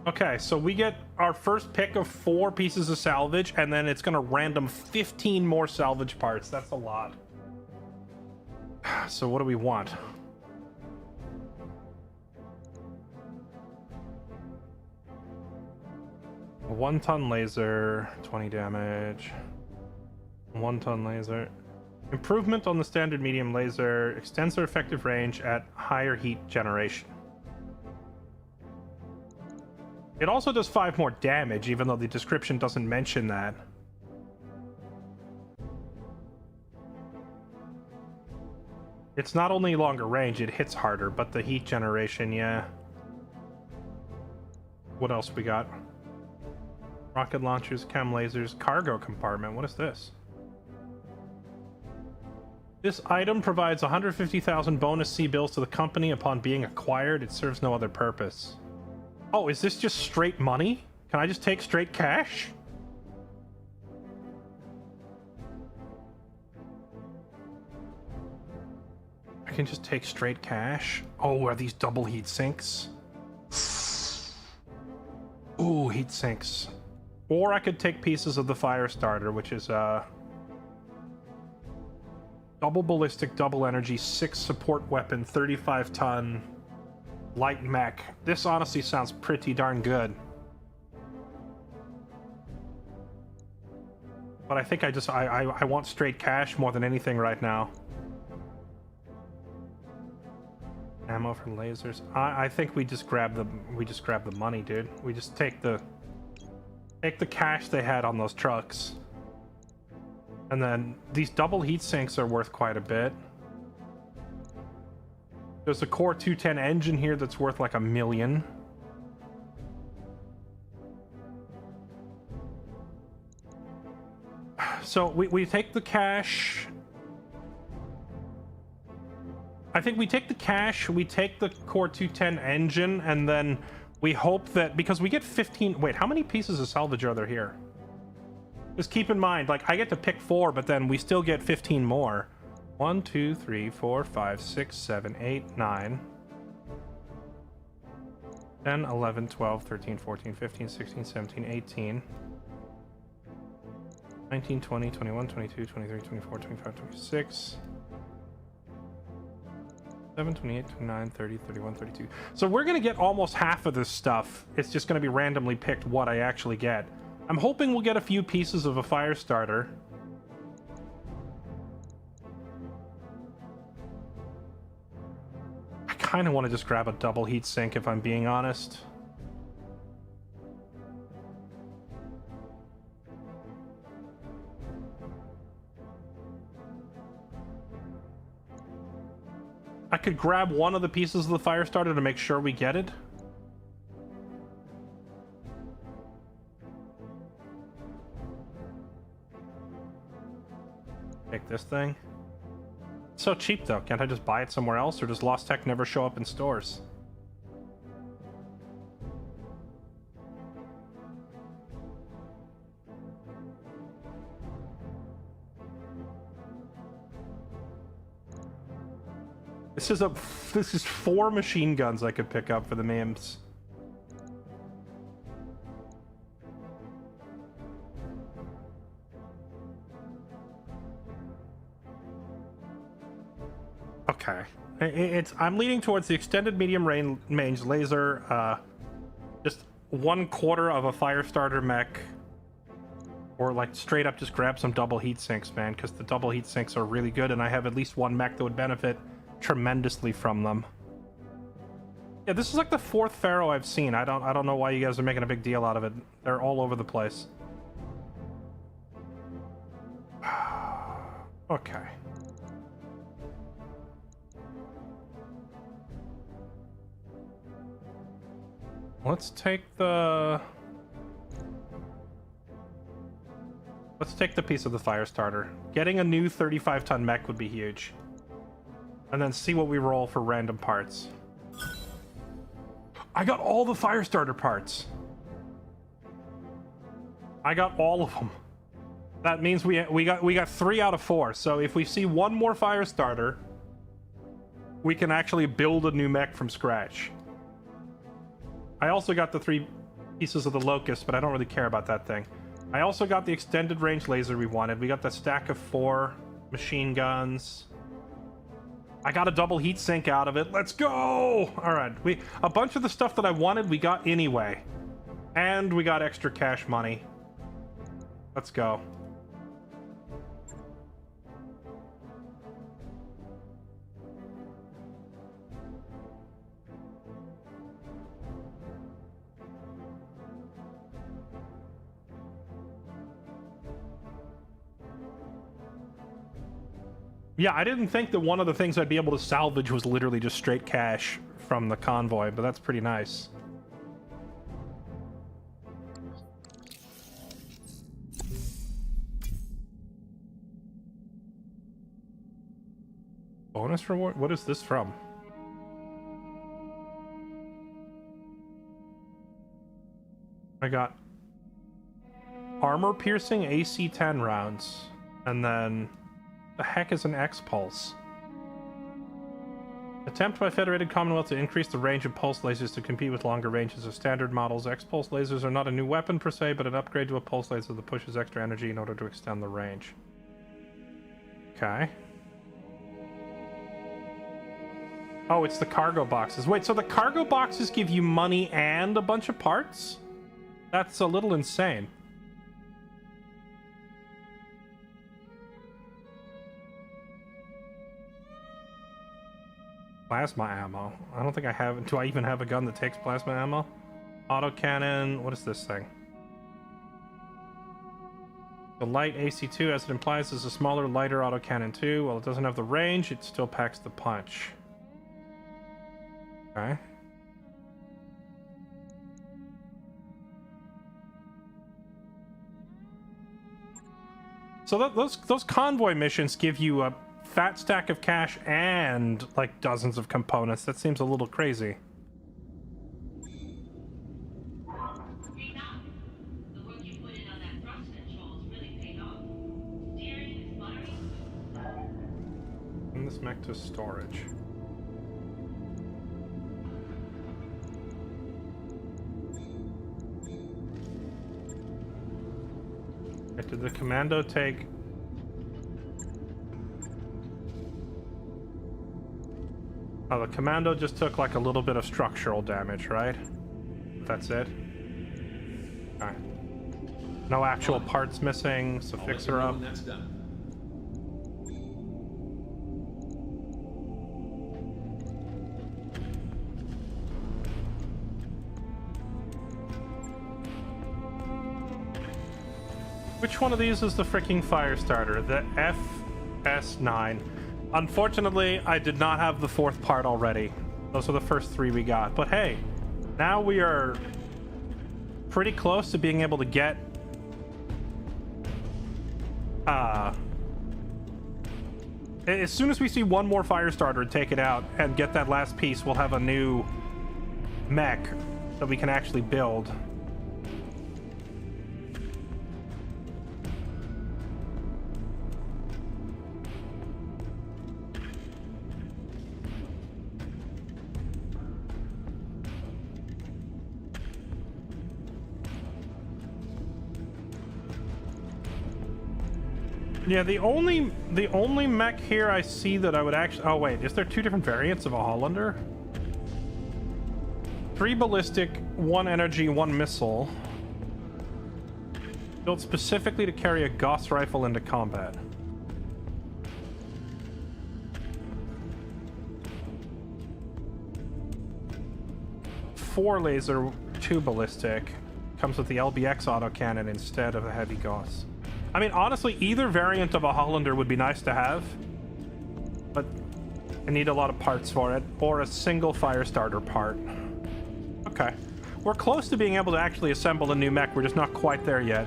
Okay, so we get our first pick of 4 pieces of salvage, and then it's gonna random 15 more salvage parts. That's a lot. So what do we want? A 1-ton laser, 20 damage. 1-ton laser. Improvement on the standard medium laser extends their effective range at higher heat generation. It also does 5 more damage, even though the description doesn't mention that. It's not only longer range, it hits harder, but the heat generation, yeah. What else we got? Rocket launchers, chem lasers, cargo compartment. What is this? This item provides 150,000 bonus C-bills to the company upon being acquired. It serves no other purpose. Oh, is this just straight money? Can I just take straight cash? I can just take straight cash? Oh, are these double heat sinks? Ooh, heat sinks. Or I could take pieces of the fire starter, which is double ballistic, double energy, 6 support weapon, 35 ton light mech. This honestly sounds pretty darn good. But I think I want straight cash more than anything right now. Ammo for lasers. I think we just grab the money, dude. We just take the cash they had on those trucks. And then these double heat sinks are worth quite a bit. There's a Core 210 engine here that's worth like $1 million. So we take the cash. I think we take the cash, we take the Core 210 engine, and then we hope that, because we get 15... Wait, how many pieces of salvage are there here? Just keep in mind, like, I get to pick 4, but then we still get 15 more. 1, 2, 3, 4, 5, 6, 7, 8, 9, 10, 11, 12, 13, 14, 15, 16, 17, 18, 19, 20, 21, 22, 23, 24, 25, 26, 7, 28, 29, 30, 31, 32. So we're going to get almost half of this stuff. It's just going to be randomly picked what I actually get. I'm hoping we'll get a few pieces of a fire starter. I kind of want to just grab a double heat sink if I'm being honest. I could grab one of the pieces of the fire starter to make sure we get it. Take this thing. It's so cheap though. Can't I just buy it somewhere else, or does Lost Tech never show up in stores? This is 4 machine guns I could pick up for the MIMS. Okay. I'm leaning towards the extended medium range laser, just 1/4 of a fire starter mech, or like straight up just grab some double heat sinks, man, because the double heat sinks are really good, and I have at least one mech that would benefit tremendously from them. Yeah, this is like the 4th Pharaoh I've seen. I don't know why you guys are making a big deal out of it. They're all over the place. Okay. Let's take the piece of the fire starter. Getting a new 35-ton mech would be huge. And then see what we roll for random parts. I got all the fire starter parts. I got all of them. That means we got 3 out of 4. So if we see one more fire starter, we can actually build a new mech from scratch. I also got the 3 pieces of the Locust, but I don't really care about that thing. I also got the extended range laser we wanted. We got the stack of 4 machine guns. I got a double heat sink out of it. Let's go! All right, a bunch of the stuff that I wanted we got anyway. And we got extra cash money. Let's go. Yeah, I didn't think that one of the things I'd be able to salvage was literally just straight cash from the convoy, but that's pretty nice. Bonus reward? What is this from? I got armor piercing AC 10 rounds, and then the heck is an X-Pulse? Attempt by Federated Commonwealth to increase the range of pulse lasers to compete with longer ranges of standard models. X-Pulse lasers are not a new weapon per se, but an upgrade to a pulse laser that pushes extra energy in order to extend the range. Okay. Oh, it's the cargo boxes. Wait, so the cargo boxes give you money and a bunch of parts? That's a little insane. Plasma ammo. I don't think I have... Do I even have a gun that takes plasma ammo? Autocannon. What is this thing? The light AC2, as it implies, is a smaller, lighter autocannon too. While it doesn't have the range, it still packs the punch. Okay. So those convoy missions give you a fat stack of cash and like dozens of components. That seems a little crazy. And this mech to storage. Right, did the commando take... Oh, the commando just took like a little bit of structural damage, right? That's it? Okay. No actual parts missing, so fix her up.
That's done.
Which one of these is the freaking fire starter? The FS9. Unfortunately, I did not have the 4th part already. Those are the first 3 we got. But hey, now we are pretty close to being able to get... as soon as we see one more fire starter and take it out and get that last piece, we'll have a new mech that we can actually build. Yeah, the only mech here I see that I would actually... Oh, wait. Is there 2 different variants of a Hollander? 3 ballistic, 1 energy, 1 missile. Built specifically to carry a Gauss rifle into combat. Four laser, 2 ballistic. Comes with the LBX autocannon instead of a heavy Gauss. I mean, honestly, either variant of a Hollander would be nice to have, but I need a lot of parts for it, or a single fire starter part. Okay. We're close to being able to actually assemble a new mech, we're just not quite there yet.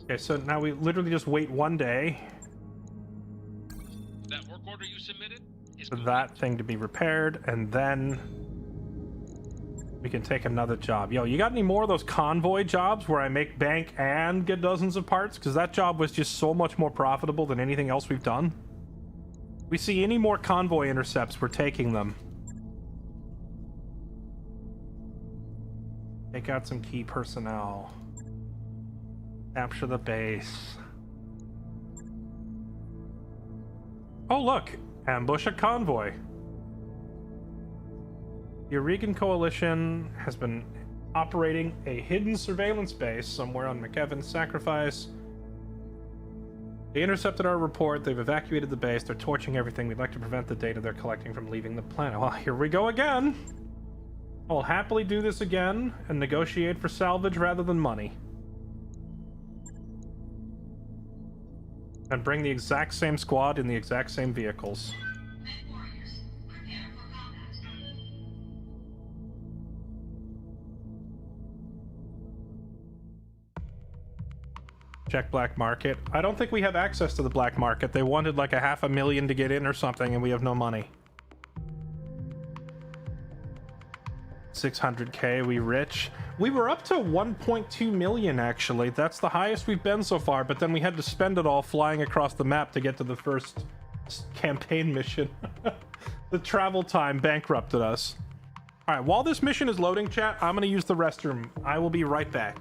Okay, so now we literally just wait 1 day.
That work order you submitted is
for that thing to be repaired, and then we can take another job. Yo, you got any more of those convoy jobs where I make bank and get dozens of parts? Because that job was just so much more profitable than anything else we've done. We see any more convoy intercepts, we're taking them. Take out some key personnel. Capture the base. Oh look! Ambush a convoy. The Oregon Coalition has been operating a hidden surveillance base somewhere on McEvan's Sacrifice. They intercepted our report. They've evacuated the base. They're torching everything. We'd like to prevent the data they're collecting from leaving the planet. Well, here we go again. I'll happily do this again and negotiate for salvage rather than money. And bring the exact same squad in the exact same vehicles. Check black market. I don't think we have access to the black market. They wanted like a $500,000 to get in or something, and we have no money. 600K, we rich. We were up to 1.2 million, actually. That's the highest we've been so far, but then we had to spend it all flying across the map to get to the first campaign mission. The travel time bankrupted us. All right, while this mission is loading, chat, I'm going to use the restroom. I will be right back.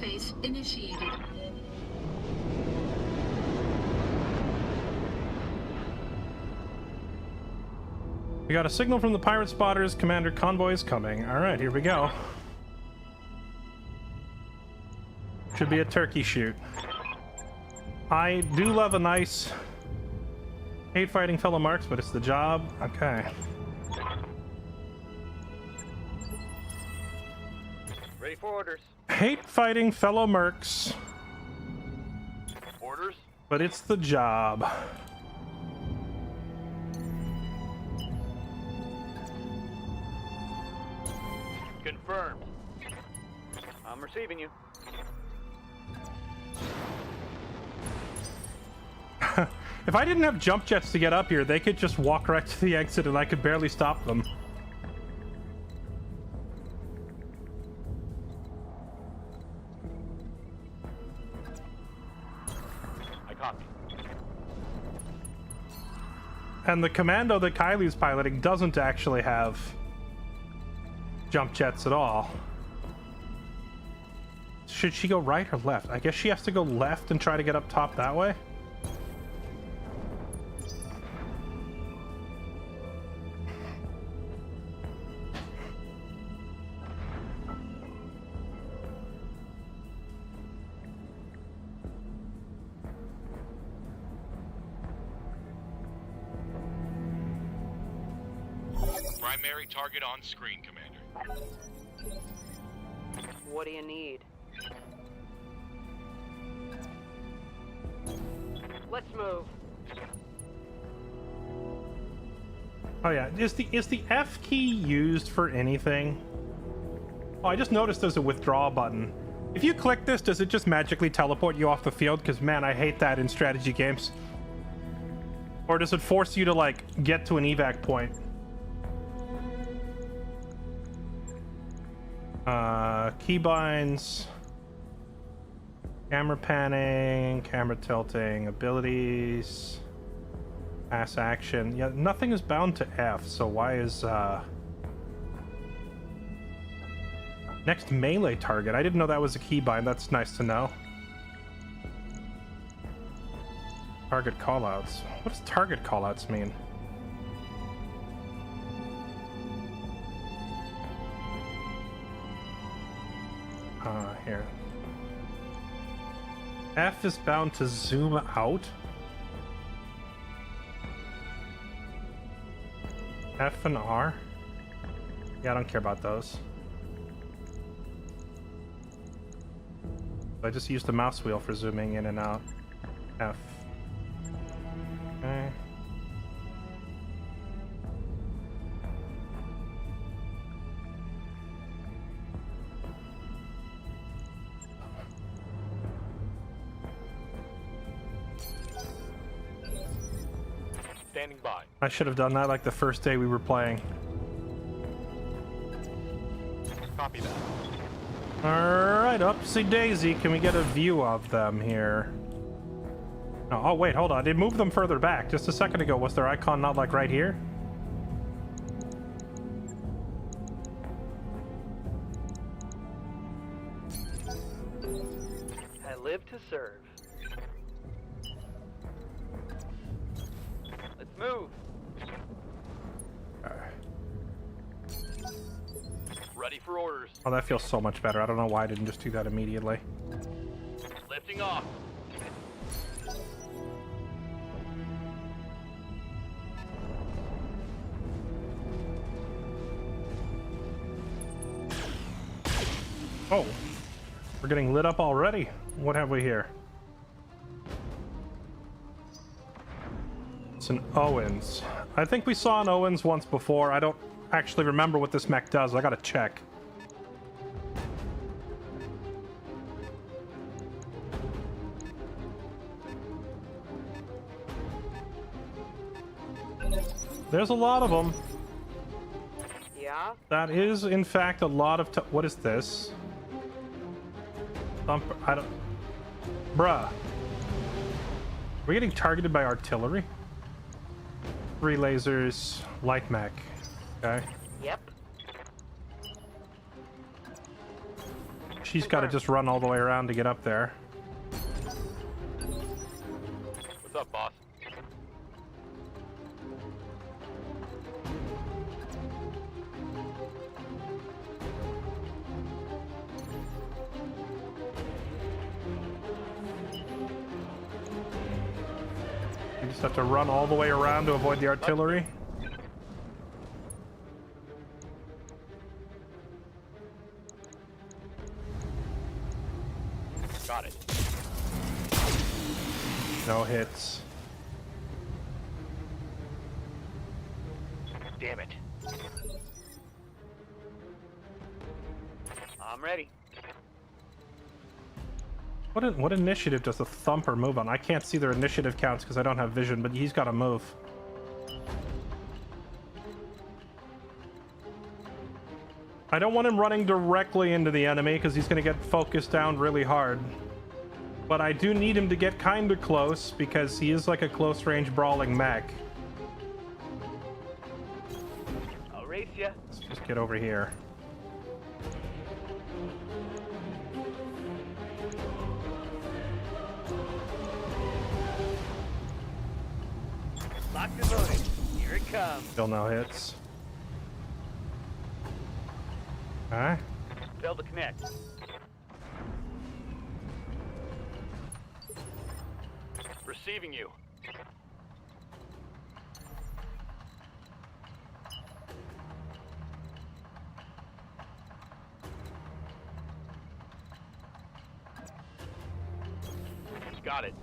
phase initiated.
We got a signal from the pirate spotters. Commander convoy is coming. All right, here we go. Should be a turkey shoot. I do love a nice hate fighting fellow marks, but it's the job. Okay.
Ready for orders.
Hate fighting fellow mercs,
Orders.
but it's the job.
Confirmed. I'm receiving you.
If I didn't have jump jets to get up here, they could just walk right to the exit and I could barely stop them.
I copy.
And the commando that Kylie's piloting doesn't actually have jump jets at all. Should she go right or left? I guess she has to go left and try to get up top that way.
Primary target on screen, Commander.
What do you need? Let's move.
Oh yeah, is the F key used for anything? Oh, I just noticed there's a withdraw button. If you click this, does it just magically teleport you off the field? Because man, I hate that in strategy games. Or does it force you to like get to an evac point? Keybinds, camera panning, camera tilting, abilities, pass action. Yeah, nothing is bound to F, so why is next melee target? I didn't know that was a keybind. That's nice to know. Target callouts. What does target callouts mean? Here. F is bound to zoom out. F and R? Yeah, I don't care about those. I just use the mouse wheel for zooming in and out. F. Okay.
Standing by.
I should have done that like the first day we were playing.
Copy that.
Alright, upsy daisy. Can we get a view of them here? Oh, wait, hold on. They moved them further back. Just a second ago, was their icon not like right here?
I live to serve. Let's move. Ready for orders.
Oh, that feels so much better. I don't know why I didn't just do that immediately.
Lifting off.
Oh, we're getting lit up already. What have we here? It's an Owens. I think we saw an Owens once before. I don't actually remember what this mech does. I gotta check. There's a lot of them.
Yeah?
That is, in fact, a lot of... What is this? Thumper... I don't... Bruh. We're getting targeted by artillery? 3 lasers, light mech. Okay.
Yep.
she's got to just run all the way around to get up there.
What's up, boss?
You just have to run all the way around to avoid the artillery.
Got it.
No hits.
Damn it. I'm ready.
What initiative does the Thumper move on? I can't see their initiative counts because I don't have vision, but he's got to move. I don't want him running directly into the enemy because he's going to get focused down really hard. But I do need him to get kind of close because he is like a close-range brawling mech.
I'll race ya.
Let's just get over here.
Locked and loaded. Here it comes.
Still no hits. Alright.
Fail to connect. Receiving you. Got it.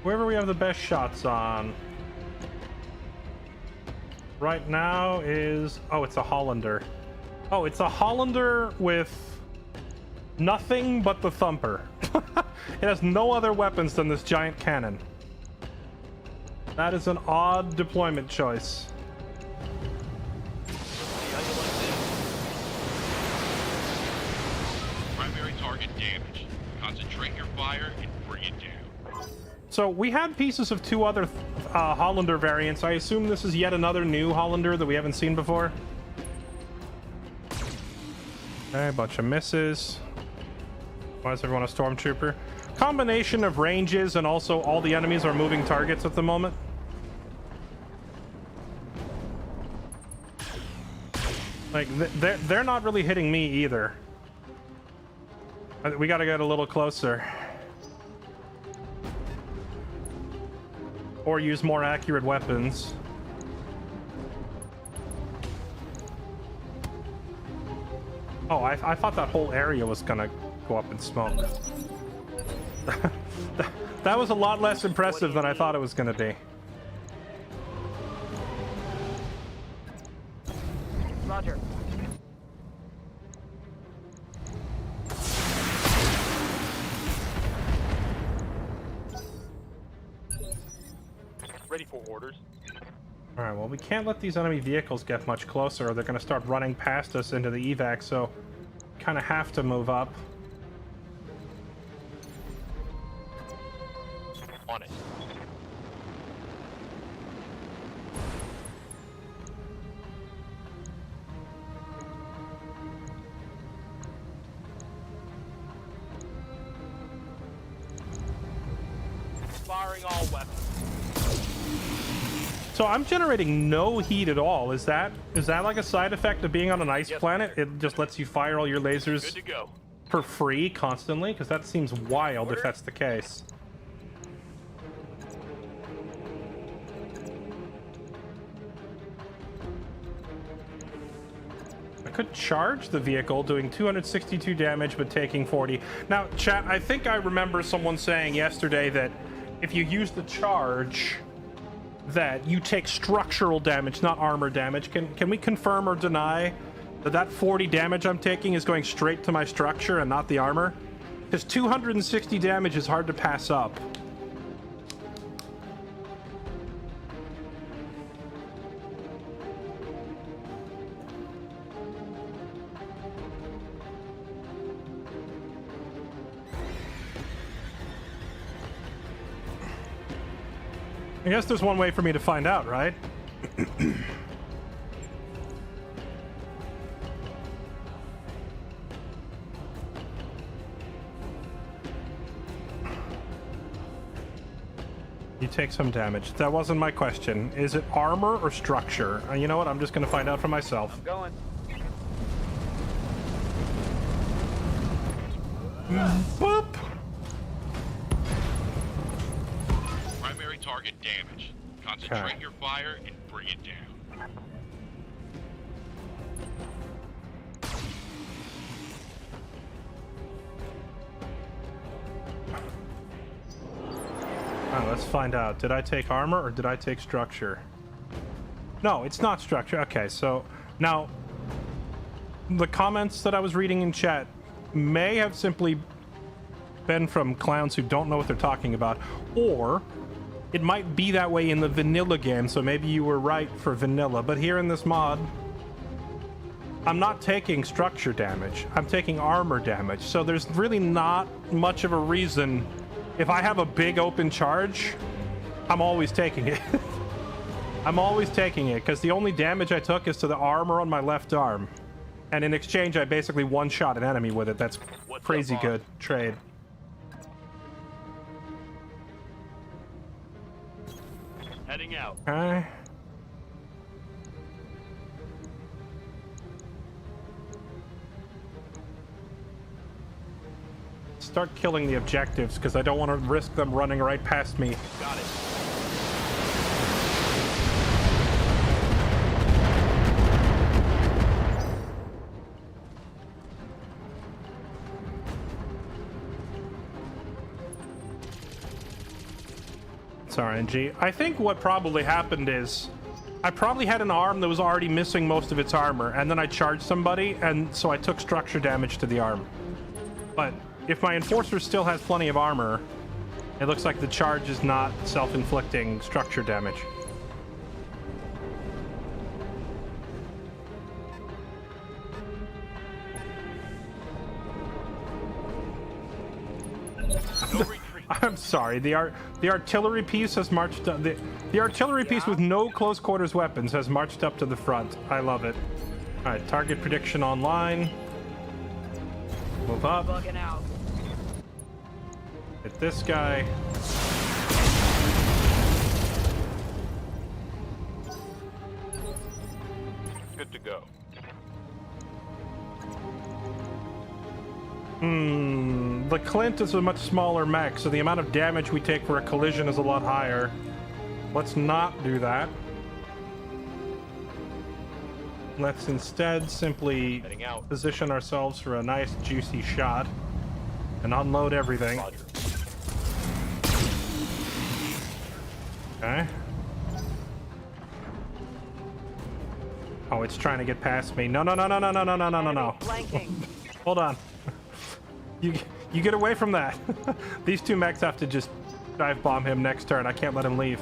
Wherever we have the best shots on. Right now is... Oh, it's a Hollander. Oh, it's a Hollander with nothing but the Thumper. It has no other weapons than this giant cannon. That is an odd deployment choice.
Primary target damaged. Concentrate your fire and bring it down.
So we had pieces of two other Hollander variants. I assume this is yet another new Hollander that we haven't seen before. Okay, a bunch of misses. Why is everyone a stormtrooper? Combination of ranges and also all the enemies are moving targets at the moment. Like, they're not really hitting me either. We gotta get a little closer. Or use more accurate weapons. Oh, I thought that whole area was gonna go up in smoke. That was a lot less impressive than I thought it was gonna be.
Roger. Ready for orders.
Alright, well, we can't let these enemy vehicles get much closer or they're going to start running past us into the evac, so kind of have to move up.
On it. Firing all weapons.
So I'm generating no heat at all. Is that like a side effect of being on an ice planet? It just lets you fire all your lasers
Good to go.
for free constantly? Because that seems wild if that's the case. I could charge the vehicle, doing 262 damage but taking 40. Now, chat, I think I remember someone saying yesterday that if you use the charge, that you take structural damage, not armor damage. Can we confirm or deny that 40 damage I'm taking is going straight to my structure and not the armor? Because 260 damage is hard to pass up. I guess there's one way for me to find out, right? You take some damage. That wasn't my question. Is it armor or structure? You know what? I'm just going to find out for myself.
Going.
Boop!
Primary target damage. Concentrate your fire and bring it down.
Oh, let's find out. Did I take armor or did I take structure? No, it's not structure. Okay, so now the comments that I was reading in chat may have simply been from clowns who don't know what they're talking about, or it might be that way in the vanilla game, so maybe you were right for vanilla, but here in this mod, I'm not taking structure damage. I'm taking armor damage, so there's really not much of a reason. If I have a big open charge, I'm always taking it. I'm always taking it, because the only damage I took is to the armor on my left arm. And in exchange, I basically one-shot an enemy with it. That's crazy good trade.
Heading out.
Okay. Start killing the objectives, because I don't want to risk them running right past me.
Got it.
It's RNG. I think what probably happened is I probably had an arm that was already missing most of its armor, and then I charged somebody, and so I took structure damage to the arm. But if my enforcer still has plenty of armor, it looks like the charge is not self-inflicting structure damage. I'm sorry. The artillery piece has marched up. The artillery piece with no close quarters weapons has marched up to the front. I love it. All right, target prediction online. Move up.
Bugging out.
Hit this guy.
Good to go.
The Clint is a much smaller mech, so the amount of damage we take for a collision is a lot higher. Let's not do that. Let's instead simply position ourselves for a nice juicy shot and unload everything. Okay. Oh, it's trying to get past me. No, no, no, no, no, no, no, no, no, no, no. Hold on. You get away from that. These two mechs have to just dive bomb him next turn. I can't let him leave.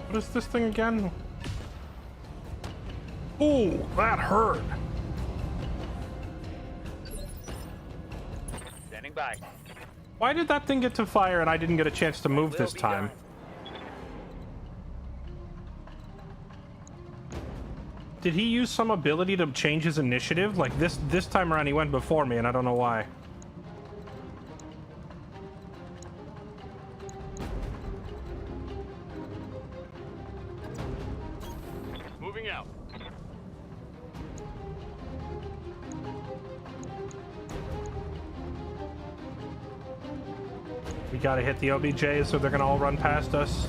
What is this thing again? Ooh, that hurt.
Standing by.
Why did that thing get to fire and I didn't get a chance to move this time? Did he use some ability to change his initiative? Like this time around he went before me and I don't know why.
Moving out.
We gotta hit the OBJs so they're gonna all run past us.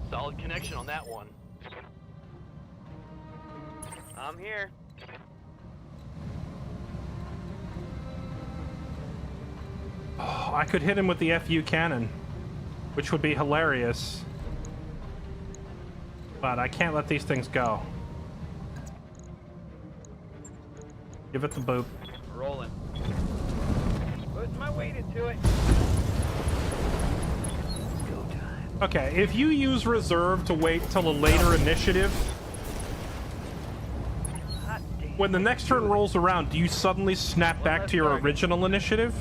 Solid connection on that one. I'm here.
Oh, I could hit him with the FU cannon, which would be hilarious. But I can't let these things go. Give it the boop.
Rolling. Putting my weight into it. Go time.
Okay, if you use reserve to wait till a later initiative, when the next turn rolls around, do you suddenly snap back to your original initiative?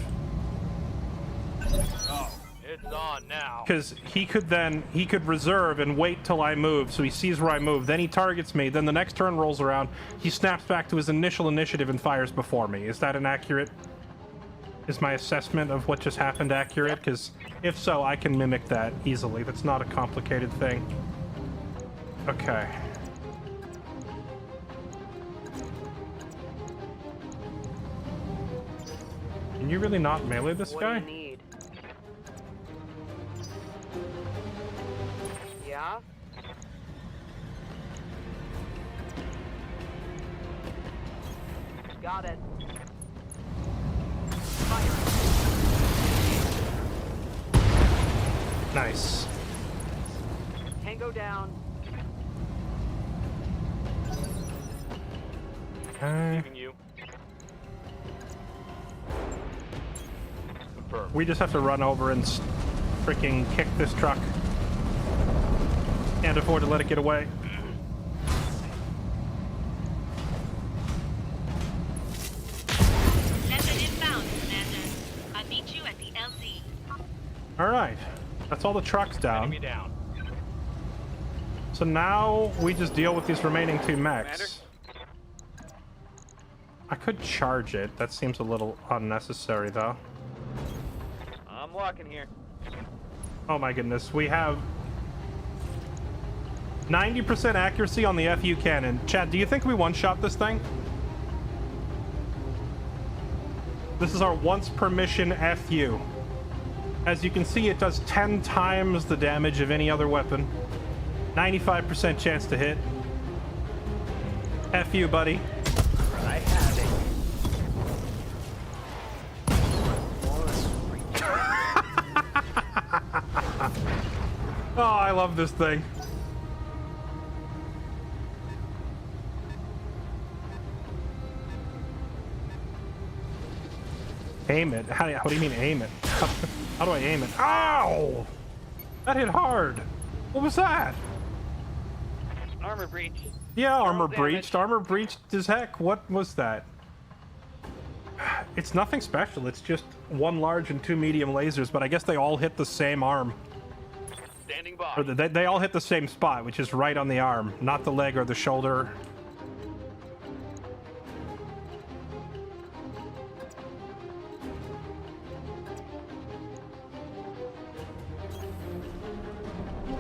Oh, it's on now.
Because he could reserve and wait till I move, so he sees where I move, then he targets me, then the next turn rolls around, he snaps back to his initial initiative and fires before me. Is that is my assessment of what just happened accurate? Because if so, I can mimic that easily. That's not a complicated thing. Okay. Can you really not melee this guy?
What do you need? Yeah? Got it.
Nice.
Tango down.
Okay.
You.
We just have to run over and freaking kick this truck. Can't afford to let it get away.
Lesson inbound, Commander. I'll meet you at the LZ.
Alright. That's all the trucks down.
Me down.
So now we just deal with these remaining two mechs.
Commander?
I could charge it. That seems a little unnecessary, though.
I'm walking here.
Oh my goodness. We have 90% accuracy on the FU cannon. Chad, do you think we one-shot this thing? This is our once per mission FU. As you can see, it does 10 times the damage of any other weapon. 95% chance to hit. FU, buddy.
I have it.
Oh, I love this thing. Aim it? How do you mean aim it? How do I aim it? Ow! That hit hard. What was that?
Armor breach.
Yeah, armor
damage.
breached. Armor breached as heck. What was that? It's nothing special. It's just one large and two medium lasers, but I guess they all hit the same arm.
Standing by.
Or they all hit the same spot, which is right on the arm, not the leg or the shoulder.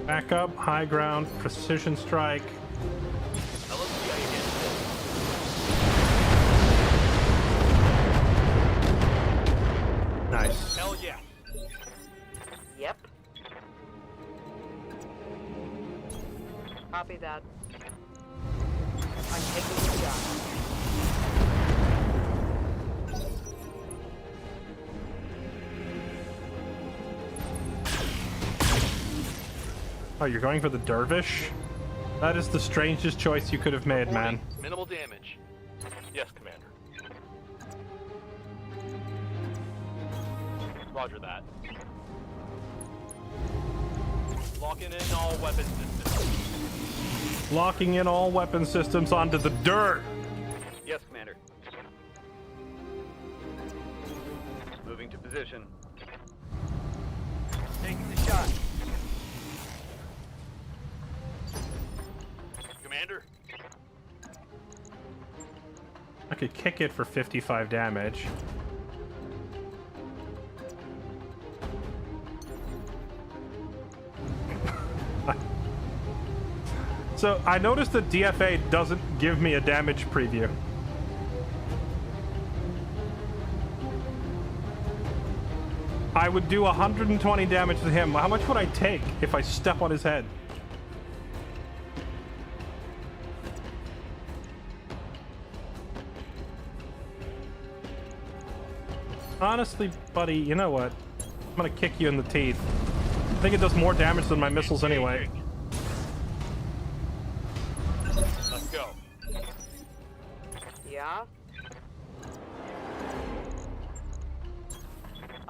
Back up, high ground, precision strike. Nice.
Hell yeah.
Yep. Copy that. I'm taking the shot.
Oh, you're going for the dervish? That is the strangest choice you could have made, man.
Minimal damage. Yes, Commander. Roger that. Locking in all weapon systems.
Locking in all weapon systems onto the dirt.
Yes, Commander. Moving to position. Taking the shot. Commander.
I could kick it for 55 damage. So I noticed that DFA doesn't give me a damage preview. I would do 120 damage to him. How much would I take if I step on his head? Honestly, buddy, you know what? I'm gonna kick you in the teeth. I think it does more damage than my missiles anyway.
Let's go.
Yeah?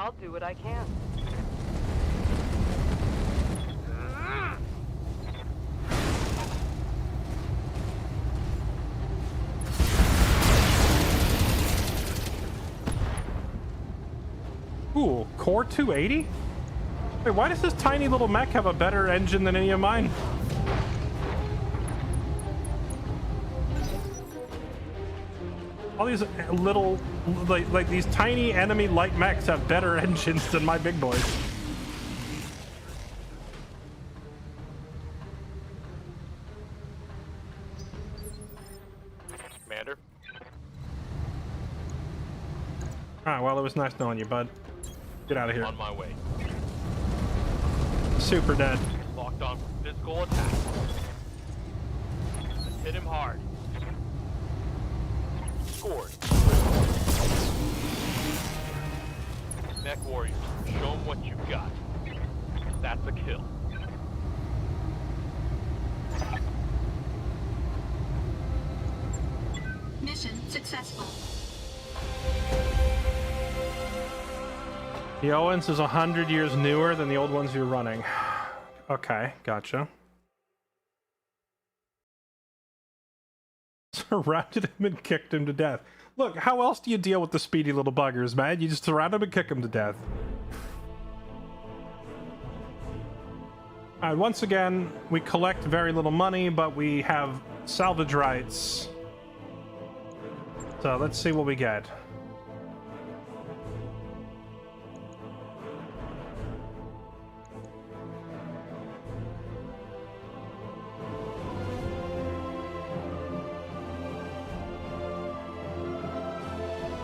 I'll do what I can.
Ooh, Core 280? Wait, why does this tiny little mech have a better engine than any of mine? All these little, like these tiny enemy light mechs have better engines than my big boys.
Commander.
Alright, well, it was nice knowing you, bud. Get out of here.
On my way.
Super dead.
Locked on for physical attack. Let's hit him hard. Scored. Mech warriors, show them what you've got. That's a kill.
Mission successful.
The Owens is 100 years newer than the old ones you're running. Okay, gotcha. Surrounded him and kicked him to death. Look, how else do you deal with the speedy little buggers, man? You just surround him and kick him to death. Alright, once again, we collect very little money, but we have salvage rights. So let's see what we get.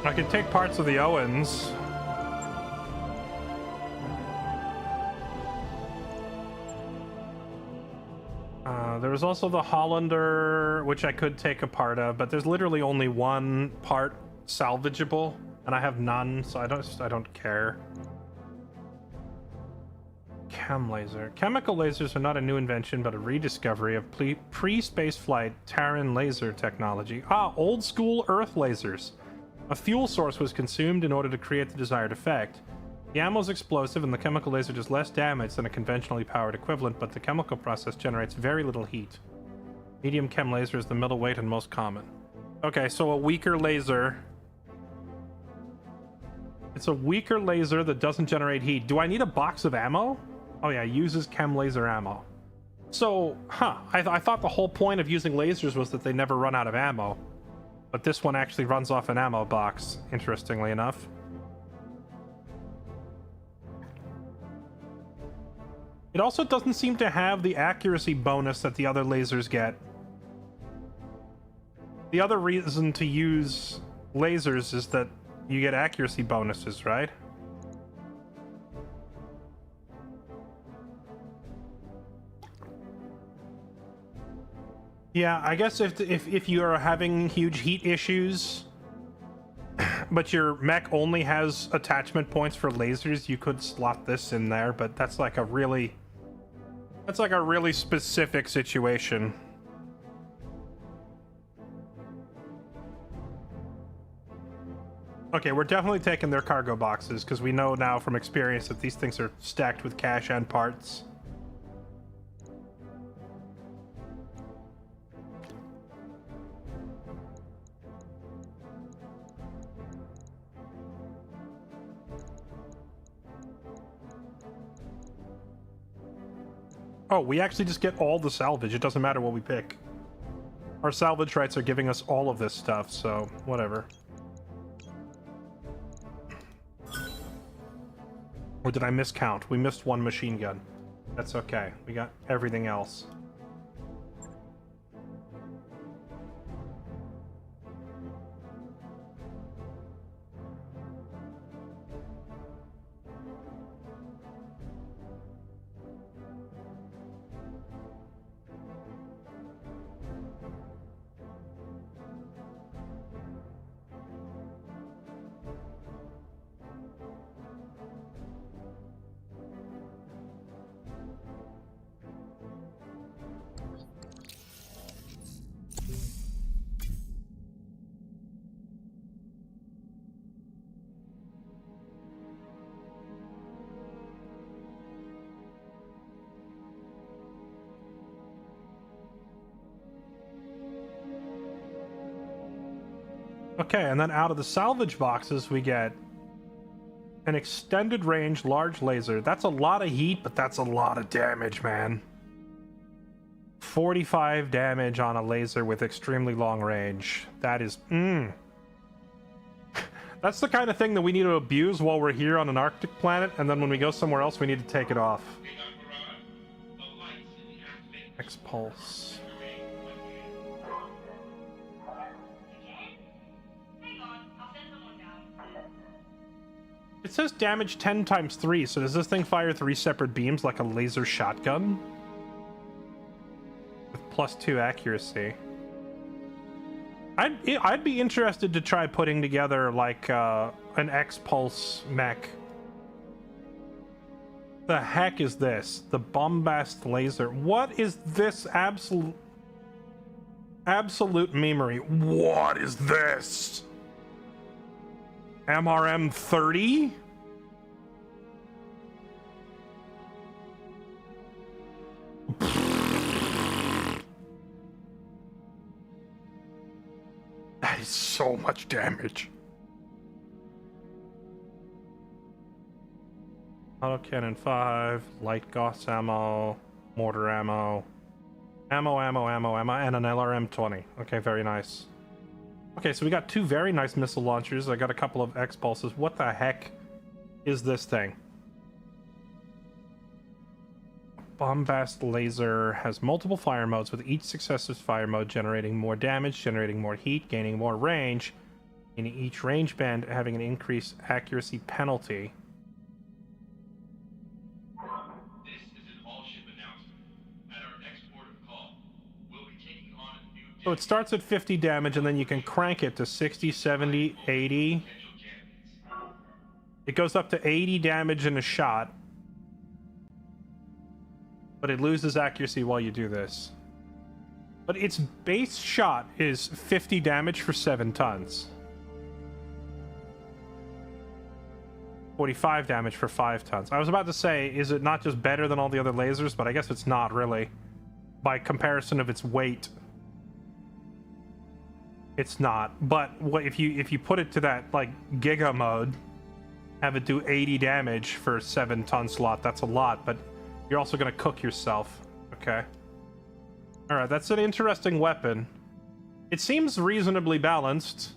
I can take parts of the Owens. There was also the Hollander, which I could take a part of, but there's literally only one part salvageable, and I have none, so I don't care. Chem laser. Chemical lasers are not a new invention, but a rediscovery of pre-space flight Terran laser technology. Ah, old school Earth lasers. A fuel source was consumed in order to create the desired effect. The ammo is explosive and the chemical laser does less damage than a conventionally powered equivalent, but the chemical process generates very little heat. Medium chem laser is the middleweight and most common. Okay, so a weaker laser. It's a weaker laser that doesn't generate heat. Do I need a box of ammo? Oh yeah, uses chem laser ammo. So, I thought the whole point of using lasers was that they never run out of ammo. But this one actually runs off an ammo box, interestingly enough. It also doesn't seem to have the accuracy bonus that the other lasers get. The other reason to use lasers is that you get accuracy bonuses, right? Yeah, I guess if you are having huge heat issues, but your mech only has attachment points for lasers, you could slot this in there, but that's like a really specific situation. Okay, we're definitely taking their cargo boxes, because we know now from experience that these things are stacked with cash and parts. Oh, we actually just get all the salvage. It doesn't matter what we pick. Our salvage rights are giving us all of this stuff, so whatever. Or did I miscount? We missed one machine gun. That's okay. We got everything else. Okay, and then out of the salvage boxes, we get an extended range large laser. That's a lot of heat, but that's a lot of damage, man. 45 damage on a laser with extremely long range. That is, That's the kind of thing that we need to abuse while we're here on an Arctic planet, and then when we go somewhere else, we need to take it off. X-Pulse. It says damage 10 times 3, so does this thing fire 3 separate beams like a laser shotgun? With +2 accuracy. I'd be interested to try putting together like an X-Pulse mech. The heck is this? The Bombast laser. What is this absolute memery? What is this? MRM 30? That is so much damage. Autocannon 5, light Gauss ammo, mortar ammo, and an LRM 20. Okay, very nice. Okay, so we got 2 very nice missile launchers. I got a couple of X-Pulses. What the heck is this thing? Bombast laser has multiple fire modes, with each successive fire mode generating more damage, generating more heat, gaining more range, in each range band having an increased accuracy penalty.
This is an all-ship announcement. At our next port of call, we'll be taking on a new...
So it starts at 50 damage, and then you can crank it to 60, 70, 80. It goes up to 80 damage in a shot. But it loses accuracy while you do this. But its base shot is 50 damage for 7 tons. 45 damage for 5 tons. I was about to say, is it not just better than all the other lasers? But I guess it's not really. By comparison of its weight. It's not. But what if you put it to that like Giga mode, have it do 80 damage for a 7-ton slot, that's a lot, but you're also going to cook yourself. Okay. Alright, that's an interesting weapon. It seems reasonably balanced,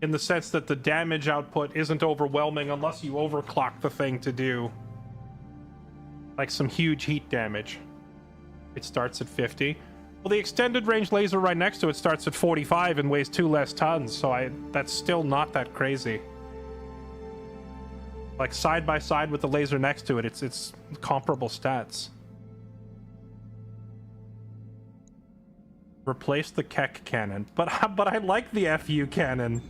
in the sense that the damage output isn't overwhelming unless you overclock the thing to do like some huge heat damage. It starts at 50. Well, the extended range laser right next to it starts at 45 and weighs 2 less tons, so that's still not that crazy. Like side by side with the laser next to it, it's comparable stats. Replace the Keck cannon, but I like the FU cannon.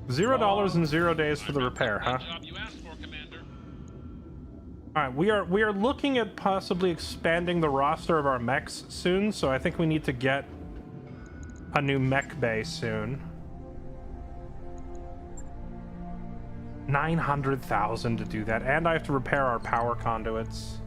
$0 and 0 days for the repair, huh? Alright, we are looking at possibly expanding the roster of our mechs soon, so I think we need to get a new mech bay soon. 900,000 to do that, and I have to repair our power conduits.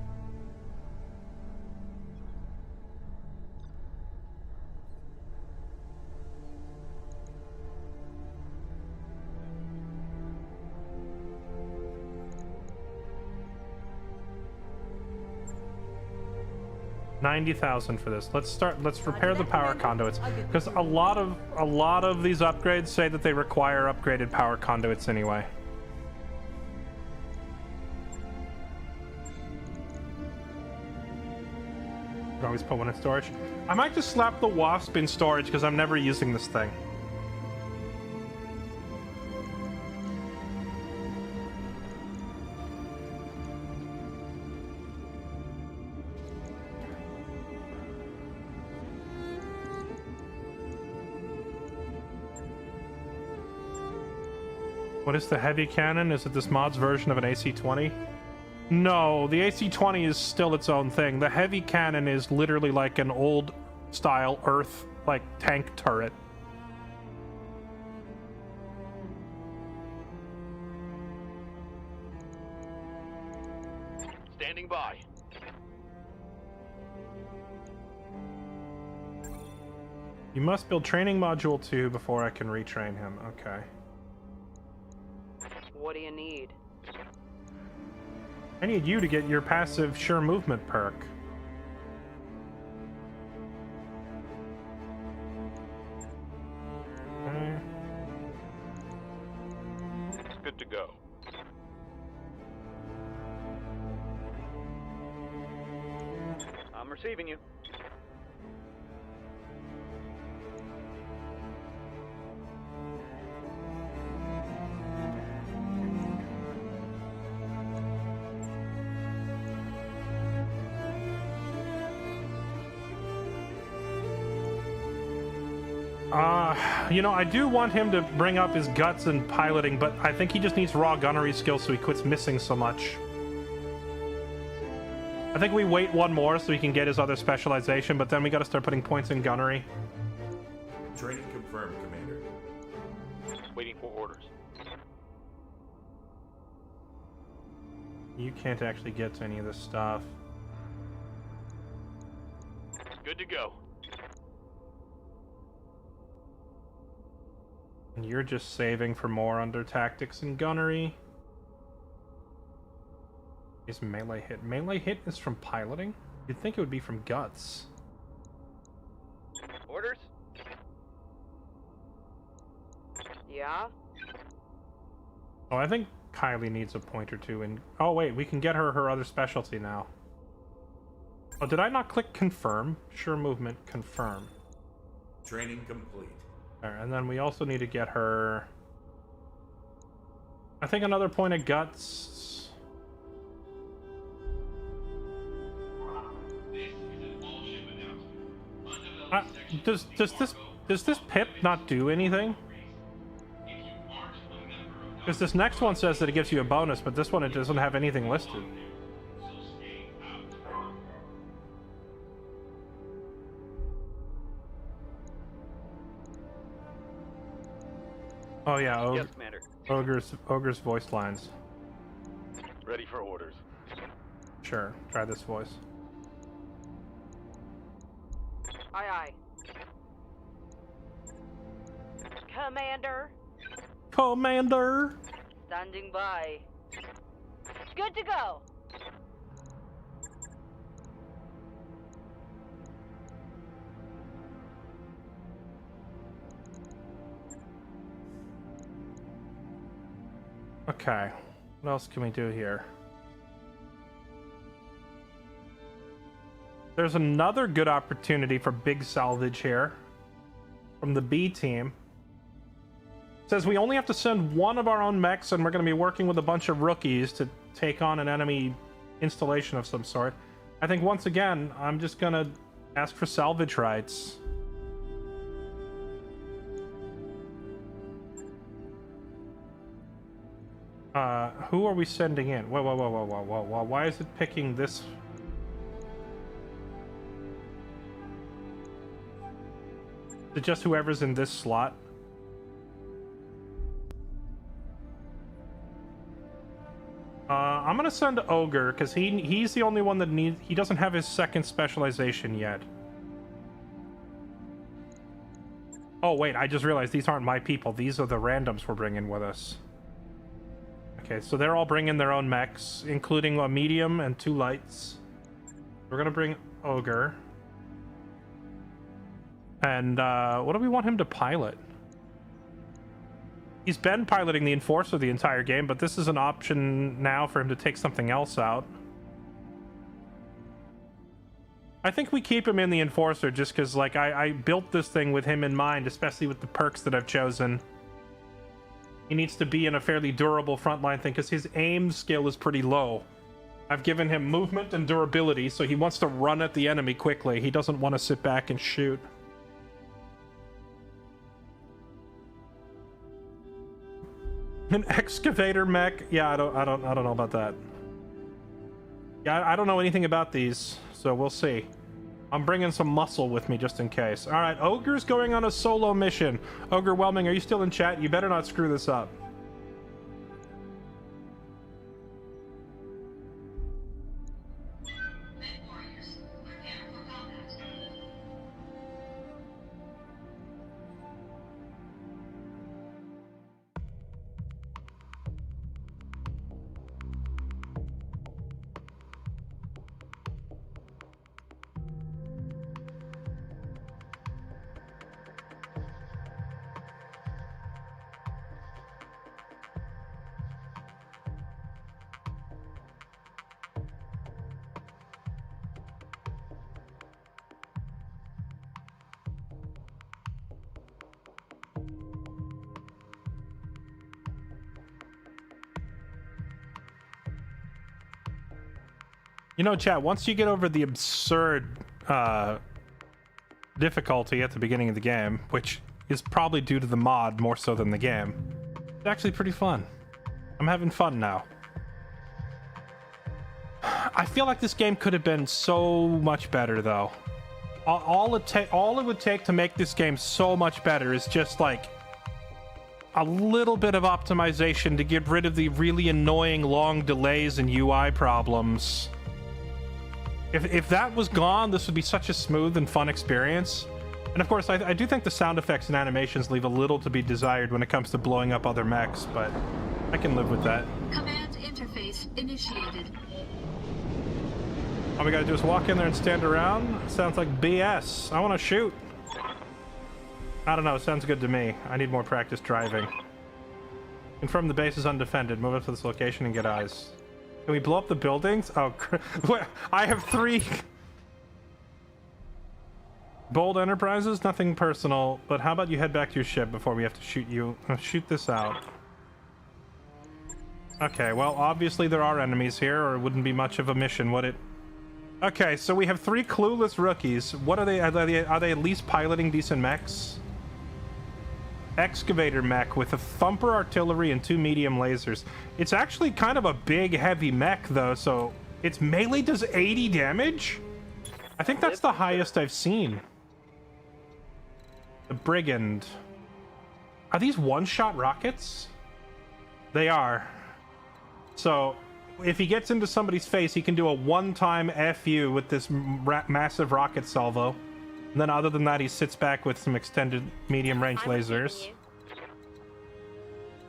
$90,000 for this. Let's repair the power conduits, because a lot of these upgrades say that they require upgraded power conduits anyway. You can always put one in storage. I might just slap the Wasp in storage because I'm never using this thing. What is the heavy cannon? Is it this mod's version of an AC-20? No, the AC-20 is still its own thing. The heavy cannon is literally like an old style Earth, like tank turret.
Standing by.
You must build training module 2 before I can retrain him. Okay.
What do you need?
I need you to get your passive sure movement perk. Okay.
Good to go. I'm receiving you.
You know, I do want him to bring up his guts and piloting, but I think he just needs raw gunnery skills so he quits missing so much. I think we wait one more so he can get his other specialization, but then we gotta start putting points in gunnery.
Training confirmed, Commander.
Waiting for orders.
You can't actually get to any of this stuff.
Good to go.
And you're just saving for more under tactics and gunnery. Is melee hit? Melee hit is from piloting? You'd think it would be from guts.
Orders?
Yeah?
Oh, I think Kylie needs a point or two in... Oh, wait, we can get her other specialty now. Oh, did I not click confirm? Sure movement, confirm.
Training complete.
There, and then we also need to get her... I think another point of guts. Does this pip not do anything? Because this next one says that it gives you a bonus, but this one it doesn't have anything listed. Oh yeah,
Yes, Commander.
Ogre's voice lines.
Ready for orders.
Sure, try this voice.
Aye, aye. Commander.
Commander!
Standing by.
Good to go.
Okay, what else can we do here? There's another good opportunity for big salvage here from the B team. It says we only have to send one of our own mechs, and we're going to be working with a bunch of rookies to take on an enemy installation of some sort. I think once again, I'm just going to ask for salvage rights. Who are we sending in? Whoa. Why is it picking this? Is it just whoever's in this slot? I'm gonna send Ogre, because he's the only one that needs... He doesn't have his second specialization yet. Oh, wait, I just realized these aren't my people. These are the randoms we're bringing with us. Okay, so they're all bringing their own mechs, including a medium and 2 lights. We're gonna bring Ogre. And, what do we want him to pilot? He's been piloting the Enforcer the entire game, but this is an option now for him to take something else out. I think we keep him in the Enforcer just because, like, I built this thing with him in mind, especially with the perks that I've chosen. He needs to be in a fairly durable frontline thing because his aim skill is pretty low. I've given him movement and durability, so he wants to run at the enemy quickly. He doesn't want to sit back and shoot. An excavator mech? Yeah, I don't know about that. Yeah, I don't know anything about these, so we'll see. I'm bringing some muscle with me just in case. All right, Ogre's going on a solo mission. Ogre Whelming, are you still in chat? You better not screw this up. . You know, chat, once you get over the absurd difficulty at the beginning of the game, which is probably due to the mod more so than the game, it's actually pretty fun. I'm having fun now. I feel like this game could have been so much better, though. All it would take to make this game so much better is just like a little bit of optimization to get rid of the really annoying long delays and UI problems. If that was gone, this would be such a smooth and fun experience. And of course, I do think the sound effects and animations leave a little to be desired when it comes to blowing up other mechs, but I can live with that.
Command interface initiated.
All we gotta do is walk in there and stand around. Sounds like BS. I want to shoot. I don't know. Sounds good to me. I need more practice driving. Confirm the base is undefended. Move up to this location and get eyes. Can we blow up the buildings? Oh, I have 3. Bold Enterprises, nothing personal, but how about you head back to your ship before we have to shoot you? Shoot this out. Okay, well, obviously there are enemies here, or it wouldn't be much of a mission, would it? Okay, so we have 3 clueless rookies. What are they? Are they at least piloting decent mechs? Excavator mech with a thumper artillery and 2 medium lasers. It's actually kind of a big, heavy mech, though, so its melee does 80 damage? I think that's the highest I've seen. The Brigand. Are these one-shot rockets? They are. So, if he gets into somebody's face, he can do a one-time FU with this massive rocket salvo. And then other than that, he sits back with some extended medium-range lasers.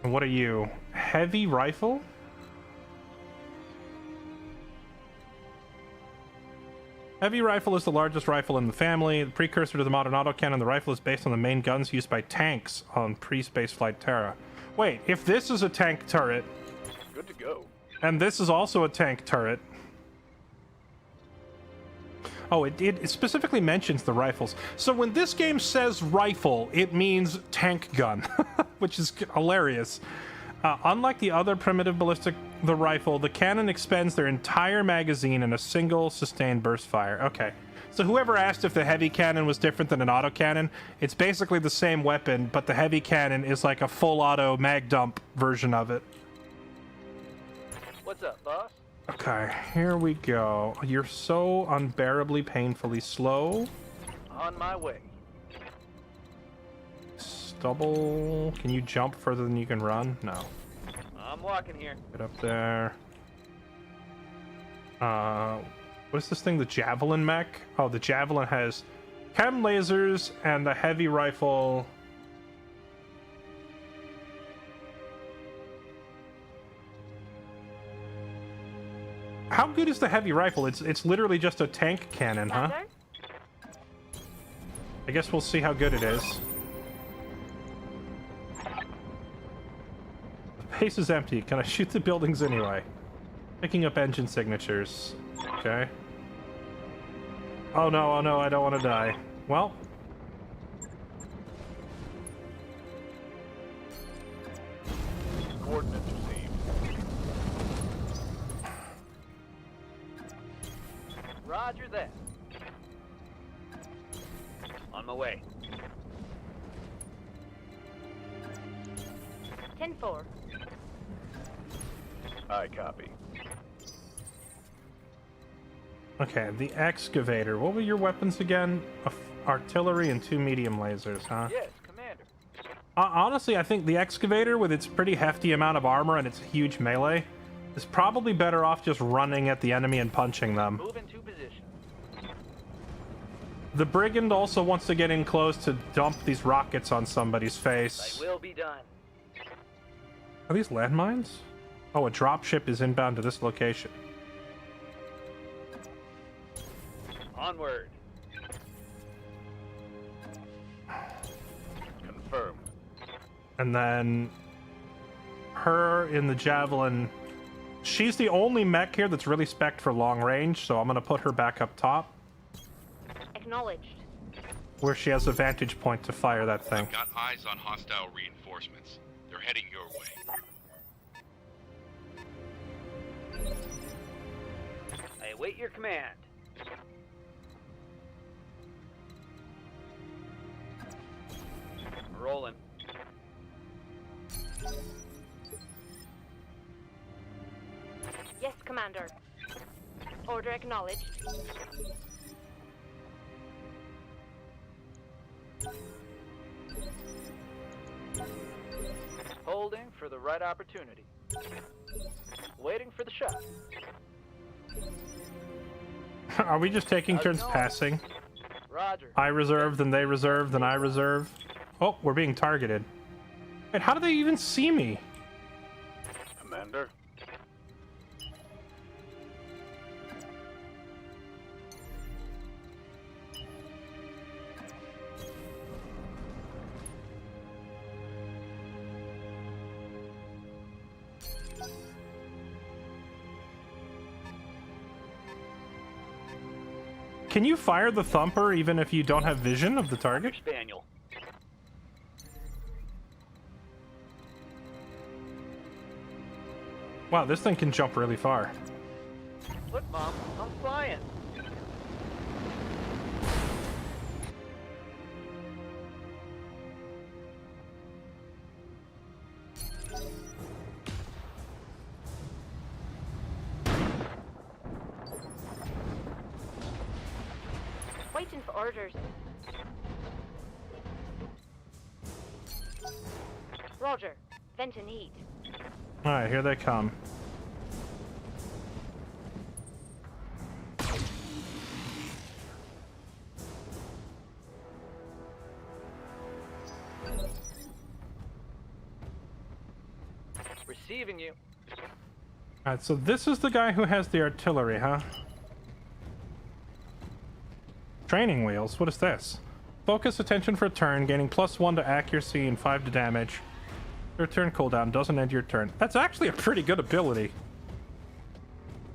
And what are you? Heavy rifle? Heavy rifle is the largest rifle in the family. The precursor to the modern autocannon, the rifle is based on the main guns used by tanks on pre-spaceflight Terra. Wait, if this is a tank turret...
Good to go.
And this is also a tank turret... Oh, it specifically mentions the rifles. So when this game says rifle, it means tank gun, which is hilarious. Unlike the other primitive ballistic, the rifle, the cannon expends their entire magazine in a single sustained burst fire. Okay, so whoever asked if the heavy cannon was different than an autocannon, it's basically the same weapon, but the heavy cannon is like a full auto mag dump version of it.
What's up, boss?
Okay, here we go. You're so unbearably painfully slow.
On my way.
Stubble. Can you jump further than you can run? No.
I'm walking here.
Get up there. What is this thing? The Javelin mech? Oh, the Javelin has chem lasers and the heavy rifle. How good is the heavy rifle? It's literally just a tank cannon, huh? I guess we'll see how good it is. The base is empty. Can I shoot the buildings anyway? Picking up engine signatures. Okay. Oh no, I don't want to die. Well.
Coordinates received. Roger that. On my way.
10-4.
I copy.
Okay, the excavator. What were your weapons again? Artillery and 2 medium lasers, huh?
Yes, Commander.
Honestly, I think the excavator, with its pretty hefty amount of armor and its huge melee, is probably better off just running at the enemy and punching them.
Move into position.
The Brigand also wants to get in close to dump these rockets on somebody's face.
I will be done.
Are these landmines? Oh, a dropship is inbound to this location.
Onward. Confirmed.
And then her in the Javelin. She's the only mech here that's really spec'd for long range, so I'm going to put her back up top.
Acknowledged.
Where she has a vantage point to fire that thing.
I've got eyes on hostile reinforcements. They're heading your way.
I await your command. Rolling.
Yes, Commander. Order acknowledged.
Holding for the right opportunity. Waiting for the shot.
Are we just taking turns passing?
Roger.
I reserve, then they reserve, then I reserve. Oh, we're being targeted. Wait, how do they even see me?
Commander?
Can you fire the thumper even if you don't have vision of the target?
Spaniel.
Wow, this thing can jump really far.
Look, Mom, I'm flying.
Waiting for orders. Roger. Vent and heat.
Alright, here they come.
Receiving you.
Alright, so this is the guy who has the artillery, huh? Training wheels, what is this? Focus attention for a turn, gaining +1 to accuracy and 5 to damage. Your turn cooldown doesn't end your turn. That's actually a pretty good ability.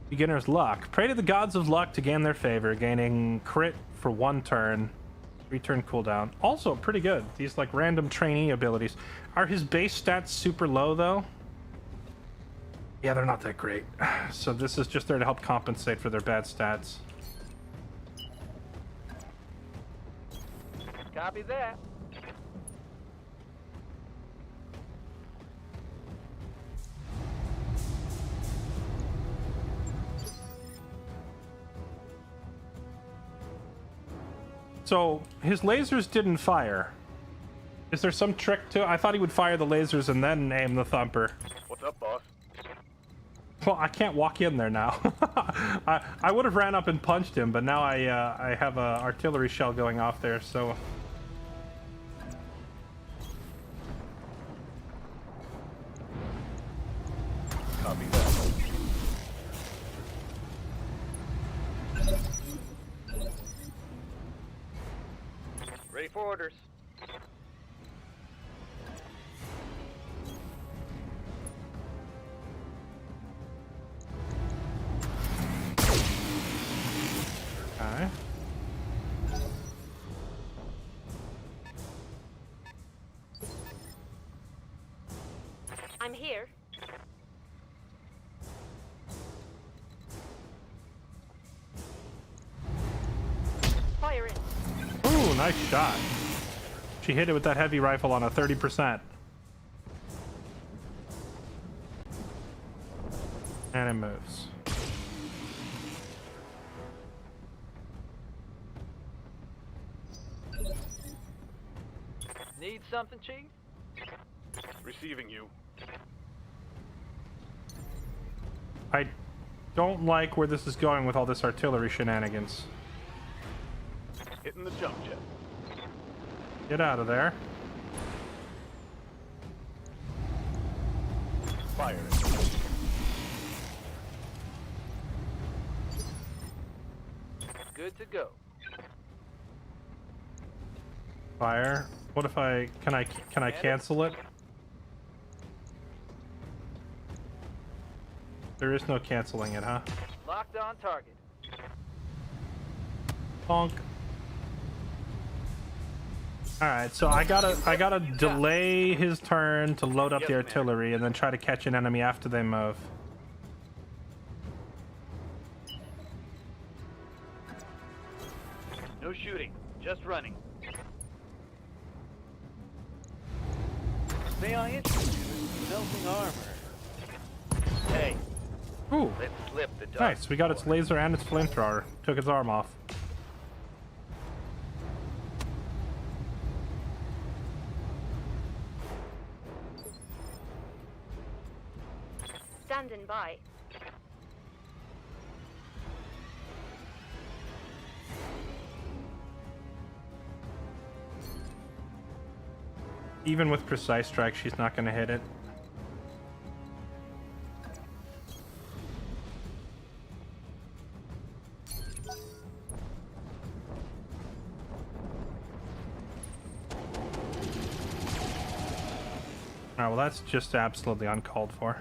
Beginner's luck. Pray to the gods of luck to gain their favor, gaining crit for 1 turn. 3 turn cooldown. Also pretty good. These like random trainee abilities. Are his base stats super low though? Yeah, they're not that great. So this is just there to help compensate for their bad stats.
Copy that.
So his lasers didn't fire. Is there some trick to it? I thought he would fire the lasers and then aim the thumper.
What's up, boss?
Well, I can't walk in there now. I would have ran up and punched him, but now I have a artillery shell going off there, so...
Copy that.
Ready for orders.
Okay.
I'm here. Fire it.
Ooh, nice shot. She hit it with that heavy rifle on a 30%. And it moves.
Need something, Chief?
Receiving you.
I don't like where this is going with all this artillery shenanigans.
Hitting the jump jet.
Get out of there.
Fire it.
Good to go.
Fire. What if can I cancel it? There is no canceling it, huh?
Locked on target.
Bonk. Alright, so I gotta delay his turn to load up the artillery and then try to catch an enemy after they move.
Just running. May I interest you in melting armor? Hey.
Ooh.
Let's slip the dust.
Nice. We got its laser and its flamethrower. Took its arm off.
Standing by.
Even with precise strike, she's not going to hit it. Oh, well, that's just absolutely uncalled for.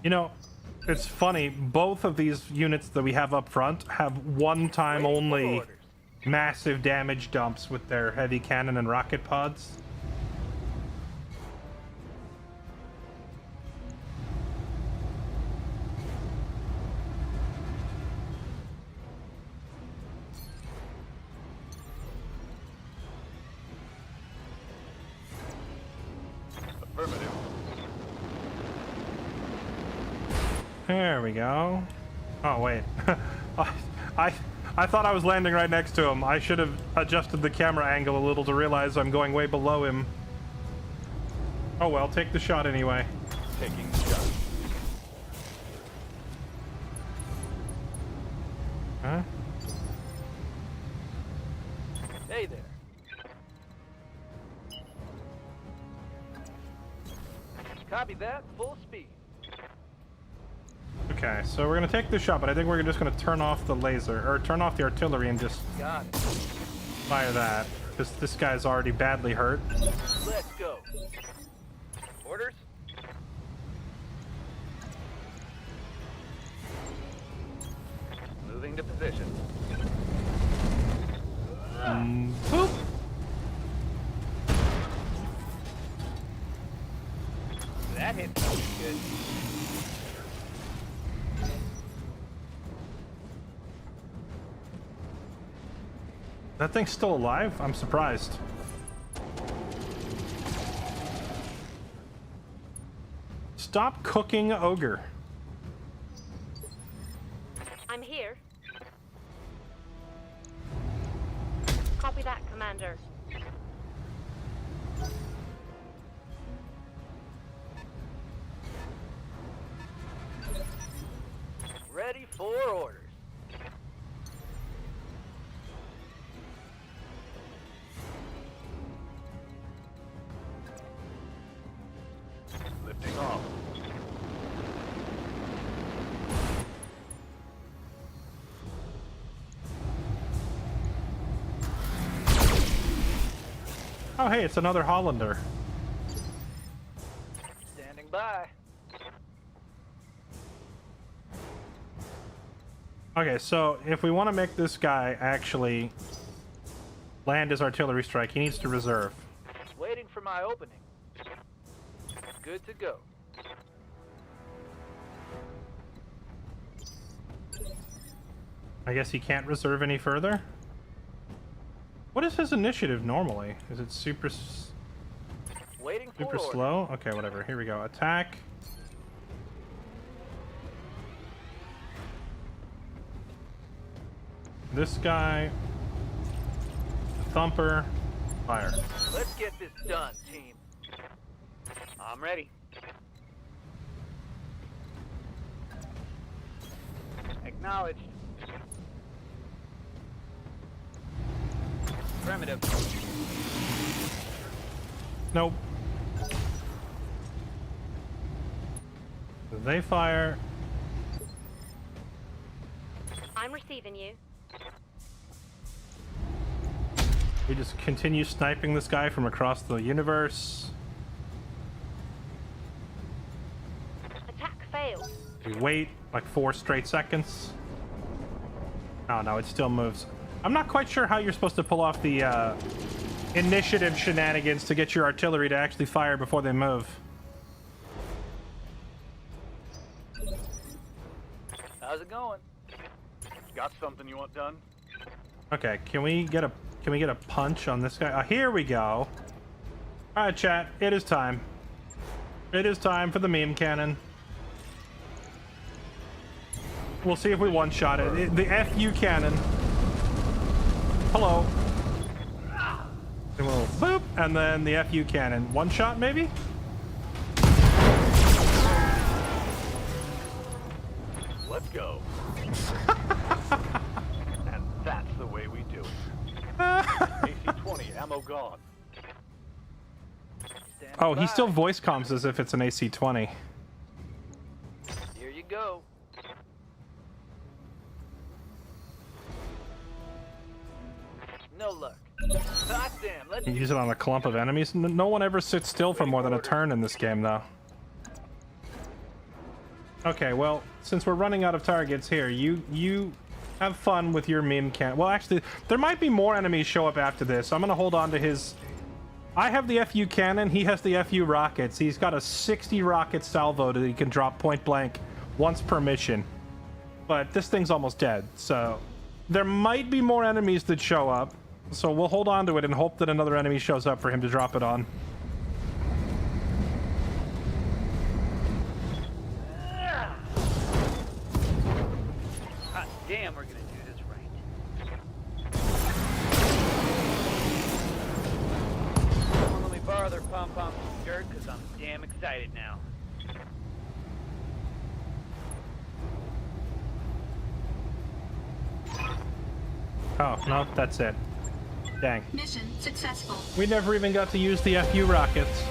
You know, it's funny, both of these units that we have up front have one-time only massive damage dumps with their heavy cannon and rocket pods.
Affirmative.
There we go. Oh, wait. I thought I was landing right next to him. I should have adjusted the camera angle a little to realize I'm going way below him. Oh well, take the shot anyway.
Taking the shot.
Huh?
Hey there. Copy that. Full speed.
Okay, so we're gonna take the shot, but I think we're just gonna turn off the laser, or turn off the artillery and just fire that, because this guy's already badly hurt.
Let's go. Orders? Moving to position.
Boop.
That hit good.
That thing's still alive? I'm surprised. Stop cooking ogre.
I'm here. Copy that, Commander.
Ready for orders. Lifting off.
Oh hey, it's another Hollander.
Standing by.
Okay, so if we want to make this guy actually land his artillery strike, he needs to reserve.
Waiting for my opening. Good to go.
I guess he can't reserve any further? What is his initiative normally? Is it super
Waiting for
super
orders.
slow? Okay, whatever. Here we go. Attack. This guy. Thumper. Fire.
Let's get this done, team. I'm ready. Acknowledged. Affirmative.
Nope. They fire.
I'm receiving you.
We just continue sniping this guy from across the universe.
Attack failed.
We wait like 4 straight seconds. Oh no, it still moves. I'm not quite sure how you're supposed to pull off the initiative shenanigans to get your artillery to actually fire before they move.
How's it going? Got something you want done?
Okay, can we get a punch on this guy? Here we go. All right, chat. It is time. It is time for the meme cannon. We'll see if we one-shot it. The FU cannon. Hello. A little boop, and then the FU cannon. One shot, maybe?
Let's go. And that's the way we do it. AC-20, ammo gone.
Oh, he still voice comms as if it's an AC-20.
Here you go. No luck. God damn, let's
Use it on a clump of enemies. No one ever sits still for more than a turn in this game, though. Okay, well, since we're running out of targets here, you have fun with your meme cannon. Well, actually, there might be more enemies show up after this. So I'm gonna hold on to his. I have the FU cannon. He has the FU rockets. He's got a 60 rocket salvo that he can drop point blank once per mission. But this thing's almost dead, so there might be more enemies that show up. So we'll hold on to it and hope that another enemy shows up for him to drop it on.
Hot damn, we're gonna do this right. Someone let me borrow their pom-pom skirt, because I'm damn excited now.
Oh, no, that's it. Dang.
Mission successful.
We never even got to use the FU rockets.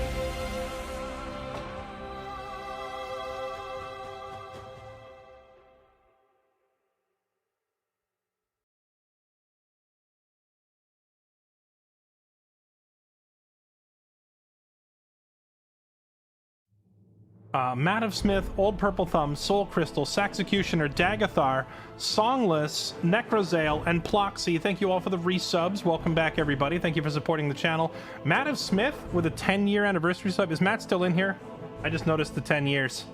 Matt of Smith, Old Purple Thumb, Soul Crystal, Saxecutioner, Dagathar, Songless, Necrozale, and Ploxy. Thank you all for the resubs. Welcome back, everybody. Thank you for supporting the channel. Matt of Smith with a 10-year anniversary sub. Is Matt still in here? I just noticed the 10 years.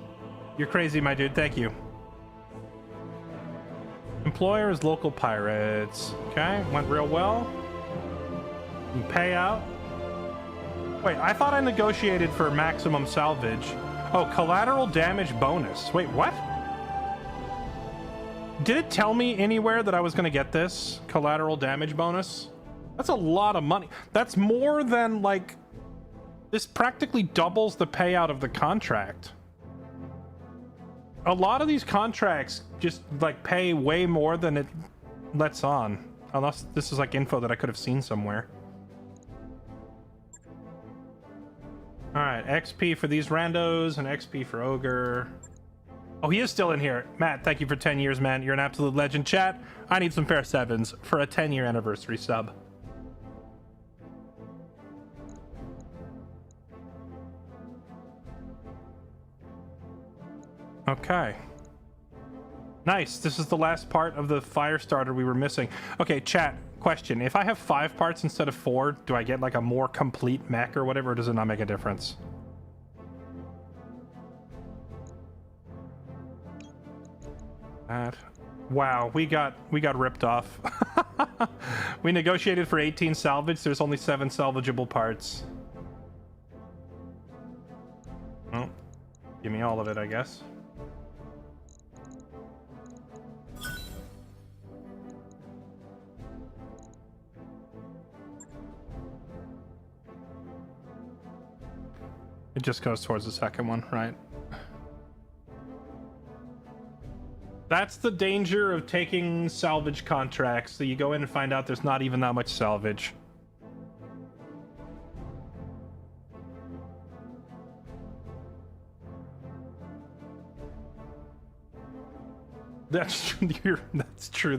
You're crazy, my dude. Thank you. Employer is local pirates. Okay, went real well. And payout. Wait, I thought I negotiated for maximum salvage. Oh, collateral damage bonus. Wait, what? Did it tell me anywhere that I was going to get this collateral damage bonus? That's a lot of money. That's more than, like... This practically doubles the payout of the contract. A lot of these contracts just, like, pay way more than it lets on. Unless this is, like, info that I could have seen somewhere. Alright, XP for these randos and XP for Ogre. Oh, he is still in here. Matt, thank you for 10 years, man. You're an absolute legend. Chat, I need some fair sevens for a 10-year anniversary sub. Okay. Nice. This is the last part of the fire starter we were missing. Okay, chat. Question. If I have 5 parts instead of 4, do I get like a more complete mech or whatever, or does it not make a difference? Wow, we got ripped off. We negotiated for 18 salvage. There's only 7 salvageable parts. Well, give me all of it, I guess. It just goes towards the second one, right? That's the danger of taking salvage contracts, that you go in and find out there's not even that much salvage. That's true.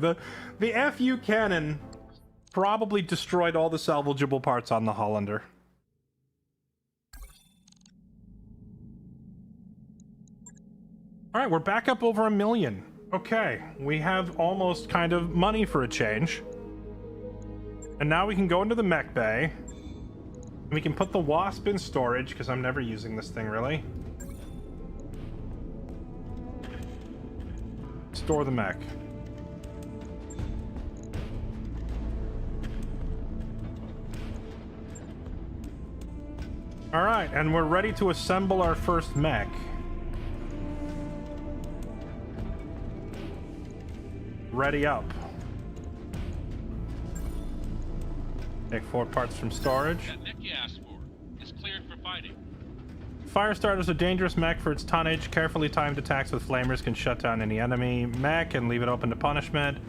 The FU cannon probably destroyed all the salvageable parts on the Hollander. All right, we're back up over 1 million. Okay, we have almost kind of money for a change. And now we can go into the mech bay. And we can put the Wasp in storage, because I'm never using this thing, really. Store the mech. All right, and we're ready to assemble our first mech. Ready up. Take 4 parts from storage.
That mech you asked for is cleared for fighting.
Firestarter's a dangerous mech for its tonnage. Carefully timed attacks with flamers can shut down any enemy mech and leave it open to punishment.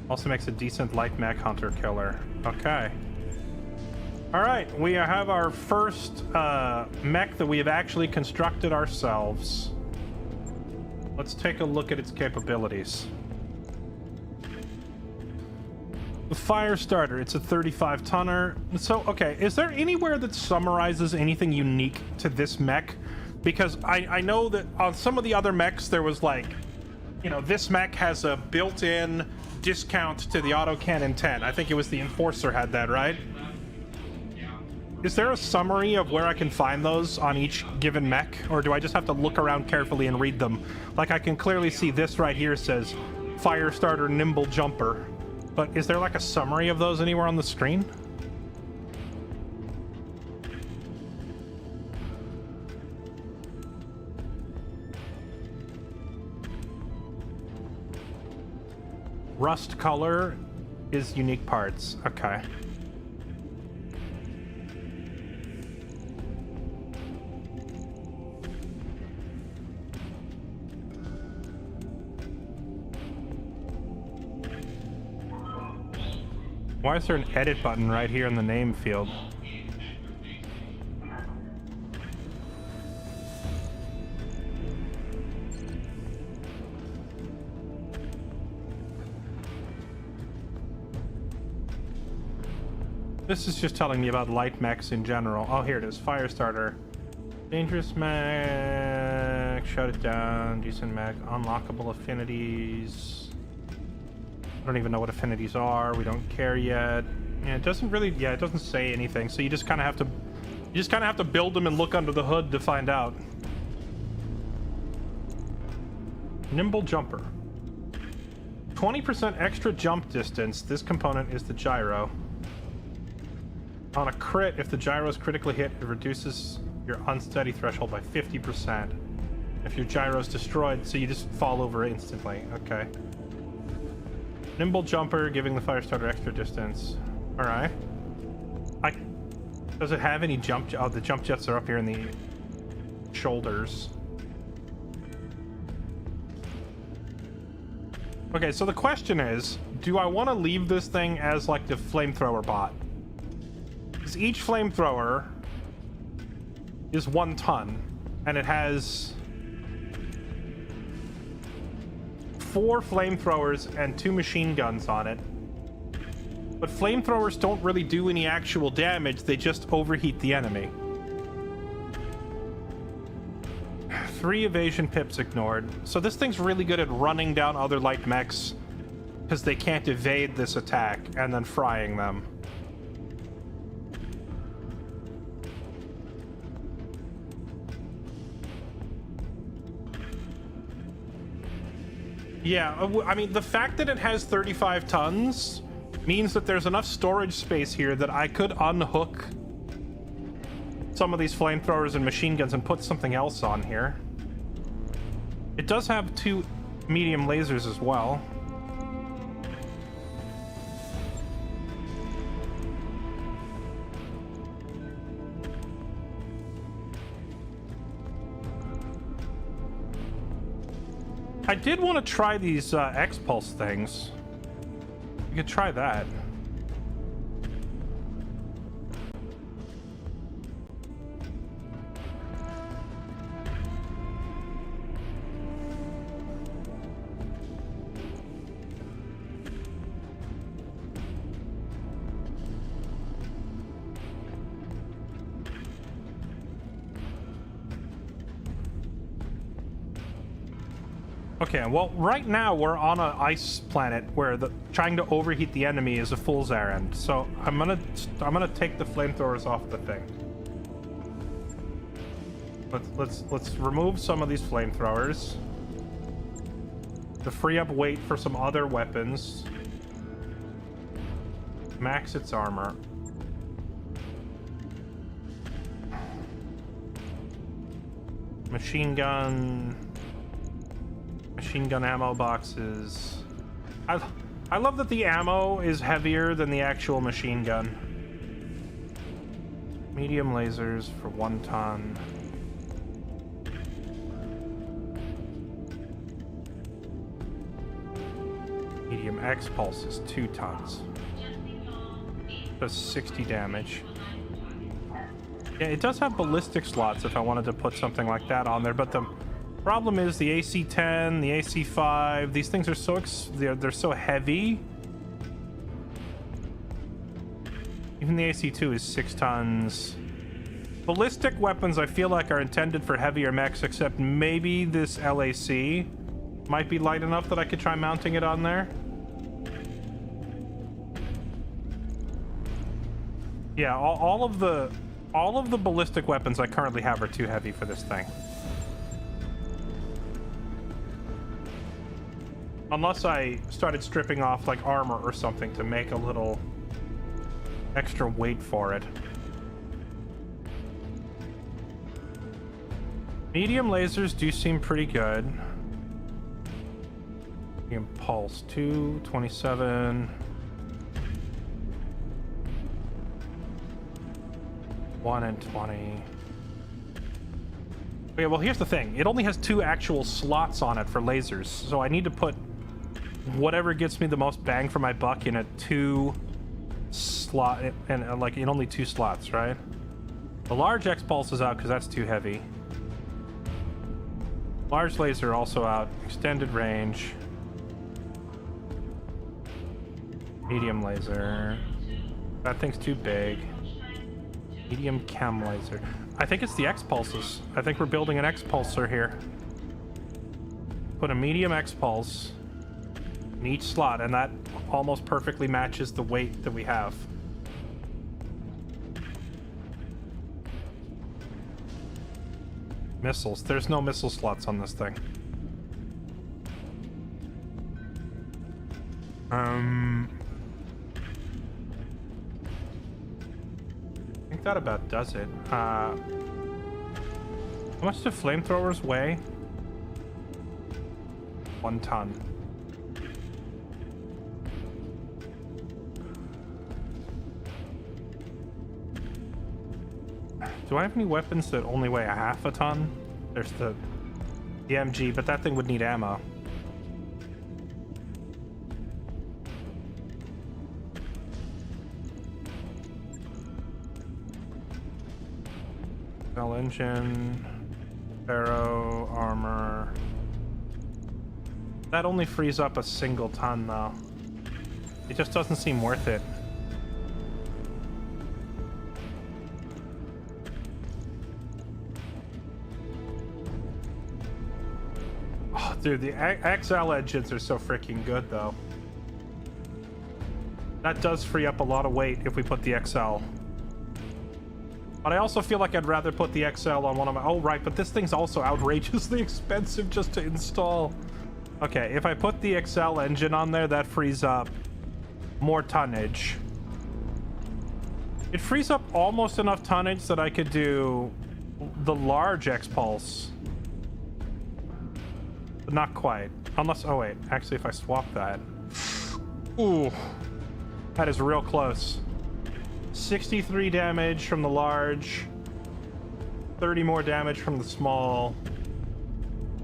Also makes a decent light mech hunter-killer. Okay. Alright, we have our first mech that we have actually constructed ourselves. Let's take a look at its capabilities. The Firestarter, it's a 35-tonner. So, okay, is there anywhere that summarizes anything unique to this mech? Because I know that on some of the other mechs there was like, you know, this mech has a built-in discount to the autocannon 10. I think it was the Enforcer had that, right? Is there a summary of where I can find those on each given mech? Or do I just have to look around carefully and read them? Like, I can clearly see this right here says Firestarter Nimble Jumper. But is there like a summary of those anywhere on the screen? Rust color is unique parts. Okay. Why is there an edit button right here in the name field? This is just telling me about light mechs in general. Oh, here it is. Firestarter. Dangerous mech. Shut it down. Decent mech. Unlockable affinities. I don't even know what affinities are. We don't care yet. Yeah, it doesn't really. Yeah, it doesn't say anything. So you just kind of have to. You just kind of have to build them and look under the hood to find out. Nimble Jumper. 20% extra jump distance. This component is the gyro. On a crit, if the gyro is critically hit, it reduces your unsteady threshold by 50%. If your gyro is destroyed, so you just fall over instantly. Okay. Nimble Jumper, giving the Firestarter extra distance. Alright. Does it have any jump... Oh, the jump jets are up here in the shoulders. Okay, so the question is, do I want to leave this thing as like the flamethrower bot? Because each flamethrower is 1 ton, and it has 4 flamethrowers and 2 machine guns on it. But flamethrowers don't really do any actual damage, they just overheat the enemy. 3 evasion pips ignored. So this thing's really good at running down other light mechs because they can't evade this attack, and then frying them. Yeah, I mean, the fact that it has 35 tons means that there's enough storage space here that I could unhook some of these flamethrowers and machine guns and put something else on here. It does have 2 medium lasers as well. I did want to try these X-Pulse things. You could try that. Okay, well, right now we're on an ice planet where trying to overheat the enemy is a fool's errand. So I'm gonna take the flamethrowers off the thing. Let's remove some of these flamethrowers to free up weight for some other weapons. Max its armor. Machine gun ammo boxes. I love that the ammo is heavier than the actual machine gun. Medium lasers for 1 ton. Medium X pulses 2 tons. Does 60 damage. Yeah, it does have ballistic slots if I wanted to put something like that on there, but the problem is the AC-10, the AC-5, these things are so they're so heavy. Even the AC-2 is 6 tons. Ballistic weapons I feel like are intended for heavier mechs, except maybe this LAC might be light enough that I could try mounting it on there. Yeah, all of the ballistic weapons I currently have are too heavy for this thing. Unless I started stripping off like armor or something to make a little extra weight for it. Medium lasers do seem pretty good. Medium pulse 2, 27. 1 and 20. Okay, well here's the thing. It only has 2 actual slots on it for lasers, so I need to put whatever gets me the most bang for my buck in a 2 slot, and like in only 2 slots, right? The large X pulse is out because that's too heavy. Large laser also out. Extended range. Medium laser. That thing's too big. Medium chem laser. I think it's the X pulses. I think we're building an X pulsar here. Put a medium X pulse in each slot, and that almost perfectly matches the weight that we have. Missiles. There's no missile slots on this thing. I think that about does it. How much do flamethrowers weigh? 1 ton. Do I have any weapons that only weigh a half a ton? There's the MG, but that thing would need ammo. Cell engine, ferro, armor. That only frees up a single ton though. It just doesn't seem worth it. Oh, dude, the XL engines are so freaking good though. That does free up a lot of weight if we put the XL. But I also feel like I'd rather put the XL on one of my... Oh, right, but this thing's also outrageously expensive just to install. Okay, if I put the XL engine on there, that frees up more tonnage. It frees up almost enough tonnage that I could do the large X-Pulse. But not quite. Unless... Oh, wait. Actually, if I swap that... Ooh. That is real close. 63 damage from the large, 30 more damage from the small.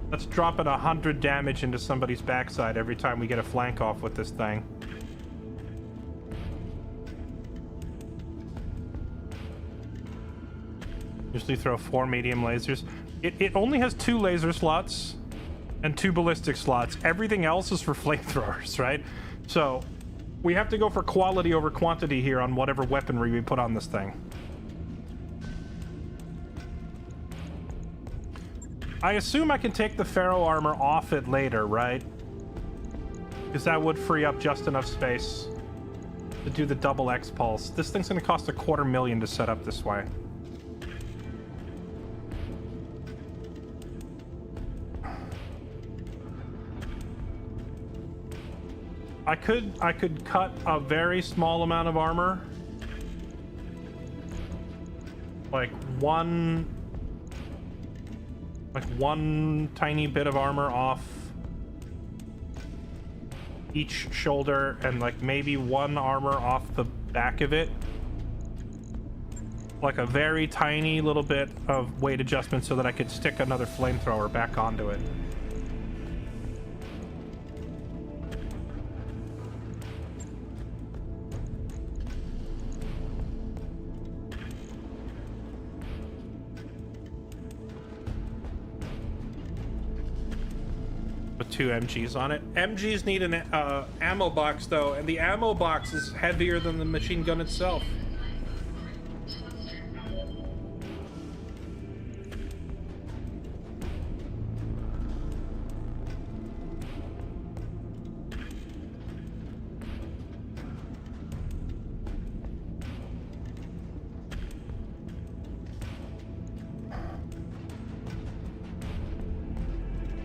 Let's drop it 100 damage into somebody's backside every time we get a flank off with this thing. Usually throw 4 medium lasers. It only has 2 laser slots and 2 ballistic slots. Everything else is for flamethrowers, right? So we have to go for quality over quantity here on whatever weaponry we put on this thing. I assume I can take the ferro armor off it later, right? Because that would free up just enough space to do the double X pulse. This thing's gonna cost $250,000 to set up this way. I could cut a very small amount of armor. Like one like one tiny bit of armor off each shoulder, and like maybe one armor off the back of it. Like a very tiny little bit of weight adjustment so that I could stick another flamethrower back onto it. With 2 MGs on it. MGs need an ammo box though, and the ammo box is heavier than the machine gun itself.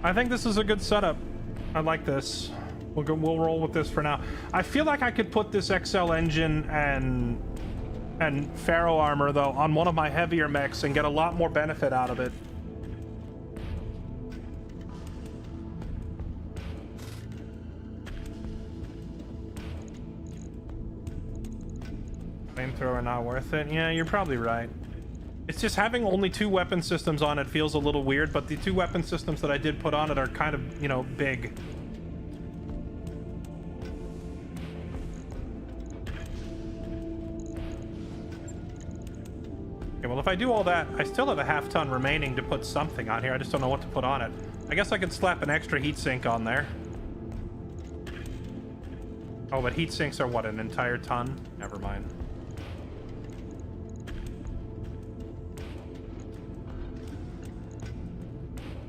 I think this is a good setup. I like this. We'll roll with this for now. I feel like I could put this XL engine and ferro armor though on one of my heavier mechs and get a lot more benefit out of it. Flamethrower not worth it? Yeah, you're probably right. It's just having only 2 weapon systems on it feels a little weird, but the 2 weapon systems that I did put on it are kind of, you know, big. Okay, well, if I do all that, I still have a half-ton remaining to put something on here. I just don't know what to put on it. I guess I could slap an extra heatsink on there. Oh, but heatsinks are what, an entire ton? Never mind.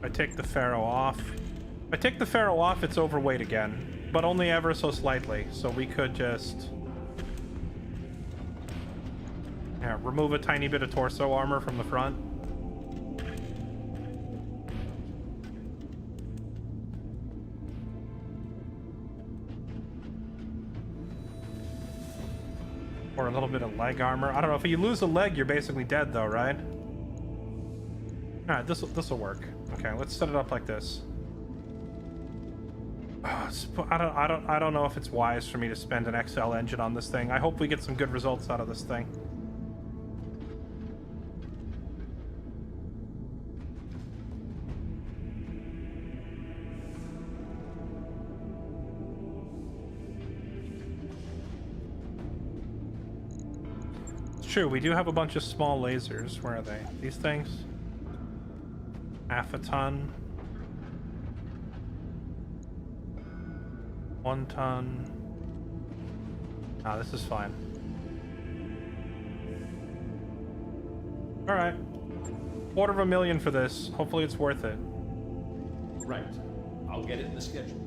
I take the ferro off. If I take the ferro off, it's overweight again, but only ever so slightly. So we could just remove a tiny bit of torso armor from the front. Or a little bit of leg armor. I don't know, if you lose a leg, you're basically dead though, right? Alright, this will work. Okay, let's set it up like this. I don't know if it's wise for me to spend an XL engine on this thing. I hope we get some good results out of this thing. It's true, we do have a bunch of small lasers. Where are they? These things? Half a ton. 1 ton. Ah, this is fine. All right. $250,000 for this. Hopefully it's worth it.
Right. I'll get it in the schedule.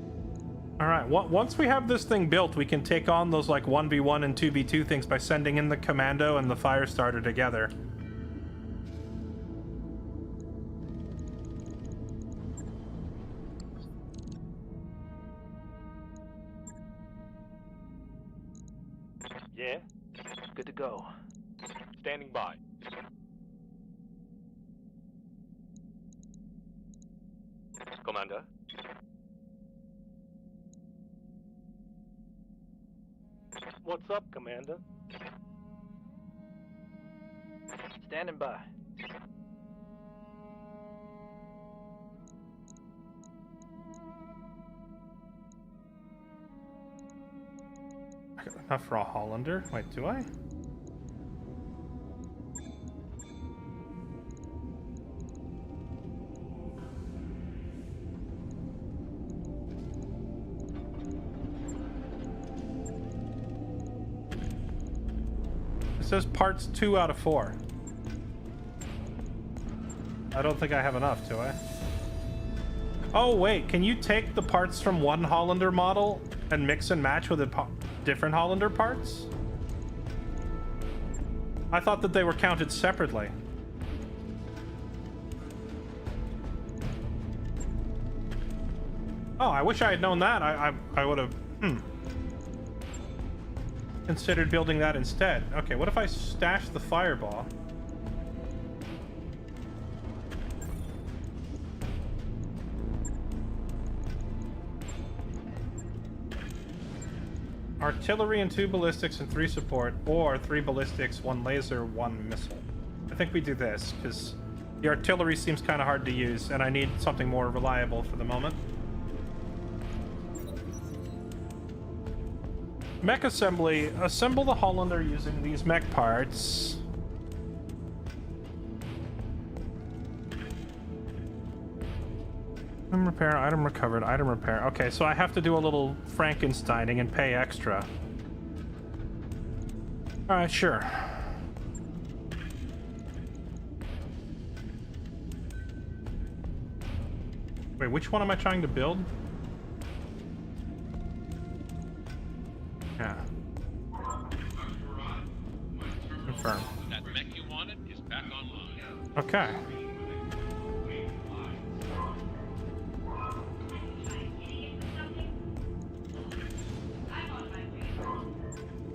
All right. Once we have this thing built, we can take on those like 1v1 and 2v2 things by sending in the commando and the fire starter together.
Yeah? Good to go.
Standing by. Commander.
What's up, Commander? Standing by.
I got enough for a Hollander? Wait, do I? It says parts 2 out of 4. I don't think I have enough, do I? Oh, wait, can you take the parts from one Hollander model and mix and match with different Hollander parts? I thought that they were counted separately. Oh, I wish I had known that. I would have considered building that instead. Okay, what if I stash the fireball? Artillery and 2 ballistics and 3 support, or 3 ballistics, 1 laser, 1 missile. I think we do this, because the artillery seems kind of hard to use, and I need something more reliable for the moment. Mech assembly. Assemble the Hollander using these mech parts. Item repair, item recovered, item repair. Okay, so I have to do a little Frankensteining and pay extra. Alright, sure. Wait, which one am I trying to build? Yeah. Confirm.
That mech you wanted is back online.
Okay.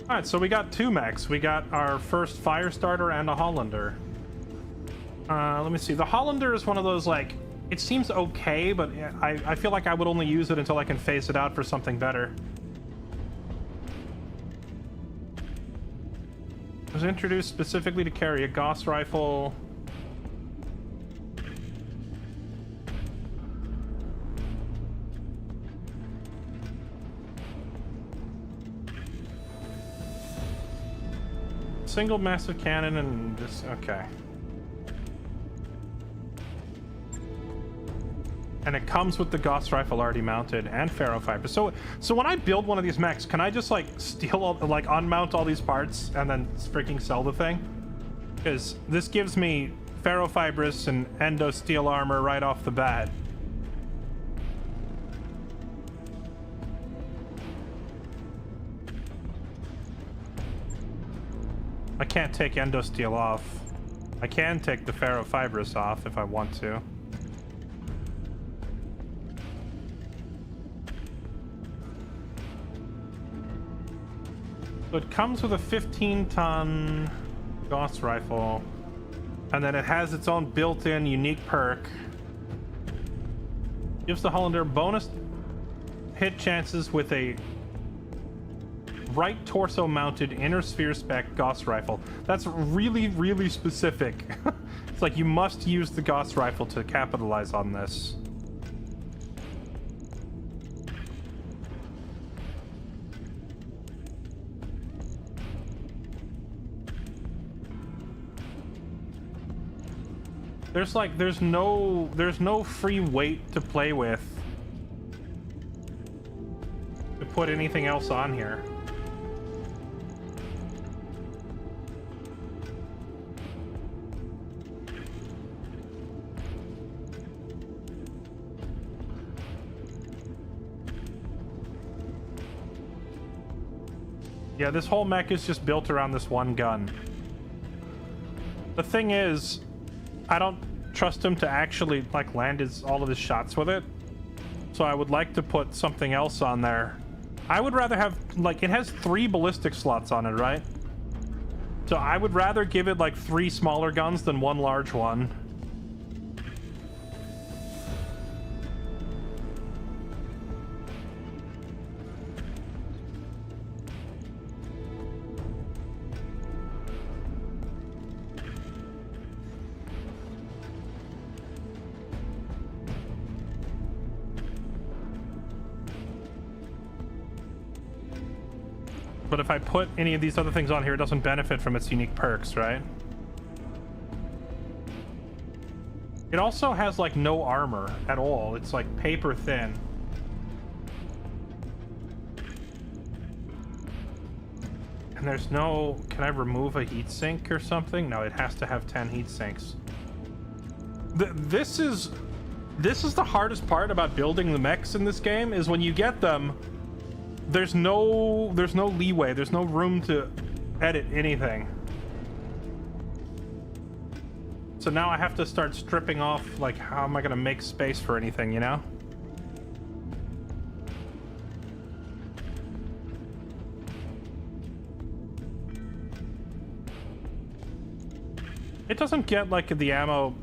Alright, so we got 2 mechs. We got our first Firestarter and a Hollander. Let me see. The Hollander is one of those, like, it seems okay, but I feel like I would only use it until I can phase it out for something better. It was introduced specifically to carry a Gauss rifle. Single massive cannon and just okay. And it comes with the Gauss rifle already mounted and ferrofiber. So when I build one of these mechs, can I just like steal all, like unmount all these parts and then freaking sell the thing? Because this gives me ferrofibrous and endo steel armor right off the bat. I can't take endo steel off. I can take the ferrofibrous off if I want to. So it comes with a 15-ton Gauss rifle, and then it has its own built-in unique perk. Gives the Hollander bonus hit chances with a right torso mounted inner sphere spec Gauss rifle. That's really, really specific. It's like you must use the Gauss rifle to capitalize on this. There's no free weight to play with to put anything else on here. Yeah, this whole mech is just built around this one gun. The thing is, I don't trust him to actually like land all of his shots with it. So I would like to put something else on there. I would rather have, like, it has 3 ballistic slots on it, right? So I would rather give it like 3 smaller guns than 1 large one. But if I put any of these other things on here, it doesn't benefit from its unique perks, right? It also has like no armor at all. It's like paper thin. And there's no... Can I remove a heatsink or something? No, it has to have 10 heat sinks. This is the hardest part about building the mechs in this game, is when you get them, there's no leeway, there's no room to edit anything. So now I have to start stripping off, like, how am I gonna make space for anything, you know? It doesn't get, like, the ammo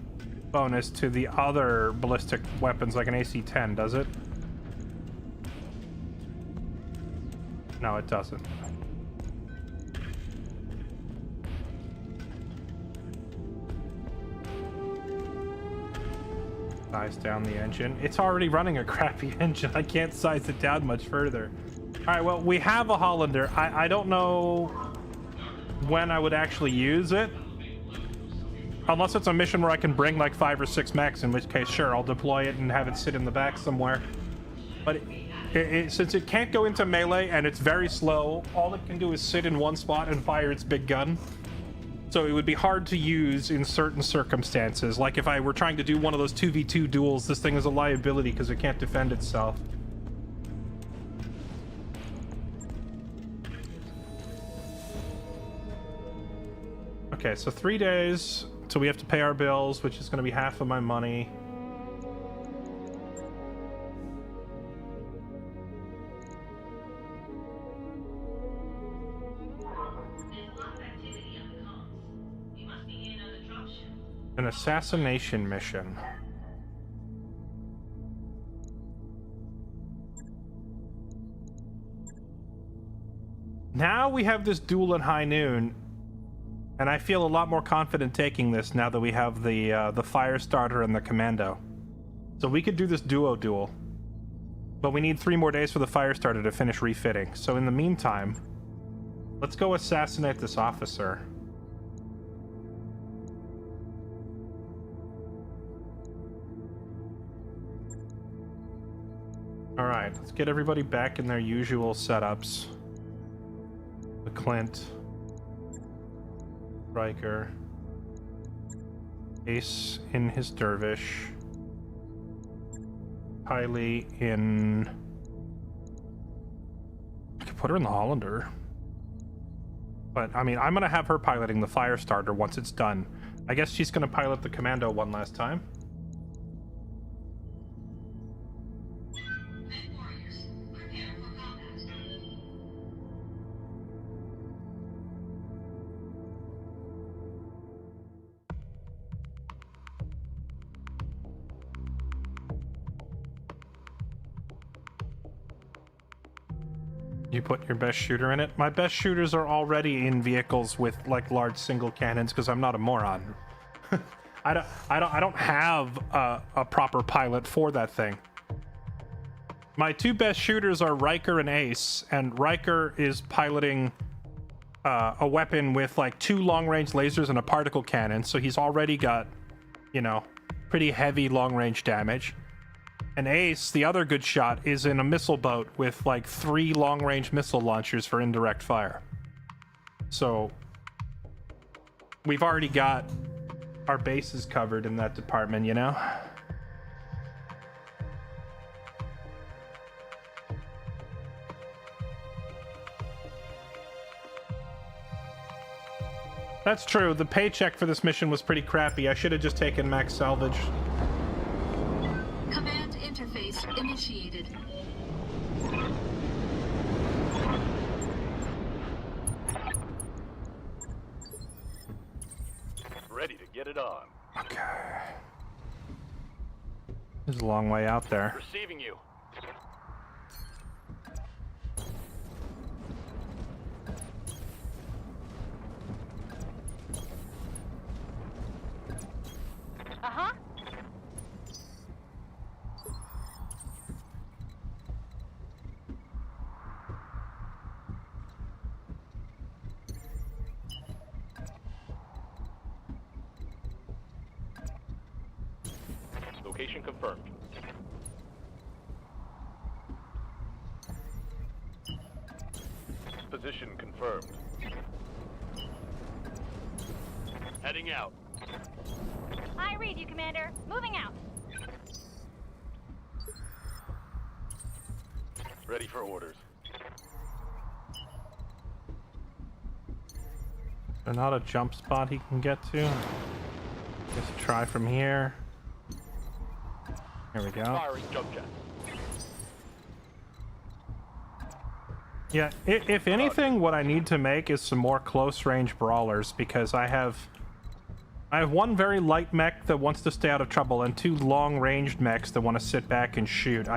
bonus to the other ballistic weapons, like an AC-10, does it? No, it doesn't. Size down the engine. It's already running a crappy engine. I can't size it down much further. All right, well, we have a Hollander. I don't know when I would actually use it. Unless it's a mission where I can bring like 5 or 6 mechs, in which case, sure, I'll deploy it and have it sit in the back somewhere. But since it can't go into melee and it's very slow, all it can do is sit in one spot and fire its big gun. So it would be hard to use in certain circumstances. Like if I were trying to do one of those 2v2 duels, this thing is a liability because it can't defend itself. Okay, so 3 days till we have to pay our bills, which is going to be half of my money. An assassination mission. Now we have this duel at high noon, and I feel a lot more confident taking this now that we have the fire starter and the commando. So we could do this duo duel, but we need 3 more days for the fire starter to finish refitting. So in the meantime, let's go assassinate this officer. All right, let's get everybody back in their usual setups. The Clint, Riker, Ace in his Dervish, Kylie in... I could put her in the Hollander. But, I mean, I'm going to have her piloting the Firestarter once it's done. I guess she's going to pilot the Commando one last time. You put your best shooter in it? My best shooters are already in vehicles with like large single cannons because I'm not a moron. I don't have a proper pilot for that thing. My 2 best shooters are Riker and Ace, and Riker is piloting a weapon with like 2 long-range lasers and a particle cannon, so he's already got, you know, pretty heavy long-range damage. And Ace, the other good shot, is in a missile boat with like 3 long-range missile launchers for indirect fire. So we've already got our bases covered in that department, you know? That's true. The paycheck for this mission was pretty crappy. I should have just taken max salvage.
Command interface initiated.
Ready to get it on.
Okay. There's a long way out there.
Receiving you.
Uh-huh.
Location confirmed. Position confirmed. Heading out.
I read you, Commander. Moving out.
Ready for orders.
There's not a jump spot he can get to. Just try from here. Here we go.
Firing jump jet.
Yeah, if anything, what I need to make is some more close-range brawlers, because I have 1 very light mech that wants to stay out of trouble and 2 long-ranged mechs that want to sit back and shoot.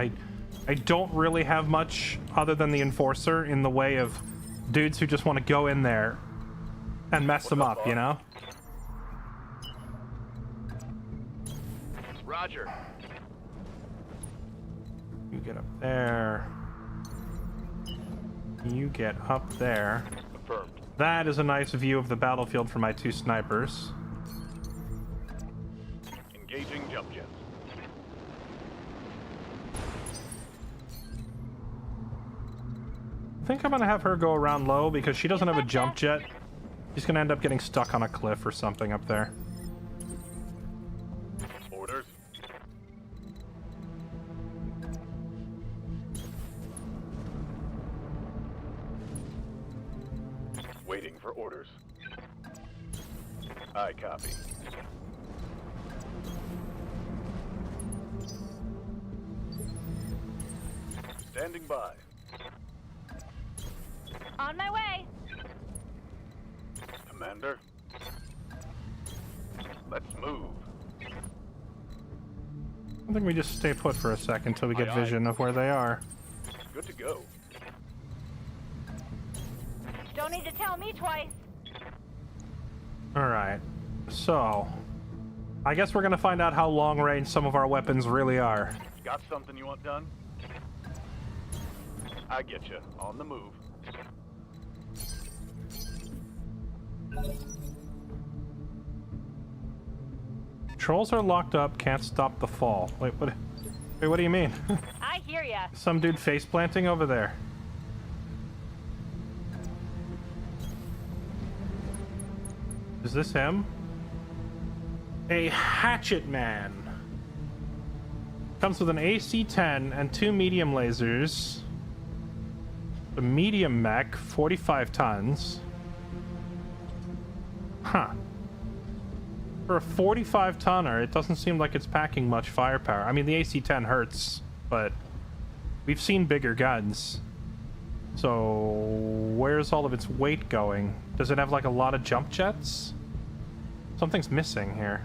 I don't really have much other than the Enforcer in the way of dudes who just want to go in there and mess them up, you know?
Roger.
You get up there. You get up there.
Confirmed.
That is a nice view of the battlefield for my 2 snipers.
Engaging jump jets.
I think I'm gonna have her go around low because she doesn't have a jump jet. She's gonna end up getting stuck on a cliff or something up there.
Orders. Waiting for orders. I copy. Standing by.
On my way.
Commander. Let's move.
I think we just stay put for a second until we get vision of where they are.
Good to go.
Don't need to tell me twice.
Alright, so I guess we're gonna find out how long range some of our weapons really are.
Got something you want done? I get you. On the move.
Trolls are locked up, can't stop the fall. Wait, what do you mean?
I hear ya.
Some dude face planting over there. Is this him? A hatchet man. Comes with an AC-10 and 2 medium lasers. A medium mech, 45 tons. Huh. For a 45 tonner, it doesn't seem like it's packing much firepower. I mean, the AC-10 hurts, but we've seen bigger guns. So, where's all of its weight going? Does it have like a lot of jump jets? Something's missing here.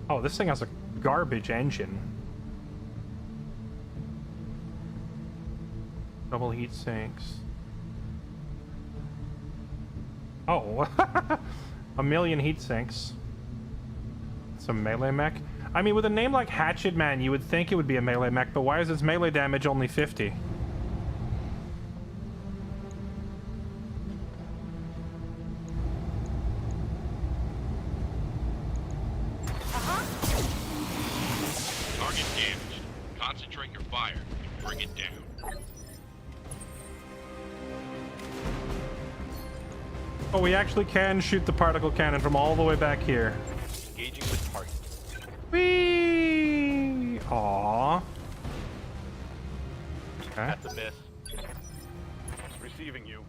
Oh, this thing has a garbage engine. Double heat sinks. Oh, a million heat sinks. It's a melee mech. I mean, with a name like Hatchet Man, you would think it would be a melee mech, but why is its melee damage only 50?
Target damaged. Concentrate your fire and bring it down.
Oh, we actually can shoot the particle cannon from all the way back here.
Engaging the target.
Whee! Aww. Okay.
That's a miss. Receiving you.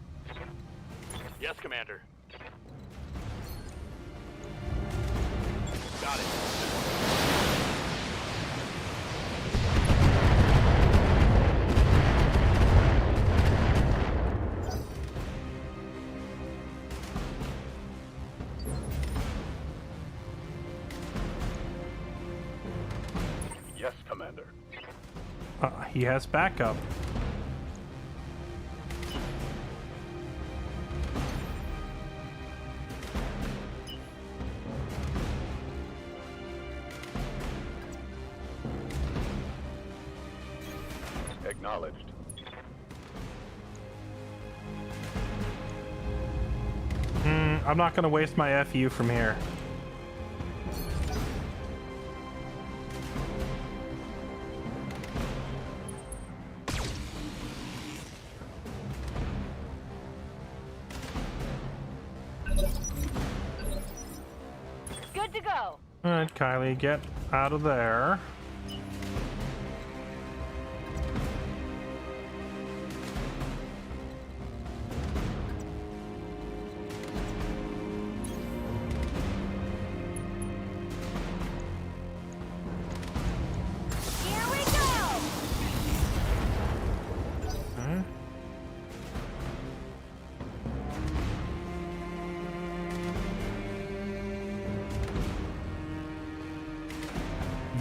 Yes, Commander. Got it. Yes, Commander.
He has backup.
Acknowledged.
I'm not gonna waste my FU from here.
Good to go.
Alright, Kylie, get out of there.
Here we go.
Okay.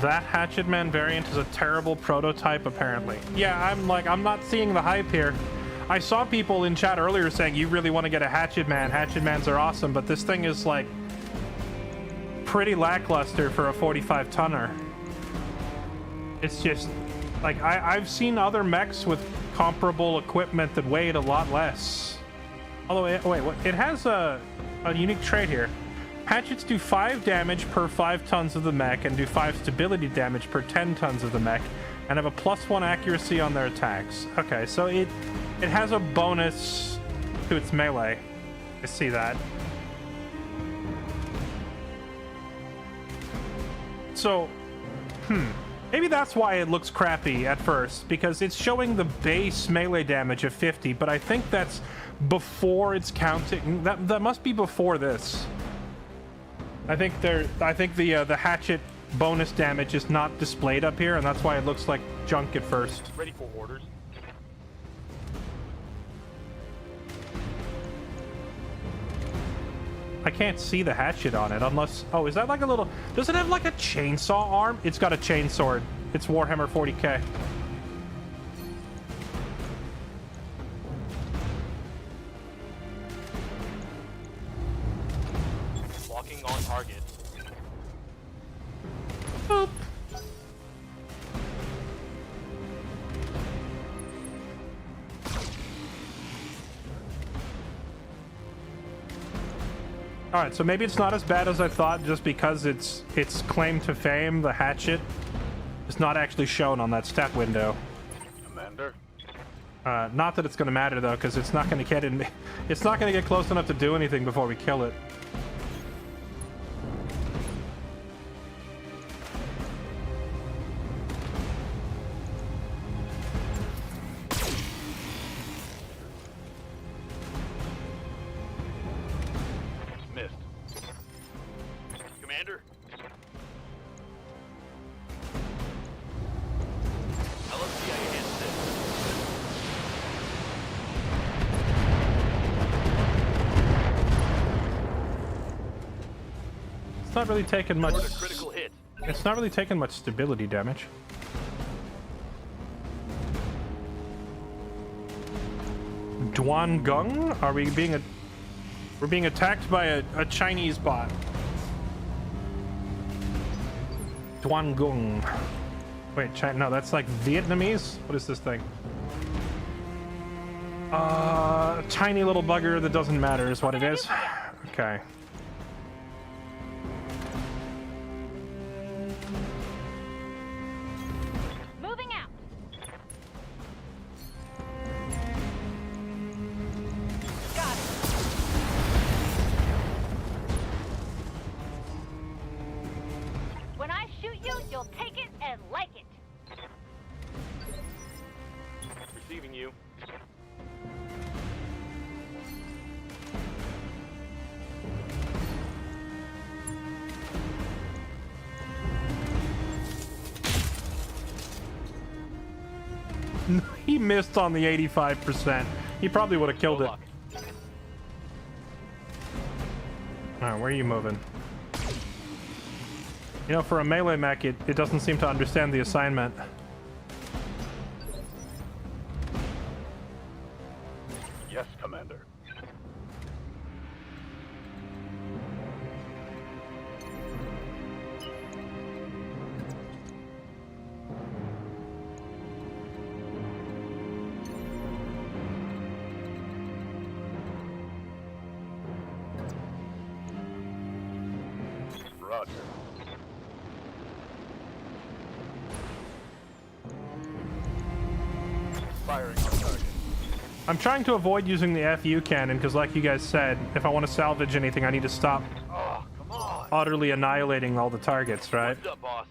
That Hatchet Man variant is a terrible prototype, apparently. Yeah, I'm not seeing the hype here. I saw people in chat earlier saying you really want to get a Hatchet Man. Hatchet Mans are awesome, but this thing is like pretty lackluster for a 45 tonner. It's just like I've seen other mechs with comparable equipment that weighed a lot less. Although, it has a unique trait here. Hatchets do 5 damage per 5 tons of the mech and do 5 stability damage per 10 tons of the mech and have a +1 accuracy on their attacks. Okay, so it has a bonus to its melee. I see that. So, maybe that's why it looks crappy at first, because it's showing the base melee damage of 50, but I think that's before it's counting. That must be before this. I think the hatchet bonus damage is not displayed up here, and that's why it looks like junk at first.
Ready for orders.
I can't see the hatchet on it unless... Oh, is that like a little... Does it have like a chainsaw arm? It's got a chainsword. It's Warhammer 40k.
Locking on target.
Boop. All right, so maybe it's not as bad as I thought, just because its claim to fame, the hatchet, is not actually shown on that stat window.
Commander.
Not that it's going to matter though, because it's not going to get in. It's not going to get close enough to do anything before we kill it. Not really taking much. It's not really taking much stability damage. Duangung? Are we being we're being attacked by a Chinese bot. Duangung. Wait, China? No, that's like Vietnamese. What is this thing? Tiny little bugger that doesn't matter is what it is. Okay. He missed on the 85%. He probably would have killed it. Alright, where are you moving? You know, for a melee mech, it doesn't seem to understand the assignment.
Yes, Commander. Roger. Firing on target.
I'm trying to avoid using the FU cannon because, like you guys said, if I want to salvage anything, I need to stop utterly annihilating all the targets, right?
What's up, boss?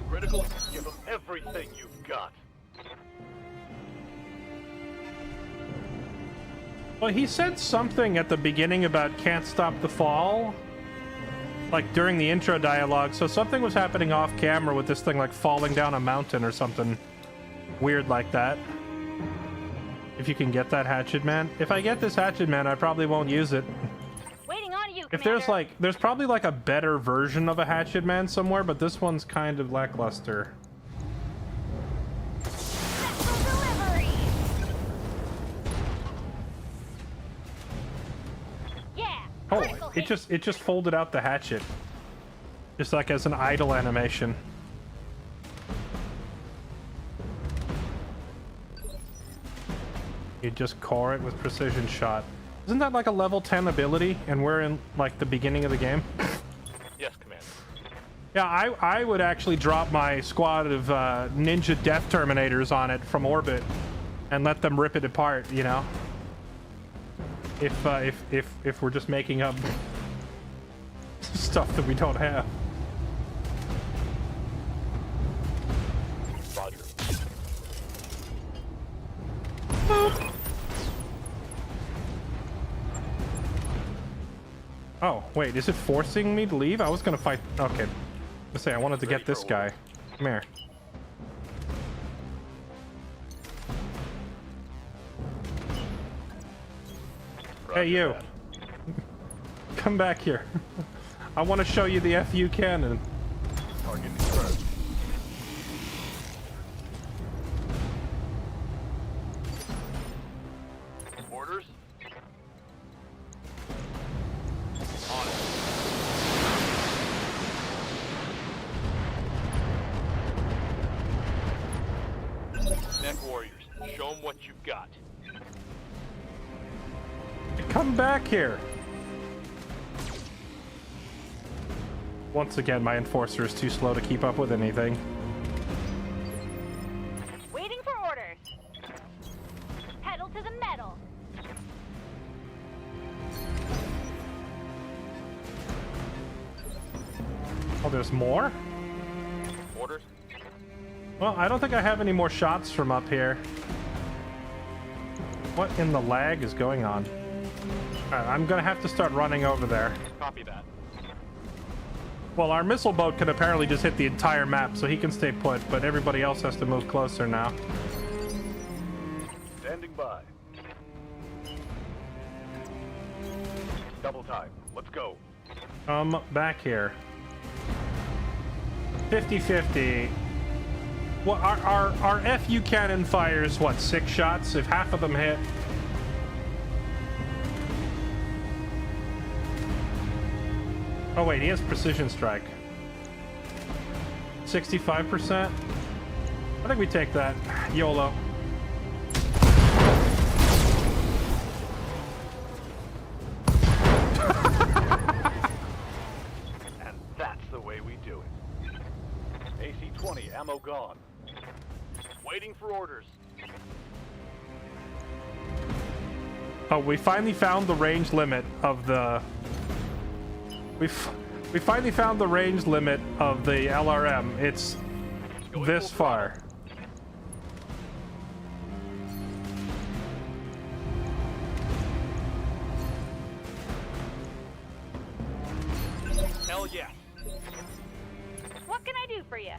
Critical, give them everything you've got.
Well, he said something at the beginning about can't stop the fall. like during the intro dialogue, so something was happening off camera with this thing like falling down a mountain or something weird like that. If you can get that hatchet man. If I get this hatchet man, I probably won't use it.
Waiting on you,
If
Commander.
there's probably like a better version of a hatchet man somewhere, but this one's kind of lackluster.
Delivery. Yeah.
Oh,
critical
it
hit.
just folded out the hatchet. Just like as an idle animation. You just core it with precision shot. Isn't that like a level 10 ability and we're in like the beginning of the game?
Yes, Commander.
Yeah, I would actually drop my squad of ninja death terminators on it from orbit and let them rip it apart, you know? If we're just making up stuff that we don't have.
Roger.
Oh, wait, is it forcing me to leave? I was gonna fight. Okay. Let's say I wanted to get this guy. Come here. Hey, you. Come back here. I want to show you the FU cannon.
Target confirmed. Orders? On it. Neck warriors, show them what you've got.
Come back here. Once again, my enforcer is too slow to keep up with anything.
Waiting for orders. Pedal to the metal.
Oh, there's more?
Orders?
Well, I don't think I have any more shots from up here. What in the lag is going on? Alright, I'm gonna have to start running over there.
Copy that.
Well, our missile boat can apparently just hit the entire map, so he can stay put, but everybody else has to move closer now.
Standing by. Double time. Let's go.
Come back here. 50-50. Well, our FU cannon fires, what, 6 shots? If half of them hit... Oh wait, he has precision strike. 65%? I think we take that. YOLO.
And that's the way we do it. AC-20, ammo gone. Waiting for orders.
Oh, we finally found the range limit of the... We finally found the range limit of the LRM. It's this far.
Hell yeah.
What can I do for you?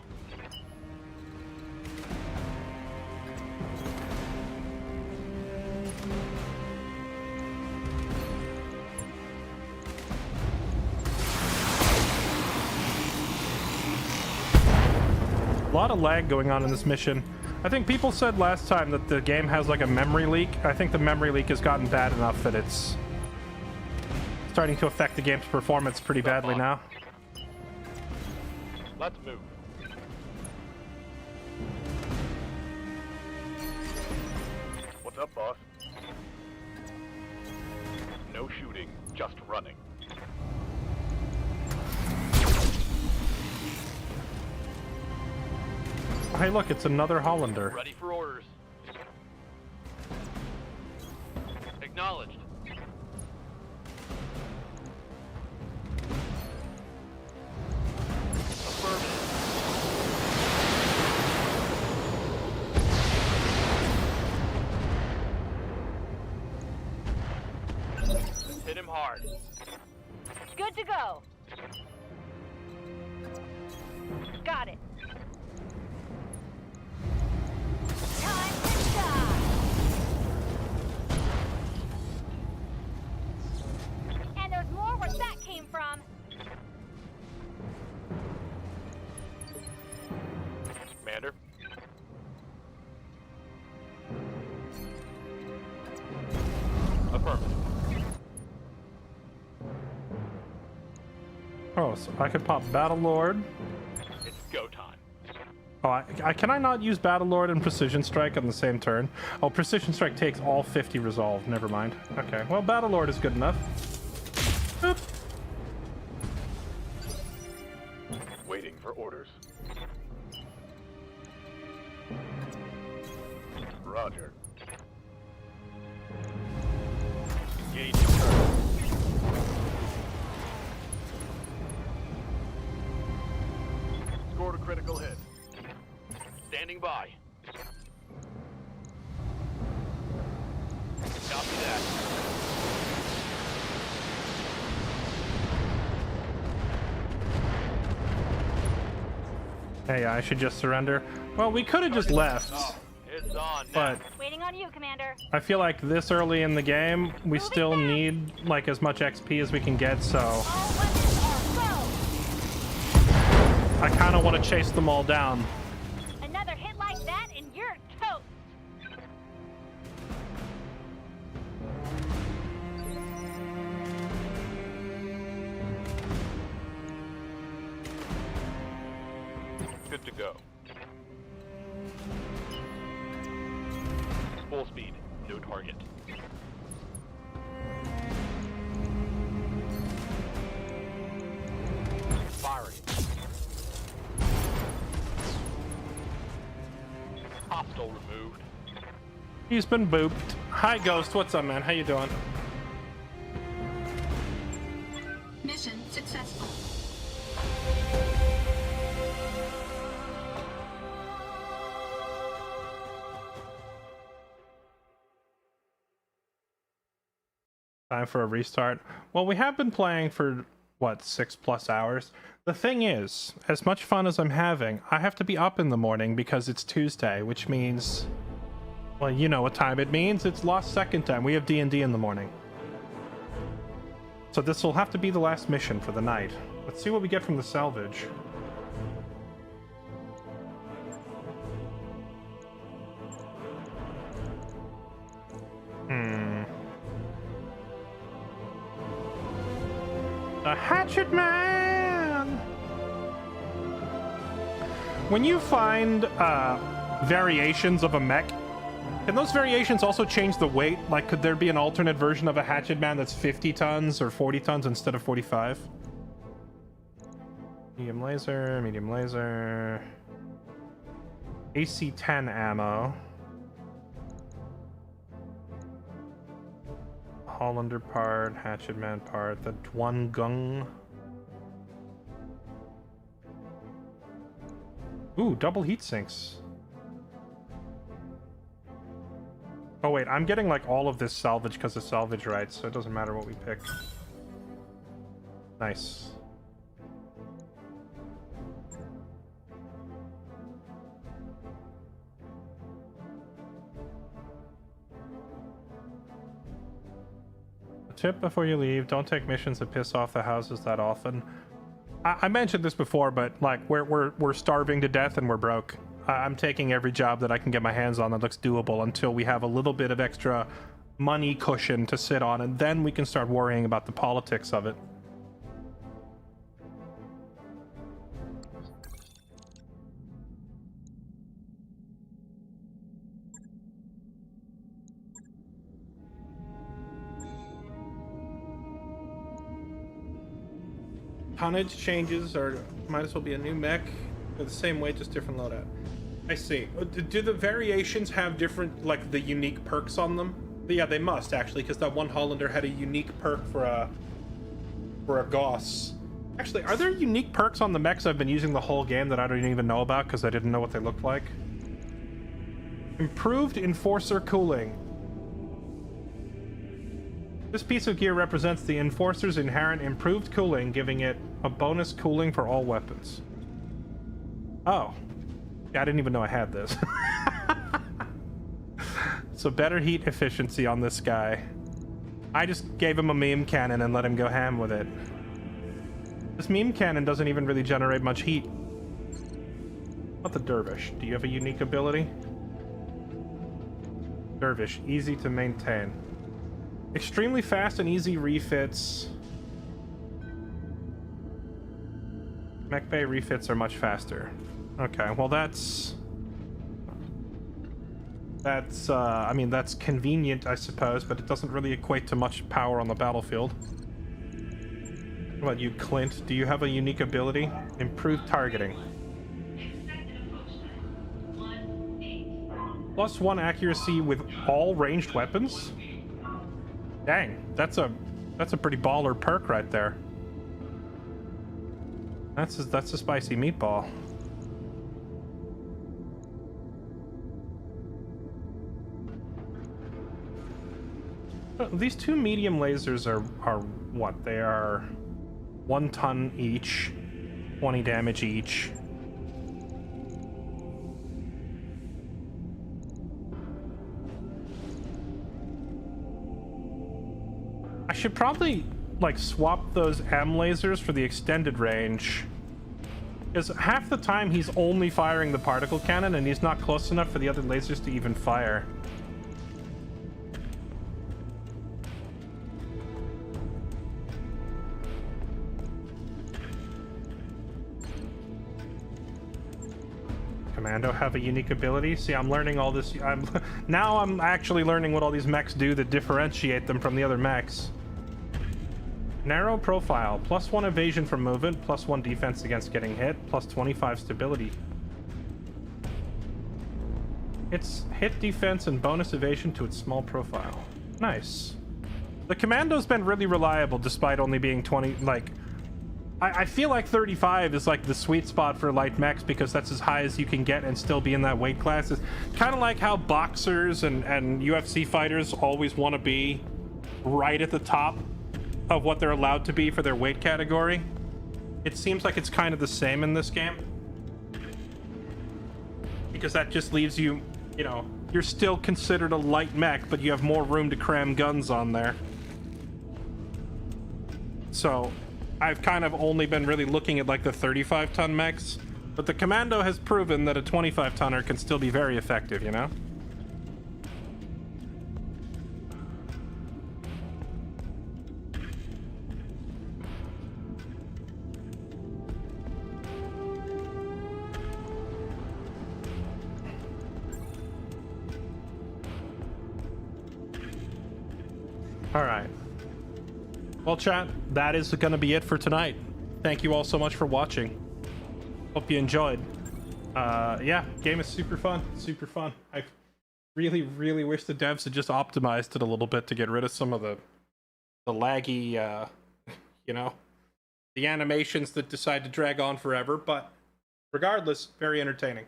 A lot of lag going on in this mission. I think people said last time that the game has like a memory leak. I think the memory leak has gotten bad enough that it's starting to affect the game's performance pretty badly now.
Let's move. What's up, boss? No shooting, just running.
Hey, look, it's another Hollander.
Ready for orders. Acknowledged. Hit him hard.
Good to go. Got it. Time to die. And there's more where that came from.
Commander? Affirmative.
Oh, so I could pop Battlelord.
It's go time.
Oh, can I not use Battlelord and Precision Strike on the same turn? Oh, Precision Strike takes all 50 resolve. Never mind. Okay, well, Battlelord is good enough. Boop.
Waiting for orders. Roger. Engage turret. Scored a critical hit. Standing by. Copy that.
Hey, I should just surrender. Well, we could have just left.
It's on
but
Waiting on you, Commander.
I feel like this early in the game, we still need like as much XP as we can get, so I kind of want to chase them all down.
Another hit like that and you're toast.
Good to go. Full speed, no target. Firing. Hostile removed.
He's been booped. Hi, Ghost. What's up, man? How you doing?
Mission successful.
Time for a restart. Well, we have been playing for, what, 6+ hours? The thing is, as much fun as I'm having, I have to be up in the morning because it's Tuesday, which means... Well, you know what time it means. It's Lost Second time. We have D&D in the morning. So this will have to be the last mission for the night. Let's see what we get from the salvage. The Hatchet Man! When you find variations of a mech, can those variations also change the weight? Like, could there be an alternate version of a Hatchet Man that's 50 tons or 40 tons instead of 45? Medium laser, medium laser. AC-10 ammo. Hollander part, Hatchet Man part, the Dwungung. Ooh, double heat sinks. Oh wait, I'm getting like all of this salvage because of salvage rights, so it doesn't matter what we pick. Nice. A tip before you leave, don't take missions that piss off the houses that often. I mentioned this before, but like we're starving to death and we're broke. I'm taking every job that I can get my hands on that looks doable until we have a little bit of extra money cushion to sit on, and then we can start worrying about the politics of it. Tonnage changes or might as well be a new mech. They're the same weight, just different loadout. I see. Do the variations have different, like, the unique perks on them? Yeah, they must, actually, because that one Hollander had a unique perk for a Goss. Actually, are there unique perks on the mechs I've been using the whole game that I don't even know about because I didn't know what they looked like? Improved Enforcer Cooling. This piece of gear represents the Enforcer's inherent improved cooling, giving it a bonus cooling for all weapons. Oh. Yeah, I didn't even know I had this. So better heat efficiency on this guy. I just gave him a meme cannon and let him go ham with it. This meme cannon doesn't even really generate much heat. What the Dervish? Do you have a unique ability? Dervish, easy to maintain. Extremely fast and easy refits. Mech Bay refits are much faster. Okay, well that's I mean, that's convenient, I suppose, but it doesn't really equate to much power on the battlefield. What about you, Clint? Do you have a unique ability? Improved targeting. +1 accuracy with all ranged weapons? Dang, that's a pretty baller perk right there. That's a spicy meatball. These two medium lasers are what? They are 1 ton each, 20 damage each. I should probably like swap those M lasers for the extended range, because half the time he's only firing the particle cannon and he's not close enough for the other lasers to even fire. Commando have a unique ability? See, I'm learning all this. Now I'm actually learning what all these mechs do that differentiate them from the other mechs. Narrow profile, +1 evasion from movement, +1 defense against getting hit, +25 stability. It's hit defense and bonus evasion to its small profile. Nice. The Commando's been really reliable despite only being 20, like... I feel like 35 is like the sweet spot for light mechs because that's as high as you can get and still be in that weight class. It's kind of like how boxers and UFC fighters always want to be right at the top of what they're allowed to be for their weight category. It seems like it's kind of the same in this game, because that just leaves you, you know, you're still considered a light mech, but you have more room to cram guns on there. So I've kind of only been really looking at like the 35-ton mechs, but the Commando has proven that a 25-tonner can still be very effective, you know? All right. Well, chat, that is going to be it for tonight. Thank you all so much for watching. Hope you enjoyed. Yeah, game is super fun. Super fun. I really, really wish the devs had just optimized it a little bit to get rid of some of the laggy, you know, the animations that decide to drag on forever. But regardless, very entertaining.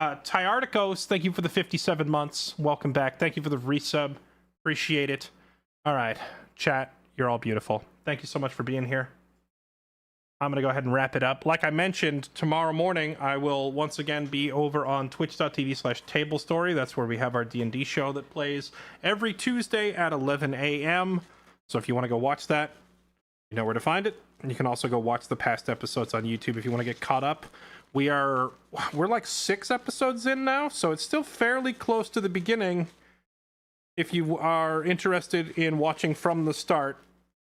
Tyarticos, thank you for the 57 months. Welcome back. Thank you for the resub. Appreciate it. All right, chat. You're all beautiful. Thank you so much for being here. I'm going to go ahead and wrap it up. Like I mentioned, tomorrow morning, I will once again be over on twitch.tv/tablestory. That's where we have our D&D show that plays every Tuesday at 11 a.m. So if you want to go watch that, you know where to find it. And you can also go watch the past episodes on YouTube if you want to get caught up. We're like 6 episodes in now, so it's still fairly close to the beginning. If you are interested in watching from the start,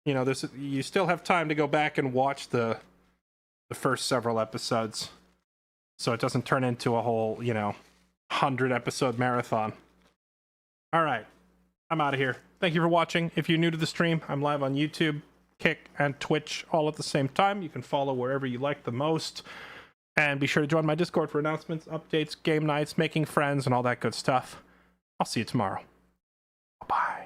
you know, you still have time to go back and watch the first several episodes, so it doesn't turn into a whole, you know, 100-episode marathon. All right, I'm out of here. Thank you for watching. If you're new to the stream, I'm live on YouTube, Kick, and Twitch all at the same time. You can follow wherever you like the most, and be sure to join my Discord for announcements, updates, game nights, making friends, and all that good stuff. I'll see you tomorrow. Bye.